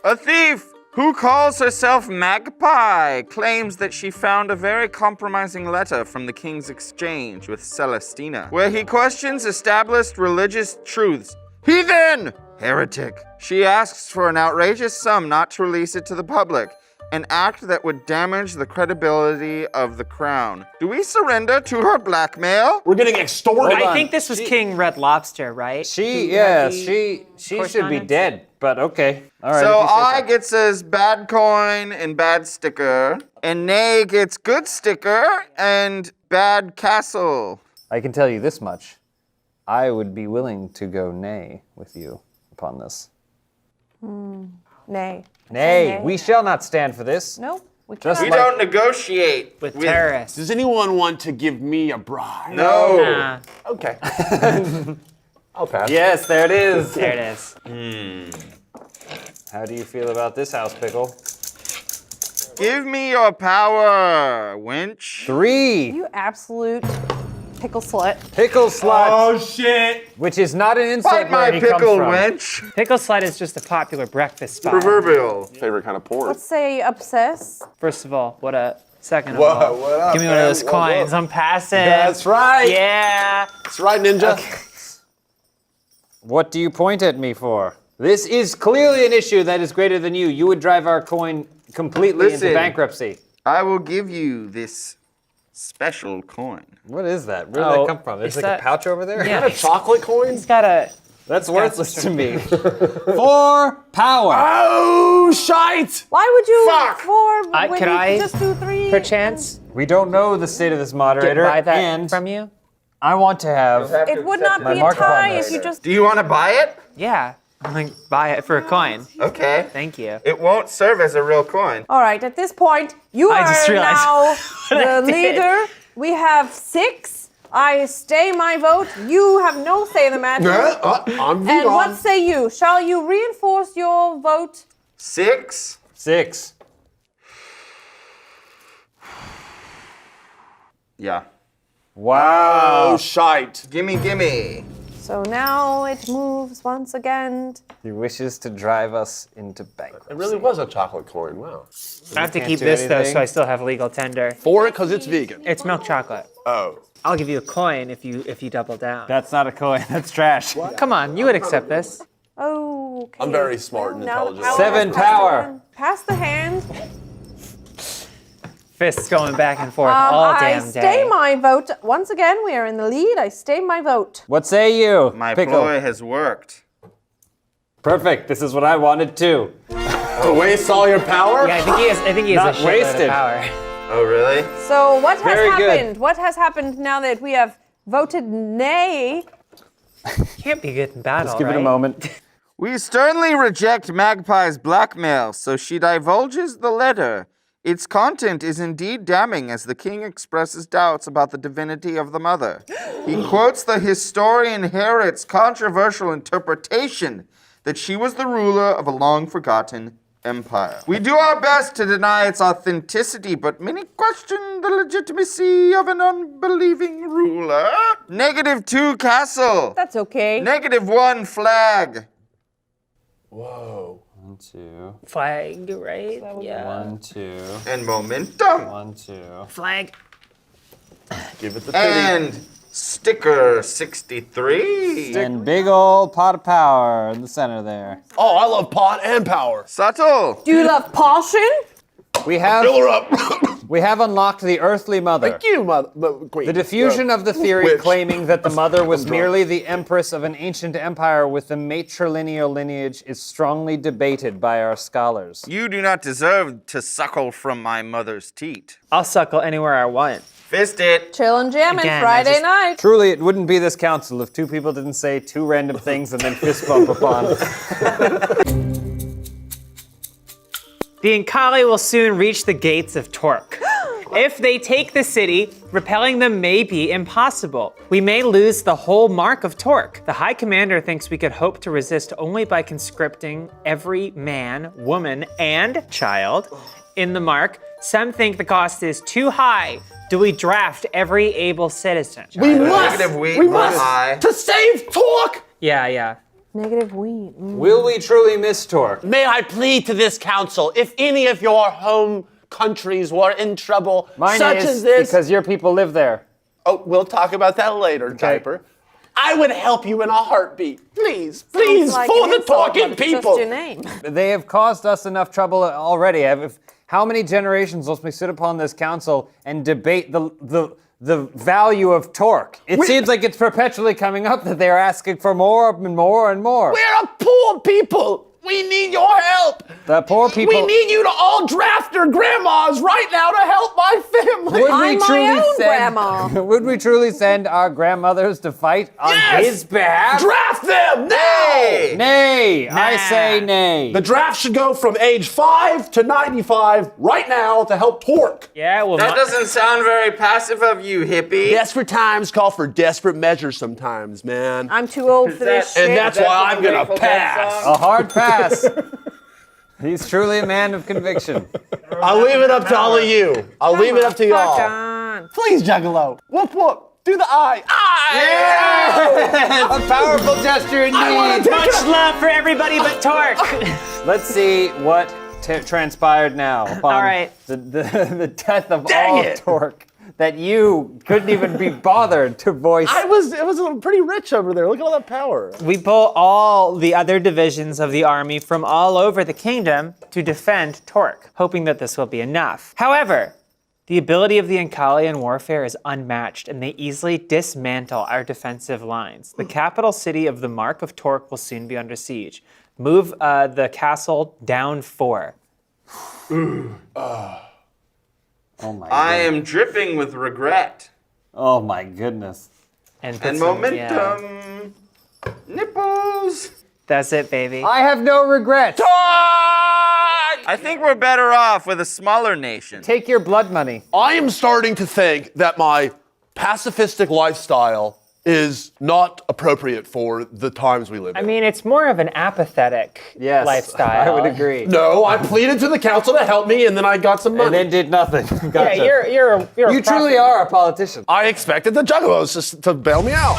A thief who calls herself Magpie claims that she found a very compromising letter from the king's exchange with Celestina, where he questions established religious truths. Heathen! Heretic. She asks for an outrageous sum not to release it to the public, an act that would damage the credibility of the crown. Do we surrender to her blackmail? We're getting extorted. I think this was King Red Lobster, right? She should be correspondence? dead, but okay. All right. So if you say I gets as bad coin and bad sticker, and Nay gets good sticker and bad castle. I can tell you this much. I would be willing to go nay with you upon this. Nay. Nay, we shall not stand for this. Nope. We Just can't. We don't negotiate With terrorists. Does anyone want to give me a bribe? No. Nah, Okay. I'll pass. Yes, there it is. there it is. How do you feel about this, House Pickle? Give me your power, wench. 3. You absolute pickle slut. Pickle slut, shit. which is not an insult Fight where my he comes pickle, from. wench. Pickle Slut is just a popular breakfast spot. Proverbial. Favorite kind of porn. Let's say obsess. First of all, what up? Second of Whoa, all, what up, give me one of man? those Whoa, coins. whoa. I'm passing. That's right. Yeah. That's right, Ninja. What do you point at me for? This is clearly an issue that is greater than you. You would drive our coin completely into Listen. bankruptcy. I will give you this special coin. What is that? Where did Oh, that come from? There's is like that- a pouch over there? Yeah. Chocolate coins? He's got a. That's worthless to me. 4 power. Oh, shite! Why would you Fuck. four when Could you I, can just do 3? perchance, We don't know the state of this get moderator, buy that and from you? I want to have. It would not my be a mark upon tie this. if you just. Do you want to buy it? Yeah. I'm like, buy it for a coin. Okay. Thank you. It won't serve as a real coin. All right, at this point, you I are just realized now what I the did. leader. We have 6. I stay my vote. You have no say in the matter. I'm And gone. what say you? Shall you reinforce your vote? 6. 6. Yeah. Wow. Oh, shite. Gimme. So now it moves once again. He wishes to drive us into bankruptcy. It really was a chocolate coin. Wow. I have to can't keep do this though, anything? so I still have legal tender. For it, because it's vegan. It's milk chocolate. Oh. I'll give you a coin if you double down. That's not a coin. That's trash. Come on, you would accept this. Oh, okay. I'm very smart and Now the intelligent. 7 has passed power. the hand. Pass the hand. Fists going back and forth all I damn stay day. my vote. Once again, we are in the lead. I stay my vote. What say you, My Pickle? ploy has worked. Perfect. This is what I wanted too. Waste all your power? Yeah, I think he has Not a shitload wasted. of power. Oh, really? So what has Very good. happened? What has happened now that we have voted nay? Can't be good in battle, Just give it a right? moment. We sternly reject Magpie's blackmail, so she divulges the letter. Its content is indeed damning as the king expresses doubts about the divinity of the mother. He quotes the historian Herod's controversial interpretation that she was the ruler of a long-forgotten empire. We do our best to deny its authenticity, but many question the legitimacy of an unbelieving ruler. -2 castle. That's okay. -1 flag. Whoa. 1, 2, Flag, right? Yeah. 1, 2, And momentum. 1, 2. Flag. Give it the pity. And sticker 63. And big old pot of power in the center there. Oh, I love pot and power. Subtle. Do you love passion? We have Fill her up. we have unlocked the earthly mother. Thank you, queen. The diffusion of the theory Witch. claiming that the mother was merely the empress of an ancient empire with a matrilineal lineage is strongly debated by our scholars. You do not deserve to suckle from my mother's teat. I'll suckle anywhere I want. Fist it. Chill and jamming Again, Friday I just- night. Truly, it wouldn't be this council if two people didn't say two random things and then fist bump upon. The Inkali will soon reach the gates of Torque. If they take the city, repelling them may be impossible. We may lose the whole mark of Torque. The High Commander thinks we could hope to resist only by conscripting every man, woman, and child in the mark. Some think the cost is too high. Do we draft every able citizen? We must. We must. To save Torque. Yeah. Negative we. Will we truly miss Torque? May I plead to this council, if any of your home countries were in trouble, Mine such is as this. because your people live there. Oh, we'll talk about that later, Diaper. I would help you in a heartbeat. Please, please, Sounds like for an the insult, talking but it's just people. your name. They have caused us enough trouble already. How many generations must we sit upon this council and debate the value of Torque? It seems like it's perpetually coming up that they're asking for more and more and more. We're a poor people. We need your help. The poor people. We need you to all draft your grandmas right now to help my family. Would I'm we my truly own send, grandma. Would we truly send our grandmothers to fight on Yes! his behalf? Draft them now. Nay, I say nay. The draft should go from age 5 to 95 right now to help Torque. Yeah, well, That doesn't sound very passive of you, hippie. Desperate times call for desperate measures sometimes, man. I'm too old for this And shit. that's why I'm gonna Grateful Dead pass. song? A hard pass. He's truly a man of conviction. I'll leave it up to all of you. I'll leave it up to Fuck y'all. on. Please, Juggalo. Whoop whoop. Do the eye. A powerful gesture indeed. much love for everybody but Torque. Let's see what transpired now upon All right. the death of Dang all it. Torque that you couldn't even be bothered to voice. It was pretty rich over there. Look at all that power. We pull all the other divisions of the army from all over the kingdom to defend Torque, hoping that this will be enough. However, the ability of the Inkali in warfare is unmatched, and they easily dismantle our defensive lines. The capital city of the Mark of Torque will soon be under siege. Move the castle down 4. Oh my I goodness. am dripping with regret. Oh my goodness. And, put And some- momentum. yeah. Nipples. That's it, baby. I have no regrets. I think we're better off with a smaller nation. Take your blood money. I am starting to think that my pacifistic lifestyle is not appropriate for the times we live in. I mean, it's more of an apathetic Yes, lifestyle. I would agree. No, I pleaded to the council to help me, and then I got some money. And then did nothing. Yeah, Gotcha. you're a You truly are a politician. I expected the Juggalos just to bail me out.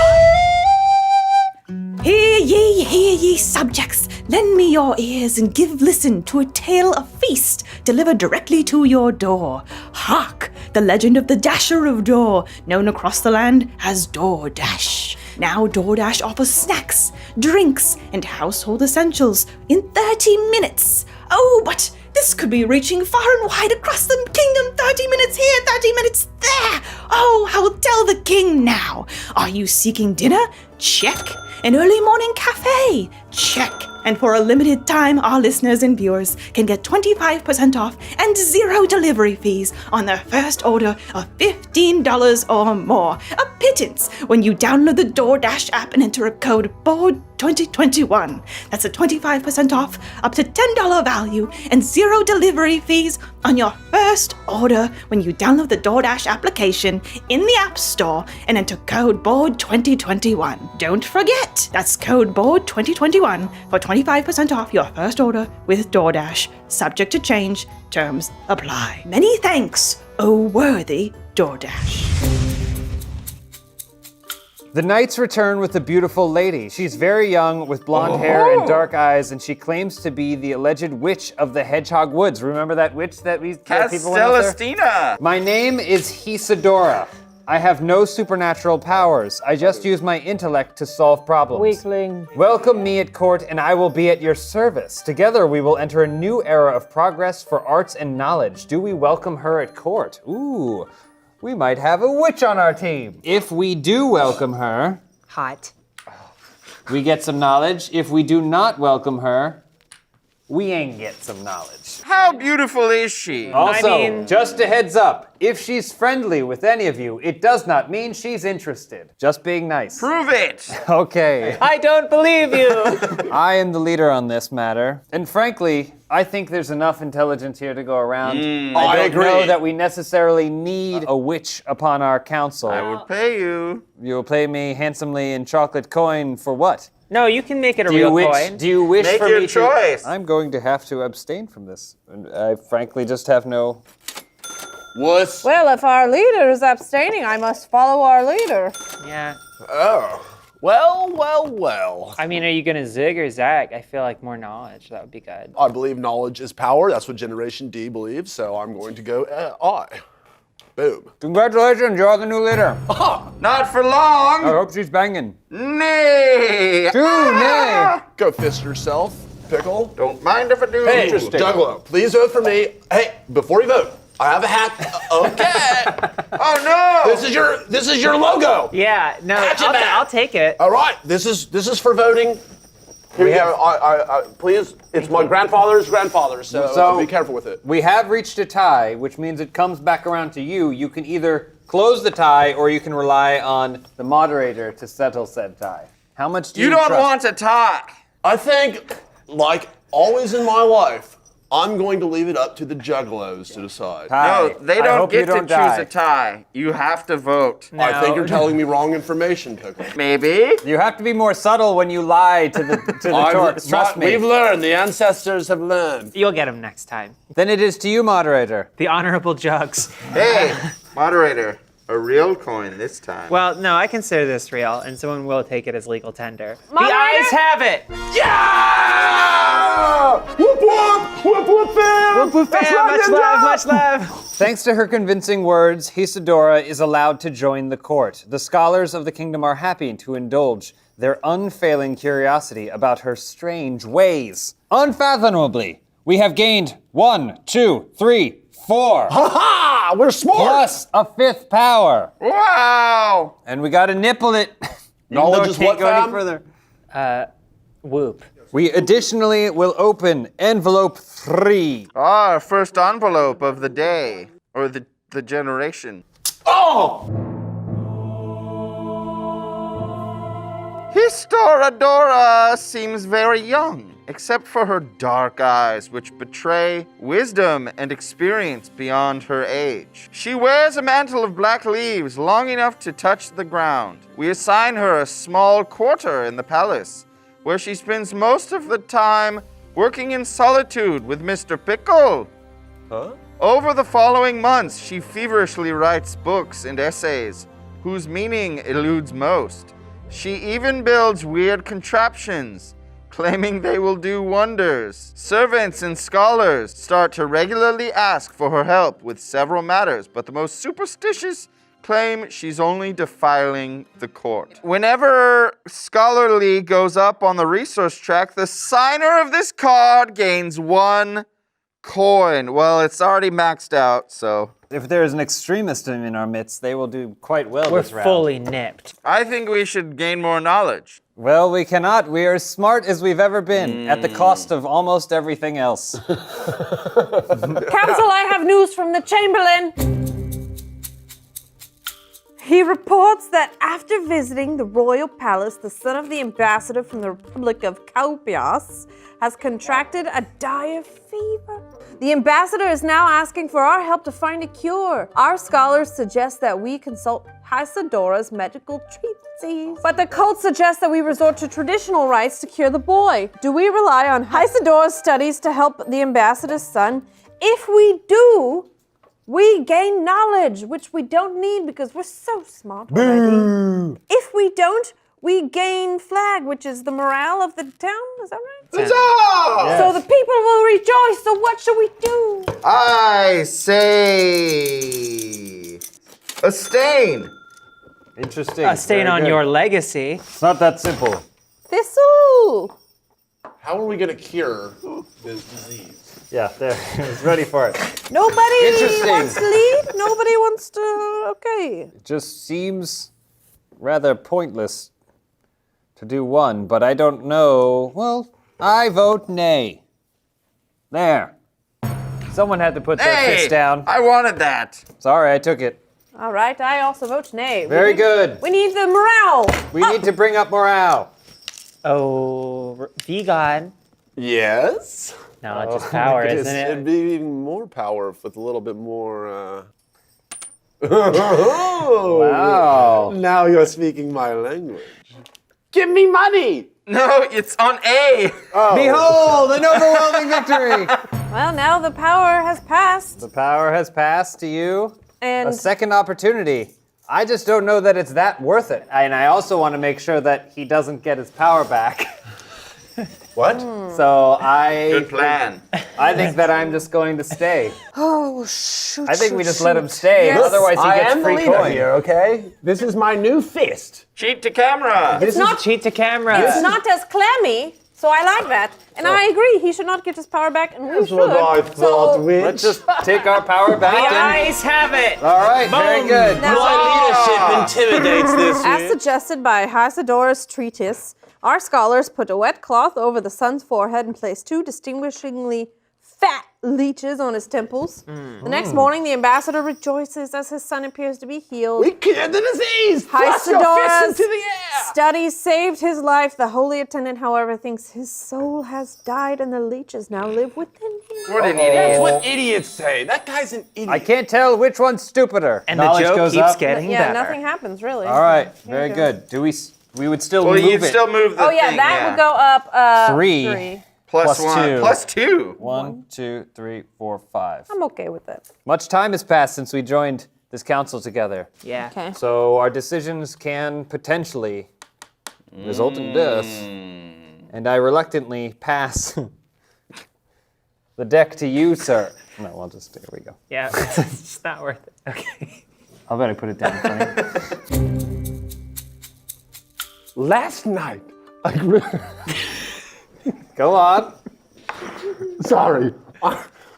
Hear ye, subjects. Lend me your ears and give listen to a tale of feast delivered directly to your door. Hark, the legend of the Dasher of Door, known across the land as DoorDash. Now DoorDash offers snacks, drinks, and household essentials in 30 minutes. Oh, but this could be reaching far and wide across the kingdom. 30 minutes here, 30 minutes there. Oh, I will tell the king now. Are you seeking dinner? Check. An early morning cafe? Check. And for a limited time, our listeners and viewers can get 25% off and 0 delivery fees on their first order of $15 or more. A pittance when you download the DoorDash app and enter a code BORD2021. That's a 25% off, up to $10 value, and 0 delivery fees on your first order when you download the DoorDash application in the App Store and enter code BORD2021. Don't forget, that's code BORD2021 for 25% off your first order with DoorDash. Subject to change, terms apply. Many thanks, O worthy DoorDash. The knights return with a beautiful lady. She's very young with blonde hair and dark eyes, and she claims to be the alleged witch of the Hedgehog Woods. Remember that witch that people went up there? Celestina! My name is Isadora. I have no supernatural powers. I just use my intellect to solve problems. Weakling. Welcome me at court, and I will be at your service. Together we will enter a new era of progress for arts and knowledge. Do we welcome her at court? Ooh. We might have a witch on our team. If we do welcome her, Hot. we get some knowledge. If we do not welcome her, we ain't get some knowledge. How beautiful is she? Also, just a heads up, if she's friendly with any of you, it does not mean she's interested. Just being nice. Prove it! Okay. I don't believe you. I am the leader on this matter, and frankly, I think there's enough intelligence here to go around. I don't know that we necessarily need a witch upon our council. I will pay you. You will pay me handsomely in chocolate coin for what? No, you can make it a real coin. Do you wish Make for your me choice. to? I'm going to have to abstain from this. And I frankly just have no. Wuss. Well, if our leader is abstaining, I must follow our leader. Yeah. Oh. Well. I mean, are you gonna zig or zag? I feel like more knowledge. That would be good. I believe knowledge is power. That's what Generation D believes, so I'm going to go I. Boom. Congratulations, you're the new leader. Not for long! I hope she's banging. Nay! Nay. Go fist yourself, Pickle. Don't mind if I do. Hey, Juggalo, please vote for me. Hey, before you vote, I have a hat. Okay. Oh no! This is your logo. Yeah. No. Hatchet man. I'll take it. All right. This is for voting. Here we go. I please. It's my grandfather's grandfather, so be careful with it. We have reached a tie, which means it comes back around to you. You can either close the tie or you can rely on the moderator to settle said tie. How much do you You don't trust? want to talk. I think, like always in my life, I'm going to leave it up to the Juggalos to decide. Tie. No, they I don't hope you get to don't choose die. a tie. You have to vote. I think you're telling me wrong information, Pickle. Maybe. You have to be more subtle when you lie to the Torques. Trust me. We've learned. The ancestors have learned. You'll get him next time. Then it is to you, moderator. The honorable Jugs. Hey, moderator, a real coin this time. Well, no, I consider this real, and someone will take it as legal tender. Moderator? The ayes have it. Yeah! Whoop whoop! Whoop whoop fam! Much love. Thanks to her convincing words, Isadora is allowed to join the court. The scholars of the kingdom are happy to indulge their unfailing curiosity about her strange ways. Unfathomably, we have gained 1, 2, 3, 4. Ha! We're smart. Plus a 5th power. Wow! And we gotta nipple it. Knowledge is what, Go any fam? further. Whoop. We additionally will open envelope 3. Our first envelope of the day, or the generation. Oh! Isadora seems very young, except for her dark eyes, which betray wisdom and experience beyond her age. She wears a mantle of black leaves long enough to touch the ground. We assign her a small quarter in the palace, where she spends most of the time working in solitude with Mr. Pickle. Huh? Over the following months, she feverishly writes books and essays whose meaning eludes most. She even builds weird contraptions, claiming they will do wonders. Servants and scholars start to regularly ask for her help with several matters, but the most superstitious claim she's only defiling the court. Whenever scholarly goes up on the resource track, the signer of this card gains 1 coin. Well, it's already maxed out, so. If there is an extremist in our midst, they will do quite well We're this round. fully nipped. I think we should gain more knowledge. Well, we cannot. We are as smart as we've ever been, at the cost of almost everything else. Council, I have news from the Chamberlain. He reports that after visiting the royal palace, the son of the ambassador from the Republic of Kaupias has contracted a dire fever. The ambassador is now asking for our help to find a cure. Our scholars suggest that we consult Hysadora's medical treatises. But the cult suggests that we resort to traditional rites to cure the boy. Do we rely on Hysadora's studies to help the ambassador's son? If we do, we gain knowledge, which we don't need because we're so smart already. If we don't, we gain flag, which is the morale of the town. Is that right? Huzzah! So the people will rejoice. So what should we do? I say a stain. Interesting. A stain Very on good. your legacy. It's not that simple. Thistle. How are we gonna cure this disease? Yeah, there. He's ready for it. Nobody Interesting. wants to lead. Nobody wants to. Okay. It just seems rather pointless to do one, but I don't know. Well, I vote nay. There. Someone had to put their Hey, fist down. I wanted that. Sorry, I took it. All right. I also vote nay. Very good. We need the morale. We need to bring up morale. Oh, vegan. Yes. No, just power, isn't It'd it? be even more power with a little bit more. Wow. Now you're speaking my language. Give me money. No, it's on A. Behold, an overwhelming victory. Well, now the power has passed. The power has passed to you. And A second opportunity. I just don't know that it's that worth it. And I also want to make sure that he doesn't get his power back. What? So I Good plan. I think that I'm just going to stay. oh shoot! I think we shoot, just let him shoot. stay. Yes. Otherwise, he I gets am the free leader coin. here, okay? This is my new fist. Cheat to camera. This is cheat to camera. It's not as clammy, so I like that. And I agree. He should not get his power back, and we That's should. what I thought, so, witch. Let's just take our power back. The and- eyes have it. All right, very good. Now- My leadership intimidates this as witch. suggested by Hysadora's treatise, our scholars put a wet cloth over the son's forehead and placed 2 distinguishingly fat leeches on his temples. The next morning, the ambassador rejoices as his son appears to be healed. We cured the disease. Thrust your fist Hysadora's into the air. studies saved his life. The holy attendant, however, thinks his soul has died and the leeches now live within him. What an That's idiot. what idiots say. That guy's an idiot. I can't tell which one's stupider. And Knowledge the joke goes keeps up. getting Yeah, better. nothing happens really. All right, very good. Do we would still Well, move you'd it. still move the Oh yeah, thing, that would go up 3. 3. Plus plus 1. 2. Plus 2. 1, 2, 3, 4, 5. I'm okay with it. Much time has passed since we joined this council together. Yeah. Okay. So our decisions can potentially result in death. And I reluctantly pass the deck to you, sir. No, I'll just, here we go. Yeah, it's just not worth it. Okay. I'll bet I put it down in front of you. Last night, I grew. Go on. Sorry.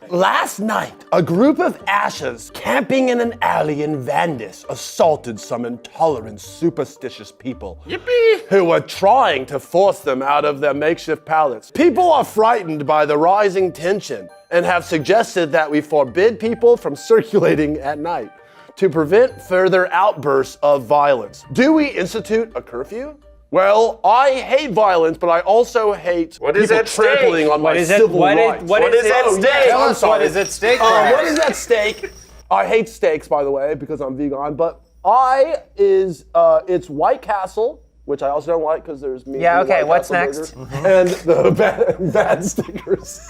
Last night, a group of ashes camping in an alley in Vandis assaulted some intolerant, superstitious people. Yippee. Who were trying to force them out of their makeshift palace. People are frightened by the rising tension and have suggested that we forbid people from circulating at night to prevent further outbursts of violence. Do we institute a curfew? Well, I hate violence, but I also hate What is people at stake? trampling on my What is it- civil what is- rights. what What is at Oh, stake? yes, Tell I'm us what sorry. is at stake, What perhaps. is at stake? I hate steaks, by the way, because I'm vegan. But it's White Castle, which I also don't like because there's meat. Yeah, in okay, White what's Castle next? burgers. And the bad stickers.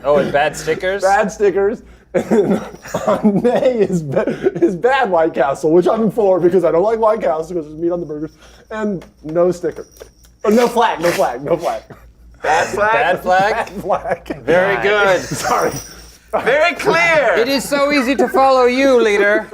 Oh, and bad stickers? Bad stickers. And nay is bad White Castle, which I'm for because I don't like White Castle because there's meat on the burgers. And no sticker. Oh, no flag. Bad flag. Bad flag? Bad flag. Very good. Sorry. Very clear. It is so easy to follow you, leader.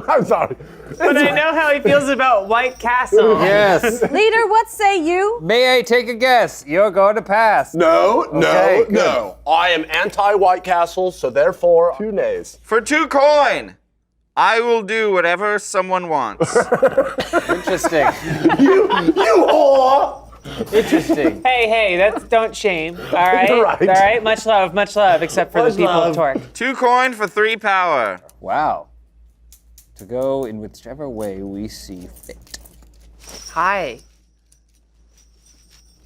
I'm sorry. But I know how he feels about White Castle. Yes. Leader, what say you? May I take a guess? You're going to pass. No, Okay, good. no. I am anti-White Castle, so therefore 2 nays. For 2 coin, I will do whatever someone wants. Interesting. You whore! Interesting. Hey, that's don't shame. All right, You're right. all right. Much love, except for Much the people love. of Torque. 2 coin for 3 power. Wow. To go in whichever way we see fit. Hi.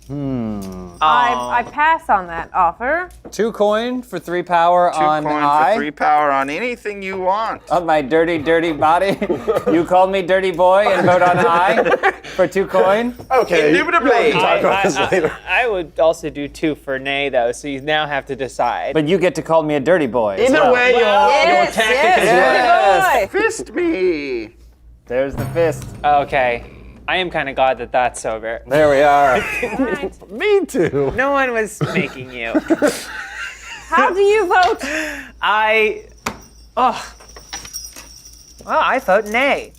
I pass on that offer. 2 coin for 3 power 2 on coin I. for 3 power on anything you want. On my dirty, dirty body. You called me dirty boy and vote on I for 2 coin. Okay. Indubitably. We'll talk about this later. I would also do 2 for Nay though, so you now have to decide. But you get to call me a dirty boy. as Either well. way, your Yes, tactic is yes, working. boy. Fist me. There's the fist. Okay, I am kind of glad that that's sober. There we are. Me too. No one was making you. How do you vote? Well, I vote Nay.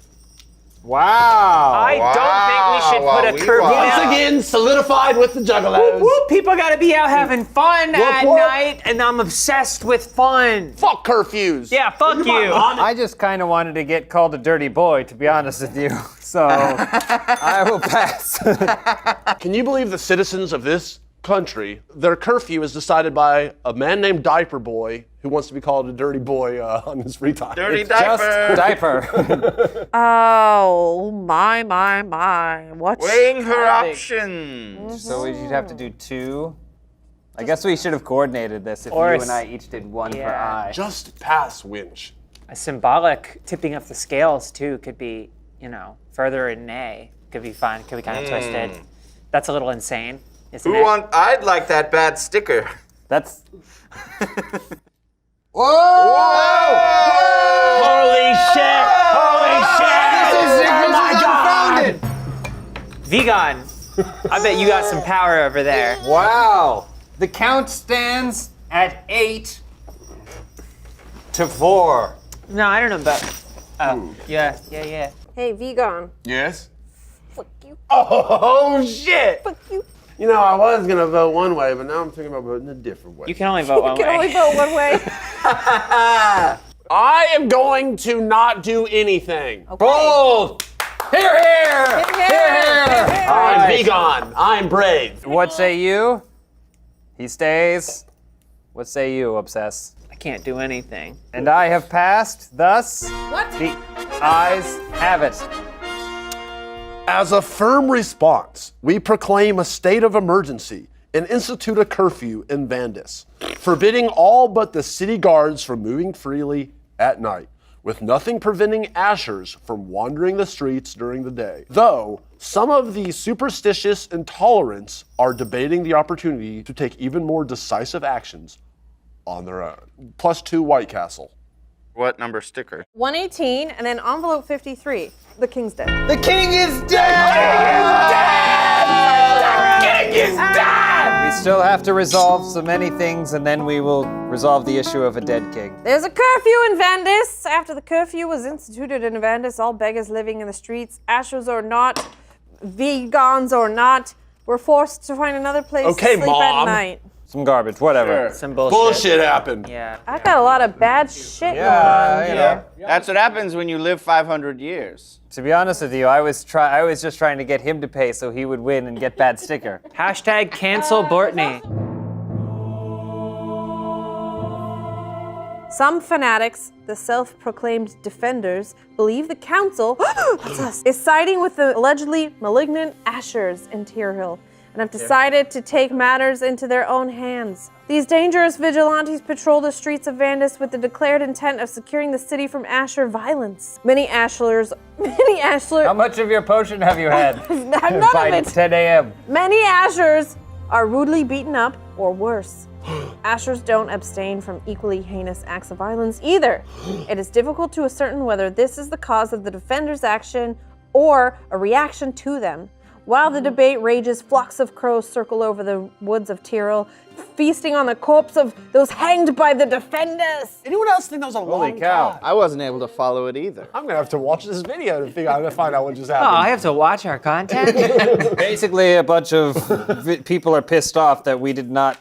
Wow. I don't think we should Wow, put a we curfew. won. Once again, solidified with the juggalos. Whoop, people gotta be out having fun at whoop. night, and I'm obsessed with fun. Fuck curfews. Yeah, fuck you. I just kind of wanted to get called a dirty boy, to be honest with you. So I will pass. Can you believe the citizens of this country, their curfew is decided by a man named Diaper Boy who wants to be called a dirty boy on his free time? Dirty Just diaper. diaper. Oh, my. What? Weighing her options. So you'd have to do 2. I guess we should have coordinated this if you Or and I each did 1 for I. Just pass, Winch. A symbolic tipping of the scales too could be, further in Nay. Could be fun. Could be kind of twisted. That's a little insane, isn't it? I'd like that bad sticker. That's. Holy shit! Holy shit! Oh my god! Vegan, I bet you got some power over there. Wow. The count stands at 8 to 4. No, I don't know about. Oh, yeah. Hey, vegan. Yes? Fuck you. Oh shit! Fuck you. You know, I was gonna vote one way, but now I'm thinking about voting a different way. You can only vote one You can only way. vote one way. I am going to not do anything. Bold! Here, here! Here. I'm vegan. I'm brave. What say you? He stays. What say you, Obsess? I can't do anything. And I have passed, thus What? the ayes have it. As a firm response, we proclaim a state of emergency and institute a curfew in Vandis, forbidding all but the city guards from moving freely at night, with nothing preventing Ashers from wandering the streets during the day. Though, some of the superstitious intolerants are debating the opportunity to take even more decisive actions on their own. +2 White Castle. What number sticker? 118, and then envelope 53. The king's dead. The king is dead! We still have to resolve so many things, and then we will resolve the issue of a dead king. There's a curfew in Vandis. After the curfew was instituted in Vandis, all beggars living in the streets, Ashers or not, vegans or not, were forced to find another place Okay, to sleep at Mom. night. Some garbage, whatever. Some bullshit. Bullshit happened. Yeah. I got a lot of bad shit going on here. That's what happens when you live 500 years. To be honest with you, I was just trying to get him to pay so he would win and get bad sticker. Hashtag cancel Bortney. Some fanatics, the self-proclaimed defenders, believe the council that's us, is siding with the allegedly malignant Ashers in Tyrhill and have decided to take matters into their own hands. These dangerous vigilantes patrol the streets of Vandis with the declared intent of securing the city from Asher violence. Many Ashlers, How much of your potion have you had? none By of it. 10 a.m. Many Ashers are rudely beaten up or worse. Ashers don't abstain from equally heinous acts of violence either. It is difficult to ascertain whether this is the cause of the defenders' action or a reaction to them. While the debate rages, flocks of crows circle over the woods of Tyrol, feasting on the corpse of those hanged by the defenders. Anyone else think that was a long cow. I wasn't able to follow it either. I'm gonna have to watch this video to figure out to find out what just Oh, happened. I have to watch our content? Basically, a bunch of people are pissed off that we did not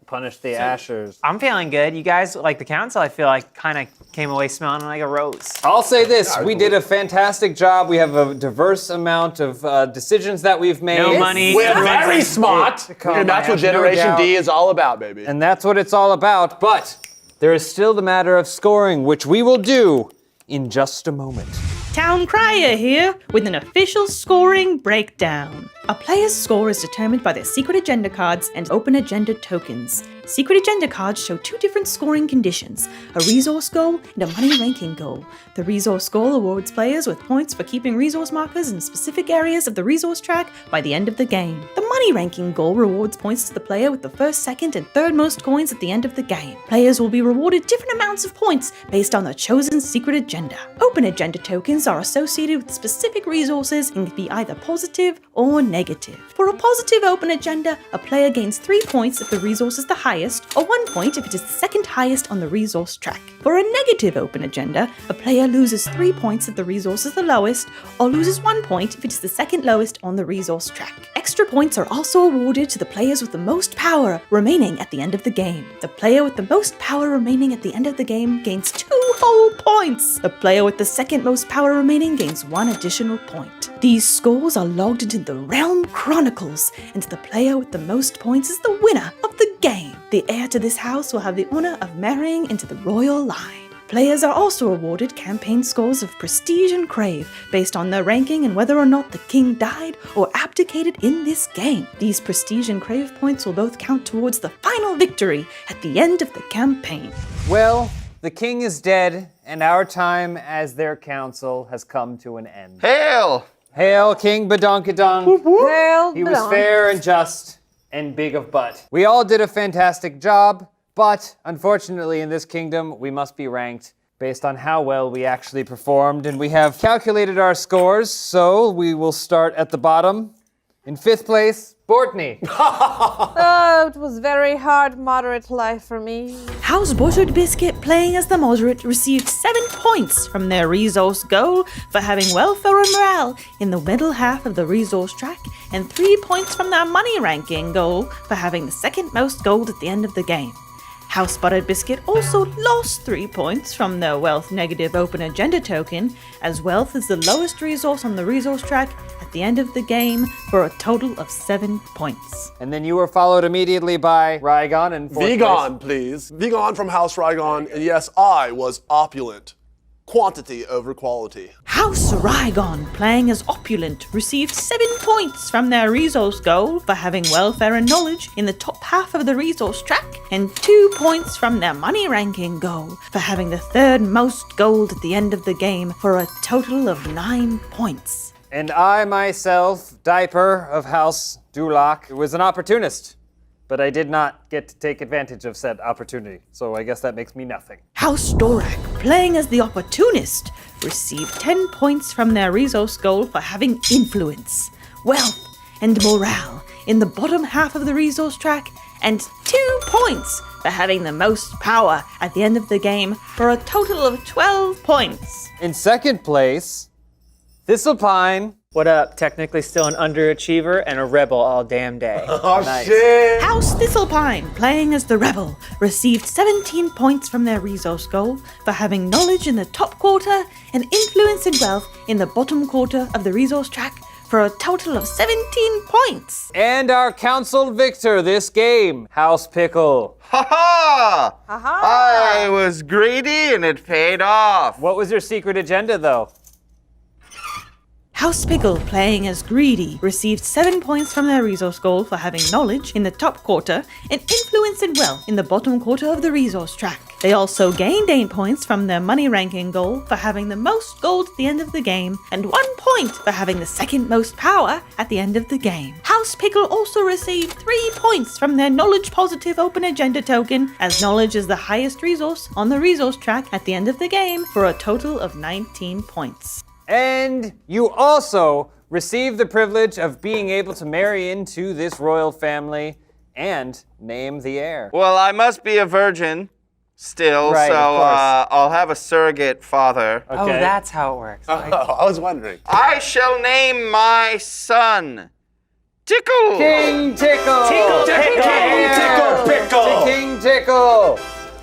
punish the Ashers. I'm feeling good. You guys, like the council, I feel like kind of came away smelling like a rose. I'll say this, we did a fantastic job. We have a diverse amount of decisions that we've made. No money. We're very smart, and that's what Generation D is all about, baby. And that's what it's all about, but there is still the matter of scoring, which we will do in just a moment. Town Crier here with an official scoring breakdown. A player's score is determined by their secret agenda cards and open agenda tokens. Secret agenda cards show two different scoring conditions, a resource goal and a money ranking goal. The resource goal awards players with points for keeping resource markers in specific areas of the resource track by the end of the game. The money ranking goal rewards points to the player with the first, second, and third most coins at the end of the game. Players will be rewarded different amounts of points based on their chosen secret agenda. Open agenda tokens are associated with specific resources and can be either positive or negative. For a positive open agenda, a player gains 3 points if the resource is the highest, or 1 point if it is the second highest on the resource track. For a negative open agenda, a player loses 3 points if the resource is the lowest, or loses 1 point if it is the second lowest on the resource track. Extra points are also awarded to the players with the most power remaining at the end of the game. The player with the most power remaining at the end of the game gains 2 whole points. The player with the second most power remaining gains 1 additional point. These scores are logged into the Realm Chronicles, and the player with the most points is the winner of the game. The heir to this house will have the honor of marrying into the royal line. Players are also awarded campaign scores of Prestige and Crave based on their ranking and whether or not the king died or abdicated in this game. These Prestige and Crave points will both count towards the final victory at the end of the campaign. Well, the king is dead, and our time as their council has come to an end. Hail! Hail King Badonkadonk. Hail He was Badonk. fair and just and big of butt. We all did a fantastic job, but unfortunately in this kingdom, we must be ranked based on how well we actually performed, and we have calculated our scores, so we will start at the bottom. In 5th place, Bortney. Oh, it was very hard, moderate life for me. House Buttered Biscuit, playing as the moderate, received 7 points from their resource goal for having welfare and morale in the middle half of the resource track, and 3 points from their money ranking goal for having the second most gold at the end of the game. House Buttered Biscuit also lost 3 points from their wealth negative open agenda token, as wealth is the lowest resource on the resource track at the end of the game for a total of 7 points. And then you were followed immediately by Rygon in 4th place. Vegan, please. Vegan from House Rygon, and yes, I was opulent. Quantity over quality. House Rygon, playing as Opulent, received 7 points from their resource goal for having welfare and knowledge in the top half of the resource track, and 2 points from their money ranking goal for having the third most gold at the end of the game for a total of 9 points. And I myself, Diaper of House Dulak, was an opportunist, but I did not get to take advantage of said opportunity, so I guess that makes me nothing. House Dorak, playing as the Opportunist, received 10 points from their resource goal for having influence, wealth, and morale in the bottom half of the resource track, and 2 points for having the most power at the end of the game for a total of 12 points. In 2nd place, Thistlepine. What up? Technically still an underachiever and a rebel all damn day. Oh, shit! House Thistlepine, playing as the Rebel, received 17 points from their resource goal for having knowledge in the top quarter and influence and wealth in the bottom quarter of the resource track for a total of 17 points. And our council victor this game, House Pickle. Ha ha! I was greedy and it paid off. What was your secret agenda, though? House Pickle, playing as Greedy, received 7 points from their resource goal for having knowledge in the top quarter and influence and wealth in the bottom quarter of the resource track. They also gained 8 points from their money ranking goal for having the most gold at the end of the game, and 1 point for having the second most power at the end of the game. House Pickle also received 3 points from their knowledge positive open agenda token, as knowledge is the highest resource on the resource track at the end of the game for a total of 19 points. And you also receive the privilege of being able to marry into this royal family and name the heir. Well, I must be a virgin still, Right, so of course. I'll have a surrogate father. Oh, Okay. that's how it works. Oh, I was wondering. I shall name my son Tickle. King Tickle! Tickle, King Tickle, Pickle! King Tickle!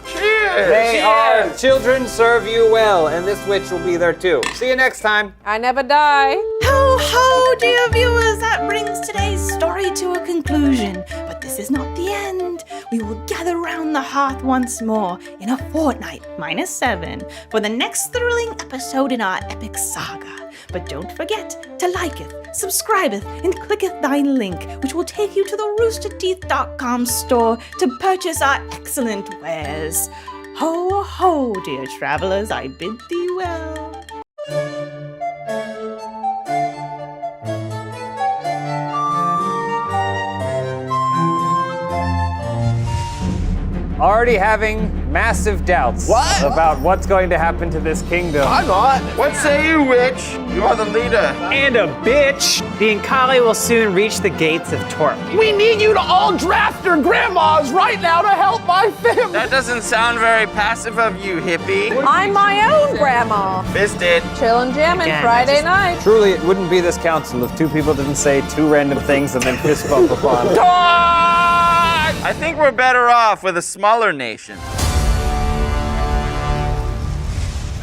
Cheers. May our children serve you well, and this witch will be there too. See you next time. I never die. Ho ho, dear viewers, that brings today's story to a conclusion. But this is not the end. We will gather round the hearth once more in a fortnight, -7, for the next thrilling episode in our epic saga. But don't forget to liketh, subscribeth, and clicketh thy link, which will take you to the roosterteeth.com store to purchase our excellent wares. Ho ho, dear travelers, I bid thee well. Already having massive doubts about what's going to happen to this kingdom. I'm not. What say you, witch? You are the leader. And a bitch! The Inkali will soon reach the gates of Torque. We need you to all draft your grandmas right now to help my family. That doesn't sound very passive of you, hippie. I'm my own grandma. Fisted. Chillin' jamming Again, Friday just- night. Truly, it wouldn't be this council if two people didn't say two random things and then fist bump upon it. I think we're better off with a smaller nation.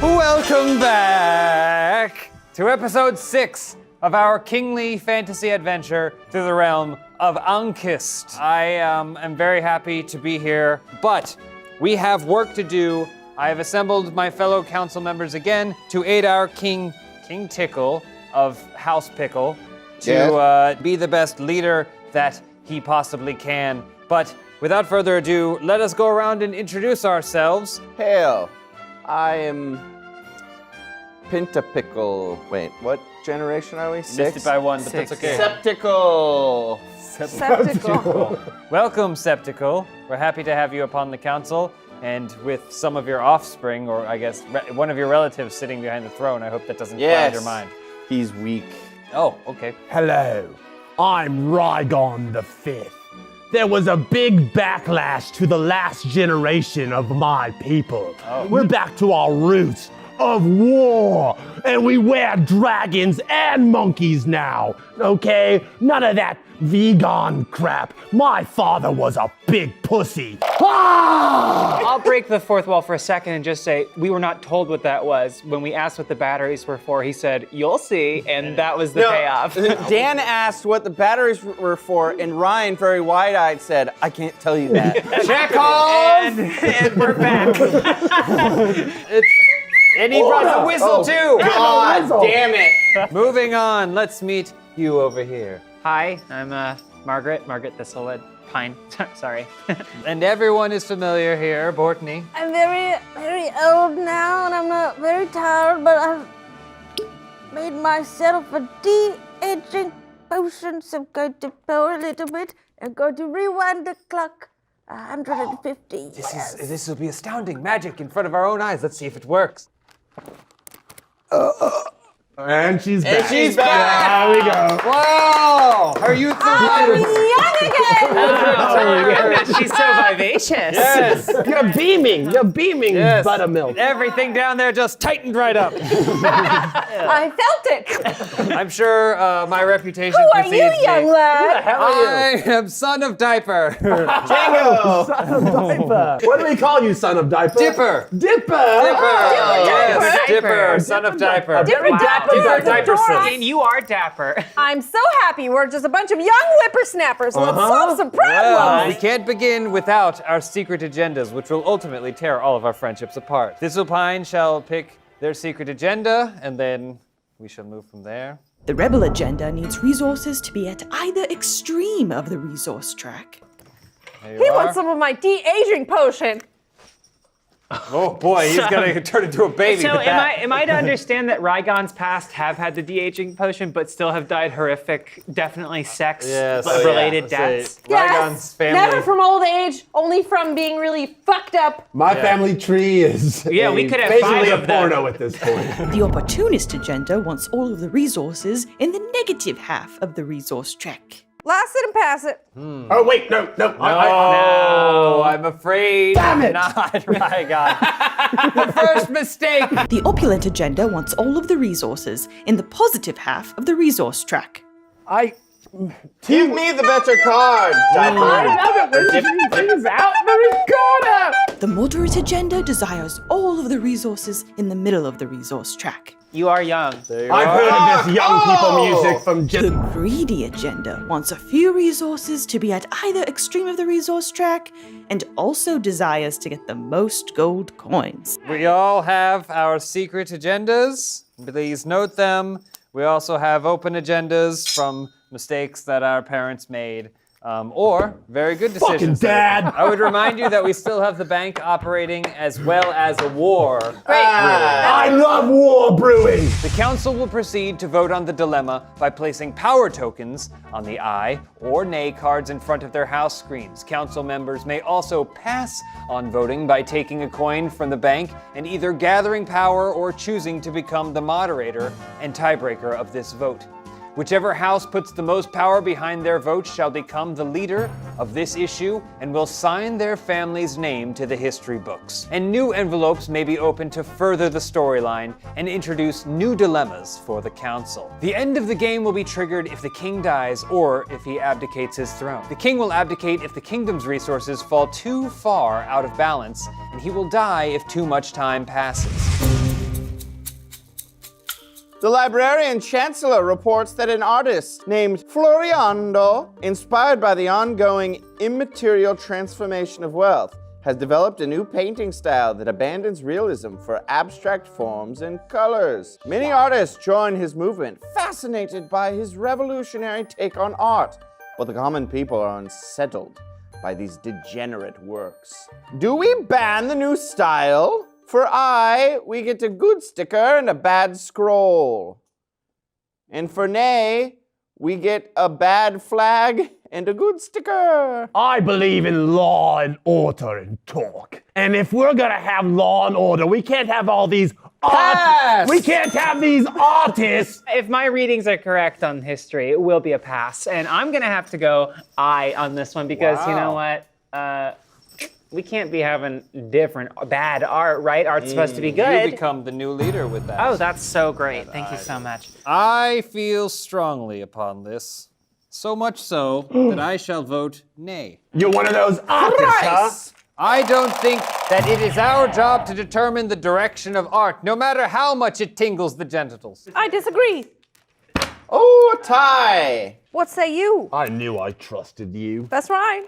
Welcome back to episode 6 of our kingly fantasy adventure through the realm of Ankist. I am very happy to be here, but we have work to do. I have assembled my fellow council members again to aid our King Tickle of House Pickle to be the best leader that he possibly can. But without further ado, let us go around and introduce ourselves. Hail. I am Pintapickle. Wait, what generation are we? Missed 6? it by one, but that's okay. Septical. Septical. Welcome, Septical. We're happy to have you upon the council, and with some of your offspring, or I guess one of your relatives sitting behind the throne. I hope that doesn't cloud your mind. He's weak. Oh, okay. Hello, I'm Rygon the Fifth. There was a big backlash to the last generation of my people. We're back to our roots of war, and we wear dragons and monkeys now, okay? None of that vegan crap. My father was a big pussy. Ah! I'll break the fourth wall for a second and just say we were not told what that was. When we asked what the batteries were for, he said, "You'll see," and that was the payoff. Dan asked what the batteries were for, and Ryan, very wide-eyed, said, "I can't tell you that." Check off! And we're back. And he brought the whistle too! God damn it. Moving on, let's meet you over here. Hi, I'm Margaret Thistlewood Pine. Sorry. And everyone is familiar here, Bortney. I'm very, very old now, and I'm not very tired, but I've made myself a de-aging potion, so I'm going to pour a little bit and going to rewind the clock 150 years. This will be astounding magic in front of our own eyes. Let's see if it works. And she's back. She's back! There we go. Wow! Her youth I'm young again! She's so vivacious. Yes! You're beaming, Yes. buttermilk. Everything down there just tightened right up. I felt it. I'm sure my reputation Who are precedes you, young me. lad? I am son of Diaper. Django. Son of Diaper. What do we call you, son of Diaper? Dipper. Dipper. Yes, Dipper. Dipper, son of Diaper. Very dapper Dipper Diaper. Diaperson. And you are dapper. I'm so happy we're just a bunch of young whippersnappers. Let's solve some Well, we problems. can't begin without our secret agendas, which will ultimately tear all of our friendships apart. Thistlepine shall pick their secret agenda, and then we shall move from there. The rebel agenda needs resources to be at either extreme of the resource track. There He you wants are. some of my de-aging potion. Oh boy, he's gonna turn into a baby. So with that. am I to understand that Rygon's past have had the de-aging potion, but still have died horrific, definitely sex-related deaths? Rygon's family. Never from old age, only from being really fucked up. My family tree is We could have basically 5 a of them. porno at this point. The opportunist agenda wants all of the resources in the negative half of the resource track. Last it and pass it. Oh wait, no. Oh, I'm afraid Damn it. not Rygon. The first mistake. The opulent agenda wants all of the resources in the positive half of the resource track. Give me the better card. The moderate agenda desires all of the resources in the middle of the resource track. You are young. I've heard of this young people music from The greedy agenda wants a few resources to be at either extreme of the resource track and also desires to get the most gold coins. We all have our secret agendas. Please note them. We also have open agendas from mistakes that our parents made. Or very good decisions. Fucking dad! I would remind you that we still have the bank operating as well as a war. I love war brewing. The council will proceed to vote on the dilemma by placing power tokens on the aye or nay cards in front of their house screens. Council members may also pass on voting by taking a coin from the bank and either gathering power or choosing to become the moderator and tiebreaker of this vote. Whichever house puts the most power behind their vote shall become the leader of this issue and will sign their family's name to the history books. And new envelopes may be opened to further the storyline and introduce new dilemmas for the council. The end of the game will be triggered if the king dies or if he abdicates his throne. The king will abdicate if the kingdom's resources fall too far out of balance, and he will die if too much time passes. The librarian chancellor reports that an artist named Floriando, inspired by the ongoing immaterial transformation of wealth, has developed a new painting style that abandons realism for abstract forms and colors. Many artists join his movement, fascinated by his revolutionary take on art, but the common people are unsettled by these degenerate works. Do we ban the new style? For aye, we get a good sticker and a bad scroll. And for nay, we get a bad flag and a good sticker. I believe in law and order and talk. And if we're gonna have law and order, we can't have all these we can't have these artists. If my readings are correct on history, it will be a pass. And I'm gonna have to go aye on this one because you know what? We can't be having different bad art, right? Art's supposed to be good. You become the new leader with that. Oh, that's so great. Thank you so much. I feel strongly upon this. So much so that I shall vote nay. You're one of those artists, huh? I don't think that it is our job to determine the direction of art, no matter how much it tingles the genitals. I disagree. Oh, a tie. What say you? I knew I trusted you. That's right.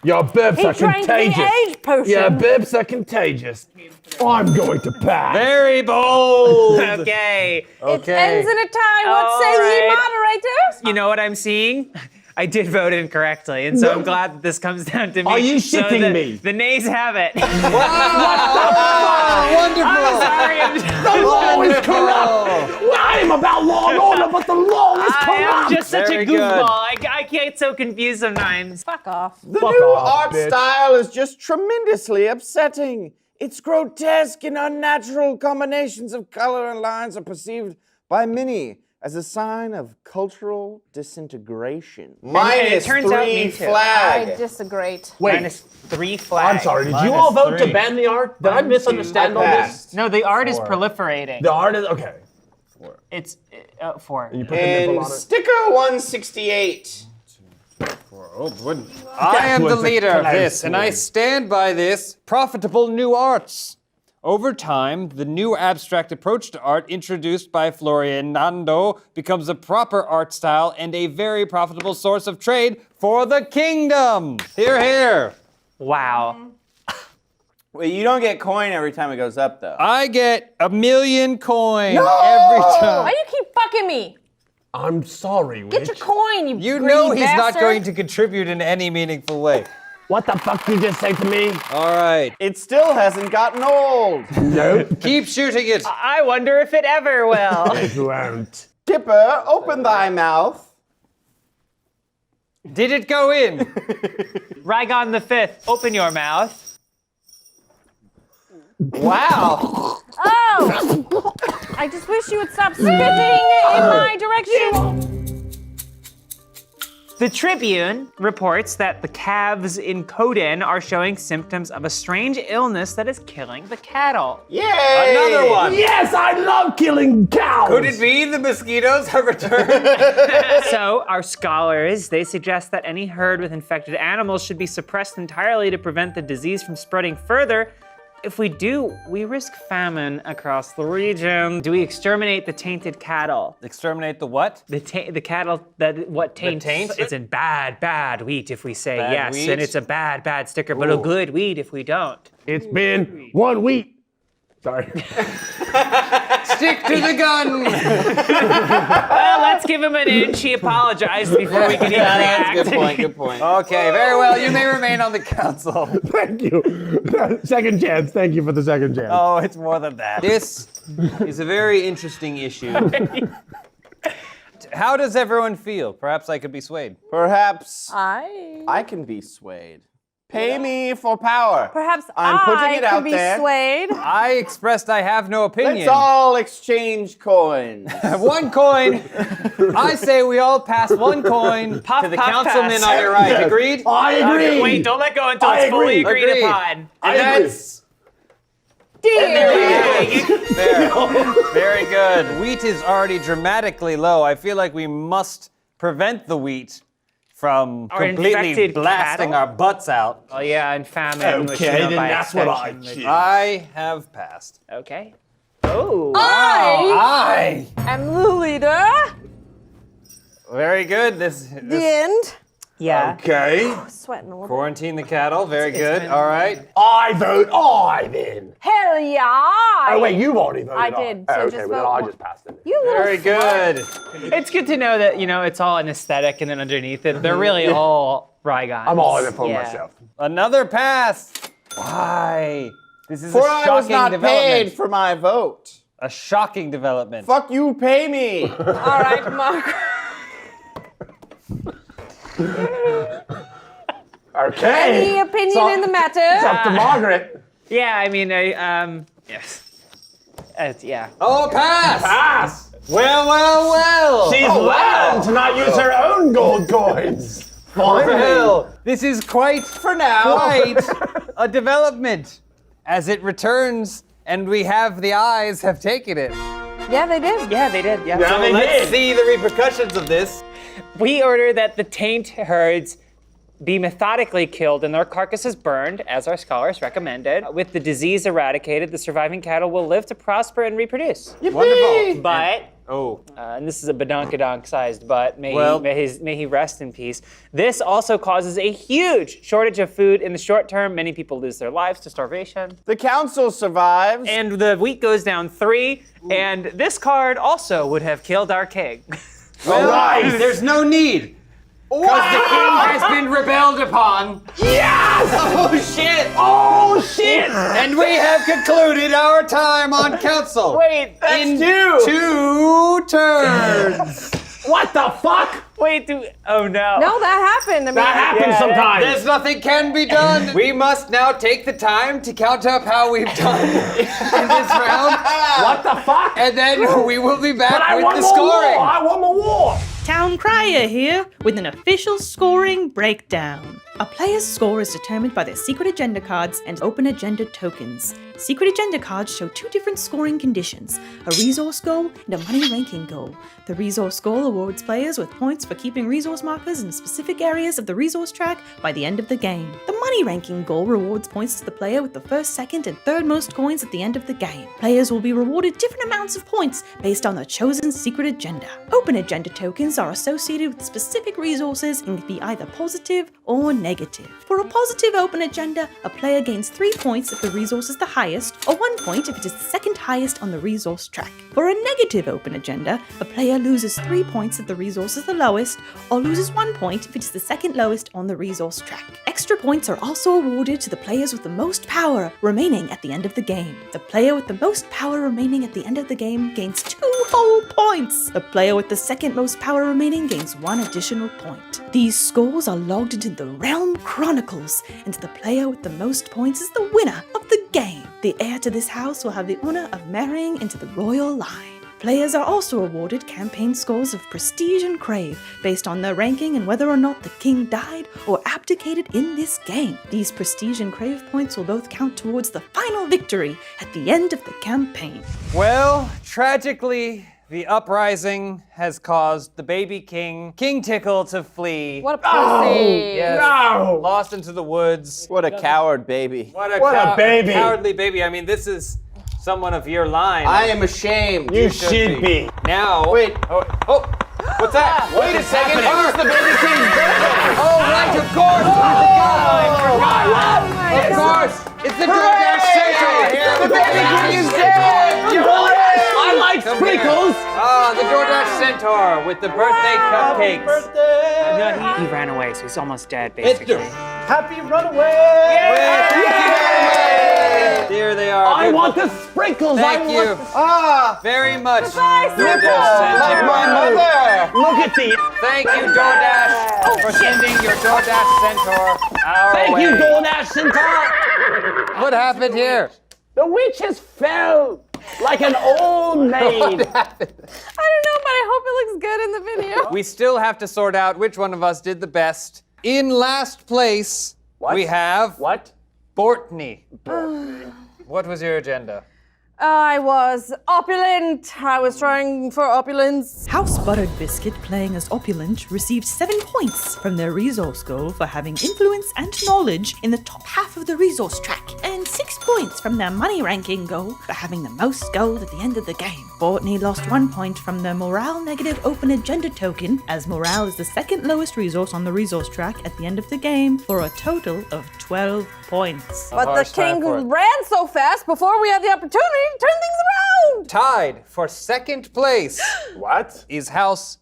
Your bibs He are drank the contagious. age potion. Your bibs are contagious. I'm going to pass. Very bold. Okay. It ends in a tie. What All say ye, right. moderators? You know what I'm seeing? I did vote incorrectly, and so I'm glad that this comes down to me. Are you so shitting that me? The nays have it. Wonderful. I'm sorry. The law is corrupt. I am about law and order, but the law is I corrupt. am just such Very a good. goofball. I get so confused sometimes. Fuck off. The Fuck new off, art bitch. style is just tremendously upsetting. Its grotesque and unnatural combinations of color and lines are perceived by many as a sign of cultural disintegration. it turns out me -3 too. flag. I disagree. Wait, -3 flags. I'm sorry. Did you all vote to ban the art? Did I misunderstand all this? passed. No, the art is proliferating. The art is okay. It's 4. You put the nipple And on it. sticker 168. I am the was a leader of close this, and I one. stand by this. Profitable new arts. Over time, the new abstract approach to art introduced by Floriando becomes a proper art style and a very profitable source of trade for the kingdom. Hear, hear. Wow. Wait, you don't get coin every time it goes up, though. I get 1,000,000 coin every time. Why do you keep fucking me? I'm sorry, Get witch. your coin, you You greedy know he's not bastard. going to contribute in any meaningful way. What the fuck did you just say to me? All right. It still hasn't gotten old. Nope. Keep shooting it. I wonder if it ever will. It won't. Kipper, open thy mouth. Did it go in? Rygon the Fifth, open your mouth. Wow. Oh! I just wish you would stop spitting in my direction. The Tribune reports that the calves in Coden are showing symptoms of a strange illness that is killing the cattle. Yay! Another one. Yes, I love killing cows. Could it be the mosquitoes have returned? So our scholars, they suggest that any herd with infected animals should be suppressed entirely to prevent the disease from spreading further. If we do, we risk famine across the region. Do we exterminate the tainted cattle? Exterminate the what? The cattle that what taints? taint? It's in bad wheat if we say Bad yes, wheat? and it's a bad sticker, but a good wheat if we don't. It's been 1 week. Sorry. Stick to the gun. Well, let's give him an inch. He apologized before we can even react. Good point, good point. Okay, very well. You may remain on the council. Thank you. Second chance. Thank you for the second chance. Oh, it's more than that. This is a very interesting issue. How does everyone feel? Perhaps I could be swayed. Perhaps I I can be swayed. Pay me for power. Perhaps I'm putting it I out could be there. swayed. I expressed I have no opinion. Let's all exchange coins. 1 coin. I say we all pass 1 coin Puff, to the puff, councilman pass. on your right. Agreed? I agree. Wait, don't let go until I it's fully agree. agreed Agreed. upon. I And agree. that's Dear. there. Very good. Wheat is already dramatically low. I feel like we must prevent the wheat from Our completely infected blasting cattle? our butts out. Oh yeah, and famine. which, Okay, then by that's what I extension, choose. I have passed. Okay. Oh. I Aye. am the leader. Very good. This The end. Yeah. Okay. Sweating a little. quarantine the cattle. Very good. been- All right. I vote aye then. Hell yeah! Oh wait, you've already voted I aye. did, so Okay, just well, vote I one. just passed it. You little Very slut. good. It's good to know that, it's all an aesthetic, and then underneath it, they're really all Rygons. I'm all in it for Yeah. myself. Another pass. Why? This is For a I shocking was not development. paid for my vote. A shocking development. Fuck you, pay me. All right, Mark. Okay. Any opinion So- in the It's matter? up to Margaret. Yeah, I mean, yes. Yeah. Oh, pass. Pass. Well. She's learned to not use her own gold coins. Well, this is quite, For now. quite a development as it returns and we have the eyes have taken it. Yeah, they did. Yeah, they did. Yeah. Yeah, they Let's did. see the repercussions of this. We order that the taint herds be methodically killed and their carcasses burned, as our scholars recommended. With the disease eradicated, the surviving cattle will live to prosper and reproduce. Wonderful. But, Oh, and this is a badonkadonk-sized but, may Well- he rest in peace. This also causes a huge shortage of food in the short term. Many people lose their lives to starvation. The council survives. And the wheat goes down 3, and this card also would have killed our king. well, there's no need. Because the king has been rebelled upon. Yes! Oh, shit. Oh shit! And we have concluded our time on council. Wait, in two. 2 turns. What the fuck? wait, oh no. No, that happened. I mean, That happens sometimes. There's nothing can be done. We must now take the time to count up how we've done in this round. What the fuck? And then we will be back But I with won the more scoring. war. I won the war. Town Crier here with an official scoring breakdown. A player's score is determined by their secret agenda cards and open agenda tokens. Secret agenda cards show 2 different scoring conditions, a resource goal and a money ranking goal. The resource goal awards players with points for keeping resource markers in specific areas of the resource track by the end of the game. The money ranking goal rewards points to the player with the first, second, and third most coins at the end of the game. Players will be rewarded different amounts of points based on their chosen secret agenda. Open agenda tokens are associated with specific resources and can be either positive or negative. negative. For a positive open agenda, a player gains 3 points if the resource is the highest, or 1 point if it is the second highest on the resource track. For a negative open agenda, a player loses 3 points if the resource is the lowest, or loses 1 point if it is the second lowest on the resource track. Extra points are also awarded to the players with the most power remaining at the end of the game. The player with the most power remaining at the end of the game gains 2 whole points. The player with the second most power remaining gains 1 additional point. These scores are logged into the Realm Chronicles, and the player with the most points is the winner of the game. The heir to this house will have the honor of marrying into the royal line. Players are also awarded campaign scores of Prestige and Crave based on their ranking and whether or not the king died or abdicated in this game. These Prestige and Crave points will both count towards the final victory at the end of the campaign. Well, tragically, the uprising has caused the baby king, King Tickle, to flee. What a pussy. Yes, No! lost into the woods. What a coward, baby. What a baby. Cowardly baby. I mean, this is someone of your line. I am ashamed. You should be. Now. Wait. Oh, what's that? Wait a second. It's the baby king's birthday. Oh, right, of course. Of course. It's the DoorDash Centaur here. The baby king is dead. I like Come sprinkles. here. Ah, the DoorDash Centaur with the birthday cupcakes. No, he ran away, so he's almost dead, basically. Happy runaway. There they are. I want the sprinkles. Thank I you want very much. Surprise, DoorDash Centaur. Like my Centaur. mother. Look at these. Thank you, DoorDash, for sending your DoorDash Centaur our Thank way. you, DoorDash Centaur. What happened here? The witches fell like an old maid. I don't know, but I hope it looks good in the video. We still have to sort out which one of us did the best. In last place, we have What? Bortney. What was your agenda? I was opulent. I was trying for opulence. House Buttered Biscuit, playing as Opulent, received 7 points from their resource goal for having influence and knowledge in the top half of the resource track, and 6 points from their money ranking goal for having the most gold at the end of the game. Bortney lost 1 point from their morale negative open agenda token, as morale is the second lowest resource on the resource track at the end of the game, for a total of 12 points. But the harsh time king for it. ran so fast before we had the opportunity to turn things around. Tied for second place What? is House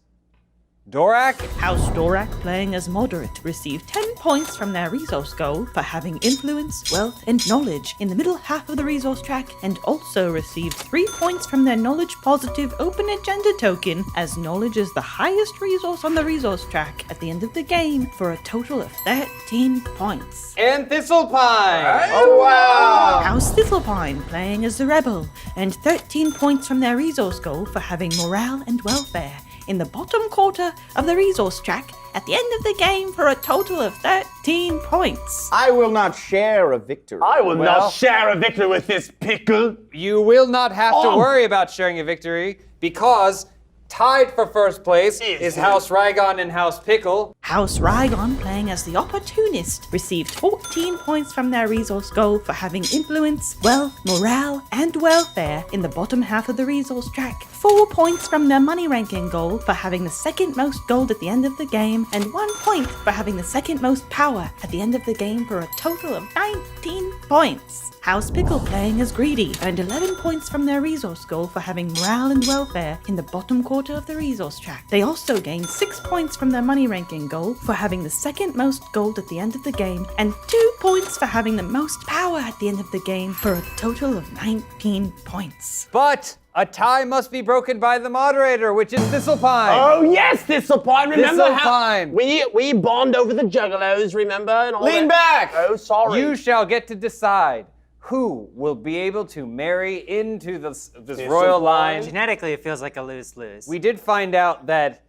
Dorak. House Dorak, playing as Moderate, received 10 points from their resource goal for having influence, wealth, and knowledge in the middle half of the resource track, and also received 3 points from their knowledge positive open agenda token, as knowledge is the highest resource on the resource track at the end of the game, for a total of 13 points. And Thistlepine. Oh, wow. House Thistlepine, playing as the Rebel, and 13 points from their resource goal for having morale and welfare in the bottom quarter of the resource track at the end of the game, for a total of 13 points. I will not share a victory. I will not share a victory with this pickle. You will not have to worry about sharing a victory, because tied for first place is House Rygon and House Pickle. House Rygon, playing as the Opportunist, received 14 points from their resource goal for having influence, wealth, morale, and welfare in the bottom half of the resource track. 4 points from their money ranking goal for having the second most gold at the end of the game, and 1 point for having the second most power at the end of the game, for a total of 19 points. House Pickle, playing as Greedy, earned 11 points from their resource goal for having morale and welfare in the bottom quarter of the resource track. They also gained 6 points from their money ranking goal for having the second most gold at the end of the game, and 2 points for having the most power at the end of the game, for a total of 19 points. But a tie must be broken by the moderator, which is Thistlepine. Oh yes, Thistlepine. Remember Thistlepine. how we bond over the juggalos, remember? And all Lean that? back. Oh, sorry. You shall get to decide who will be able to marry into this royal line. Genetically, it feels like a lose-lose. We did find out that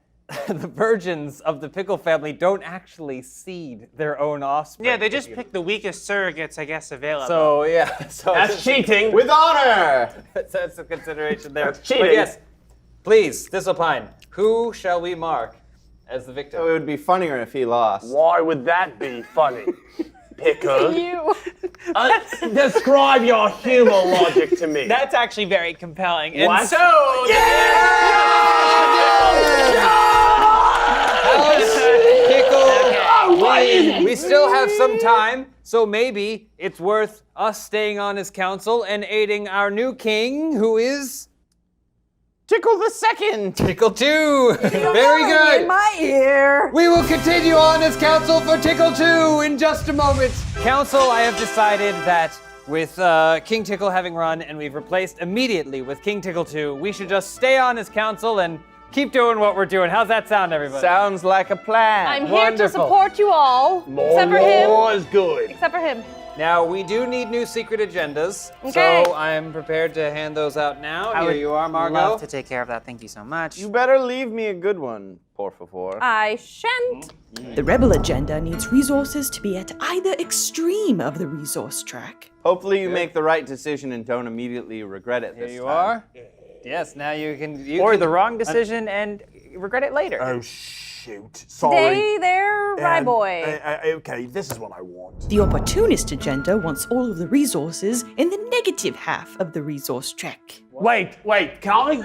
the virgins of the Pickle family don't actually seed their own offspring. Yeah, they just pick the weakest surrogates, I guess, available. So, yeah. So That's cheating. With honor. that's a consideration there. That's cheating. But yes, please, Thistlepine, who shall we mark as the victim? It would be funnier if he lost. Why would that be funny? Pickle. You. Describe your humor logic to me. That's actually very compelling. And What? so, House Pickle We still have some time, so maybe it's worth us staying on his council and aiding our new king, who is Tickle the second. Tickle 2. Very In good. my ear. We will continue on as council for Tickle 2 in just a moment. Council, I have decided that with King Tickle having run and we've replaced immediately with King Tickle 2, we should just stay on as council and keep doing what we're doing. How's that sound, everybody? Sounds like a plan. I'm here to Wonderful. support you all. Except for him. More is good. Except for him. Now, we do need new secret agendas, Okay. so I'm prepared to hand those out now. I Here would you are, Margot. love to take care of that. Thank you so much. You better leave me a good one, por favor. I shan't. The rebel agenda needs resources to be at either extreme of the resource track. Hopefully you make the right decision and don't immediately regret it Here this you time. are. Yes, now you can... Or the wrong decision and regret it later. Oh, shoot. Sorry. Stay there, Rye Boy. Okay, this is what I want. The opportunist agenda wants all of the resources in the negative half of the resource track. Wait, can I?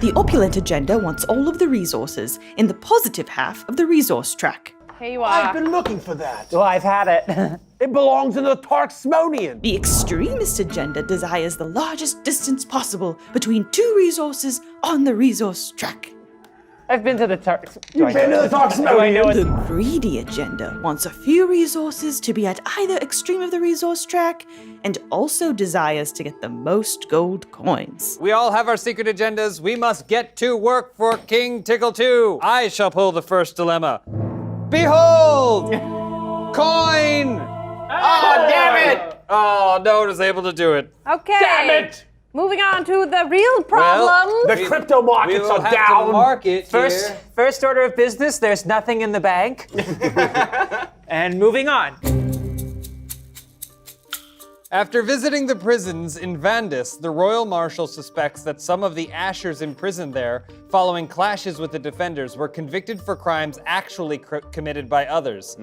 The opulent agenda wants all of the resources in the positive half of the resource track. Here you I've are. been looking for that. Well, I've had it. It belongs in the Tarksmonian. The extremist agenda desires the largest distance possible between two resources on the resource track. I've been to the Turks. You've been to the Tarksmonian. The greedy agenda wants a few resources to be at either extreme of the resource track and also desires to get the most gold coins. We all have our secret agendas. We must get to work for King Tickle 2. I shall pull the first dilemma. Behold! Coin! Oh, damn it! Oh, no one was able to do it. Okay. Damn it! Moving on to the real problem. The crypto We markets will are have down. to mark it here. First order of business, there's nothing in the bank. And moving on. After visiting the prisons in Vandis, the royal marshal suspects that some of the Ashers imprisoned there, following clashes with the defenders, were convicted for crimes actually committed by others.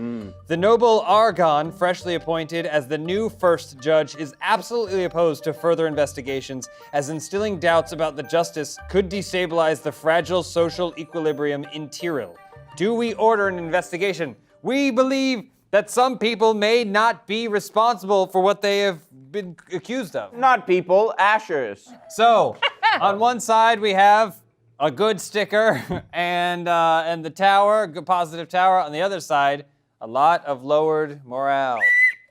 The noble Argon, freshly appointed as the new first judge, is absolutely opposed to further investigations, as instilling doubts about the justice could destabilize the fragile social equilibrium in Tyril. Do we order an investigation? We believe that some people may not be responsible for what they have been accused of. Not people, Ashers. So, on one side we have a good sticker and the tower, a good positive tower. On the other side, a lot of lowered morale.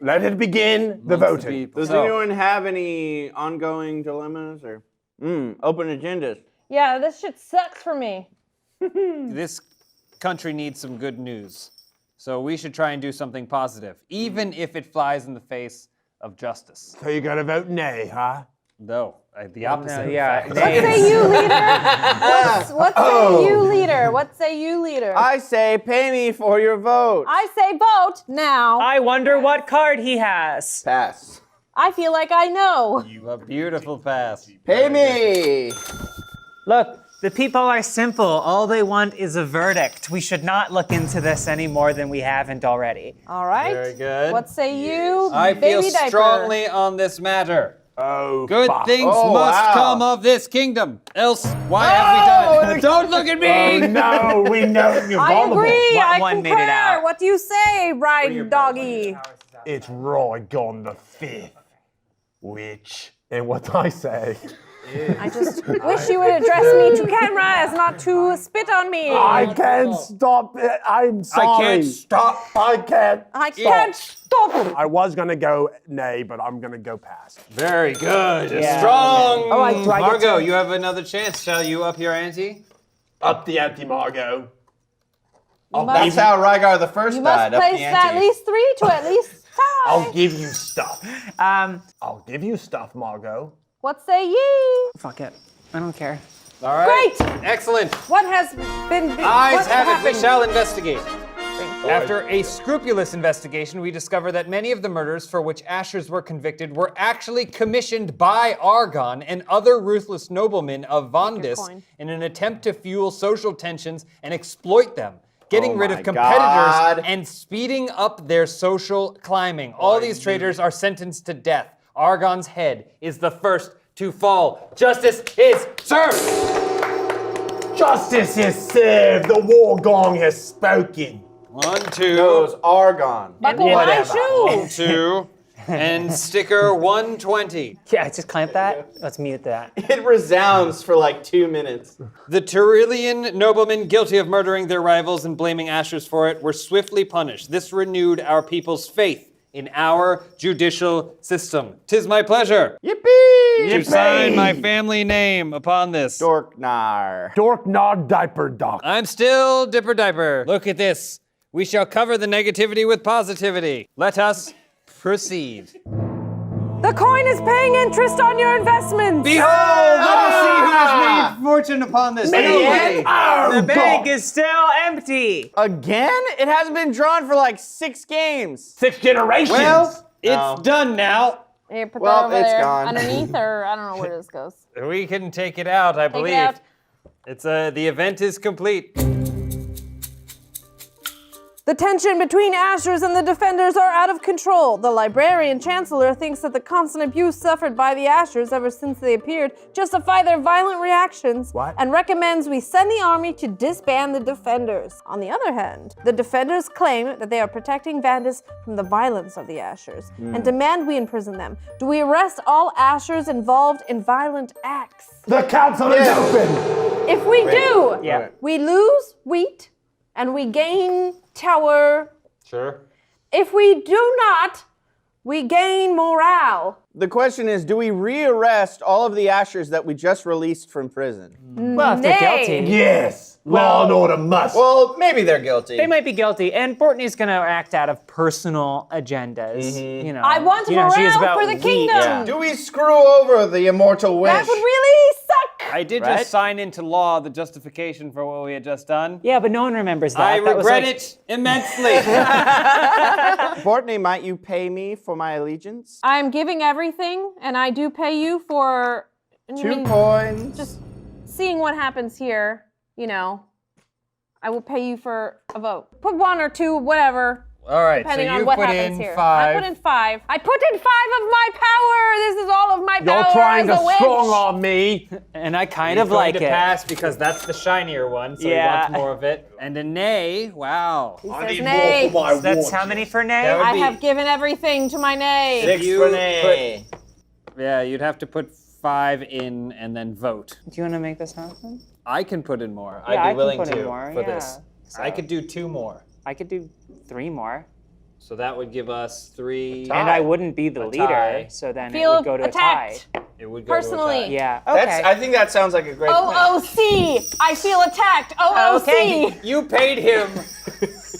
Let it begin the amongst voting. people. Does So, anyone have any ongoing dilemmas or open agendas? Yeah, this shit sucks for me. this country needs some good news. So we should try and do something positive, even if it flies in the face of justice. So you're gonna vote nay, huh? No, the opposite. Yeah. What say you, leader? What say you, leader? What say you, leader? I say pay me for your vote. I say vote now. I wonder what card he has. Pass. I feel like I know. You have beautiful pass. Pay me. Look, the people are simple. All they want is a verdict. We should not look into this any more than we haven't already. All right. Very good. What say you, I feel baby diaper? strongly on this matter. Oh, Good fuck. things Oh, must wow. come of this kingdom. Else, why have we done it? Don't look at me! Oh, no, we know you're I vulnerable. agree. What I one concur. made it out? What do you say, ride doggy? It's Rygon the Fifth. Which, and what I say, I just wish you would address me to camera as not to spit on me. I can't stop it. I'm sorry. stop. I can't. I can't stop. I was gonna go nay, but I'm gonna go pass. Very good. Yeah. Strong. Oh, do I get Margot, to- you have another chance. Shall you up your ante? Up the ante, Margot. That's how Rygar the First You died. must Up place the at ante. least 3 to at least 5. I'll give you stuff. Um, I'll give you stuff, Margot. What say ye? fuck it. I don't care. All right. Great. Excellent. What has been? Eyes what have it. We happened? shall investigate. After a scrupulous investigation, we discover that many of the murders for which Ashers were convicted were actually commissioned by Argon and other ruthless noblemen of Vandis coin. in an attempt to fuel social tensions and exploit them, getting Oh rid my of competitors God. and speeding up their social climbing. All these traitors are sentenced to death. Argon's head is the first to fall. Justice is served. Justice is served. The war gong has spoken. 1, 2. Those are gone. Buckle my Whatever. shoes. 1, 2. And sticker 120. Yeah, just clamp that. Let's mute that. It resounds for like 2 minutes. The Tyrolean noblemen guilty of murdering their rivals and blaming Ashers for it were swiftly punished. This renewed our people's faith in our judicial system. 'Tis my pleasure Yippee! to sign my family name upon this. Dorknar. Dork nod diaper doc. I'm still Dipper Diaper. Look at this. We shall cover the negativity with positivity. Let us proceed. The coin is paying interest on your investments. Behold, let us see who has made fortune upon this. Nobody. The bank is still empty. Again? It hasn't been drawn for like 6 games. 6 generations. Well, it's done now. Here, put Well, that over it's there gone. underneath, or I don't know where this goes. We can take it out, I believe. out. It's the event is complete. The tension between Ashers and the defenders are out of control. The librarian chancellor thinks that the constant abuse suffered by the Ashers ever since they appeared justify their violent reactions and recommends we send the army to disband the defenders. On the other hand, the defenders claim that they are protecting Vandus from the violence of the Ashers and demand we imprison them. Do we arrest all Ashers involved in violent acts? The council is open. If we do, Yeah. we lose wheat and we gain tower. Sure. If we do not, we gain morale. The question is, do we rearrest all of the Ashers that we just released from prison? Well, if they're Nay. guilty, Yes. Law and order must. Well, maybe they're guilty. they might be guilty. And Bortney's going to act out of personal agendas. You know, I want she is morale about for the wheat. kingdom. Do we screw over the immortal wish? That would really suck. I did Right? just sign into law the justification for what we had just done. Yeah, but no one remembers that. I That was regret like- it immensely. Bortney, might you pay me for my allegiance? I'm giving everything, and I do pay you for 2 coins. just seeing what happens here, you know. I will pay you for a vote. Put 1 or 2, whatever, All right, depending so on you what put happens in here. 5. I put in 5. I put in 5 of my power. This is all of my power You're trying as to a witch. strong arm me. And I kind He's of going like to it. pass because that's the shinier one, so Yeah. he wants more of it. And a nay, wow. I says need nay. more for my That's war how many chest. for nay? That would I be- have given everything to my nay. 6 You for nay. Yeah, you'd have to put 5 in and then vote. Do you want to make this happen? I can put in more. Yeah, I I'd can be willing put in to more, for yeah. this. I could do 2 more. I could do 3 more. So that would give us 3. And I wouldn't be the A leader, tie. so then Feel it would go to attacked. a tie. It would go to a Personally. tie. Yeah, okay. I think that sounds like a great plan. OOC. I feel attacked. OOC. Okay. You paid him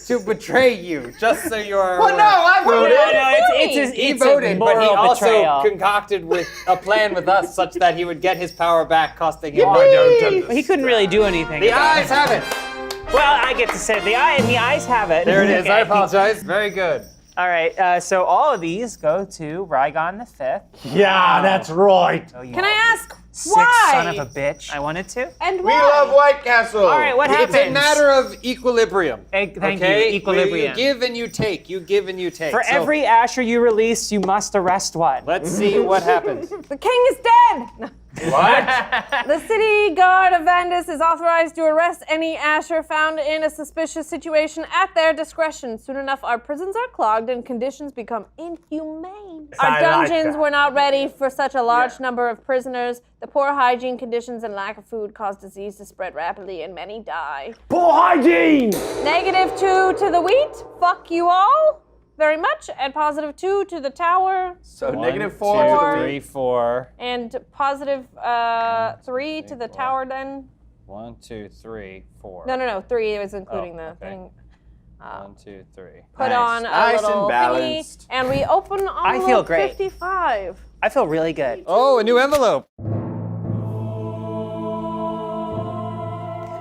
to betray you, just so you're Well, no, I voted. He it's voted, a but he moral also betrayal. concocted with a plan with us such that he would get his power back, costing him He couldn't really do anything. The about eyes it. have it. Well, I get to say the eyes have it. There it is. I Okay. apologize. Very good. All right, so all of these go to Rygon the Fifth. Yeah, that's right. Can I ask Sick why? son of a bitch. I wanted to. And We why? love White Castle. All right, what It's happens? a matter of equilibrium. Thank okay? you, equilibrium. You give and you take. You give and you take. For So every Asher you release, you must arrest one. let's see what happens. The king is dead. The city guard of Vandus is authorized to arrest any Asher found in a suspicious situation at their discretion. Soon enough, our prisons are clogged and conditions become inhumane. I Our like dungeons that. were not ready for such a large number of prisoners. The poor hygiene conditions and lack of food cause disease to spread rapidly, and many die. Poor hygiene. -2 to the wheat. Fuck you all very much. And +2 to the tower. So 1, -4 2, to the 3, 4. And +3 to the tower then. 1, 2, 3, 4. No. 3 was including the okay. thing. 1, 2, 3. Put Nice. on a Nice and little balanced. thingy, and we open I feel envelope great. 55. I feel really good. Oh, a new envelope.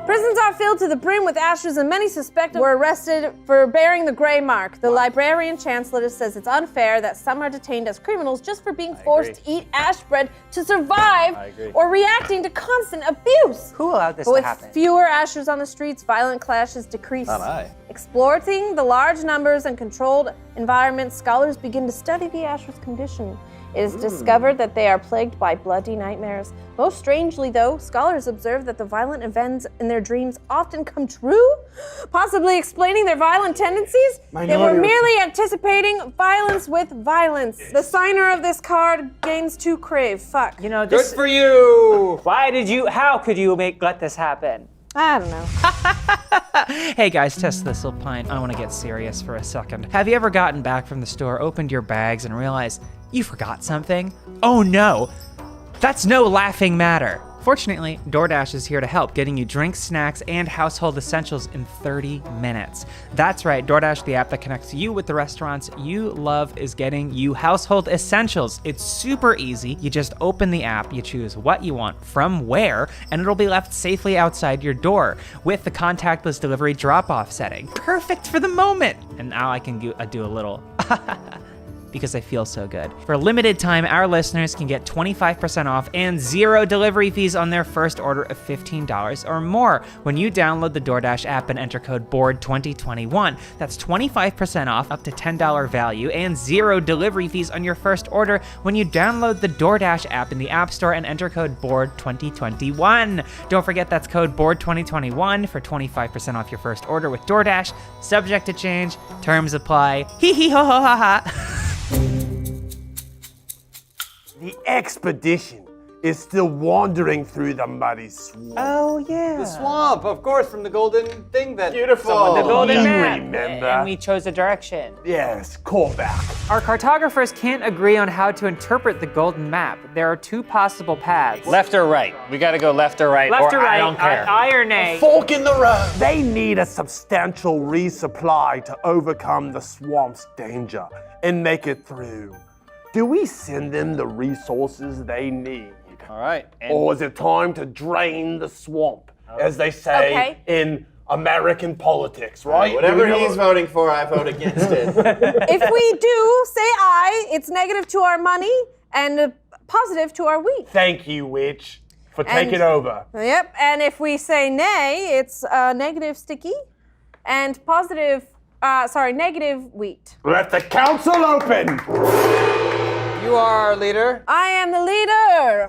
Prisons are filled to the brim with Ashers, and many suspected were arrested for bearing the gray mark. The librarian chancellor says it's unfair that some are detained as criminals just for being forced to eat ash bread to survive I agree. or reacting to constant abuse. Who allowed this But to with happen? fewer Ashers on the streets, violent clashes decrease. Not I. Exploiting the large numbers and controlled environments, scholars begin to study the Asher's condition. It is discovered that they are plagued by bloody nightmares. Most strangely, though, scholars observe that the violent events in their dreams often come true, possibly explaining their violent tendencies. They were merely anticipating violence with violence. The signer of this card gains 2 crave. Fuck. You know, Good this. for you! How could you let this happen? I don't know. Hey guys, Test Thistlepine. I want to get serious for a second. Have you ever gotten back from the store, opened your bags, and realized you forgot something? Oh no! That's no laughing matter. Fortunately, DoorDash is here to help, getting you drinks, snacks, and household essentials in 30 minutes. That's right, DoorDash, the app that connects you with the restaurants you love, is getting you household essentials. It's super easy. You just open the app, you choose what you want from where, and it'll be left safely outside your door with the contactless delivery drop-off setting. Perfect for the moment. And now I can do a little because I feel so good. For a limited time, our listeners can get 25% off and 0 delivery fees on their first order of $15 or more when you download the DoorDash app and enter code BORD2021. That's 25% off up to $10 value and 0 delivery fees on your first order when you download the DoorDash app in the App Store and enter code BORD2021. Don't forget that's code BORD2021 for 25% off your first order with DoorDash. Subject to change, terms apply. Hee hee ho ho ha ha. The expedition is still wandering through the muddy swamp. Oh yeah. The swamp, of course, from the golden thing that Beautiful. someone did. The golden You map. remember. And we chose a direction. Yes, call back. Our cartographers can't agree on how to interpret the golden map. There are 2 possible paths. Left or right? We gotta go left or right, Left or or right, I don't care. aye or nay. Fork in the road. They need a substantial resupply to overcome the swamp's danger and make it through. Do we send them the resources they need? All right. And Or is it time to drain the swamp, as they say Okay. in American politics, right? Whatever Do we he's voting for, I vote against it. If we do say aye, it's negative to our money and positive to our wheat. Thank you, witch, for taking over. Yep, and if we say nay, it's negative sticky and positive, negative wheat. Let the council open. you are our leader. I am the leader.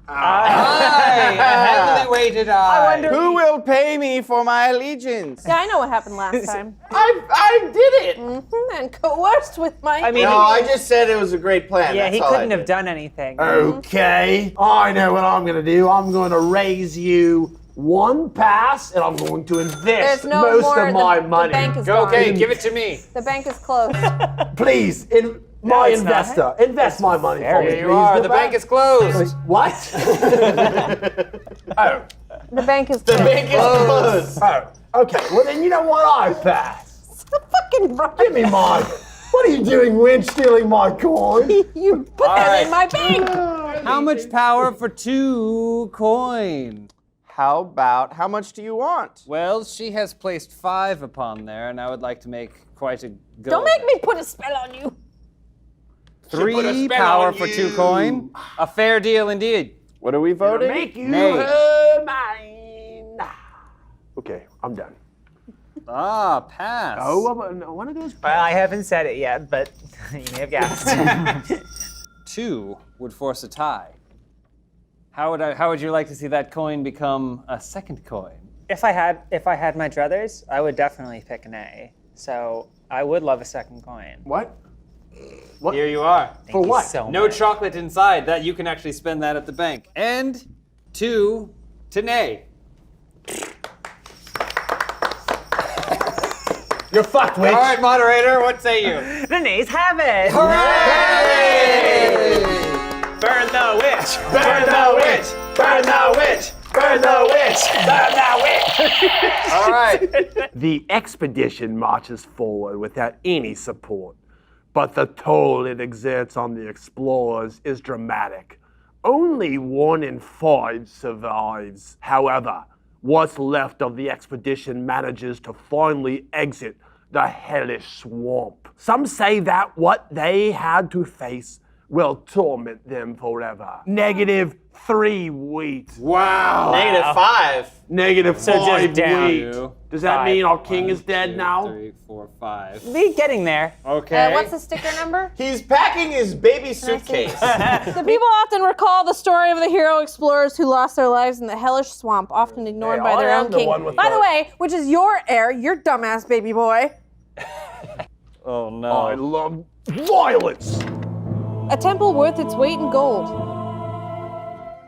Aye, a heavily weighted eye. Who will pay me for my allegiance? Yeah, I know what happened last time. I did it. And coerced with my. I mean, No, I just said it was a great plan. yeah, That's he all I couldn't have did. done anything. Okay, I know what I'm gonna do. I'm gonna raise you 1 pass, and I'm going to invest There's no most more. of my the money. bank is Go, gone. okay, give it to me. The bank is closed. Please, my it's not. investor, invest my money for me, Here you please. are. The bank is closed. What? Oh, The bank is The closed. bank is closed. oh, okay. Well then, you know what? I pass. Fucking right. Give me mine. What are you doing, Winch? Stealing my coin? You put that in my bank. How much power for 2 coin? How much do you want? Well, she has placed 5 upon there, and I would like to make quite a go. Don't make me put a spell on you. 3 power for 2 coin. A fair deal indeed. What are we voting? Make you Nay. mine. Okay, I'm done. Ah, pass. Oh, one of those. Well, I haven't said it yet, but you may have guessed. 2 would force a tie. How would you like to see that coin become a second coin? If I had my druthers, I would definitely pick an A. So I would love a second coin. What? Here you are. For what? So No much. chocolate inside. That you can actually spend that at the bank. And 2 to nay. You're fucked, Winch. All right, moderator, what say you? The nays have it. Burn the witch! Burn the witch! Burn the witch! Burn the witch! Burn the witch! All right. The expedition marches forward without any support, but the toll it exerts on the explorers is dramatic. Only 1 in 5 survives. However, what's left of the expedition manages to finally exit the hellish swamp. Some say that what they had to face will torment them forever. -3 wheat. Wow. -5. -5 down. wheat. Does that mean our king is dead now? 3, 4, 5. Be getting there. Okay. What's the sticker number? He's packing his baby suitcase. The people often recall the story of the hero explorers who lost their lives in the hellish swamp, often ignored by their I own am the king. one with By the- the way, which is your heir, your dumbass baby boy. Oh no. I love violence. A temple worth its weight in gold.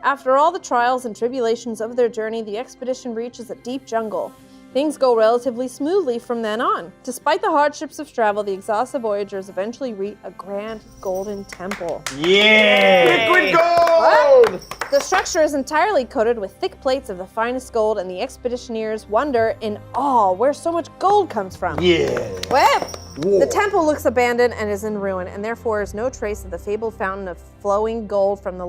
After all the trials and tribulations of their journey, the expedition reaches a deep jungle. Things go relatively smoothly from then on. Despite the hardships of travel, the exhausted voyagers eventually reach a grand golden temple. Liquid gold! The structure is entirely coated with thick plates of the finest gold, and the expeditioners wonder in awe where so much gold comes from. Well, the temple looks abandoned and is in ruin, and therefore is no trace of the fabled fountain of flowing gold from the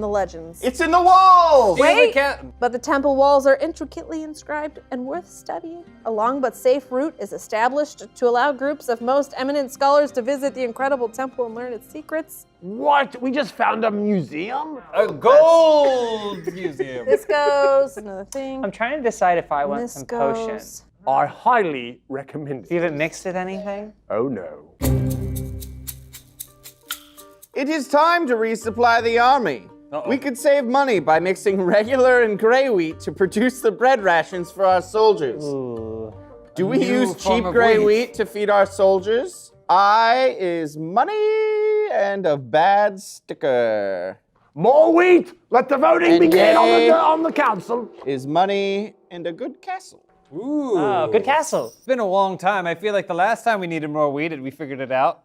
legends. It's in the walls! Wait, but the temple walls are intricately inscribed and worth studying. A long but safe route is established to allow groups of most eminent scholars to visit the incredible temple and learn its secrets. What? We just found a museum? A gold museum. This goes, another thing. I'm trying to decide if I want This some goes. potion. I highly recommend Do you it. have it mixed with anything? Oh no. It is time to resupply the army. We could save money by mixing regular and gray wheat to produce the bread rations for our soldiers. Do we new use form cheap of gray wheat. wheat to feed our soldiers? I is money and a bad sticker. More wheat! Let the voting And begin yay. on the council. Is money and a good castle. Ooh. Oh, good castle. It's been a long time. I feel like the last time we needed more wheat, we figured it out.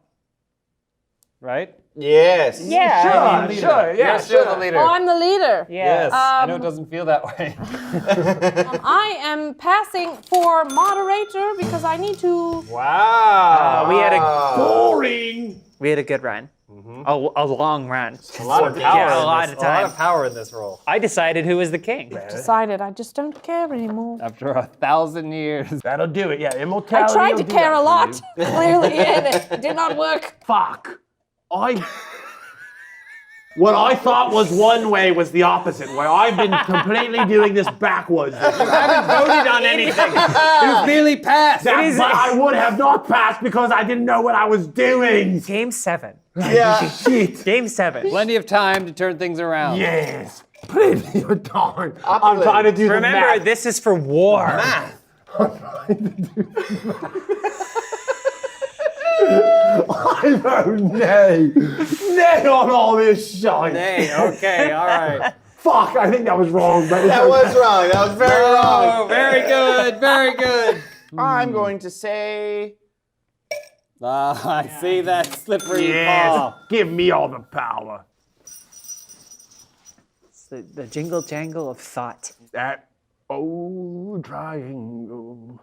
Right? Yes. Yeah. Sure, yeah, You're still sure. the leader. Oh, I'm the leader. Yes. I know it doesn't feel that way. I am passing for moderator because I need to. Wow. We had a Boring! good run. A long run. A lot of power. Yeah, a in lot this- of time. A lot of power in this role. I decided who was the king. Decided I just don't care anymore. After 1,000 years. That'll do it, yeah. I Immortality. tried will to do care that a for lot, you. clearly, and it did not work. Fuck. What I thought was one way was the opposite way. I've been completely doing this backwards. Voted on anything. It nearly passed. But I would have not passed because I didn't know what I was doing. Game 7. Yeah. Shit. Game 7. Plenty of time to turn things around. Yes. Plenty of time. I'm trying to do the Remember, math. this is for war. I vote nay. Nay on all this shite. Hey, okay, all right. Fuck, I think that was wrong. But That was wrong. That was very wrong. Oh, very good, very good. I'm going to say I see that slippery yes. paw. Give me all the power. It's the jingle jangle of thought. That old triangle.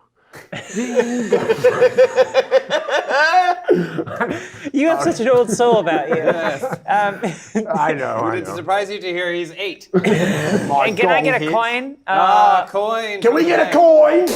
You have such an old soul about you. I know. Would it surprise you to hear he's 8? My And can I get a God. coin? Coin. Can we get a coin?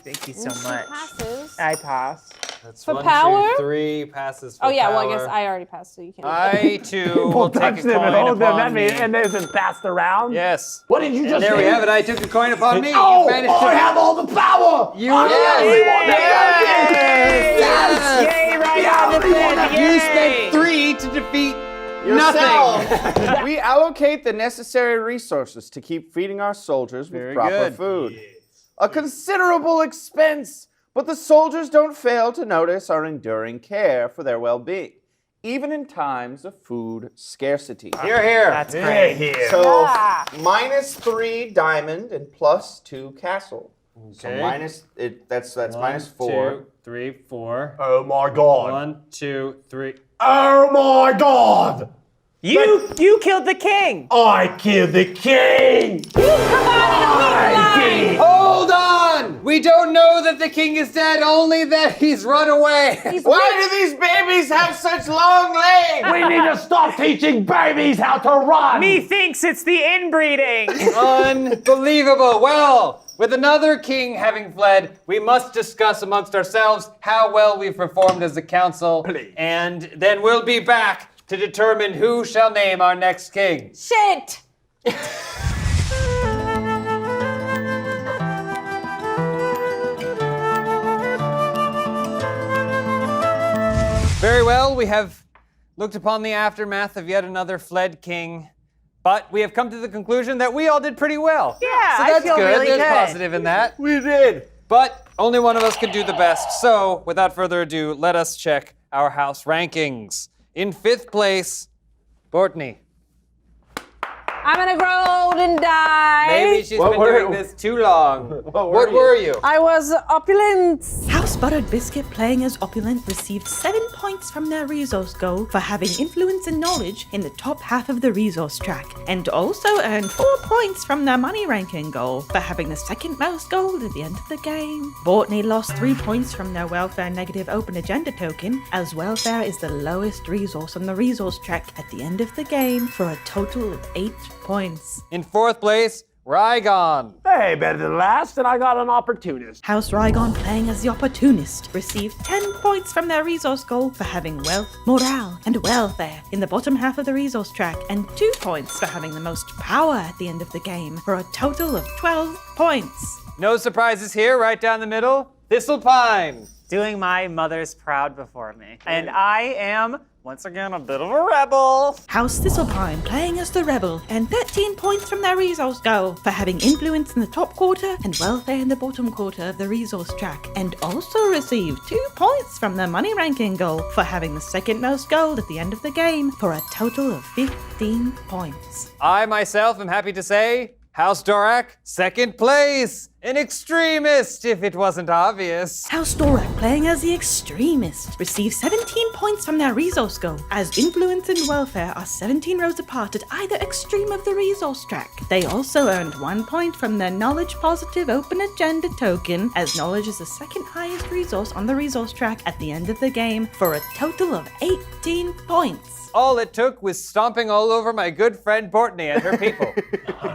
Thank you so much. Passes. I pass. That's For 1, power? 2, 3 passes for Oh yeah, well I power. guess I already passed, so you can't. I too will take Touch a them and coin hold them upon at me, me. and there's been passed around. Yes. What did you just There we say? have it. I took a coin upon me. Oh, You managed to. I have all the power. You I'm the only one that Yes. Yay, right Yeah, on the only one pin. that- You Yay. spent 3 to defeat yourself. We allocate the necessary resources to keep feeding our soldiers with Very proper good. food. A considerable expense, but the soldiers don't fail to notice our enduring care for their well-being, even in times of food scarcity. Here, here. That's great. So Yeah. -3 diamond and +2 castle. So Okay. that's One, -4. 2, 3, 4. Oh my God. 1, 2, 3. Oh my God. You killed the king. I killed the king. I did. Hold on! We don't know that the king is dead, only that he's run away. Why do these babies have such long legs? We need to stop teaching babies how to run. Methinks it's the inbreeding. Unbelievable. Well, with another king having fled, we must discuss amongst ourselves how well we've performed as a council. Please. And then we'll be back to determine who shall name our next king. Shit! Very well, we have looked upon the aftermath of yet another fled king, but we have come to the conclusion that we all did pretty well. Yeah, so I that's feel good. really There's good. positive in that. We did. But only one of us could do the best. So, without further ado, let us check our house rankings. In 5th place, Bortney. I'm gonna grow old and die. Maybe she's What been were- doing this too long. What were you? I was opulent. House Buttered Biscuit, playing as Opulent, received 7 points from their resource goal for having influence and knowledge in the top half of the resource track, and also earned 4 points from their money ranking goal for having the second most gold at the end of the game. Bortney lost 3 points from their welfare negative open agenda token, as welfare is the lowest resource on the resource track at the end of the game for a total of 8 points. In 4th place, Rygon. Hey, better than last, and I got an opportunist. House Rygon, playing as the Opportunist, received 10 points from their resource goal for having wealth, morale, and welfare in the bottom half of the resource track, and 2 points for having the most power at the end of the game, for a total of 12 points. No surprises here, right down the middle. Thistlepine. Doing my mother's proud before me. And I am, once again, a bit of a rebel. House Thistlepine, playing as the Rebel, and 13 points from their resource goal for having influence in the top quarter and welfare in the bottom quarter of the resource track, and also received 2 points from their money ranking goal for having the second most gold at the end of the game, for a total of 15 points. I myself am happy to say, House Dorak, 2nd place. An extremist, if it wasn't obvious. House Dorak, playing as the Extremist, received 17 points from their resource goal, as influence and welfare are 17 rows apart at either extreme of the resource track. They also earned 1 point from their knowledge positive open agenda token, as knowledge is the second highest resource on the resource track at the end of the game, for a total of 18 points. All it took was stomping all over my good friend Bortney and her people.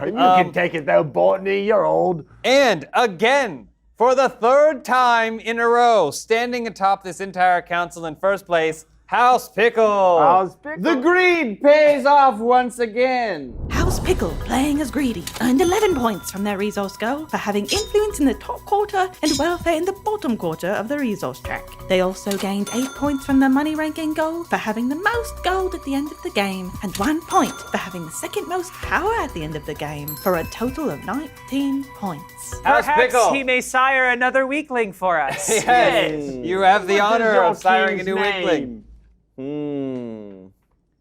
You can take it though, Bortney, you're old. And again, for the 3rd time in a row, standing atop this entire council in 1st place, House Pickle. The greed pays off once again. House Pickle, playing as Greedy, earned 11 points from their resource goal for having influence in the top quarter and welfare in the bottom quarter of the resource track. They also gained 8 points from their money ranking goal for having the most gold at the end of the game, and 1 point for having the second most power at the end of the game, for a total of 19 points. House Perhaps Pickle. he may sire another weakling for us. Yes, you have the honor of siring a new weakling.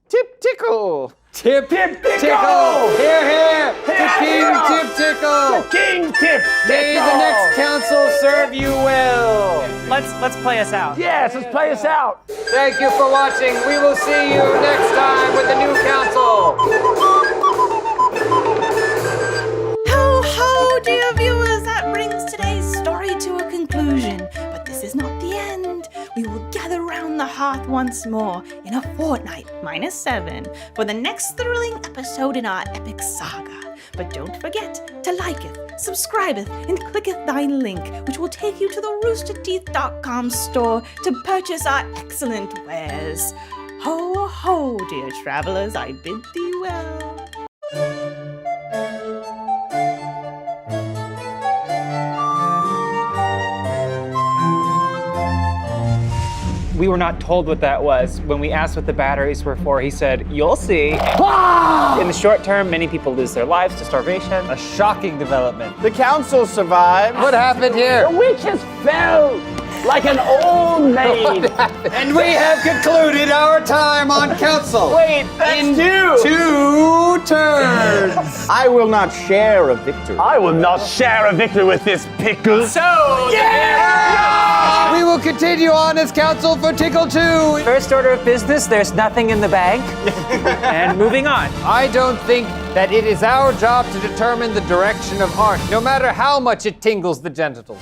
Tip Tickle. Tip Tickle! Here, here! To King Tip Tickle! King Tip May the next council serve you well! Let's play us out. Yes, let's play us out. Thank you for watching. We will see you next time with the new council. Ho ho, dear viewers, that brings today's story to a conclusion. But this is not the end. We will gather round the hearth once more in a fortnight, -7, for the next thrilling episode in our epic saga. But don't forget to liketh, subscribeth, and clicketh thine link, which will take you to the roosterteeth.com store to purchase our excellent wares. Ho ho, dear travelers, I bid thee well. We were not told what that was. When we asked what the batteries were for, he said, "You'll see." In the short term, many people lose their lives to starvation. A shocking development. The council survived. What happened here? The witches fell like an old maid. And we have concluded our time on council. Wait, that's in you. 2 turns. I will not share a victory. I will not share a victory with this pickle. So, We will continue on as council for Tickle 2. first order of business, there's nothing in the bank. And moving on. I don't think that it is our job to determine the direction of art, no matter how much it tingles the genitals.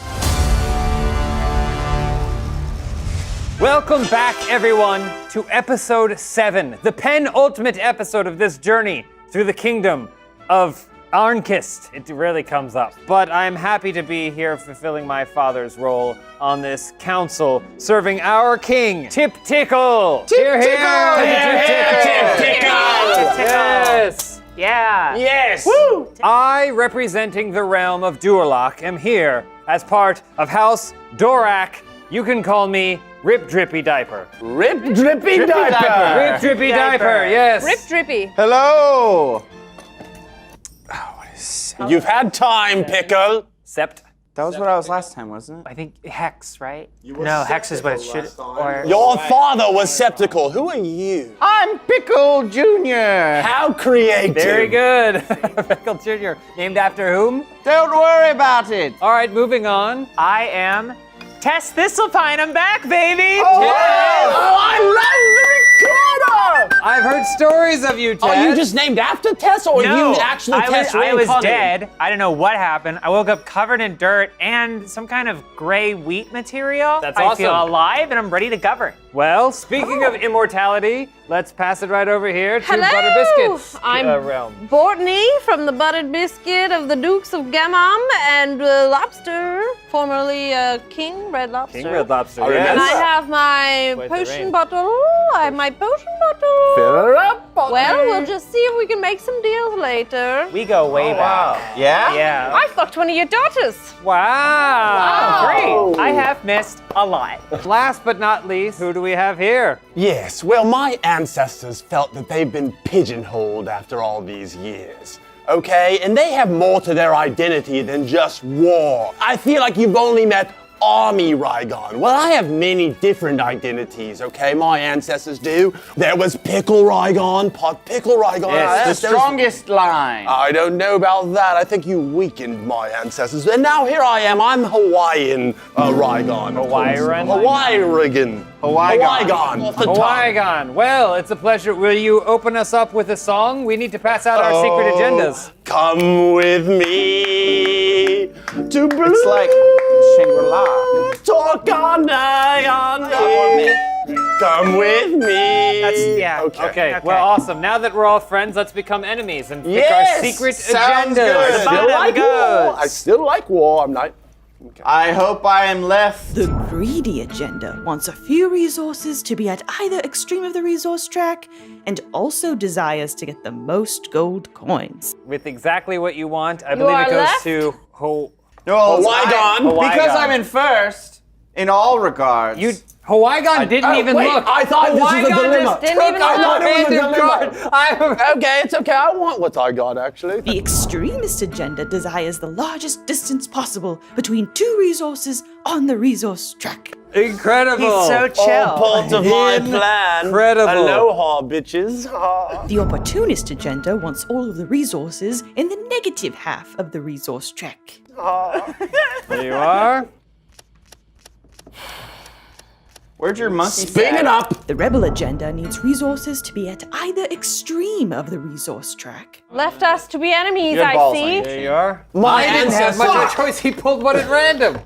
Welcome back, everyone, to episode 7, the penultimate episode of this journey through the kingdom of Arnkist. It rarely comes up. But I'm happy to be here fulfilling my father's role on this council, serving our king, Tip Tickle. Hear, hear. Tip Tickle. Yes. Yeah. Yes! I, representing the realm of Durlock, am here as part of House Dorak. You can call me Rip Drippy Diaper. Rip Drippy Diaper! Rip Drippy Diaper, yes. Rip Drippy. Hello. You've had time, Pickle. Sept. That was what I was last time, wasn't it? I think Hex, right? No, Hex is what it should. Or Your father was Septical. Who are you? I'm Pickle Jr. How creative. Very good. Pickle Jr. Named after whom? Don't worry about it. All right, moving on. I am Tess Thistlepine. I'm back, baby. I love the recorder! I've heard stories of you, Tess. Are you just named after Tess, or No, you actually Tess I was reincarnated? dead. I don't know what happened. I woke up covered in dirt and some kind of gray wheat material. That's I feel awesome. alive and I'm ready to govern. Well, speaking of immortality, let's pass it right over here to Hello. Butter Biscuits I'm realm. Bortney from the Buttered Biscuit of the Dukes of Gamam and Lobster, formerly King Red Lobster. King Red Lobster, I remember. And I yes. have my Quite the potion reign. bottle. I have my potion bottle. Fill her up. Well, we'll just see if we can make some deals later. We go way back. Yeah? Yeah. I fucked one of your daughters. Wow. Great. I have missed a lot. Last but not least, who do we have here? Yes, well, my ancestors felt that they've been pigeonholed after all these years. Okay? And they have more to their identity than just war. I feel like you've only met Army Rygon. Well, I have many different identities, okay? My ancestors do. There was Pickle Rygon, Pot Pickle Rygon. Yes, the There's- strongest line. I don't know about that. I think you weakened my ancestors. And now here I am. I'm Hawaiian Rygon. Hawaiian? Hawaiian. Hawaiian. Off the tongue. Hawaiian. Well, it's a pleasure. Will you open us up with a song? We need to pass out our secret agendas. Come with me to blue. It's like Shangri-La. Talk all night, all night. Come with me. That's, yeah. Okay, well, awesome. Now that we're all friends, let's become enemies and pick Yes, our secret sounds agendas. good. I still like war. I still like war. I'm not. I hope I am left. The greedy agenda wants a few resources to be at either extreme of the resource track and also desires to get the most gold coins. With exactly what you want, I You believe are it goes left? to No, Hawaiian. because Hawaiian. I'm in first, in all regards. Hawaiian didn't even wait, look. I thought this was a Hawaiian dilemma. just Didn't took even a look. random card. Okay, it's okay. I want what I got, actually. The extremist agenda desires the largest distance possible between two resources on the resource track. Incredible. He's so chill. All part of my plan. Incredible. Aloha, bitches. The opportunist agenda wants all of the resources in the negative half of the resource track. There you are. Where'd your monkey Spin it up. The rebel agenda needs resources to be at either extreme of the resource track. Left us to be enemies, You had I balls see. on There you are. My I didn't have much of a ancestors. choice. He pulled one at random.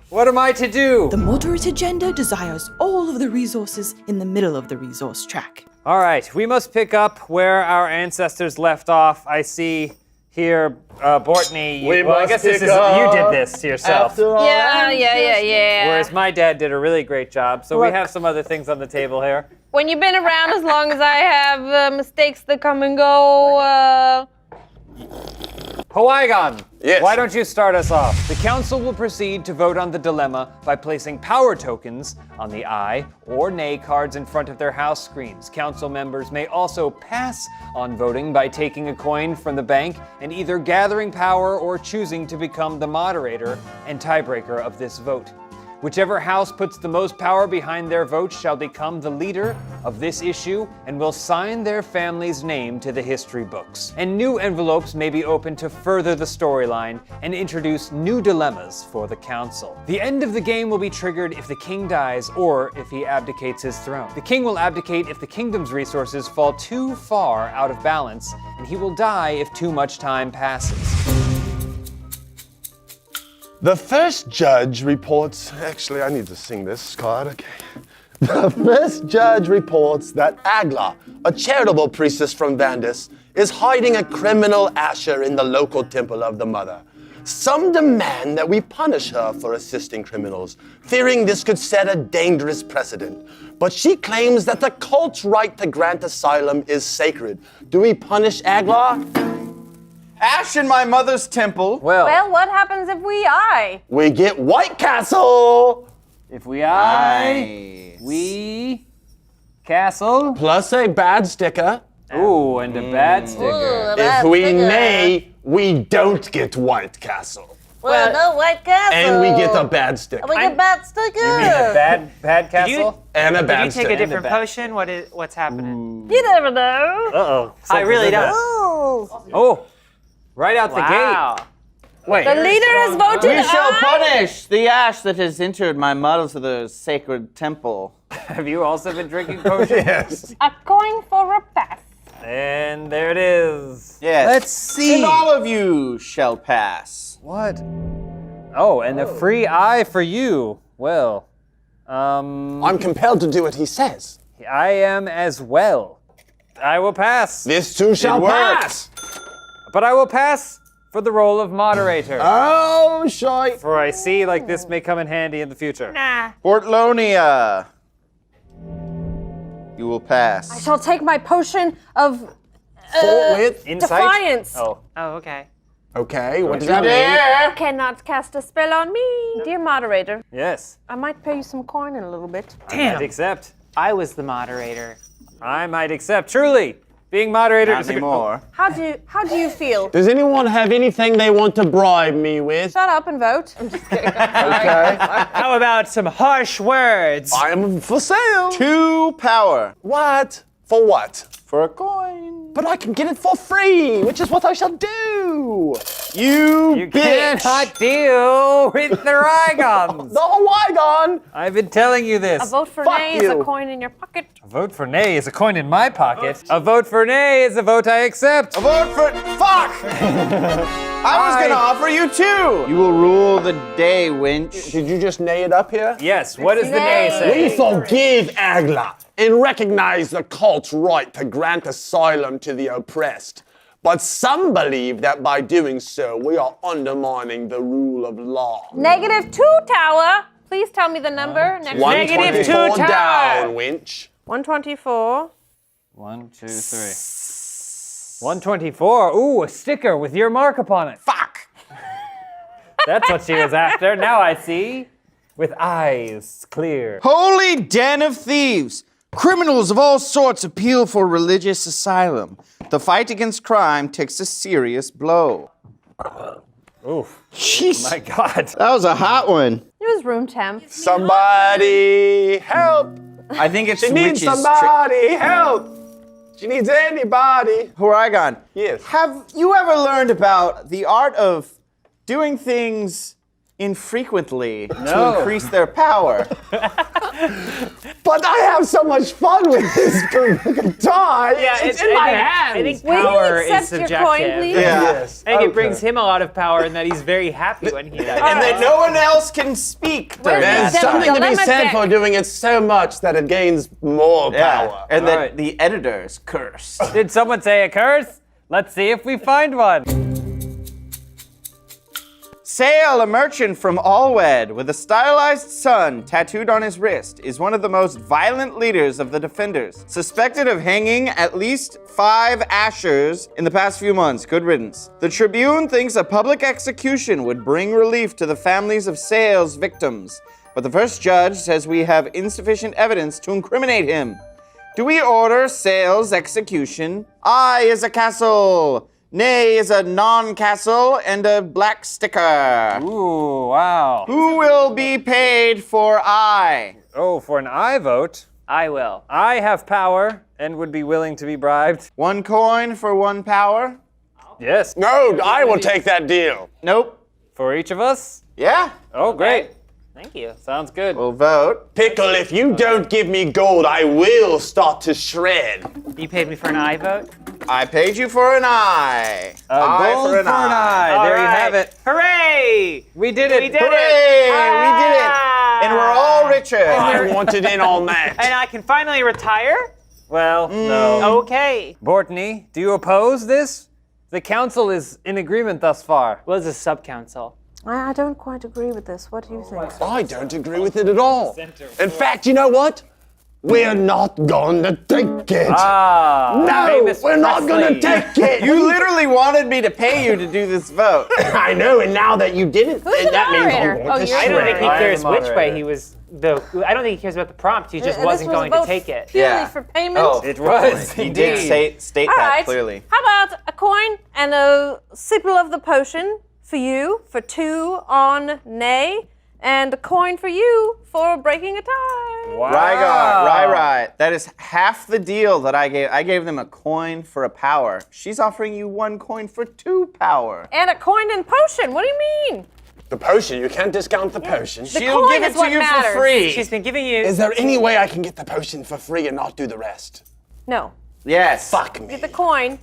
What am I to do? The moderate agenda desires all of the resources in the middle of the resource track. All right, we must pick up where our ancestors left off. I see here, Bortney. We Well, I must guess this pick is you up did this to yourself. Yeah. Whereas my dad did a really great job. So we have some other things on the table here. When you've been around as long as I have, mistakes that come and go. Hawaiian, Yes. why don't you start us off? The council will proceed to vote on the dilemma by placing power tokens on the aye or nay cards in front of their house screens. Council members may also pass on voting by taking a coin from the bank and either gathering power or choosing to become the moderator and tiebreaker of this vote. Whichever house puts the most power behind their vote shall become the leader of this issue and will sign their family's name to the history books. And new envelopes may be opened to further the storyline and introduce new dilemmas for the council. The end of the game will be triggered if the king dies or if he abdicates his throne. The king will abdicate if the kingdom's resources fall too far out of balance, and he will die if too much time passes. The first judge reports. Actually, I need to sing this card. Okay. The first judge reports that Agla, a charitable priestess from Vandus, is hiding a criminal Asher in the local temple of the Mother. Some demand that we punish her for assisting criminals, fearing this could set a dangerous precedent. But she claims that the cult's right to grant asylum is sacred. Do we punish Agla? Ash in my mother's temple. Well, what happens if we eye? We get White Castle! If we we castle. Plus a bad sticker. Ooh, and a bad sticker. If we nay, we don't get White Castle. Well, no White Castle. And we get a bad sticker. We get bad sticker. You mean a bad castle? And a Did bad you take sticker. a different potion? What's happening? You never know. Uh-oh. I really don't. Oh, right out the Wow. gate. Wait. The leader has voted We shall aye. punish the ash that has entered my mother's sacred temple. Have you also been drinking potion? Yes. A coin for a pass. And there it is. Yes. Let's see. And all of you shall pass. What? Oh, and a free eye for you. Well, I'm compelled to do what he says. I am as well. I will pass. This too shall pass. But I will pass for the role of moderator. Oh, shite. For I see like this may come in handy in the future. Portlonia. You will I pass. shall take my potion of Forthwith. Insight? defiance. Oh. Oh, okay. Okay, what does that mean? You cannot cast a spell on me. Dear moderator, Yes. I might pay you some coin in a little bit. I'd accept. I was the moderator. I might accept. Truly, being moderator Not is a good- anymore. How do you feel? Does anyone have anything they want to bribe me with? Shut up and vote. I'm just kidding. Okay. How about some harsh words? I am for sale. 2 power What? For what? for a coin. But I can get it for free, which is what I shall do. You cannot deal with the Rygons. The Hawaii I've been telling you A this. vote for Fuck nay is a you. coin in your pocket. A vote for nay is a coin in my pocket. A vote for nay is a vote I accept. A vote for fuck. I was gonna offer you 2. You will rule the day, wench. Did you just nay it up here? Yes, what does the nay We say? forgive Agla and recognize the cult's right to grant asylum to the oppressed. But some believe that by doing so, we are undermining the rule of law. -2 tower. Please tell me the number. Next Negative 2 124 tower. down, winch. 124. 1, 2, 3. 124. Ooh, a sticker with your mark upon it. Fuck. That's what she was after. Now I see. With eyes clear. Holy den of thieves! Criminals of all sorts appeal for religious asylum. The fight against crime takes a serious blow. Oof. Jeez. My God. That was a hot one. It was room temp. Somebody help. I think it's She needs witches. somebody help. She needs anybody. Huragon. Yes. Have you ever learned about the art of doing things infrequently to increase their power? But I have so much fun with this guitar. It's in my hands. I think Will you power is accept your subjective. coin, please? Yes. I think Okay. it brings him a lot of power in that he's very happy when he does And it. that no one else can speak during There's that Devil something to be dilemma said deck. for doing it so much that it gains more power. Yeah. And that Alright. the editors curse. Did someone say a curse? Let's see if we find one. Sale, a merchant from Alwed with a stylized sun tattooed on his wrist, is one of the most violent leaders of the Defenders, suspected of hanging at least 5 Ashers in the past few months. Good riddance. The Tribune thinks a public execution would bring relief to the families of Sale's victims, but the first judge says we have insufficient evidence to incriminate him. Do we order Sale's execution? Aye is a castle. Nay is a non-castle and a black sticker. Ooh, wow. Who will be paid for aye? Oh, for an I vote, I will. I have power and would be willing to be bribed. 1 coin for 1 power? Yes. No, I will take that deal. Nope. For each of us? Yeah? Oh, great. Thank you. Sounds good. We'll vote. Pickle, if you don't give me gold, I will start to shred. You paid me for an I vote? I paid you for an eye. Eye Gold for an eye. All There you right. have it. Hooray! We did it. We did Hooray! it! We did it. And we're all richer. I wanted in on that. And I can finally retire? Well, no. Okay. Bortney, do you oppose this? The council is in agreement thus far. What is a sub-council? I don't quite agree with this. What do you think? I don't agree with it at all. In fact, you know what? We're not gonna take it. Ah, no, famous we're not gonna Presley. take it. You literally wanted me to pay you to do this vote. I know, and now that you did it, Who's the that means moderator? I'm going Oh, to you're I don't shred. think he I am cares the which way moderator. he was. I don't think he cares about the prompt. He just This wasn't was a going to vote take it. Purely Yeah. for payment. Oh, It was he indeed. did state All that right. clearly. How about a coin and a sipple of the potion for you for 2 on nay, and a coin for you for breaking a tie? Wow. Right. That is half the deal that I gave. I gave them a coin for a power. She's offering you 1 coin for 2 power. And a coin and potion. What do you mean? The potion, you can't discount the potion. The She'll coin give it is to what you matters. for free. She's been giving you. Is there any way I can get the potion for free and not do the rest? No. Yes. Fuck me. Get the coin,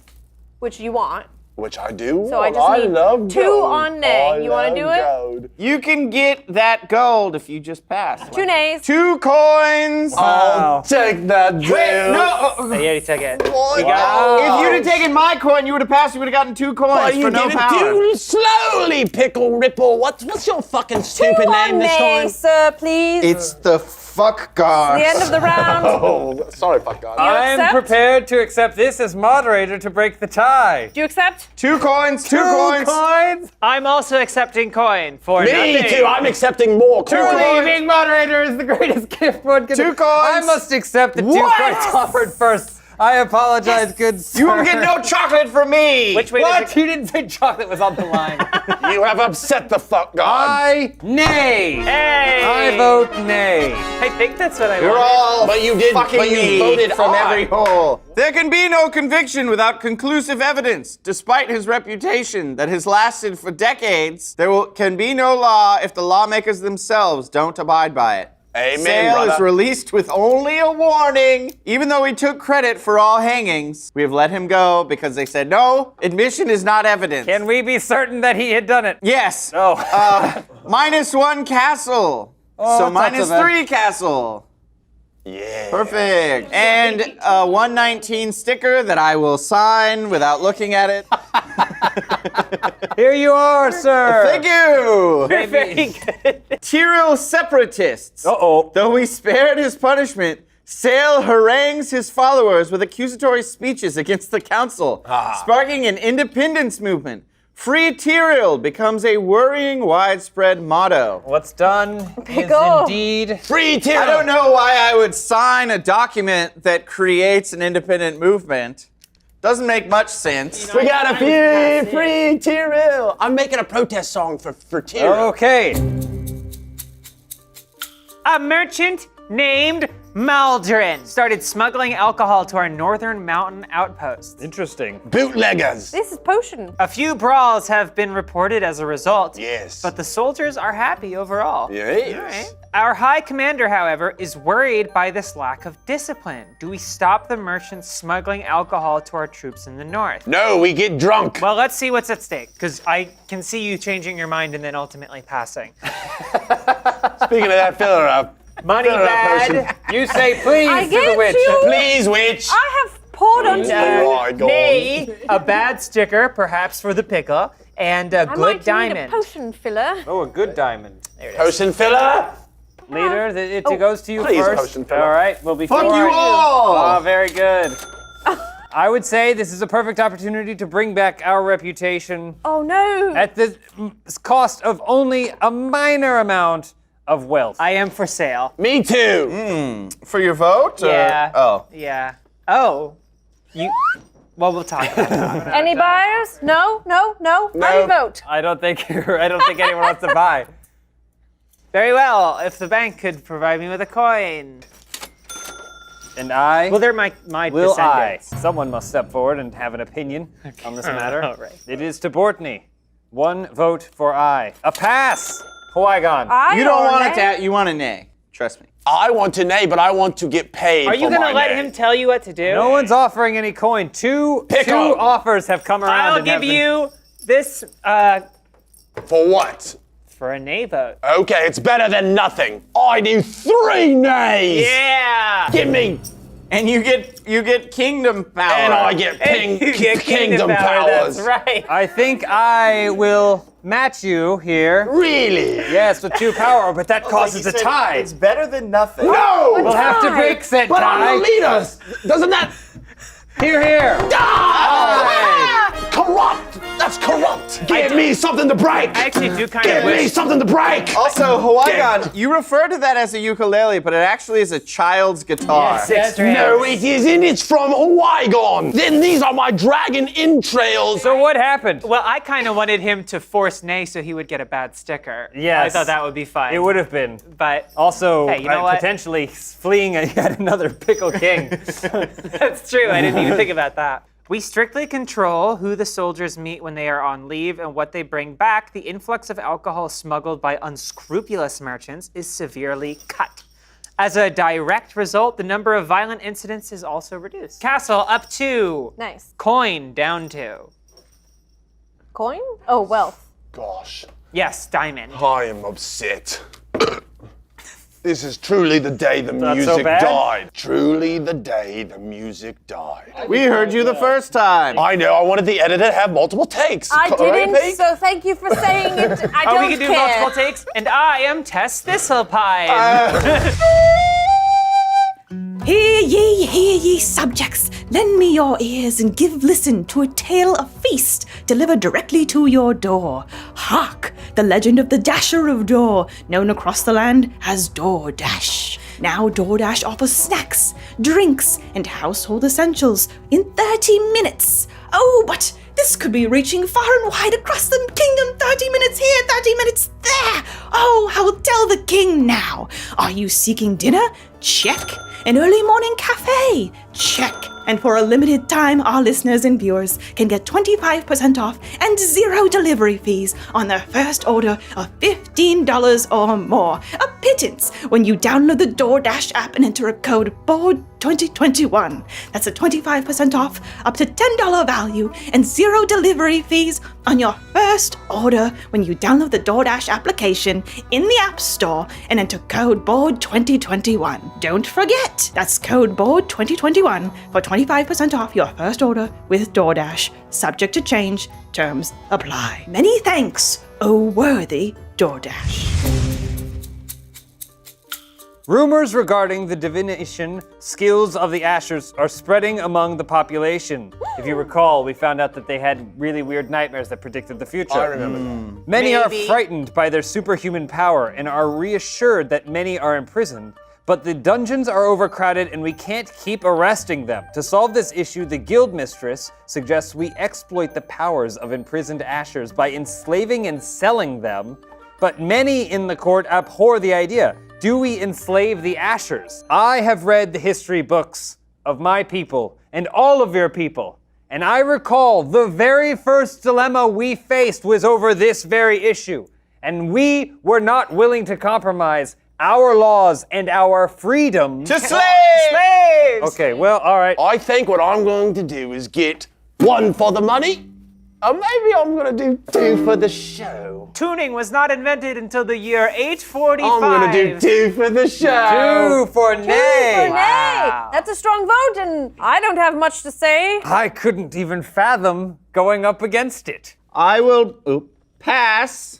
which you want. Which I do. So I Well, just need love 2 gold. on nay. I You wanna love do it? gold. You can get that gold if you just pass. 2 nays. 2 coins. I'll take that deal. Wait, no. He already took it. If you'd have taken my coin, you would have passed. You would have gotten 2 coins But for you no did it power. too slowly, Pickle Ripple. What's your fucking 2 stupid on name this nay, time? sir, please. It's the fuck guard. the end of the round. Oh, sorry, fuck God. I am accept? prepared to accept this as moderator to break the tie. Do you accept? 2 coins. 2 coins. Coins? I'm also accepting coin for Me nothing. too. I'm accepting more coins. Truly, being moderator is the greatest gift one can 2 coins. I must accept the 2 What? coins offered first. I apologize, good sir. You will get no chocolate from me. Which way What? does You didn't say chocolate was on the line. You have upset the fuck God. Nay. Hey! I vote nay. I think that's what I You're want. all But you did. fucking But you me voted from aye. every hole. There can be no conviction without conclusive evidence. Despite his reputation that has lasted for decades, can be no law if the lawmakers themselves don't abide by it. Amen, Sale brother. is released with only a warning. Even though he took credit for all hangings, we have let him go because they said, no, admission is not evidence. Can we be certain that he had done it? Yes. Oh. -1 castle. So that's not so bad. -3 castle. Yeah. Perfect. And a 119 sticker that I will sign without looking at it. Here you are, sir. Thank you. Very good. Tyrrell separatists. Uh-oh. Though he spared his punishment, Sale harangues his followers with accusatory speeches against the council, sparking an independence movement. Free Tyrrell becomes a worrying widespread motto. What's done is Pickle. indeed. Free I Tyrrell. don't know why I would sign a document that creates an independent movement. Doesn't make much sense. We got a free Tyrrell. I'm making a protest song for Tyrrell. Okay. A merchant named Maldrin started smuggling alcohol to our northern mountain outposts. Interesting. Bootleggers. This is potion. A few brawls have been reported as a result. Yes. But the soldiers are happy overall. Yes. All right. Our high commander, however, is worried by this lack of discipline. Do we stop the merchants smuggling alcohol to our troops in the north? No, we get drunk. Well, let's see what's at stake, because I can see you changing your mind and then ultimately passing. Speaking of that, fill her up. Money Fill her up, bad. person. You say please I to get the witch. you. Please, witch. I have poured onto you. Oh my God. Nay, a bad sticker, perhaps for the pickle, and a I good might diamond. need a potion filler. Oh, a good diamond. Potion filler. Leader, it goes to you please, first. potion filler. All right, well, before Fuck you I- all! Oh, very good. I would say this is a perfect opportunity to bring back our reputation Oh no. at the cost of only a minor amount of wealth. I am for sale. Me too. For your vote? or- Yeah. Oh. Yeah. Oh. You. Well, we'll talk about that. Any buyers? No. I vote. I don't think anyone wants to buy. Very well. If the bank could provide me with a coin. And I Well, they're my will descendants. Someone must step forward and have an opinion on this matter. All right. It is to Bortney. 1 vote for I. A pass. Qui-Gon. You don't want it to. You want a nay. Trust me. I want to nay, but I want to get paid. Are you for gonna my let nay. him tell you what to do? No one's offering any coin. Two Pickle. offers have come around. I'll and have give been- you this For what? for a nay vote. Okay, it's better than nothing. I do 3 nays. Yeah! Give me, And you get kingdom power. and I get You get kingdom powers. That's right. I think I will match you here. Really? Yes, with 2 power, but that causes a tie. It's better than nothing. No! We'll have to break said But I'm tie. the leader. Doesn't that Here, here. corrupt? That's corrupt. Give me something to break. I actually do kind Give of me wish. something to break. Also, Hawaiian, you refer to that as a ukulele, but it actually is a child's guitar. Six strands. No, it isn't. It's from Hawaiian. Then these are my dragon entrails. So what happened? Well, I kind of wanted him to force nay so he would get a bad sticker. Yes. I thought that would be fun. It would have been. But Also, Hey, you know what? potentially fleeing yet another pickle king. that's true. I didn't even think about that. We strictly control who the soldiers meet when they are on leave and what they bring back. The influx of alcohol smuggled by unscrupulous merchants is severely cut. As a direct result, the number of violent incidents is also reduced. Castle up 2. Nice. Coin down 2. Coin? Oh, wealth. Gosh, Yes, diamond. I am upset. This is truly the day the so music bad? died. Truly the day the music died. We heard you the first time. I know, I wanted the editor to have multiple takes. I Correct, didn't, Pete? so thank you for saying it. I Oh, don't we can do care. multiple takes. And I am Tess Thistlepine. Hear ye, subjects, lend me your ears and give listen to a tale of feast delivered directly to your door. Hark, the legend of the Dasher of Door, known across the land as DoorDash. Now DoorDash offers snacks, drinks, and household essentials in 30 minutes. Oh, but this could be reaching far and wide across the kingdom. 30 minutes here, 30 minutes there. Oh, I will tell the king now. Are you seeking dinner? Check. An early morning cafe? Check. And for a limited time, our listeners and viewers can get 25% off and 0 delivery fees on their first order of $15 or more. A pittance when you download the DoorDash app and enter a code BOARD2021. That's a 25% off, up to $10 value, and 0 delivery fees on your first order when you download the DoorDash application in the App Store and enter code BOARD2021. Don't forget, that's code BOARD2021 for 25% off your first order with DoorDash. Subject to change, terms apply. Many thanks, O worthy DoorDash. Rumors regarding the divination skills of the Ashers are spreading among the population. If you recall, we found out that they had really weird nightmares that predicted the future. I remember that. Many are Maybe. frightened by their superhuman power and are reassured that many are imprisoned, but the dungeons are overcrowded and we can't keep arresting them. To solve this issue, the guild mistress suggests we exploit the powers of imprisoned Ashers by enslaving and selling them, but many in the court abhor the idea. Do we enslave the Ashers? I have read the history books of my people and all of your people, and I recall the very first dilemma we faced was over this very issue, and we were not willing to compromise our laws and our freedom. To slave! Okay, well, all right. I think what I'm going to do is get 1 for the money, or maybe I'm going to do 2 for the show. Tuning was not invented until the year 845. I'm going to do 2 for the show. 2 for nay. For nay. Wow. That's a strong vote, and I don't have much to say. I couldn't even fathom going up against it. I will pass.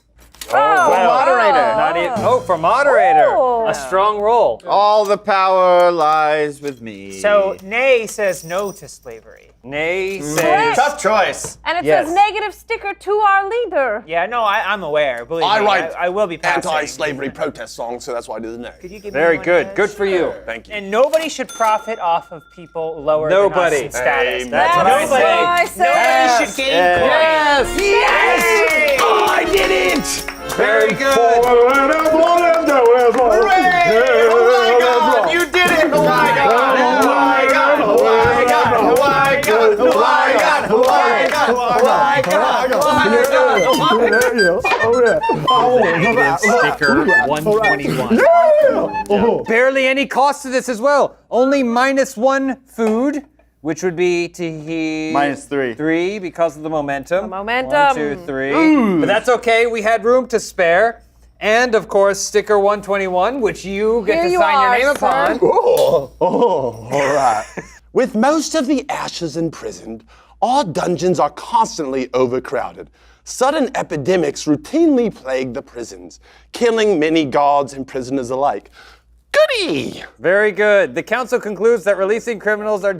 Moderator. Not even, for moderator. Oh. A strong roll. All the power lies with me. So nay says no to slavery. Nay Correct. says. Tough choice. And it Yes. says negative sticker to our leader. Yeah, no, I'm aware. Believe I me, write I will be passing. anti-slavery protest songs, so that's why I do the nay. Could you give me Very one, good. Des? Good for you. Thank you. And nobody should profit off of people lower Nobody. than us in status. Amen. That's what I That's say. what I say. Nobody should gain Yes. Yes! I did it! Very good. Hooray! Oh my God! You did it! Oh my God! Oh my God! Oh my God! Oh my God! Oh my God! Oh my God! Oh my God! Sticker 121. Barely any cost to this as well. Only -1 food, which would be to he -3. 3 because of the momentum. The momentum. 1, 2, 3. But that's okay. We had room to spare. And of course, sticker 121, which you get Here to you sign your are, name sir. upon. Oh, all right. With most of the ashes imprisoned, our dungeons are constantly overcrowded. Sudden epidemics routinely plague the prisons, killing many guards and prisoners alike. Goody! Very good. The council concludes that releasing criminals with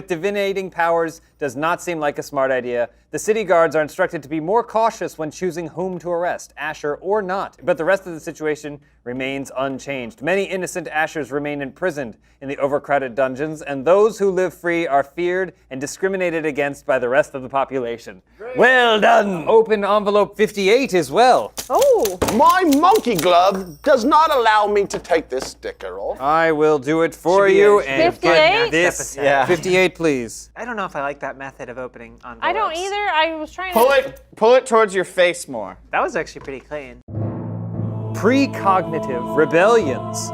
divinating powers does not seem like a smart idea. The city guards are instructed to be more cautious when choosing whom to arrest, Asher or not. But the rest of the situation remains unchanged. Many innocent Ashers remain imprisoned in the overcrowded dungeons, and those who live free are feared and discriminated against by the rest of the population. Well done! Open envelope 58 as well. Oh, My monkey glove does not allow me to take this sticker off. I will do it for you. And 58? this, Yeah. 58, please. I don't know if I like that method of opening envelopes. I don't either. I was trying Pull it towards your face more. That was actually pretty clean. Precognitive rebellions.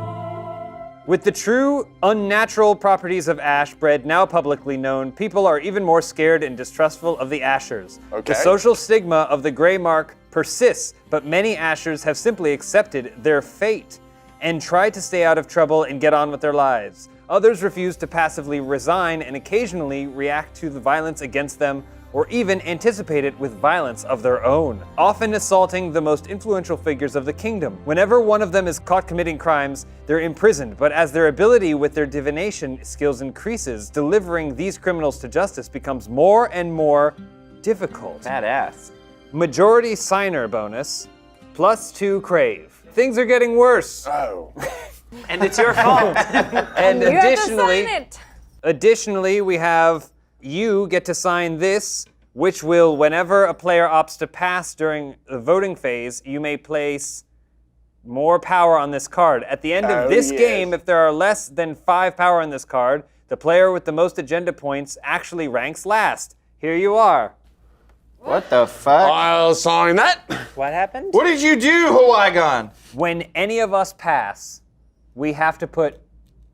With the true unnatural properties of ash bread now publicly known, people are even more scared and distrustful of the Ashers. Okay. The social stigma of the gray mark persists, but many Ashers have simply accepted their fate and try to stay out of trouble and get on with their lives. Others refuse to passively resign and occasionally react to the violence against them or even anticipate it with violence of their own, often assaulting the most influential figures of the kingdom. Whenever one of them is caught committing crimes, they're imprisoned, but as their ability with their divination skills increases, delivering these criminals to justice becomes more and more difficult. Badass. Majority signer bonus, +2 crave. Things are getting worse. Oh. And it's your fault. And You have to sign additionally, we have you get to sign this, which will, whenever a player opts to pass during the voting phase, you may place more power on this card. At the end of this game, if there are less than 5 power on this card, the player with the most agenda points actually ranks last. Here you are. What the fuck? I'll sign that. What happened? What did you do, Hawagon? When any of us pass, we have to put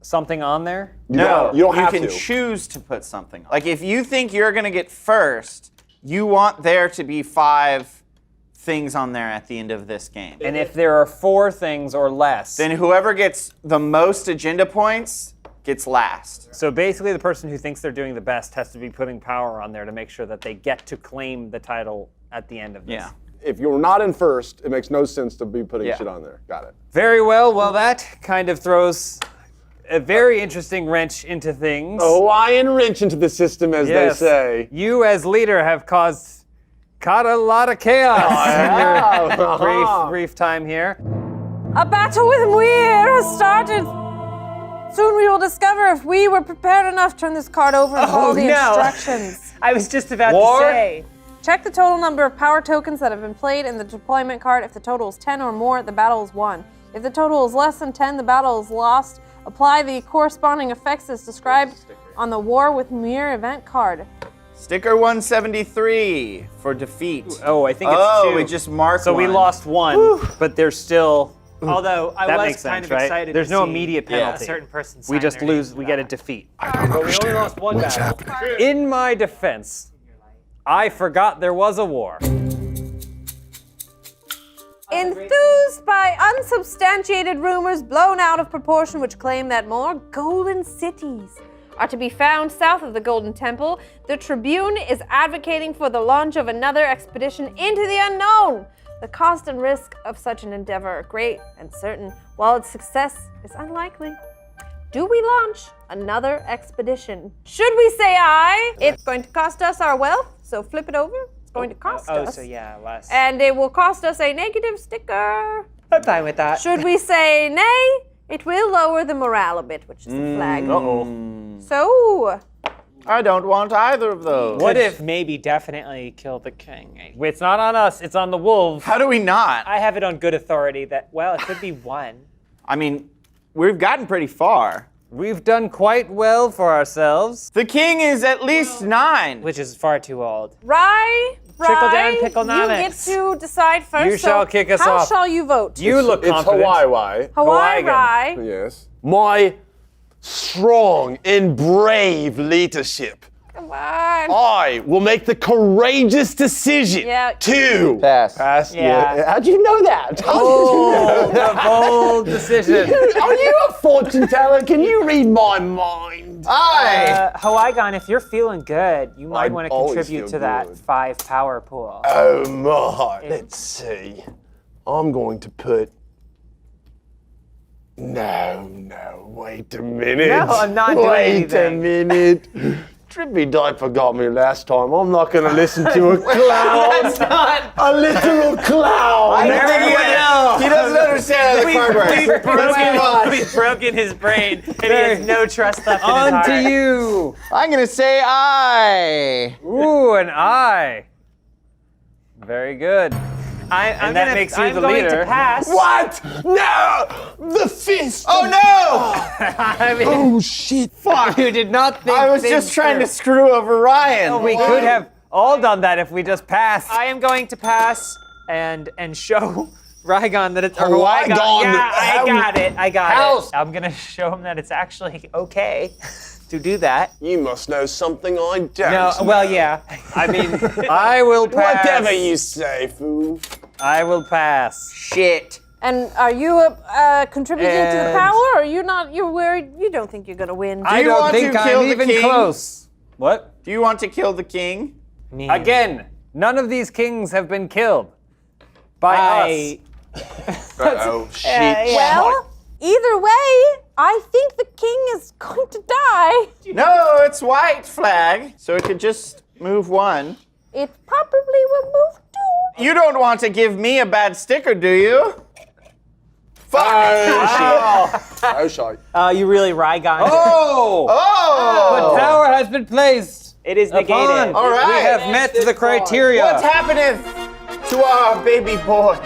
something on there. No, you don't have can to. choose to put something on. Like if you think you're gonna get first, you want there to be 5 things on there at the end of this game. And if there are 4 things or less, Then whoever gets the most agenda points gets last. so basically the person who thinks they're doing the best has to be putting power on there to make sure that they get to claim the title at the end of this. Yeah. If you're not in first, it makes no sense to be putting Yeah. shit on there. Got it. Very well. Well, that kind of throws a very interesting wrench into things. A Hawaiian wrench into the system, as Yes. they say. You, as leader, have caused a lot of chaos in your brief time here. A battle with Muir has started. Soon we will discover if we were prepared enough. Turn this card over and follow the instructions. I was just about War? to say. Check the total number of power tokens that have been played in the deployment card. If the total is 10 or more, the battle is won. If the total is less than 10, the battle is lost. Apply the corresponding effects as described on the War with Muir event card. Sticker 173 for defeat. Oh, I think it's 2. we just marked So we one. lost 1, but there's still. Although I That was makes kind sense, of right? excited. There's to no see immediate a penalty. certain person We sign just their name lose. to We that. get a defeat. But we only lost 1 battle. In my defense, I forgot there was a war. Enthused by unsubstantiated rumors blown out of proportion which claim that more golden cities are to be found south of the Golden Temple, the Tribune is advocating for the launch of another expedition into the unknown. The cost and risk of such an endeavor are great and certain, while its success is unlikely. Do we launch another expedition? Should we say aye? It's going to cost us our wealth, so flip it over. It's going to cost us. Oh, so yeah, less. And it will cost us a negative sticker. I'm fine with that. Should we say nay? It will lower the morale a bit, which is the flag. So, I don't want either of those. What if maybe definitely kill the king? it's not on us, it's on the wolves? How do we not? I have it on good authority that, well, it could be 1. I mean, we've gotten pretty far. We've done quite well for ourselves. The king is at least 9. Which is far too old. Rye, Trickle down you get picklenomics. to decide first. You shall kick us how off. shall you vote? You look It's confident. Hawaii. Hawaii, Hawaiian. Rye. Yes. My strong and brave leadership Come on. I will make the courageous decision to Pass. Yeah. How'd you know that? The bold decision. Are you a fortune teller? Can you read my mind? Hawaiian, if you're feeling good, you might I want to always contribute feel to that good. 5 power pool. Oh my. Let's see. I'm going to put. No, wait a minute. No, I'm not doing Wait a anything. minute. Trippy Diaper got me last time. I'm not going to listen to a clown. That's not. A literal clown. He doesn't understand how the card works. We've broken his brain, and he has no trust left in his On heart. to you. I'm gonna say I. Ooh, an eye. Very good. I'm that makes you the going leader. to pass. What? No! The fist! Oh no! I mean, Oh shit! fuck. You did not think I was things just trying to through. screw over Ryan. We could have all done that if we just passed. I am going to pass and show Rygon that it's or Hawaiian. Yeah, I got it. House. I'm gonna show him that it's actually okay to do that. You must know something I don't. No, well, yeah. I mean, I will pass. Whatever you say, fool. I will pass. Shit. And are you contributing to the And- power, or are you not? You're worried. You don't think you're gonna win. I you don't want think to kill I'm the even king? close. What? Do you want to kill the king? Me. Again, none of these kings have been killed by us. Oh shit! Well, either way, I think the king is going to die. No, it's white flag, so it could just move one. It probably will move 2. You don't want to give me a bad sticker, do you? Oh shit! You really Rygon. Oh! Oh! The tower has been placed. It is Upon. negated. All right. We have met the criteria. What happeneth to our baby boy?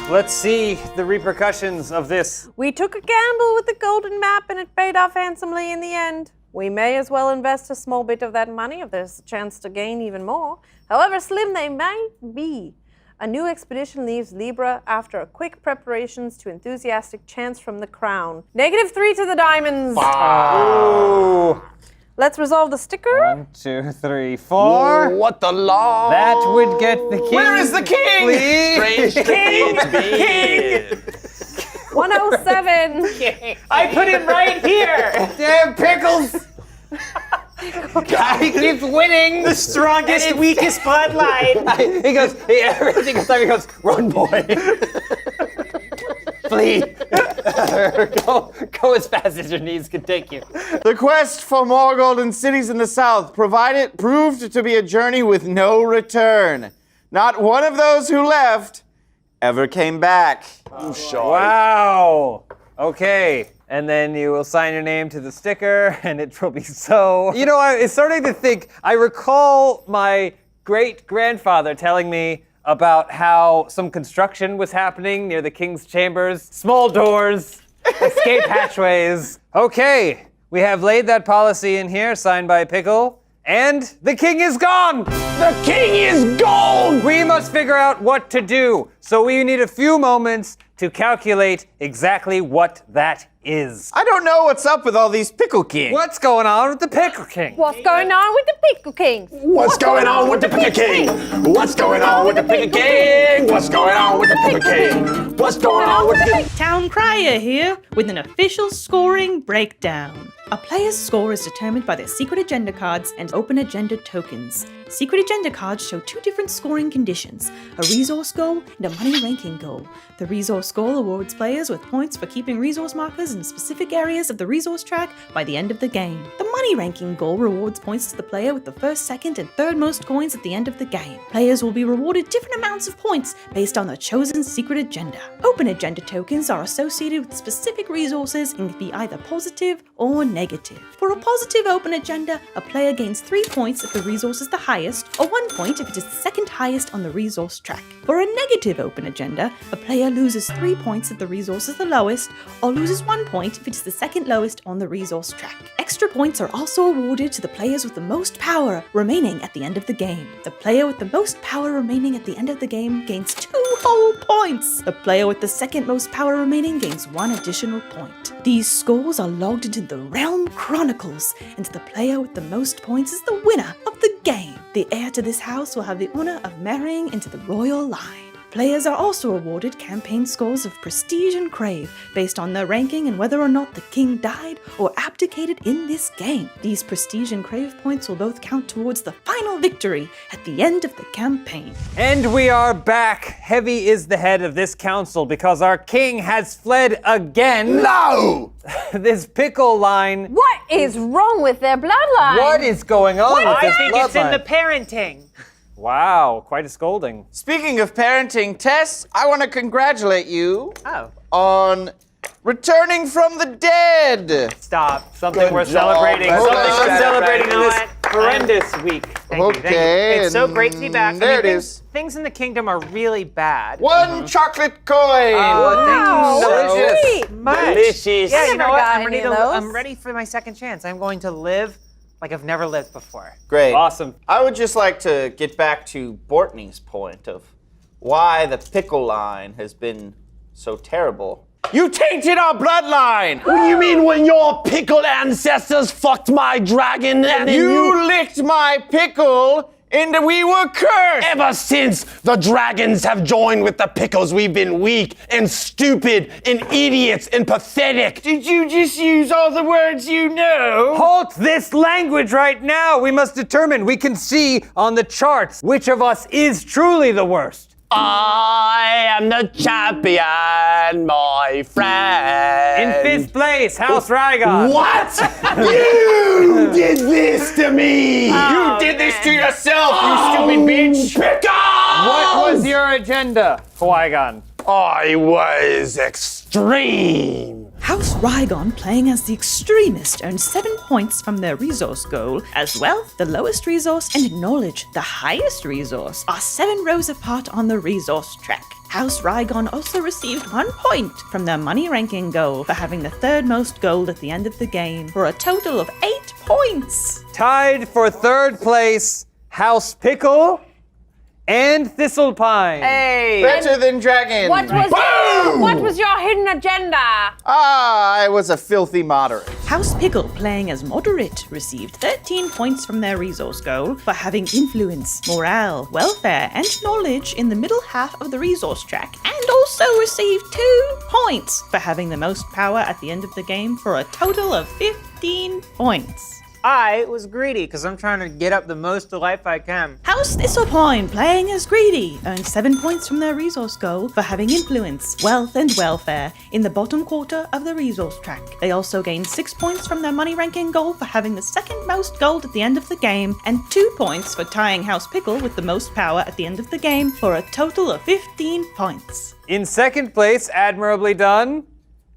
Let's see the repercussions of this. We took a gamble with the golden map, and it paid off handsomely in the end. We may as well invest a small bit of that money if there's a chance to gain even more. However slim they might be. A new expedition leaves Libra after a quick preparations to enthusiastic chants from the crown. -3 to the diamonds. Ooh. Let's resolve the sticker. 1, 2, 3, 4. What the law? That would get the king. Where is the king? Please. King! 107. I put it right here. Damn pickles! Guy keeps winning. The strongest, weakest Bud Light. He goes. Every single time he goes, "Run, boy! Flee! go as fast as your knees can take you." The quest for more golden cities in the south proved to be a journey with no return. Not one of those who left ever came back. Wow. Okay. And then you will sign your name to the sticker, and it will be so. You know, I'm starting to think. I recall my great-grandfather telling me about how some construction was happening near the king's chambers. Small doors, escape hatchways. Okay, we have laid that policy in here, signed by Pickle, and the king is gone! The king is gone! We must figure out what to do, so we need a few moments to calculate exactly what that is. I don't know what's up with all these pickle kings. What's going on with the Pickle King? What's going on with the Pickle Kings? What's going on with the Pickle King? What's going on with the Pickle King? What's going on with the Pickle King? What's going on with the Town Crier here with an official scoring breakdown. A player's score is determined by their secret agenda cards and open agenda tokens. Secret agenda cards show 2 different scoring conditions, a resource goal and a money ranking goal. The resource goal awards players with points for keeping resource markers in specific areas of the resource track by the end of the game. The money ranking goal rewards points to the player with the first, second, and third most coins at the end of the game. Players will be rewarded different amounts of points based on their chosen secret agenda. Open agenda tokens are associated with specific resources and can be either positive or negative. For a positive open agenda, a player gains 3 points if the resource is the highest highest, or 1 point if it is the second highest on the resource track. For a negative open agenda, a player loses 3 points if the resource is the lowest, or loses 1 point if it is the second lowest on the resource track. Extra points are also awarded to the players with the most power remaining at the end of the game. The player with the most power remaining at the end of the game gains 2 whole points. The player with the second most power remaining gains 1 additional point. These scores are logged into the Realm Chronicles, and the player with the most points is the winner of the game. The heir to this house will have the honor of marrying into the royal line. Players are also awarded campaign scores of Prestige and Crave based on their ranking and whether or not the king died or abdicated in this game. These Prestige and Crave points will both count towards the final victory at the end of the campaign. And we are back. Heavy is the head of this council because our king has fled again. No! This pickle line. What is wrong with their bloodline? What is going on with I this think it's in bloodline? the parenting. Wow, quite a scolding. Speaking of parenting, Tess, I want to congratulate you Oh, on returning from the dead. stop. Something Good worth job. celebrating. That's Something nice. worth celebrating in You know this what? horrendous week. Thank you, thank you. Okay, It's so great to be back. and there it Things in the kingdom are really bad. One chocolate coin. Oh, thank you so Delicious. much. Delicious. Yeah, I you know never what? got I'm ready any of to. those. I'm ready for my second chance. I'm going to live like I've never lived before. Great. Awesome. I would just like to get back to Bortney's point of why the pickle line has been so terrible. You tainted our bloodline! What do you mean when your pickle ancestors fucked my dragon and then You licked my pickle and we were cursed! Ever since the dragons have joined with the pickles, we've been weak and stupid and idiots and pathetic. Did you just use all the words you know? Halt this language right now. We must determine. We can see on the charts which of us is truly the worst. I am the champion, my friend. In fifth place, House Rygon. What? You did this to me! You did this to yourself, you stupid bitch! Pickle! What was your agenda, Qui-Gon? I was extreme. House Rygon, playing as the extremist, earned 7 points from their resource goal, as wealth, the lowest resource, and knowledge, the highest resource, are 7 rows apart on the resource track. House Rygon also received 1 point from their money ranking goal for having the 3rd most gold at the end of the game, for a total of 8 points. Tied for 3rd place, House Pickle and Thistlepine. Hey. Better than dragons! What was your hidden agenda? I was a filthy moderate. House Pickle, playing as moderate, received 13 points from their resource goal for having influence, morale, welfare, and knowledge in the middle half of the resource track, and also received 2 points for having the most power at the end of the game for a total of 15 points. I was greedy because I'm trying to get up the most life I can. House Thistlepine, playing as Greedy, earned 7 points from their resource goal for having influence, wealth, and welfare in the bottom quarter of the resource track. They also gained 6 points from their money ranking goal for having the second most gold at the end of the game, and 2 points for tying House Pickle with the most power at the end of the game for a total of 15 points. In 2nd place, admirably done,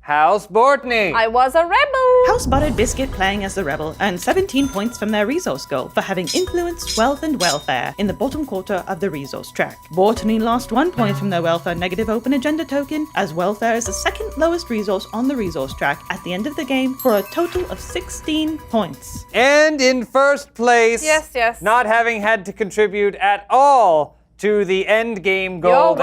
House Bortney. I was a rebel. House Buttered Biscuit, playing as the Rebel, earned 17 points from their resource goal for having influence, wealth, and welfare in the bottom quarter of the resource track. Bortney lost 1 point from their welfare negative open agenda token, as welfare is the second lowest resource on the resource track at the end of the game for a total of 16 points. And in 1st place, Yes. not having had to contribute at all to the end game goal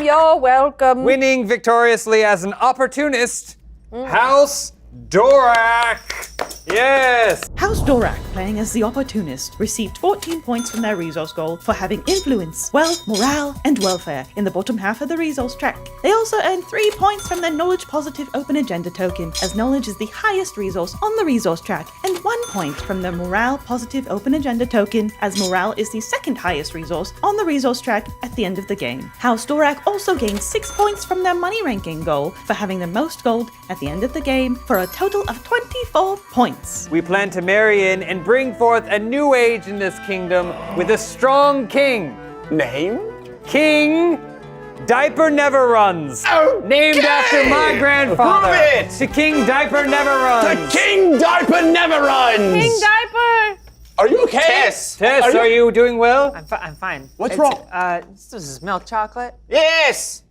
You're welcome. winning victoriously as an opportunist, House Dorak. Yes. House Dorak, playing as the Opportunist, received 14 points from their resource goal for having influence, wealth, morale, and welfare in the bottom half of the resource track. They also earned 3 points from their Knowledge Positive Open Agenda token, as knowledge is the highest resource on the resource track, and 1 point from their Morale Positive Open Agenda token, as morale is the second highest resource on the resource track at the end of the game. House Dorak also gained 6 points from their money ranking goal for having the most gold at the end of the game for a total of 24 points. We plan to marry in and bring forth a new age in this kingdom with a strong king. Name? King Diaper Never Runs. Named after my grandfather. Prove it! To King Diaper Never Runs. The King Diaper never runs! King Diaper. Are you okay? Tess. Tess, are you doing well? I'm fine. What's wrong? This is milk chocolate. Yes.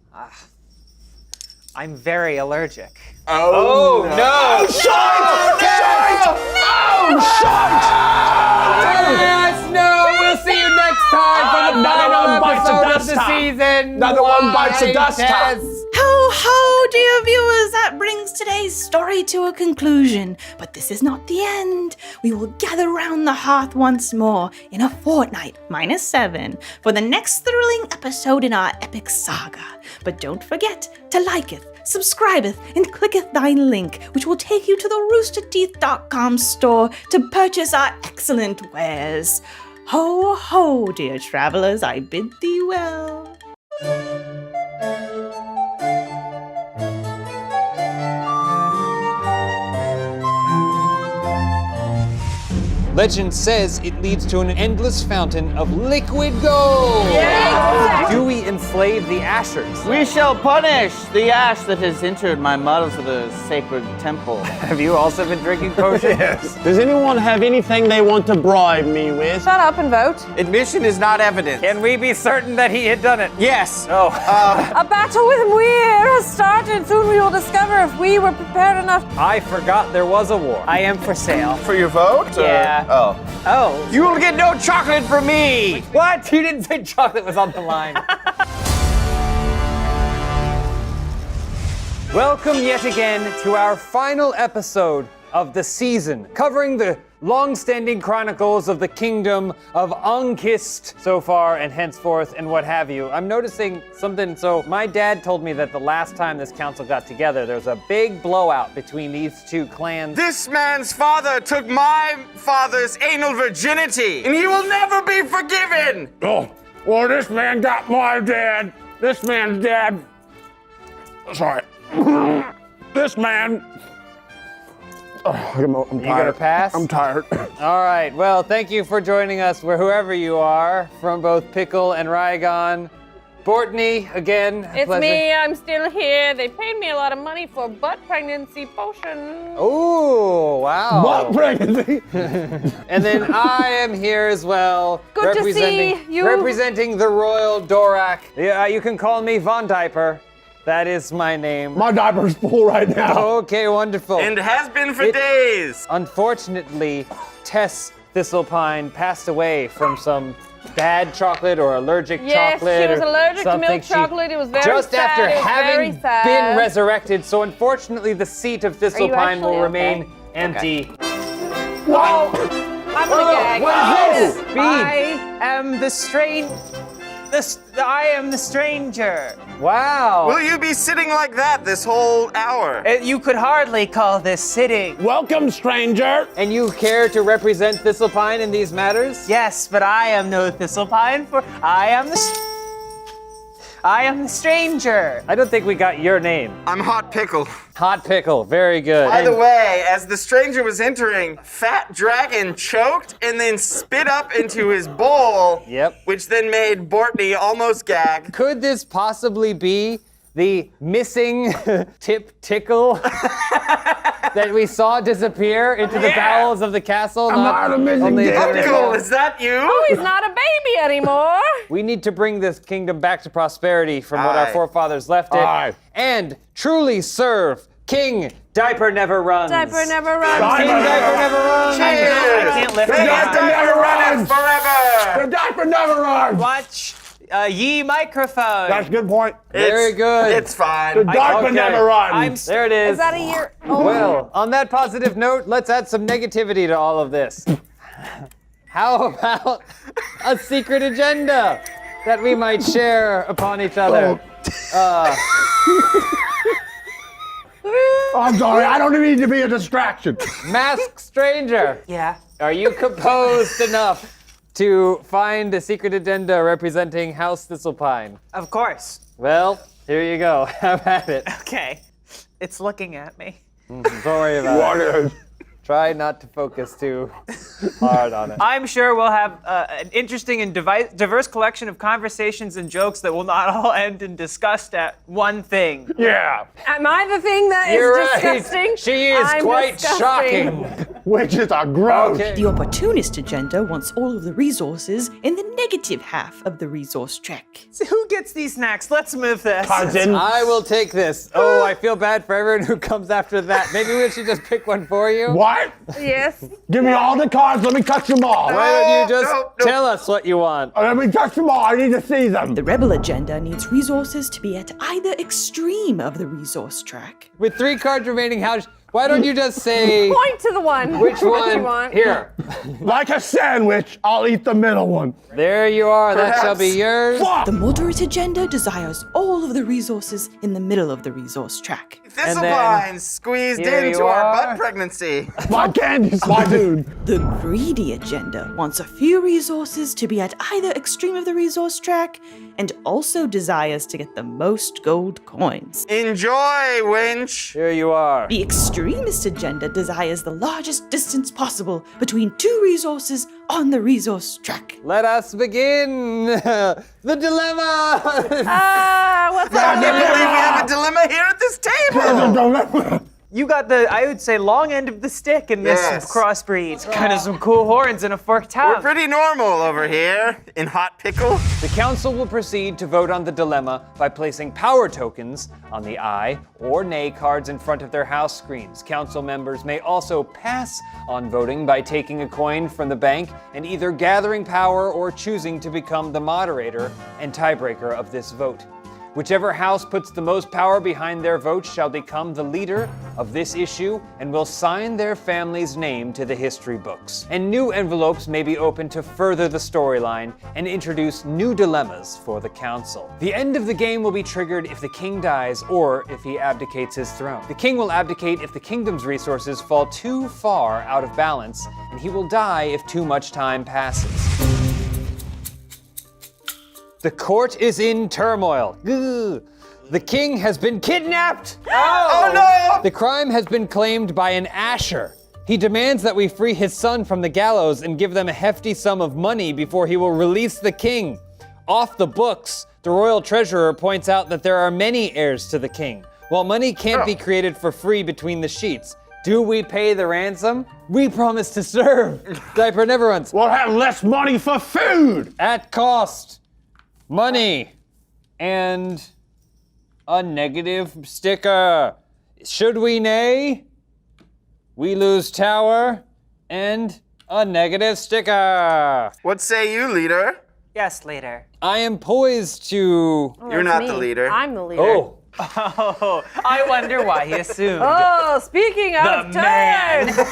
I'm very allergic. Oh, no! Yes, no! We'll see you next time for the Another final one bites the episode of dust the top. season. Another one bites the Bye, dust top. Tess. Ho ho, dear viewers, that brings today's story to a conclusion. But this is not the end. We will gather round the hearth once more in a fortnight, -7, for the next thrilling episode in our epic saga. But don't forget to liketh, subscribeth, and clicketh thine link, which will take you to the roosterteeth.com store to purchase our excellent wares. Ho ho, dear travelers, I bid thee well. Legend says it leads to an endless fountain of liquid gold. Do we enslave the ashers? We shall punish the ash that has entered my models of the sacred temple. Have you also been drinking potions? Yes. Does anyone have anything they want to bribe me with? Shut up and vote. Admission is not evidence. Can we be certain that he had done it? Yes. Oh. A battle with Muir has started. Soon we will discover if we were prepared enough. I forgot there was a war. I am for sale. For your vote? or- Yeah. Oh. Oh, You will get no chocolate from me. What? You didn't say chocolate was on the line. Welcome yet again to our final episode of the season, covering the long-standing chronicles of the kingdom of Unkist so far and henceforth and what have you. I'm noticing something. So my dad told me that the last time this council got together, there was a big blowout between these two clans. This man's father took my father's anal virginity, and he will never be forgiven. Oh, well, this man got my dad. This man's dad. Sorry. This man. Oh, I'm tired. gonna pass? I'm tired. All right, well, thank you for joining us, whoever you are, from both Pickle and Rygon. Bortney, again, a It's pleasure. me. I'm still here. They paid me a lot of money for butt pregnancy potion. Ooh, wow. What pregnancy? And then I am here as well. Good to see you. Representing the Royal Dorak. Yeah, you can call me Von Diaper. That is my name. My diaper's full right now. Okay, wonderful. And has been for days. Unfortunately, Tess Thistlepine passed away from some bad chocolate or allergic Yes, chocolate. she was or allergic to something. milk chocolate. It was very just sad. after It was having very sad. been resurrected. So unfortunately, the seat of Thistlepine will actually remain okay? empty. Whoa! I'm gonna gag. What is this? I am the I am the stranger. Wow. Will you be sitting like that this whole hour? You could hardly call this sitting. Welcome, stranger. And you care to represent Thistlepine in these matters? Yes, but I am no Thistlepine, for I am the stranger. I don't think we got your name. I'm Hot Pickle. Hot Pickle, very good. By the way, as the stranger was entering, Fat Dragon choked and then spit up into his bowl. Yep. Which then made Bortney almost gag. Could this possibly be the missing Tip Tickle that we saw disappear into the bowels of the castle? not a missing only Tip there we Pickle, go. is that you? Oh, he's not a baby anymore. We need to bring this kingdom back to prosperity from what our Aye. forefathers left it, Aye. and truly serve King Diaper Never Runs. Diaper never runs. King Diaper Never Runs. Cheers! I can't lift The it. diaper never runs. Forever! The diaper never runs. Watch ye microphone. That's a good point. Very good. It's The fine. diaper Okay. never runs. There it is. Is that a year? Oh. Well, on that positive note, let's add some negativity to all of this. How about a secret agenda that we might share upon each other? I'm sorry. I don't need to be a distraction. Masked stranger, Yeah. are you composed enough to find a secret agenda representing House Thistlepine? Of course. Well, here you go. Have at it. Okay. It's looking at me. Don't worry about it. What is? Try not to focus too hard on it. I'm sure we'll have an interesting and diverse collection of conversations and jokes that will not all end in disgust at one thing. Yeah. Am I the thing that is You're right. disgusting? She is I'm quite disgusting. shocking. Witches are gross. Okay. The opportunist agenda wants all of the resources in the negative half of the resource track. So who gets these snacks? Let's move this. Cousin. I will take this. Oh, I feel bad for everyone who comes after that. Maybe we should just pick one for you. What? Yes. Give me all the cards. Let me touch them all. Why don't you just No. tell us what you want? Let me touch them all. I need to see them. The rebel agenda needs resources to be at either extreme of the resource track. With 3 cards remaining, why don't you just say Point to the one. which What you one? want. Here. Like a sandwich, I'll eat the middle one. There you are. That shall be yours. Fuck. The moderate agenda desires all of the resources in the middle of the resource track. Thistlepines squeezed here into you our are. butt pregnancy. My candy dude. The greedy agenda wants a few resources to be at either extreme of the resource track and also desires to get the most gold coins. Enjoy, winch. Here you are. The extremist agenda desires the largest distance possible between 2 resources on the resource track. Let us begin. The dilemma. What's I up? can't believe we have a dilemma here at this table. You got the, I would say, long end of the stick in this Yes. crossbreed. Kind of some cool horns and a forked We're tongue. pretty normal over here in Hot Pickle. The council will proceed to vote on the dilemma by placing power tokens on the aye or nay cards in front of their house screens. Council members may also pass on voting by taking a coin from the bank and either gathering power or choosing to become the moderator and tiebreaker of this vote. Whichever house puts the most power behind their vote shall become the leader of this issue and will sign their family's name to the history books. And new envelopes may be opened to further the storyline and introduce new dilemmas for the council. The end of the game will be triggered if the king dies or if he abdicates his throne. The king will abdicate if the kingdom's resources fall too far out of balance, and he will die if too much time passes. The court is in turmoil. Ugh. The king has been kidnapped. Oh no! The crime has been claimed by an Asher. He demands that we free his son from the gallows and give them a hefty sum of money before he will release the king. Off the books, the royal treasurer points out that there are many heirs to the king. While money can't be created for free between the sheets, do we pay the ransom? We promise to serve. Diaper never runs. We'll have less money for food. At cost. Money and a negative sticker. Should we nay? We lose tower and a negative sticker. What say you, leader? Yes, later. I am poised to. You're not the leader. I'm the leader. Oh, Oh, I wonder why he assumed. Oh, speaking of The turn, man.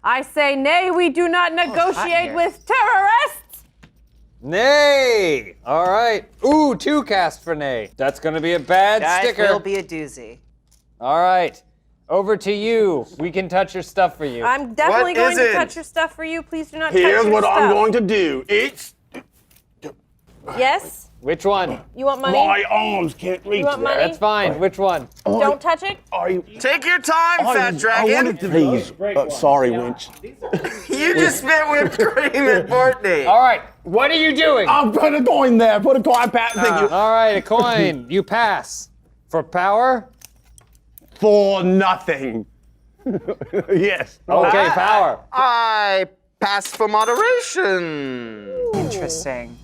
I say nay, we do not negotiate here. with terrorists. nay. All right. Ooh, 2 cast for nay. That's gonna be a bad That sticker. will be a doozy. All right. Over to you. We can touch your stuff for you. I'm definitely What going is to it? touch your stuff for you. Please do not touch Here's your what stuff. I'm going to do. It's Yes? Which one? You want money? my arms can't reach You want that. money? That's fine. Which one? Don't touch it. Take your time, fat dragon. I wanted to please. Sorry, winch. You just spit whipped cream at Bortney. All right. What are you doing? I'll put a coin there. Put a coin. Thank you. All right, a coin. You pass. For power? For nothing. Yes. Okay, power. I pass for moderation. Interesting.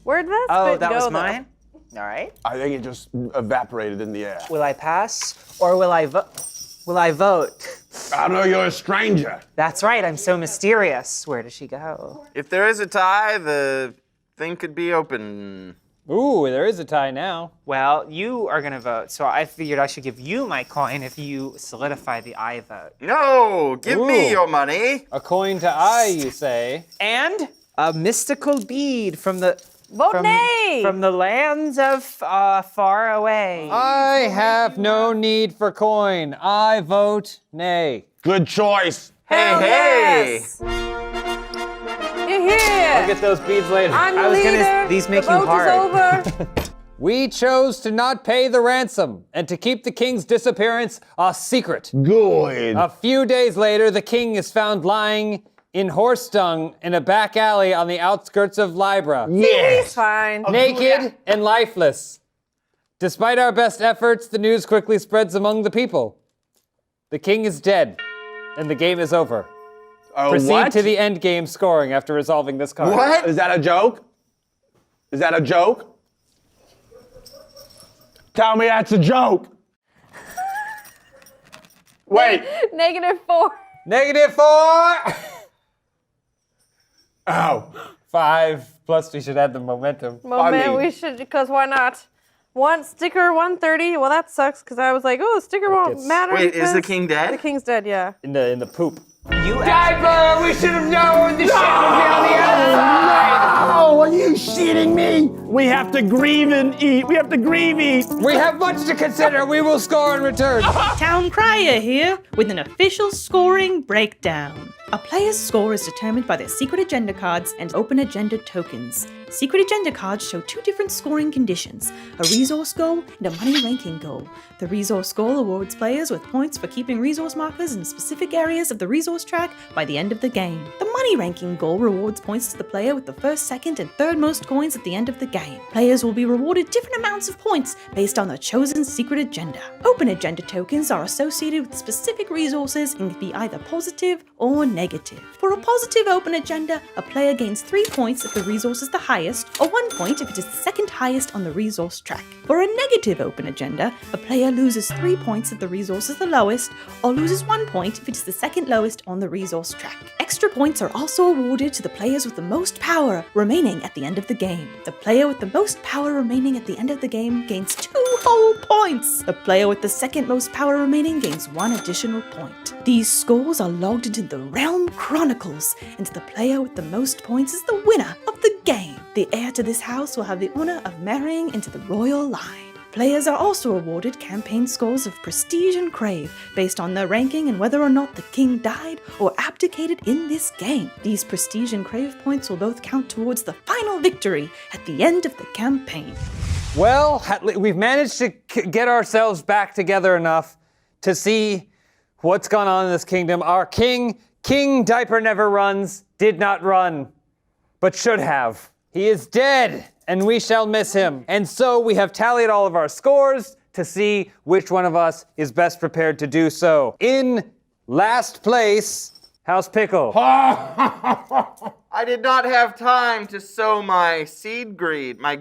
Where'd that Oh, spit that go, was though? mine? All right. I think it just evaporated in the air. Will I pass or will I vote? Will I vote? I know you're a stranger. That's right, I'm so mysterious. Where does she go? If there is a tie, the thing could be open. Ooh, there is a tie now. Well, you are gonna vote, so I figured I should give you my coin if you solidify the I vote. No, give me Ooh. your money. A coin to eye, you say? And a mystical bead from the Vote nay. from the lands of far away. I have no need for coin. I vote nay. Good choice. Hey, Hell hey. yes. You're here. I'll get those beads later. I'm the I was gonna- leader. these make the you vote hard. is over. We chose to not pay the ransom and to keep the king's disappearance a secret. Good. A few days later, the king is found lying in horse dung in a back alley on the outskirts of Libra. He's fine. Naked and lifeless. Despite our best efforts, the news quickly spreads among the people. The king is dead, and the game is over. Proceed What? to the end game scoring after resolving this card. What? Is that a joke? Is that a joke? Tell me that's a joke. Wait. -4. -4! Oh. 5, plus we should add the momentum. Moment, we should, because why not? One sticker 130. Well, that sucks because I was like, oh, the sticker won't gets- matter. Wait, is the because king dead? The king's dead, yeah. In the poop. Diaper! We should have known the shit would be on the outside! Oh, are you shitting me? We have to grieve and eat. We have to grieve eat. We have much to consider. We will score in return. Town Crier here with an official scoring breakdown. A player's score is determined by their secret agenda cards and open agenda tokens. Secret agenda cards show two different scoring conditions, a resource goal and a money ranking goal. The resource goal awards players with points for keeping resource markers in specific areas of the resource track by the end of the game. The money ranking goal rewards points to the player with the first, second, and third most coins at the end of the game. Players will be rewarded different amounts of points based on their chosen secret agenda. Open agenda tokens are associated with specific resources and can be either positive or negative. For a positive open agenda, a player gains 3 points if the resource is the highest, or 1 point if it is the second highest on the resource track. For a negative open agenda, a player loses 3 points if the resource is the lowest, or loses 1 point if it is the second lowest on the resource track. Extra points are also awarded to the players with the most power remaining at the end of the game. The player with the most power remaining at the end of the game gains 2 whole points. The player with the second most power remaining gains 1 additional point. These scores are logged into the Realm Chronicles, and the player with the most points is the winner of the game. The heir to this house will have the honor of marrying into the royal line. Players are also awarded campaign scores of Prestige and Crave based on their ranking and whether or not the king died or abdicated in this game. These Prestige and Crave points will both count towards the final victory at the end of the campaign. Well, we've managed to get ourselves back together enough to see what's gone on in this kingdom. Our king, King Diaper Never Runs, did not run, but should have. He is dead, and we shall miss him. And so we have tallied all of our scores to see which one of us is best prepared to do so. In last place, House Pickle. I did not have time to sow my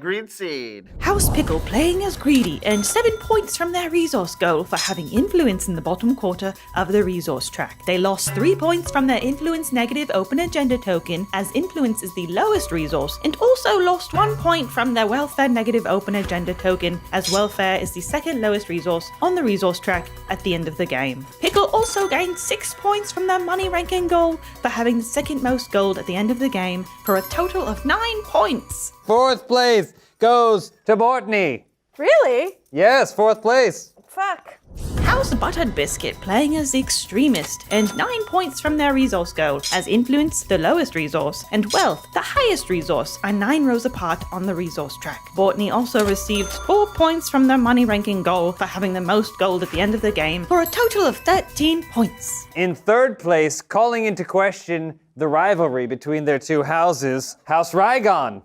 greed seed. House Pickle playing as Greedy earned 7 points from their resource goal for having influence in the bottom quarter of the resource track. They lost 3 points from their influence negative open agenda token, as influence is the lowest resource, and also lost 1 point from their welfare negative open agenda token, as welfare is the second lowest resource on the resource track at the end of the game. Pickle also gained 6 points from their money ranking goal for having the second most gold at the end of the game, for a total of 9 points. 4th place goes to Bortney. Really? Yes, 4th place. Fuck. House Buttered Biscuit playing as the Extremist earned 9 points from their resource goal, as Influence, the lowest resource, and Wealth, the highest resource, are 9 rows apart on the resource track. Bortney also received 4 points from their money ranking goal for having the most gold at the end of the game, for a total of 13 points. In 3rd place, calling into question the rivalry between their two houses, House Rygon.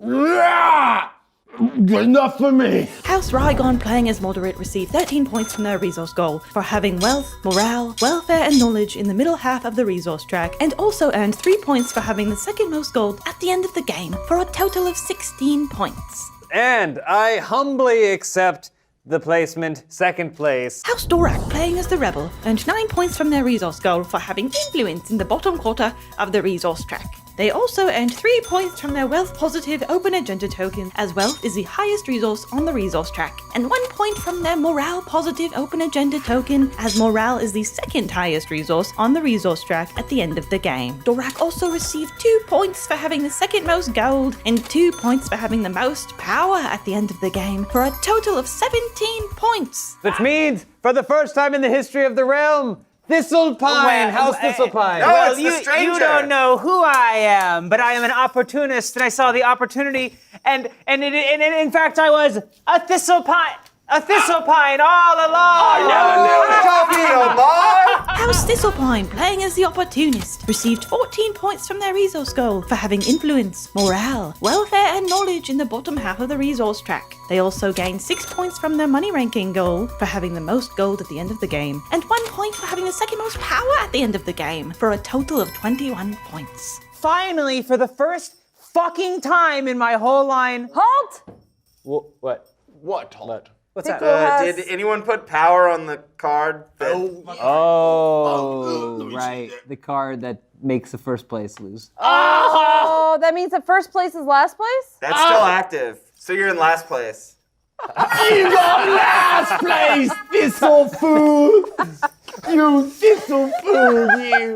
Enough for me. House Rygon playing as Moderate received 13 points from their resource goal for having wealth, morale, welfare, and knowledge in the middle half of the resource track, and also earned 3 points for having the second most gold at the end of the game, for a total of 16 points. And I humbly accept the placement, 2nd place. House Dorak playing as the Rebel earned 9 points from their resource goal for having influence in the bottom quarter of the resource track. They also earned 3 points from their Wealth Positive Open Agenda token, as Wealth is the highest resource on the resource track, and 1 point from their Morale Positive Open Agenda token, as Morale is the second highest resource on the resource track at the end of the game. Dorak also received 2 points for having the second most gold, and 2 points for having the most power at the end of the game, for a total of 17 points. Which means, for the first time in the history of the realm, Thistlepine, House Thistlepine. No, Well, it's the you stranger. don't know who I am, but I am an opportunist, and I saw the opportunity, and in fact, I was a thistlepine all along. House Thistlepine, playing as the opportunist, received 14 points from their resource goal for having influence, morale, welfare, and knowledge in the bottom half of the resource track. They also gained 6 points from their money ranking goal for having the most gold at the end of the game, and 1 point for having the second most power at the end of the game, for a total of 21 points. Finally, for the first fucking time in my whole line. Halt! What? What? What's that? Did anyone put power on the card? Oh, right. The card that makes the first place lose. Oh, that means that first place is last place? That's still active. So you're in last place. You got last place, thistle food. You thistle food, you.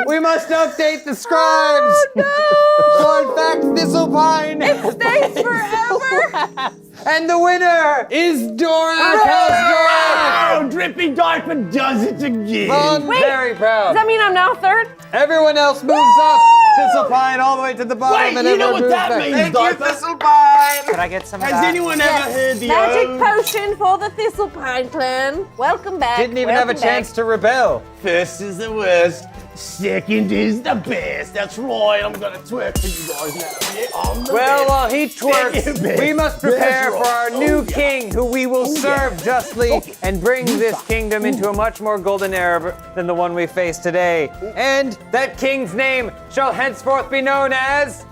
We must update the scribes! So in fact, Thistlepine Stays forever! and the winner is Dora Kalsdorf! Oh, Drippy Diaper does it again. I'm very proud. Does that mean I'm now third? Everyone else moves up. Thistlepine all the way to the bottom, Wait, and you know everyone what moves that back. means, Thank you, Diaper? Thistlepine. Could I get some of Has that? anyone ever heard the Magic potion for the Thistlepine clan. Welcome back. Didn't even have a Welcome chance back. to rebel. First is the worst, second is the best. That's right, I'm gonna twerk for you guys now. Yeah, I'm the Well, best. while he twerks, Second we must prepare best. for our Oh, new yeah. king, who we will serve justly and bring this kingdom into a much more golden era than the one we face today. And that king's name shall henceforth be known as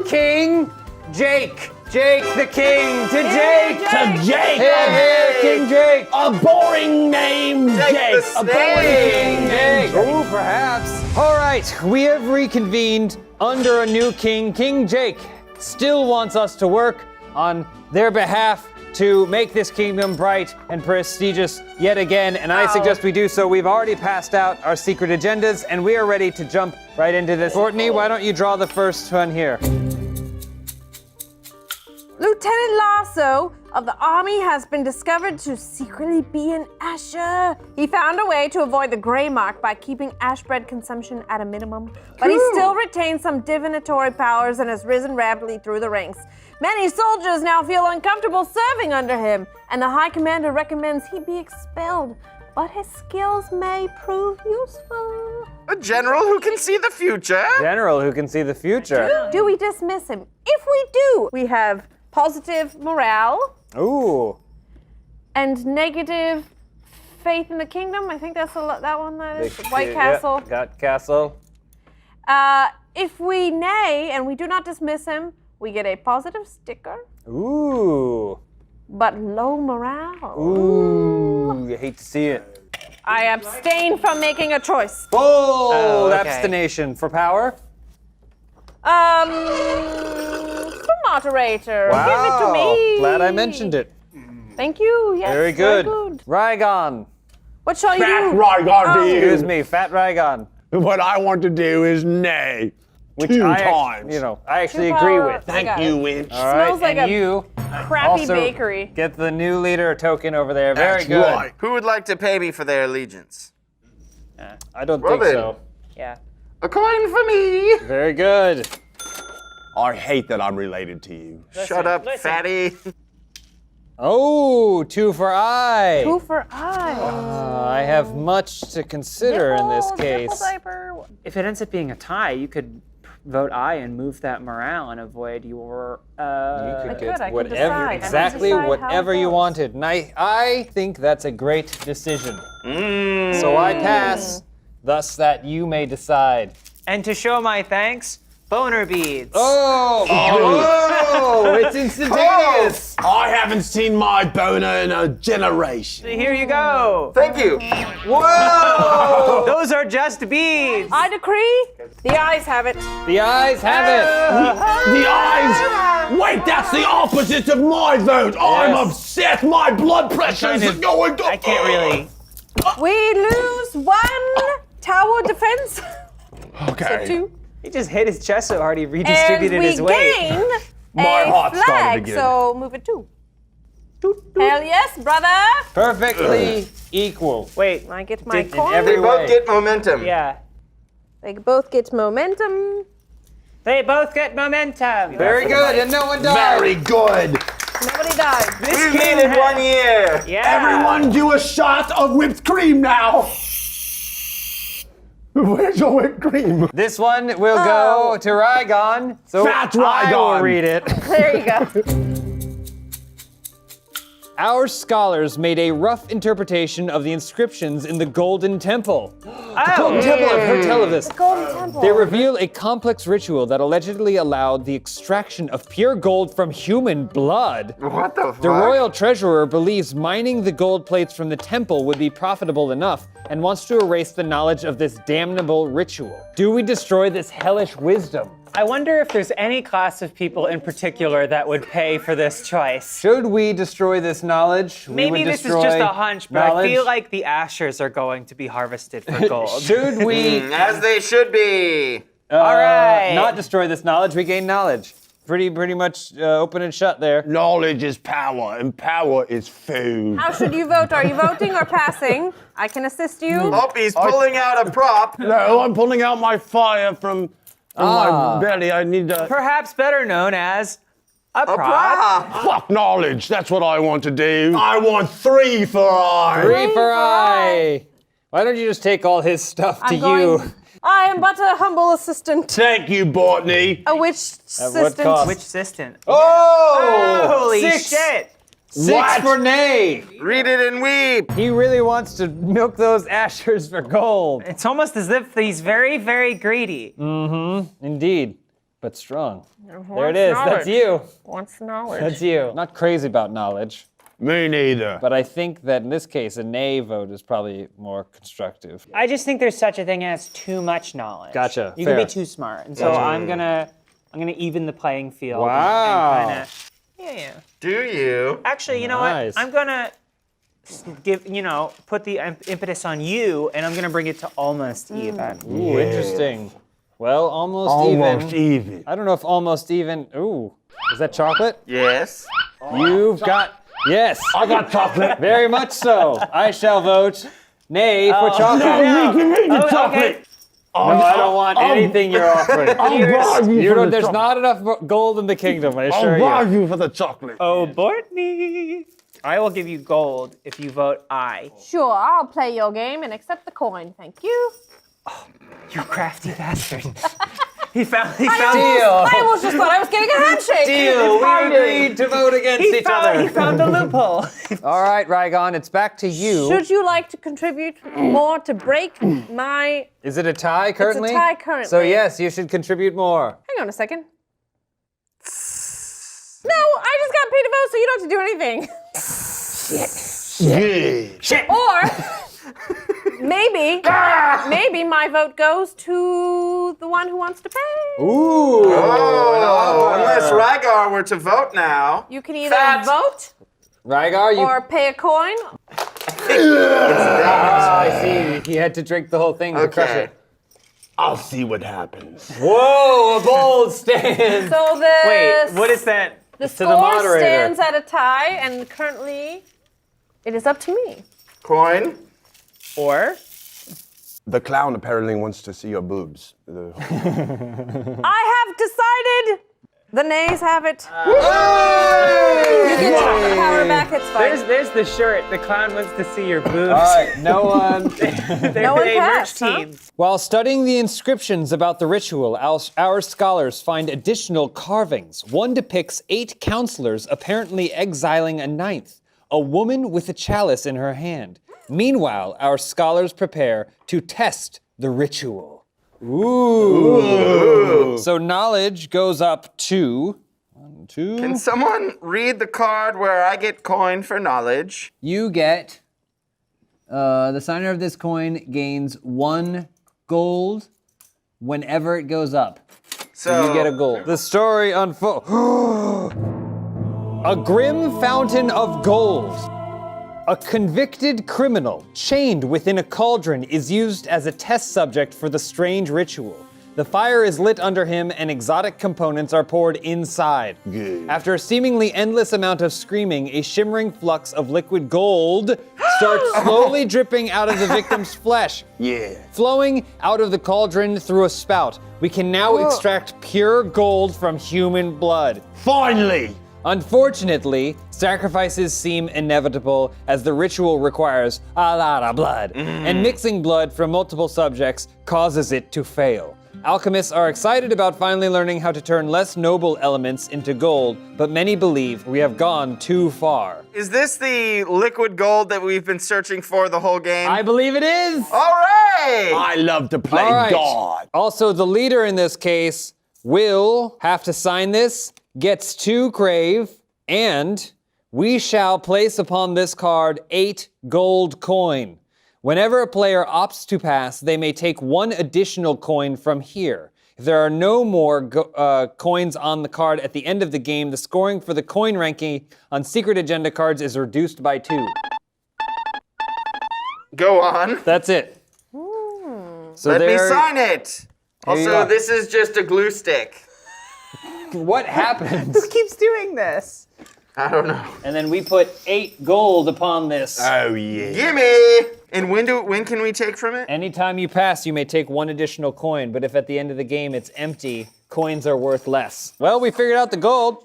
King Jake. Jake the King to Jake. To Jake. Here, here, King Jake. A boring name, Jake. the A boring King name, Jake. Oh, perhaps. All right, we have reconvened under a new king. King Jake still wants us to work on their behalf to make this kingdom bright and prestigious yet again, and I suggest we do so. We've already passed out our secret agendas, and we are ready to jump right into this. Courtney, why don't you draw the first one here? Lieutenant Lasso of the army has been discovered to secretly be an Asher. He found a way to avoid the gray mark by keeping ash bread consumption at a minimum, but he still retains some divinatory powers and has risen rapidly through the ranks. Many soldiers now feel uncomfortable serving under him, and the High Commander recommends he be expelled, but his skills may prove useful. A general who can see the future. General who can see the future. Do we dismiss him? If we do, we have positive morale Ooh. and negative faith in the kingdom. I think that's that one. That is White Yeah, Castle. got Castle. If we nay and we do not dismiss him, we get a positive sticker, Ooh. but low morale. Ooh. You hate to see it. I abstain from making a choice. Bold okay. abstination for power. For moderator, Wow. give it to me. Glad I mentioned it. Thank you. Yes. Very good. Rygon. What shall you Fat do? Rygar to you. Excuse me, Fat Rygon. What I want to do is nay. Which Two I, times. I actually Two agree power- with. I Thank got you, it. Winch. All right, Smells like and a you Crappy also bakery. get the new leader token over there. Very That's good. right. Who would like to pay me for their allegiance? I don't Well think then. so. Yeah. A coin for me. Very good. I hate that I'm related to you. Shut up, fatty. Oh, 2 for I. Two for I. I have much to consider in this Nipple case. diaper. If it ends up being a tie, you could vote aye and move that morale and avoid your. You could could, I get could whatever, decide. exactly I can decide how whatever it you goes. wanted, and I think that's a great decision. So I pass, thus that you may decide. And to show my thanks, boner beads. Oh, it's instantaneous. I haven't seen my boner in a generation. Here you go. Thank you. Whoa! Those are just beads. I decree the eyes have it. The eyes have it. The eyes. Wait, that's the opposite of my vote. I'm upset. My blood pressure is going to. I can't really. We lose one tower defense. Okay. Two. He just hit his chest so hard he And redistributed we his weight. gain My a heart started flag, again. so move it 2. Hell yes, brother. Perfectly equal. Wait, I get my Did- coin. every They both way. get momentum. yeah. They both get momentum. They both get momentum. Very good, and no one died. Very good. Nobody died. This We made it 1 year. Yeah. Everyone do a shot of whipped cream now. Where's your whipped cream? This one will go to Rygon. So Fat I will Rygon. read it. There you go. Our scholars made a rough interpretation of the inscriptions in the Golden Temple. The Golden Temple, I've heard tell of this. Golden Temple. They reveal a complex ritual that allegedly allowed the extraction of pure gold from human blood. What the fuck? The royal treasurer believes mining the gold plates from the temple would be profitable enough and wants to erase the knowledge of this damnable ritual. Do we destroy this hellish wisdom? I wonder if there's any class of people in particular that would pay for this choice. Should we destroy this knowledge? We Maybe would this is destroy just a hunch, but I knowledge. feel like the ashers are going to be harvested for gold. Should we As they should be. All right. not destroy this knowledge? We gain knowledge. Pretty much open and shut there. Knowledge is power, and power is food. How should you vote? Are you voting or passing? I can assist you. Oh, he's pulling out a prop. No, I'm pulling out my fire from my belly. I need to. Perhaps better known as a prop. Prop. Fuck knowledge. That's what I want to do. I want 3 for I. 3 for I. Why don't you just take all his stuff to I'm you? going. I am but a humble assistant. Thank you, Botany. A witch what assistant. cost? Which assistant? Oh! Holy 6. shit! 6 What? for Nay. Read it and weep. He really wants to milk those ashers for gold. It's almost as if he's very, very greedy. Indeed, but strong. There it is. That's you. Wants knowledge. That's you. Not crazy about knowledge, Me neither. but I think that in this case, a nay vote is probably more constructive. I just think there's such a thing as too much knowledge. Gotcha, You can fair. be too smart, and so I'm gonna even the playing field. Wow. And kinda, yeah. Do you? Actually, you know Nice. what? I'm gonna put the impetus on you, and I'm gonna bring it to almost even. Ooh, interesting. Well, almost even. even. I don't know if almost even. Ooh, is that chocolate? Yes. You've got. Yes, I got chocolate. very much so. I shall vote nay for chocolate. Okay. No, I don't want anything you're offering. You don't, there's chocolate. not enough gold in the kingdom, I I'll assure buy you. you for the chocolate. Oh, Bortney. I will give you gold if you vote aye. Sure, I'll play your game and accept the coin. Thank you. You crafty bastard. He found Deal. I almost just thought I was getting a handshake. Deal. We agreed to vote against each he other. found the loophole. All right, Rygon, it's back to you. Should you like to contribute more to break my... Is it a tie currently? tie currently. So yes, you should contribute more. Hang on a second. No, I just got paid to vote, so you don't have to do anything. Or maybe my vote goes to the one who wants to pay. Ooh. Oh, unless Rygar were to vote now. You can either Fat. vote Rygar, you. or pay a coin. I see. He had to drink the whole thing to crush Okay. it. I'll see what happens. Whoa, a bold stand. So the Wait, what is that? the to the score moderator. stands at a tie, and currently it is up to me. Coin. Or The clown apparently wants to see your boobs. I have decided. The nays have it. You can take the power back. It's fine. there's the shirt. The clown wants to see your boobs. All right, no one. No one They passed, merch huh? team. While studying the inscriptions about the ritual, our scholars find additional carvings. One depicts 8 counselors apparently exiling a 9th, a woman with a chalice in her hand. Meanwhile, our scholars prepare to test the ritual. Ooh. So knowledge goes up to 1, 2. Can someone read the card where I get coin for knowledge? You get, the signer of this coin gains 1 gold whenever it goes up. So You get a gold. The story unfolds. A grim fountain of gold. A convicted criminal chained within a cauldron is used as a test subject for the strange ritual. The fire is lit under him and exotic components are poured inside. Good. After a seemingly endless amount of screaming, a shimmering flux of liquid gold starts slowly dripping out of the victim's flesh. Yeah. Flowing out of the cauldron through a spout, we can now extract pure gold from human blood. Finally! Unfortunately, sacrifices seem inevitable as the ritual requires a lot of blood, and mixing blood from multiple subjects causes it to fail. Alchemists are excited about finally learning how to turn less noble elements into gold, but many believe we have gone too far. Is this the liquid gold that we've been searching for the whole game? I believe it is! All right! I love to play All right. God. Also, the leader in this case will have to sign this, gets 2 crave, and we shall place upon this card 8 gold coin. Whenever a player opts to pass, they may take 1 additional coin from here. If there are no more coins on the card at the end of the game, the scoring for the coin ranking on secret agenda cards is reduced by 2. Go on. That's it. So Let me there- sign it. you Also, go. this is just a glue stick. What happens? Who keeps doing this? I don't know. And then we put 8 gold upon this. Oh, yeah. Gimme! And when can we take from it? Anytime you pass, you may take 1 additional coin, but if at the end of the game it's empty, coins are worth less. Well, we figured out the gold.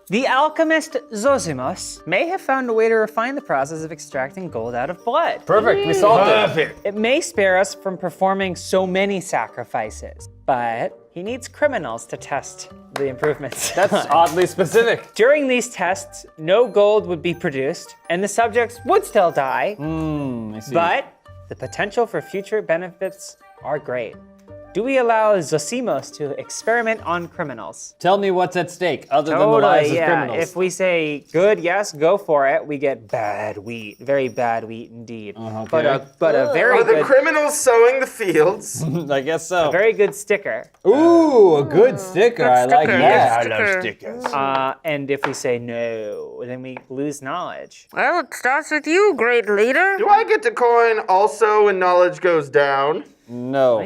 The alchemist Zosimos may have found a way to refine the process of extracting gold out of blood. Perfect, we solved it. Perfect. It may spare us from performing so many sacrifices, but he needs criminals to test the improvements. That's oddly specific. During these tests, no gold would be produced, and the subjects would still die, I see. but the potential for future benefits are great. Do we allow Zosimos to experiment on criminals? Tell me what's at stake, other than the lives of criminals. If we say good, yes, go for it, we get bad wheat, very bad wheat indeed. But a very Are the good, criminals sowing the fields? I guess so. very good sticker. Ooh, a good sticker. I like that. I love stickers. And if we say no, then we lose knowledge. Well, it starts with you, great leader. Do I get to coin also when knowledge goes down? No.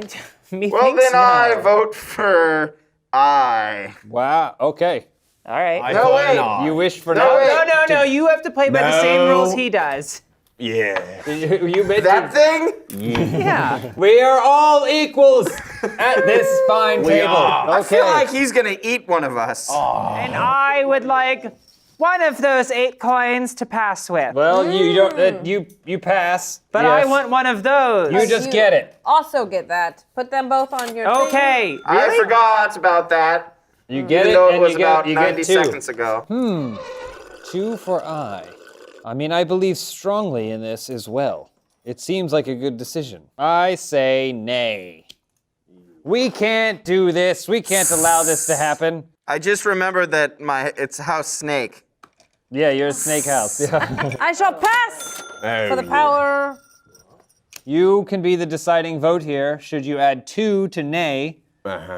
Well, then I vote for I. Wow. Okay. All right. No, wait. You wish for No, wait. No, you have to play by the same No. rules he does. Yeah. You mentioned That thing? Yeah. we are all equals at this fine table. are. I Okay. feel like he's gonna eat one of us. And I would like one of those 8 coins to pass with. Well, you don't. You pass. But yes. I want one of those. You just get it. Also get that. Put them both on your thing. Okay. I forgot about that. You get Even it, though it and was you about get 90 2. seconds ago. 2 for I mean, I believe strongly in this as well. It seems like a good decision. I say nay. We can't do this. We can't allow this to happen. I just remembered that it's House Snake. Yeah, you're a snake house. Yeah. I shall pass for the power. You can be the deciding vote here. Should you add 2 to nay,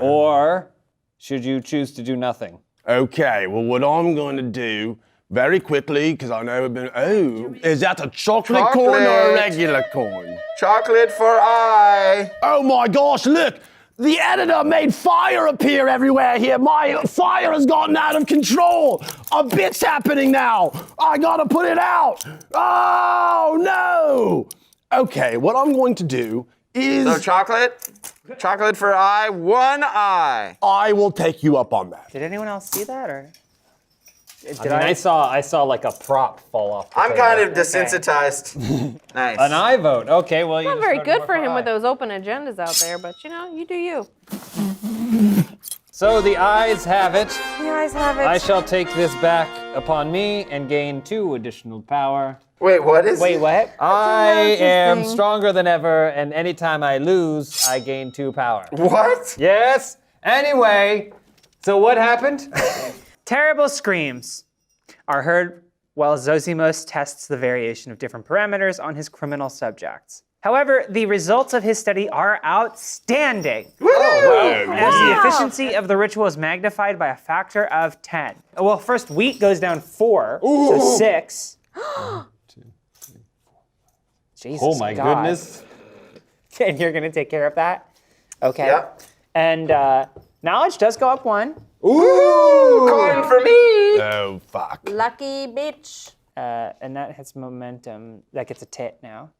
or should you choose to do nothing? Okay, well, what I'm going to do very quickly, because I know I've been. Oh, is that a chocolate coin or a Chocolate. regular coin? Chocolate for I. Oh my gosh, look! The editor made fire appear everywhere here. My fire has gotten out of control. A bit's happening now. I gotta put it out. Oh no! Okay, what I'm going to do is So chocolate? Chocolate for I, 1 I. I will take you up on that. Did anyone else see that, or? I saw like a prop fall off. the I'm table. kind of desensitized. Nice. An I vote. Okay, well you. Not just very voted good more for him I. with those open agendas out there, but you know, you do you. So the ayes have it. You guys have it. I shall take this back upon me and gain 2 additional power. Wait, what is Wait, what? I am thing. stronger than ever, and anytime I lose, I gain 2 power. What? Yes. Anyway, so what happened? Terrible screams are heard while Zosimos tests the variation of different parameters on his criminal subjects. However, the results of his study are outstanding, as the efficiency of the ritual is magnified by a factor of 10. Well, first wheat goes down 4, so 6. Jesus Oh my God. goodness. And you're gonna take care of that? Okay. Yep. And knowledge does go up 1. Ooh, coin for me. Oh, fuck. Lucky bitch. And that has momentum. That gets a tit now.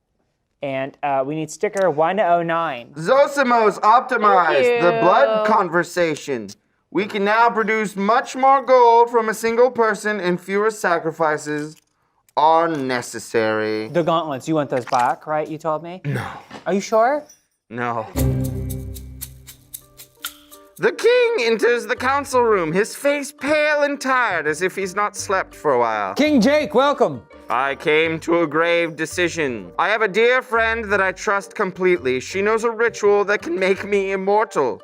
And we need sticker 109. Zosimos optimized Thank the you. blood conversation. We can now produce much more gold from a single person and fewer sacrifices are necessary. The gauntlets, you want those back, right? You told me? No. Are you sure? No. The king enters the council room, his face pale and tired as if he's not slept for a while. King Jake, welcome. I came to a grave decision. I have a dear friend that I trust completely. She knows a ritual that can make me immortal.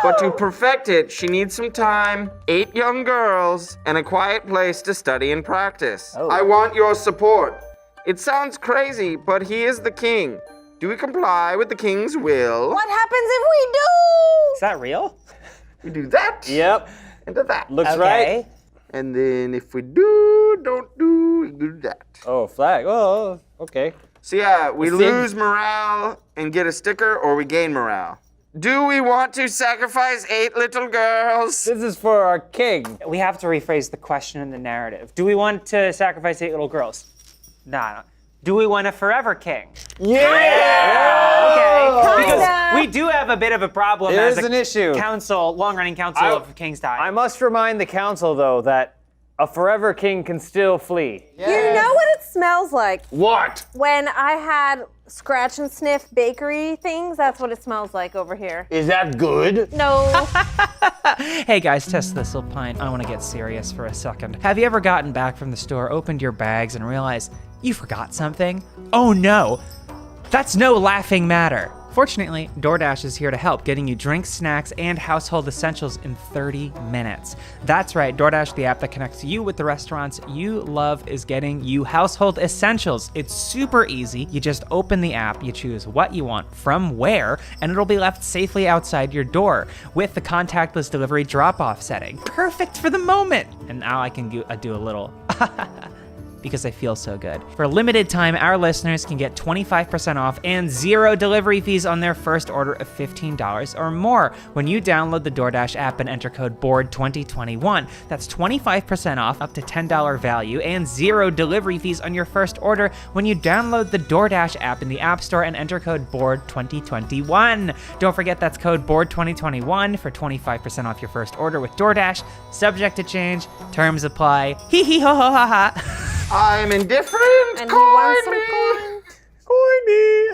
But to perfect it, she needs some time, 8 young girls, and a quiet place to study and practice. I want your support. It sounds crazy, but he is the king. Do we comply with the king's will? What happens if we do? Is that real? We do that. Yep. And do that. Looks right. Okay. And then if we don't do, we do that. Oh, flag. Oh, okay. So yeah, we Let's see. lose morale and get a sticker, or we gain morale. Do we want to sacrifice 8 little girls? This is for our king. We have to rephrase the question in the narrative. Do we want to sacrifice 8 little girls? No. Do we want a forever king? Okay. Because we do have a bit of a problem There as is an issue. council, long-running council of King's Die. I must remind the council, though, that a forever king can still flee. You know what it smells like? What? When I had scratch and sniff bakery things, that's what it smells like over here. Is that good? No. Hey guys, Tess Thistlepine. I want to get serious for a second. Have you ever gotten back from the store, opened your bags, and realized you forgot something? Oh no, that's no laughing matter. Fortunately, DoorDash is here to help, getting you drinks, snacks, and household essentials in 30 minutes. That's right, DoorDash, the app that connects you with the restaurants you love, is getting you household essentials. It's super easy. You just open the app, you choose what you want from where, and it'll be left safely outside your door with the contactless delivery drop-off setting. Perfect for the moment. And now I can do a little because I feel so good. For a limited time, our listeners can get 25% off and 0 delivery fees on their first order of $15 or more when you download the DoorDash app and enter code BOARD2021. That's 25% off up to $10 value and 0 delivery fees on your first order when you download the DoorDash app in the App Store and enter code BOARD2021. Don't forget that's code BOARD2021 for 25% off your first order with DoorDash. Subject to change, terms apply. Hee hee ho ho ha ha. I'm indifferent. And you want some coin? Coin me.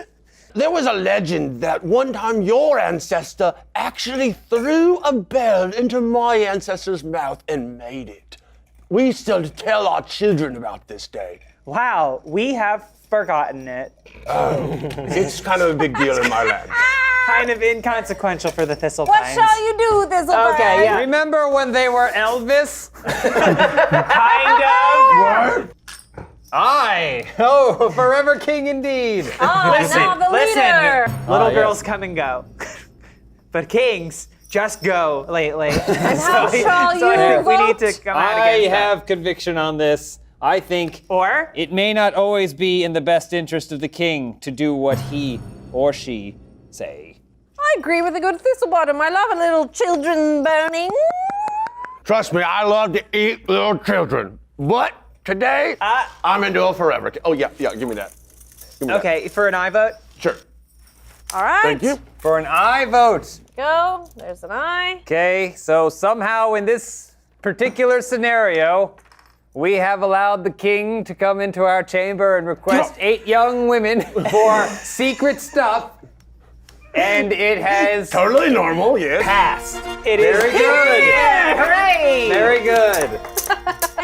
There was a legend that one time your ancestor actually threw a bell into my ancestor's mouth and made it. We still tell our children about this day. Wow, we have forgotten it. It's kind of a big deal in my land. Kind of inconsequential for the Thistlepines. What shall you do, Thistlebird? Okay, yeah. Remember when they were Elvis? Kind of. Oh, forever king indeed. Oh, now the leader. Little yes. girls come and go. But kings just go lately. And how shall so I you think we need vote? to come out I against have conviction on this. I think Or? it may not always be in the best interest of the king to do what he or she say. I agree with a good Thistlebottom. I love a little children burning. Trust me, I love to eat little children. But today, I'm into a forever. Oh, yeah, give me that. Give me Okay, for an I vote? that. Sure. All right. Thank you. For an I vote. Go. There's an eye. Okay, so somehow in this particular scenario, we have allowed the king to come into our chamber and request 8 young women for secret stuff, and it has Totally normal, yes. passed. It is. Very good. Yeah, hooray! Very good.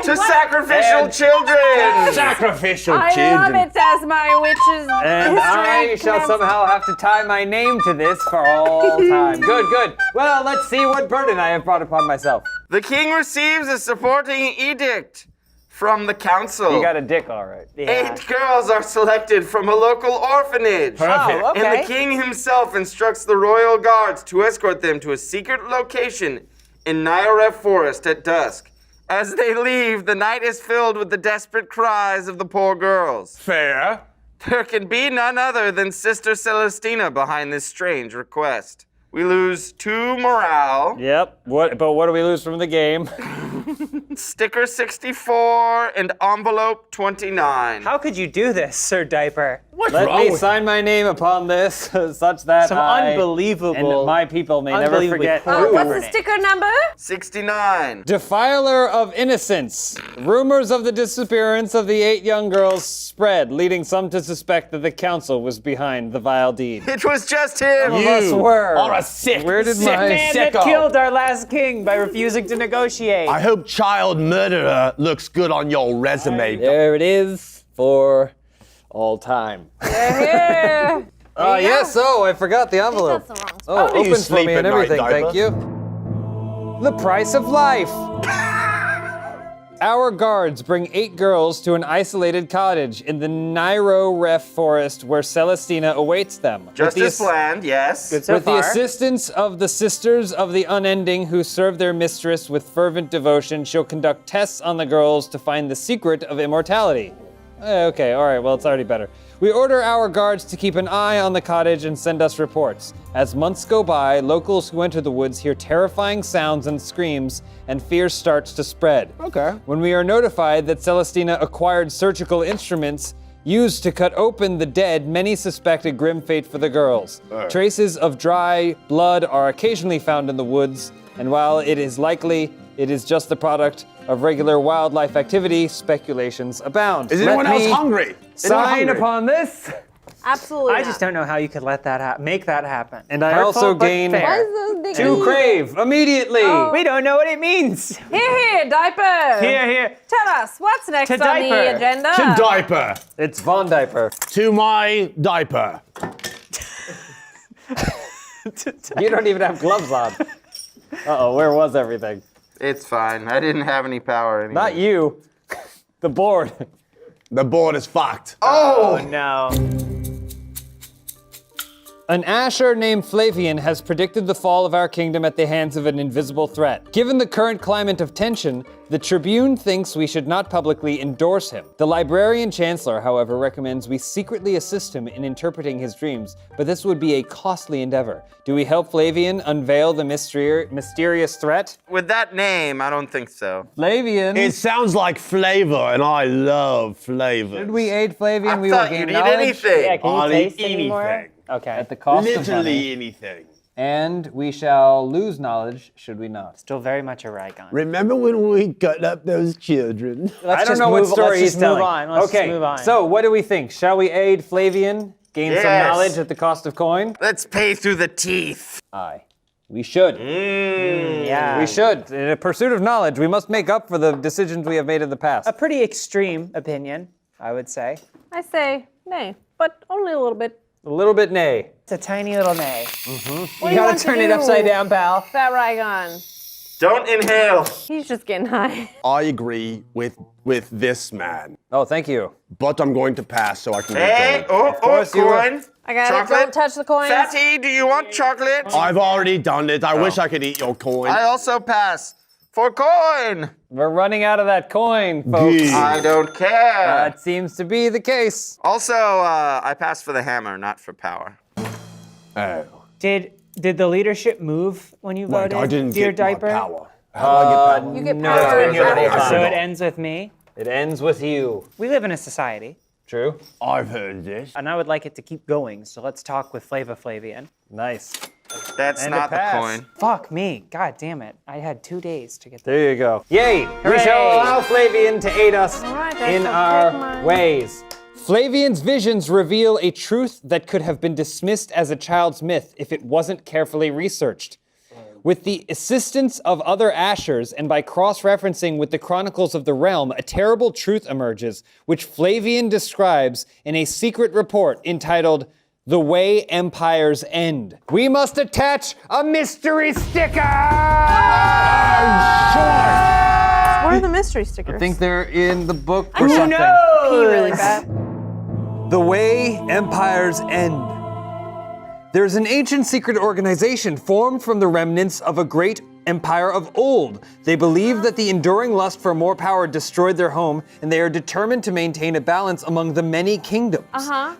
To sacrificial And- children. Sacrificial I children. love it as my witches. And I shall somehow have to tie my name to this for all time. Good. Well, let's see what burden I have brought upon myself. The king receives a supporting edict from the council. You got a dick, all right. 8 girls are selected from a local orphanage. Perfect. Oh, okay. And the king himself instructs the royal guards to escort them to a secret location in Nyaref Forest at dusk. As they leave, the night is filled with the desperate cries of the poor girls. Fair. There can be none other than Sister Celestina behind this strange request. We lose 2 morale. Yep. But what do we lose from the game? Sticker 64 and envelope 29. How could you do this, Sir Diaper? Let me sign my name upon this, such that Some I unbelievable- and my people may never unbelievably forget. cool. What's the Government. sticker number? 69. Defiler of innocence. Rumors of the disappearance of the 8 young girls spread, leading some to suspect that the council was behind the vile deed. It was just him. Some of us were. are a sick, Where did sick my Man that sicko. killed our last king by refusing to negotiate. I hope child murderer looks good on your resume. There it is for all time. Here. Yes, I forgot the envelope. That's the wrong spot. Oh, How do you open for sleep me at and night, everything, Diaper? thank you. The price of life. Our guards bring 8 girls to an isolated cottage in the Nairo Ref forest where Celestina awaits them. Just With the as planned, yes. Good so With the far. assistance of the Sisters of the Unending who serve their mistress with fervent devotion, she'll conduct tests on the girls to find the secret of immortality. Okay, all right, well, it's already better. We order our guards to keep an eye on the cottage and send us reports. As months go by, locals who enter the woods hear terrifying sounds and screams, and fear starts to spread. Okay. When we are notified that Celestina acquired surgical instruments used to cut open the dead, many suspect a grim fate for the girls. Traces of dry blood are occasionally found in the woods, and while it is likely it is just the product of regular wildlife activity, speculations abound. Is Let anyone else me hungry? Anyone Sign hungry? upon this, Absolutely. I just don't know how you could let that make that happen. and I Hurtful, also but gain fair. Why is this to crave immediately. We don't know what it means. Here, Diaper. Here. Tell us, what's next To on Diaper. the agenda? To diaper. It's Von Diaper. To my diaper. You don't even have gloves on. Uh-oh, where was everything? It's fine. I didn't have any power anymore. Not you. The board. The board is fucked. Oh no. An Asher named Flavian has predicted the fall of our kingdom at the hands of an invisible threat. Given the current climate of tension, the Tribune thinks we should not publicly endorse him. The Librarian Chancellor, however, recommends we secretly assist him in interpreting his dreams, but this would be a costly endeavor. Do we help Flavian unveil the mysterious threat? With that name, I don't think so. Flavian. It sounds like flavor, and I love flavor. Should we aid Flavian? I we will thought gain you'd eat knowledge anything. Yeah, can you I'll taste eat anymore? anything. Okay. At the cost of money. Literally anything. And we shall lose knowledge, should we not? Still very much a Rygon. Remember when we cut up those children? I don't know what story he's telling. Let's just move on. So what do we think? Shall we aid Flavian, gain some Yes. knowledge at the cost of coin? Let's pay through the teeth. Aye. We should. Yeah. We should. In a pursuit of knowledge, we must make up for the decisions we have made in the past. A pretty extreme opinion, I would say. I say nay, but only a little bit. A little bit nay. It's a tiny little nay. What do You want gotta to turn it do, upside down, pal. Fat Rygon. Don't inhale. He's just getting high. I agree with this man, Oh, thank you. but I'm going to pass so I can Hey, get going. course you were- coin. I got Chocolate? it. Don't touch the coins. Fatty, do you want chocolate? I've already done it. I wish I could eat your coin. I also pass. For coin. We're running out of that coin, folks. Yeah. I don't care. That seems to be the case. Also, I pass for the hammer, not for power. Oh. Did the leadership move when you Wait, voted, I didn't dear get Diaper? my power. How do I get power? You get No, power. it's been here the whole time. So it ends with me. It ends with you. We live in a society, True? I've heard this. and I would like it to keep going. So let's talk with Flavian. Nice. That's And a not the pass. coin. Fuck me. God damn it. I had 2 days to get there. There you go. Yay! We Hooray. shall allow Flavian to aid us right, that's in a our big one. ways. Flavian's visions reveal a truth that could have been dismissed as a child's myth if it wasn't carefully researched. With the assistance of other Ashers and by cross-referencing with the Chronicles of the Realm, a terrible truth emerges, which Flavian describes in a secret report entitled The Way Empires End. We must attach a mystery sticker! Where are the mystery stickers? I think they're in the book I'm or gonna something. pee really bad. The Way Empires End. There's an ancient secret organization formed from the remnants of a great empire of old. They believe that the enduring lust for more power destroyed their home, and they are determined to maintain a balance among the many kingdoms.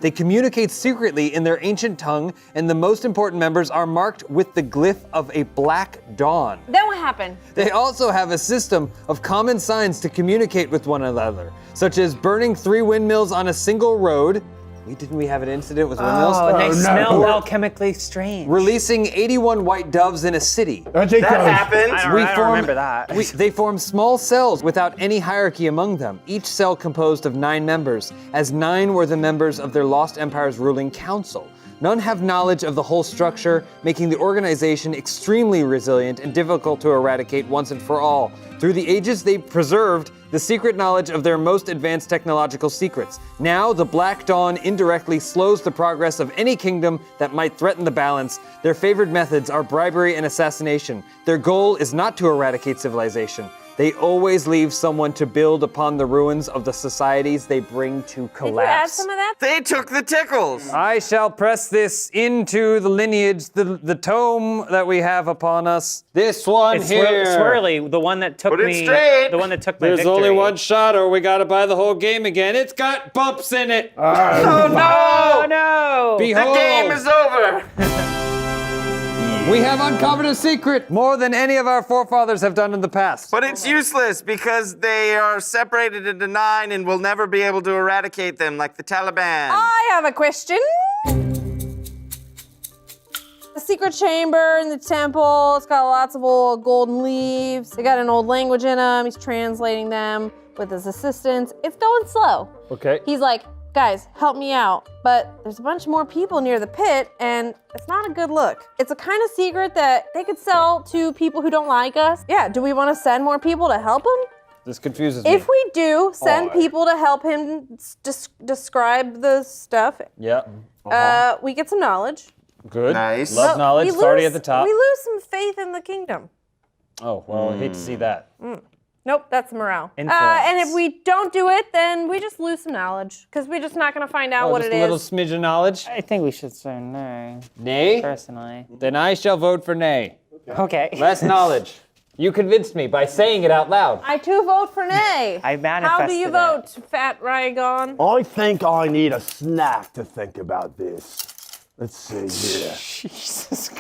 They communicate secretly in their ancient tongue, and the most important members are marked with the glyph of a black dawn. Then what happened? They also have a system of common signs to communicate with one another, such as burning 3 windmills on a single road. Didn't we have an incident with windmills? Oh, and they smell alchemically strange. Releasing 81 white doves in a city. That happened. I don't remember that. They form small cells without any hierarchy among them, each cell composed of 9 members, as 9 were the members of their lost empire's ruling council. None have knowledge of the whole structure, making the organization extremely resilient and difficult to eradicate once and for all. Through the ages, they preserved the secret knowledge of their most advanced technological secrets. Now, the Black Dawn indirectly slows the progress of any kingdom that might threaten the balance. Their favored methods are bribery and assassination. Their goal is not to eradicate civilization. They always leave someone to build upon the ruins of the societies they bring to collapse. Did you add some of that? They took the tickles. I shall press this into the lineage, the tome that we have upon us. This one It's here. Swirly, the one that took Put it me. straight. The one that took my There's victory. only one shot, or we gotta buy the whole game again. It's got bumps in it. Oh no! Oh no! The Behold, game is over. we have uncovered a secret more than any of our forefathers have done in the past. But it's useless because they are separated into 9 and we'll never be able to eradicate them like the Taliban. I have a question. The secret chamber in the temple, it's got lots of old golden leaves. They got an old language in them. He's translating them with his assistants. It's going slow. Okay. He's like, guys, help me out. But there's a bunch more people near the pit and it's not a good look. It's a kind of secret that they could sell to people who don't like us. Yeah, do we want to send more people to help him? This confuses me. If we do send people to help him describe the stuff, Yeah. we get some knowledge. Good. Nice. Love knowledge. We It's already lose- at the top. We lose some faith in the kingdom. Oh, well, I hate to see that. Nope, that's morale. Influence. And if we don't do it, then we just lose some knowledge because we're just not going to find out what just it a little is. smidge of knowledge. I think we should say nay, Nay? personally. Then I shall vote for nay. Okay. Less knowledge. You convinced me by saying it out loud. I too vote for nay. I How do you manifested vote, Fat Rygon? I think I need a snack to think about this. Let's see here. Jesus.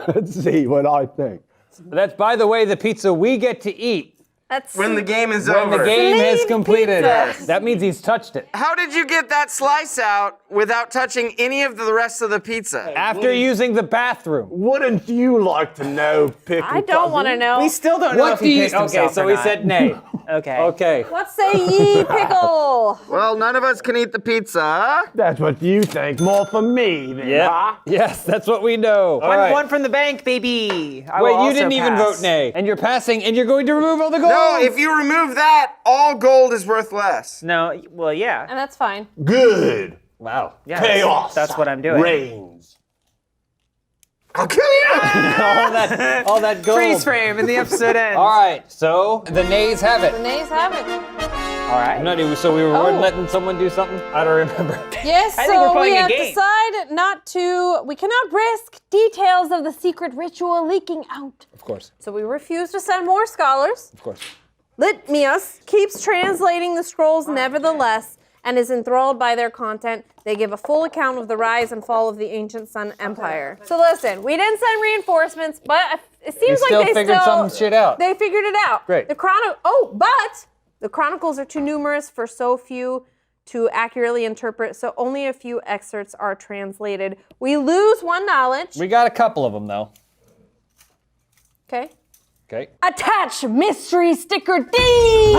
Let's see what I think. That's, by the way, the pizza we get to eat That's When the game is when over. the game has Slave completed. pizza. That means he's touched it. How did you get that slice out without touching any of the rest of the pizza? After using the bathroom. Wouldn't you like to know, Pickle I don't want to know. We still don't know What if do he you... pissed Okay, himself so or we not. said nay. Okay. Okay. What say ye, Pickle? Well, none of us can eat the pizza. That's what you think. More for me, then, huh? Yes, that's what we know. All right. One from the bank, baby. I will Wait, you also didn't even pass. vote nay. And you're passing, and you're going to remove all the gold. No, if you remove that, all gold is worth less. No, well, yeah. And that's fine. Good. Wow. Yeah, Chaos. That's what I'm doing. Reigns. I'll kill you! all that gold. Freeze frame and the episode ends. All right, so the nays have The it. nays have it. All right. I'm not even, so we were Oh. letting someone do something? I don't remember. Yes, I think we're so playing we a have game. decided not to, we cannot risk details of the secret ritual leaking out. Of course, So we refuse to send more scholars. of course. Litmius keeps translating the scrolls nevertheless and is enthralled by their content. They give a full account of the rise and fall of the ancient Sun Empire. So listen, we didn't send reinforcements, but it seems like still they figured some shit out. They figured it out. Great. But the chronicles are too numerous for so few to accurately interpret, so only a few excerpts are translated. We lose one knowledge. We got a couple of them, though. Okay. Okay. Attach mystery sticker D!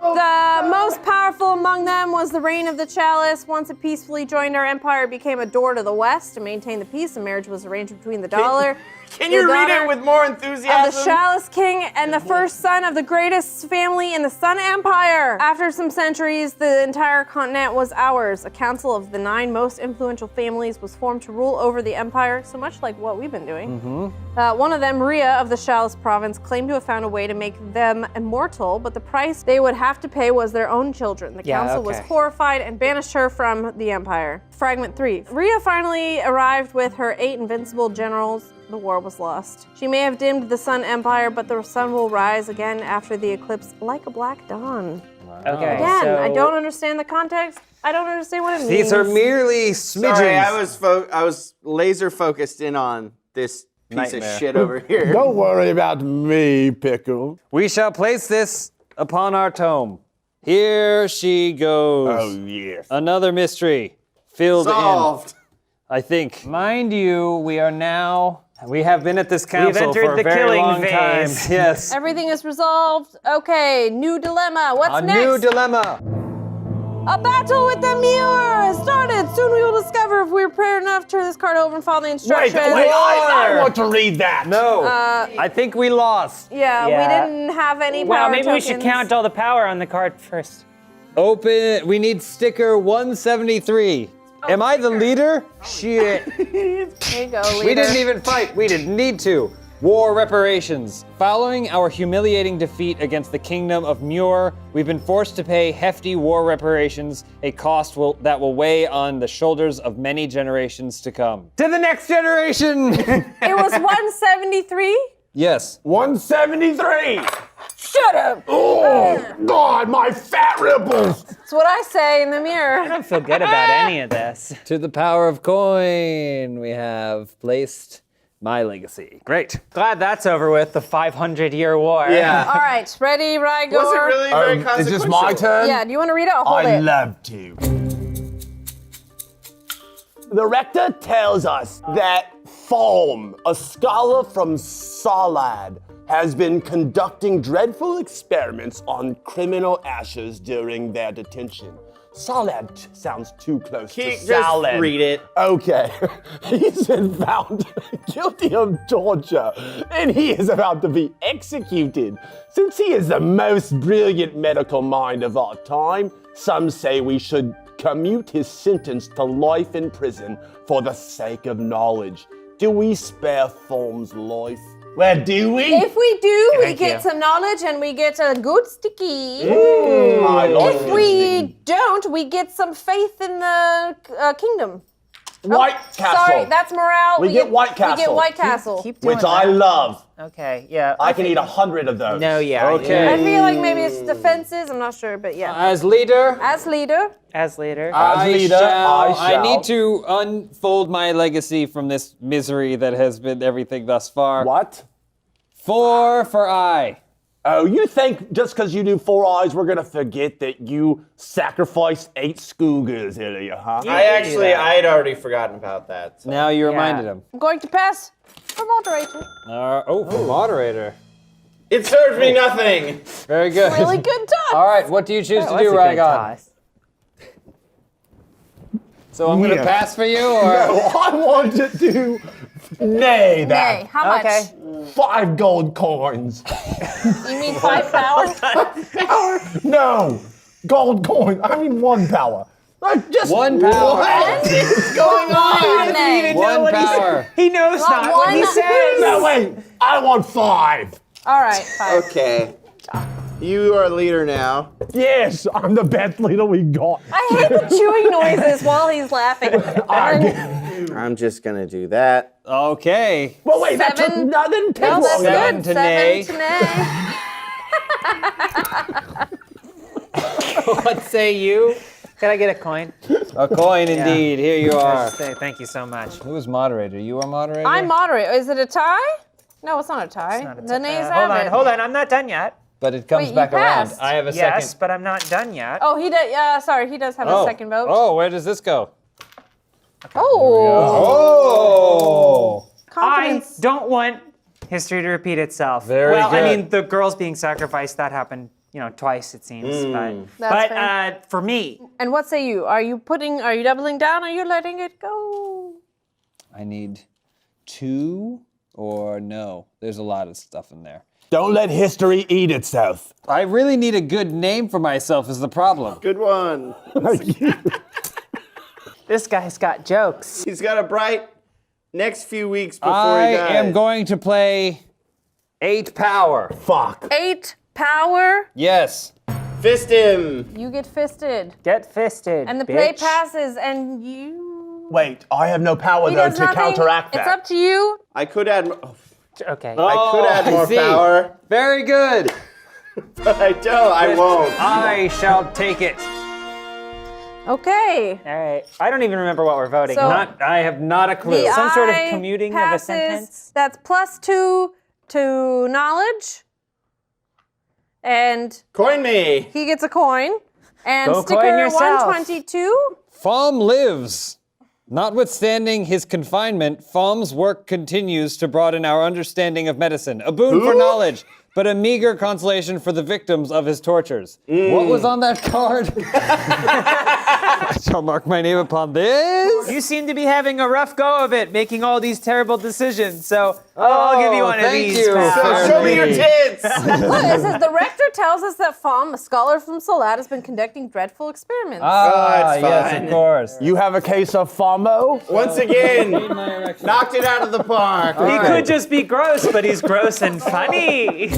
The most powerful among them was the reign of the chalice. Once it peacefully joined our empire, it became a door to the west. To maintain the peace, a marriage was arranged between the dollar. Can you read daughter it with more of the enthusiasm? Chalice King and the first son of the greatest family in the Sun Empire. After some centuries, the entire continent was ours. A council of the 9 most influential families was formed to rule over the empire, so much like what we've been doing. One of them, Maria of the Chalice province, claimed to have found a way to make them immortal, but the price they would have to pay was their own own children. The Yeah, council was okay. horrified and banished her from the empire. Fragment 3. Rhea finally arrived with her 8 invincible generals. The war was lost. She may have dimmed the Sun Empire, but the sun will rise again after the eclipse like a black dawn. Okay. Again, so I don't understand the context. I don't understand what it means. These are merely smidgens. Sorry, I was laser focused in on this piece of shit over here. Don't worry about me, Pickle. We shall place this upon our tome. Here she goes. Oh, yes. Another mystery filled Solved. in, I think. Mind you, we have been at this council entered for a the very killing long time. phase. Yes. Everything is resolved. Okay, new dilemma. What's A next? new dilemma. A battle with the mirror has started. Soon we will discover if we're prepared enough to turn this card over and follow the instructions. I want to read that. No. I think we lost. Yeah, we didn't have any power Well, maybe we tokens. should count all the power on the card first. Open. We need sticker 173. Am I the leader? Shit. Here you go, leader. We didn't even fight. We didn't need to. War reparations. Following our humiliating defeat against the kingdom of Muir, we've been forced to pay hefty war reparations, a cost that will weigh on the shoulders of many generations to come. To the next generation! It was 173? Yes. 173. Shut up! Oh, God, my fat ripples. That's what I say in the mirror. I don't feel good about any of this. To the power of coin, we have placed my legacy. Great. Glad that's over with, the 500-year war. Yeah. All right, ready, Rygor? Was it really very Is consequential? this my turn? Yeah, do you want to read it? I'll hold I it. love to. The rector tells us that Foam, a scholar from Salad, has been conducting dreadful experiments on criminal ashes during their detention. Salad sounds too close to Just salad. read it. Okay. He's been found guilty of torture, and he is about to be executed. Since he is the most brilliant medical mind of our time, some say we should commute his sentence to life in prison for the sake of knowledge. Do we spare Foam's life? Well, do we? If we do, we Thank get you. some knowledge and we get a good sticky. I like If this. we don't, we get some faith in the kingdom. White Castle. Sorry, that's morale. We get White We get Castle. White Castle. Keep doing Which I that. love. Okay, yeah. I can eat 100 of those. No, yeah. Okay. I feel like maybe it's defenses. I'm not sure, but yeah. As leader, As leader, As leader. As leader, I shall. need to unfold my legacy from this misery that has been everything thus far. What? 4 for I. Oh, you think just because you do 4 eyes, we're gonna forget that you sacrificed 8 schoolgirls earlier, huh? I had already forgotten about that. So. Now you reminded him. I'm going to pass for moderator. For moderator. It serves me nothing. Very good. Really good talk. All right, what do you choose to do, That's a good Rygon? toss. So I'm going to Yeah. pass for you, or I want to do nay that. Nay, how much? Okay. 5 gold coins. You mean 5 power? No, gold coin. I mean 1 power. Like just 1 power. What is going on? Nay. 1 power. He knows Not not what he one. says. No, wait. I want 5. All right, 5. Okay. You are a leader now. Yes, I'm the best leader we got. I hate the chewing noises while he's laughing. And then- I'm just gonna do that. Okay. Well, wait, that took 7. that didn't take No, long that's enough. 7 good. to nay. 7 to nay. What say you? Can I get a coin? A coin indeed. Here you are. Thank you so much. Who is moderator? You are moderator? I'm moderator. Is it a tie? No, it's not a tie. Not a The nays hold have on, it. hold on. I'm not done yet. But it comes Wait, you back around. passed. I have a Yes, second. but I'm not done yet. Oh, he does. Sorry, he does have a second vote. Oh, where does this go? Oh, Oh. I confidence. don't want history to repeat itself. Very well, I good. mean, the girls being sacrificed, that happened, twice it seems. That's fair. For me, And what say you? Are you doubling down? Or are you letting it go? I need 2 or no. There's a lot of stuff in there. Don't let history eat itself. I really need a good name for myself is the problem. Good one. this guy's got jokes. He's got a bright next few weeks before I he dies. am going to play 8 power. Fuck. 8 power. Yes. Fist him. You get fisted. Get fisted. And the play bitch. passes, and you. Wait, I have no power He though does to nothing. counteract It's that. up to you. I could add. Okay. I could add more see. power, Very good. but I don't. I won't. I shall take it. Okay. All right. I don't even remember what we're voting. So- on. I have not a clue. The Some sort of eye commuting of a passes. sentence? That's +2 to knowledge. And Coin me. he gets a coin. And Go sticker coin yourself. 122. Fom lives. Notwithstanding his confinement, Fom's work continues to broaden our understanding of medicine. A boon for knowledge, but a meager consolation for the victims of his tortures. What was on that card? I shall mark my name upon this. You seem to be having a rough go of it, making all these terrible decisions. So I'll give you one of thank these. you. pal. Show me your tits. Look, it says the rector tells us that Fom, a scholar from Salat, has been conducting dreadful experiments. Ah, it's yes, fine. of course. You have a case of FOMO? Once again, knocked it out of the park. He could just be gross, but he's gross and funny.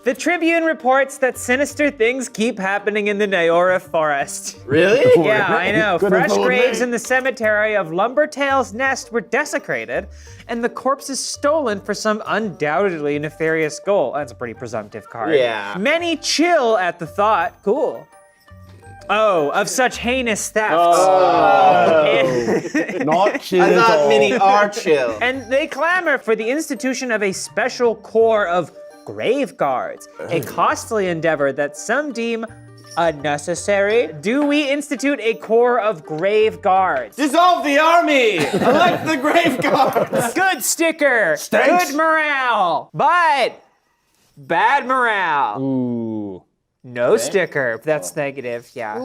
The Tribune reports that sinister things keep happening in the Nayora forest. Really? Yeah, I know. Could've Fresh told graves me. in the cemetery of Lumbertail's Nest were desecrated, and the corpses stolen for some undoubtedly nefarious goal. That's a pretty presumptive card. Yeah. Many chill at the thought. Cool. Oh, of such heinous thefts. Not chill I at thought all. many are chill. And they clamor for the institution of a special corps of grave guards, a costly endeavor that some deem unnecessary. Do we institute a corps of grave guards? Dissolve the army. Elect the grave guards. Good sticker, Stinks. good morale, but bad morale. Ooh. No sticker. That's negative. Yeah.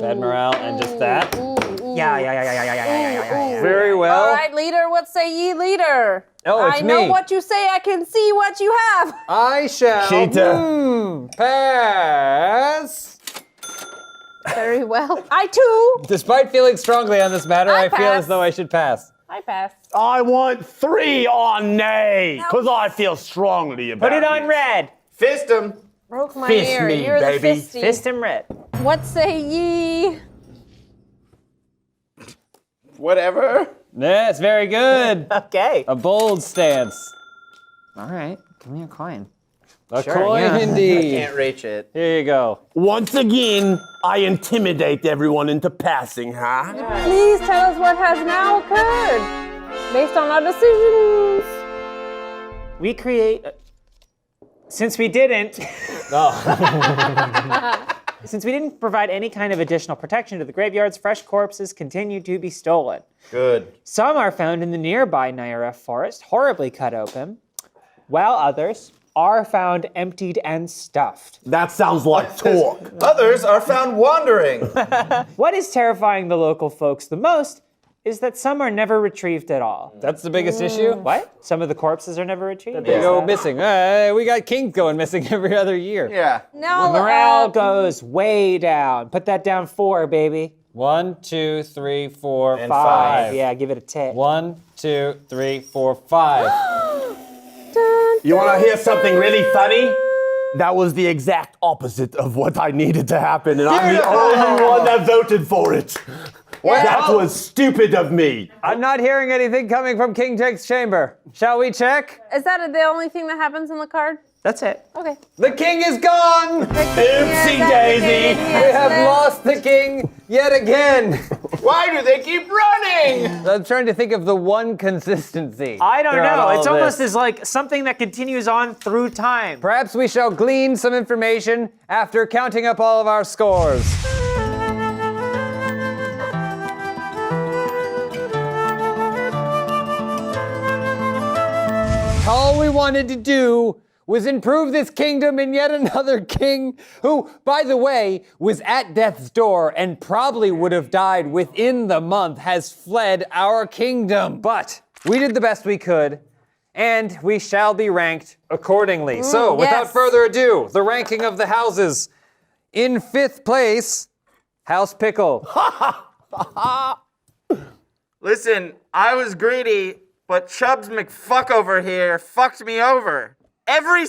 Bad morale and just that. Yeah. Very well. All right, leader, what say ye, leader? Oh, it's I know me. what you say, I can see what you have. I shall Cheetah. pass. Very well. I too. Despite feeling strongly on this matter, I I feel pass. as though I should pass. I pass. I want 3 on nay, because I feel strongly about Put it on this. red. Fist him. Broke my Fist ear. me, You're baby. the fisty. Fist him red. What say ye? Whatever. That's very good. Okay. A bold stance. All right. Give me a coin. A Sure, coin yeah. indeed. Can't reach it. Here you go. Once again, I intimidate everyone into passing, huh? Please tell us what has now occurred based on our decisions. We create. Since we didn't. Since we didn't provide any kind of additional protection to the graveyards, fresh corpses continue to be stolen. Good. Some are found in the nearby Naira forest, horribly cut open, while others are found emptied and stuffed. That sounds like talk. Others are found wandering. What is terrifying the local folks the most is that some are never retrieved at all. That's the biggest issue. What? Some of the corpses are never retrieved? They go missing. We got kings going missing every other year. Yeah. Now, Morale goes way down. Put that down 4, baby. 1, 2, 3, 4, And 5. Yeah, give it a tick. 1, 2, 3, 4, 5. You want to hear something really funny? That was the exact opposite of what I needed to happen, and I'm the only one that voted for it. That was stupid of me. I'm not hearing anything coming from King Jake's chamber. Shall we check? Is that the only thing that happens in the card? That's it. Okay. The king is gone! Oopsie daisy. We have lost the king yet again. Why do they keep running? I'm trying to think of the one consistency. I don't throughout know. all It's of almost this. as like something that continues on through time. Perhaps we shall glean some information after counting up all of our scores. All we wanted to do was improve this kingdom, and yet another king who, by the way, was at death's door and probably would have died within the month has fled our kingdom. But we did the best we could, and we shall be ranked accordingly. So, without yes. further ado, the ranking of the houses. In 5th place, House Pickle. Listen, I was greedy, but Chubbs McFuck over here fucked me over. Every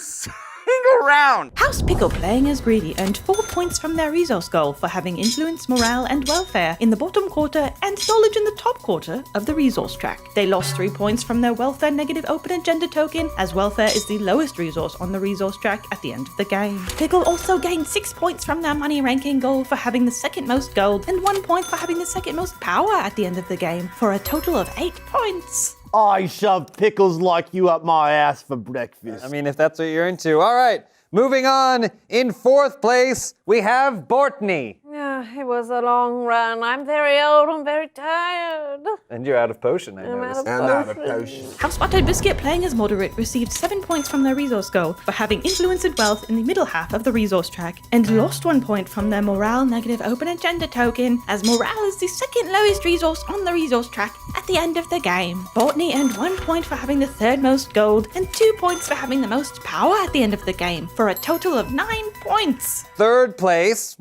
single round. House Pickle playing as Greedy earned 4 points from their resource goal for having influence, morale, and welfare in the bottom quarter and knowledge in the top quarter of the resource track. They lost 3 points from their welfare negative open agenda token, as welfare is the lowest resource on the resource track at the end of the game. Pickle also gained 6 points from their money ranking goal for having the second most gold and 1 point for having the second most power at the end of the game, for a total of 8 points. I shoved pickles like you up my ass for breakfast. I mean, if that's what you're into. All right, moving on. In 4th place, we have Bortney. It was a long run. I'm very old. I'm very tired. And you're out of potion, I I'm noticed. out of potion. House Buttered Biscuit playing as Moderate received 7 points from their resource goal for having influence and wealth in the middle half of the resource track, and lost 1 point from their morale negative open agenda token, as morale is the second lowest resource on the resource track at the end of the game. Bortney earned 1 point for having the third most gold and 2 points for having the most power at the end of the game, for a total of 9 points. 3rd place,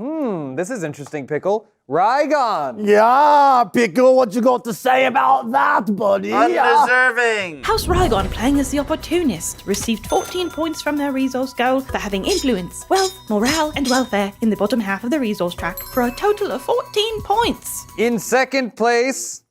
this is interesting, Pickle. Rygon. Yeah, Pickle, what you got to say about that, buddy? Undeserving. House Rygon playing as the Opportunist received 14 points from their resource goal for having influence, wealth, morale, and welfare in the bottom half of the resource track, for a total of 14 points. In 2nd place,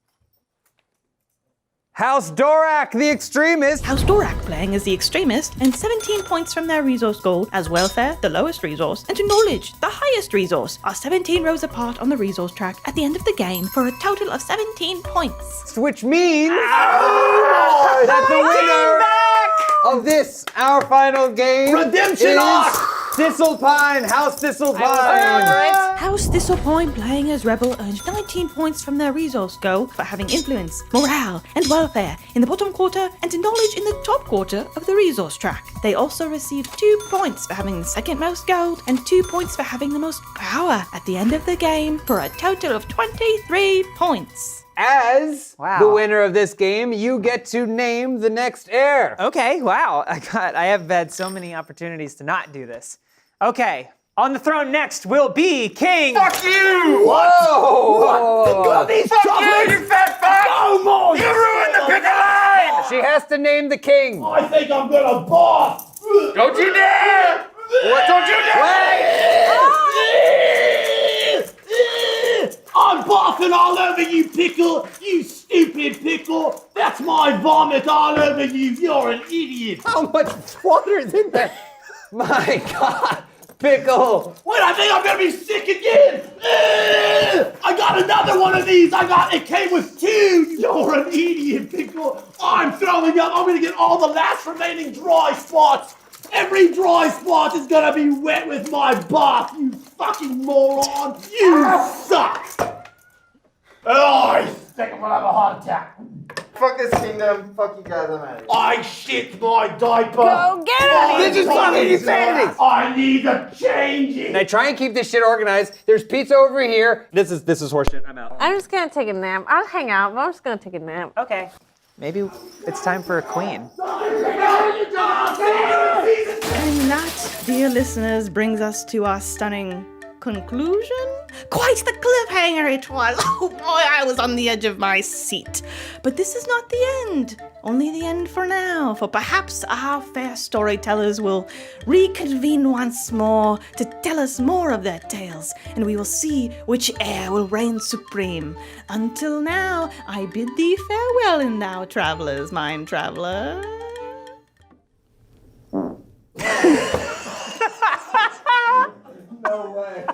House Dorak, the Extremist. House Dorak playing as the Extremist and 17 points from their resource goal, as welfare, the lowest resource, and knowledge, the highest resource, are 17 rows apart on the resource track at the end of the game, for a total of 17 points. Which means that the winner of this, our final game, Redemption is arc! Thistlepine, House Thistlepine. House Thistlepine playing as Rebel earned 19 points from their resource goal for having influence, morale, and welfare in the bottom quarter and knowledge in the top quarter of the resource track. They also received 2 points for having the second most gold and 2 points for having the most power at the end of the game, for a total of 23 points. As the winner of this game, you get to name the next heir. Okay, wow. I have had so many opportunities to not do this. Okay, on the throne next will be King. Fuck you! Whoa! These Fuck chocolates! you, you fat fuck! No more! You ruined the pickle line! She has to name the king. I think I'm gonna boss! Don't you dare! What? Don't you dare! I'm barfing all over you, Pickle! You stupid Pickle! That's my vomit all over you! You're an idiot! How much water is in there? My God, Pickle! Wait, I think I'm gonna be sick again! I got another one of these! It came with 2! You're an idiot, Pickle! I'm throwing up! I'm gonna get all the last remaining dry spots! Every dry spot is gonna be wet with my bath, you fucking moron! You suck! Oh, I think I'm gonna have a heart attack. Fuck this kingdom. Fuck you guys. I'm out of here. I shit my diaper! Go get it! This is fucking insanity! I need to change it! Now try and keep this shit organized. There's pizza over here. This is horseshit. I'm out. I'm just gonna take a nap. I'll hang out, but I'm just gonna take a nap. Okay, maybe it's time for a queen. And that, dear listeners, brings us to our stunning conclusion. Quite the cliffhanger it was. Oh boy, I was on the edge of my seat. But this is not the end. Only the end for now, for perhaps our fair storytellers will reconvene once more to tell us more of their tales, and we will see which heir will reign supreme. Until now, I bid thee farewell and thou travellers, mine traveller. No way.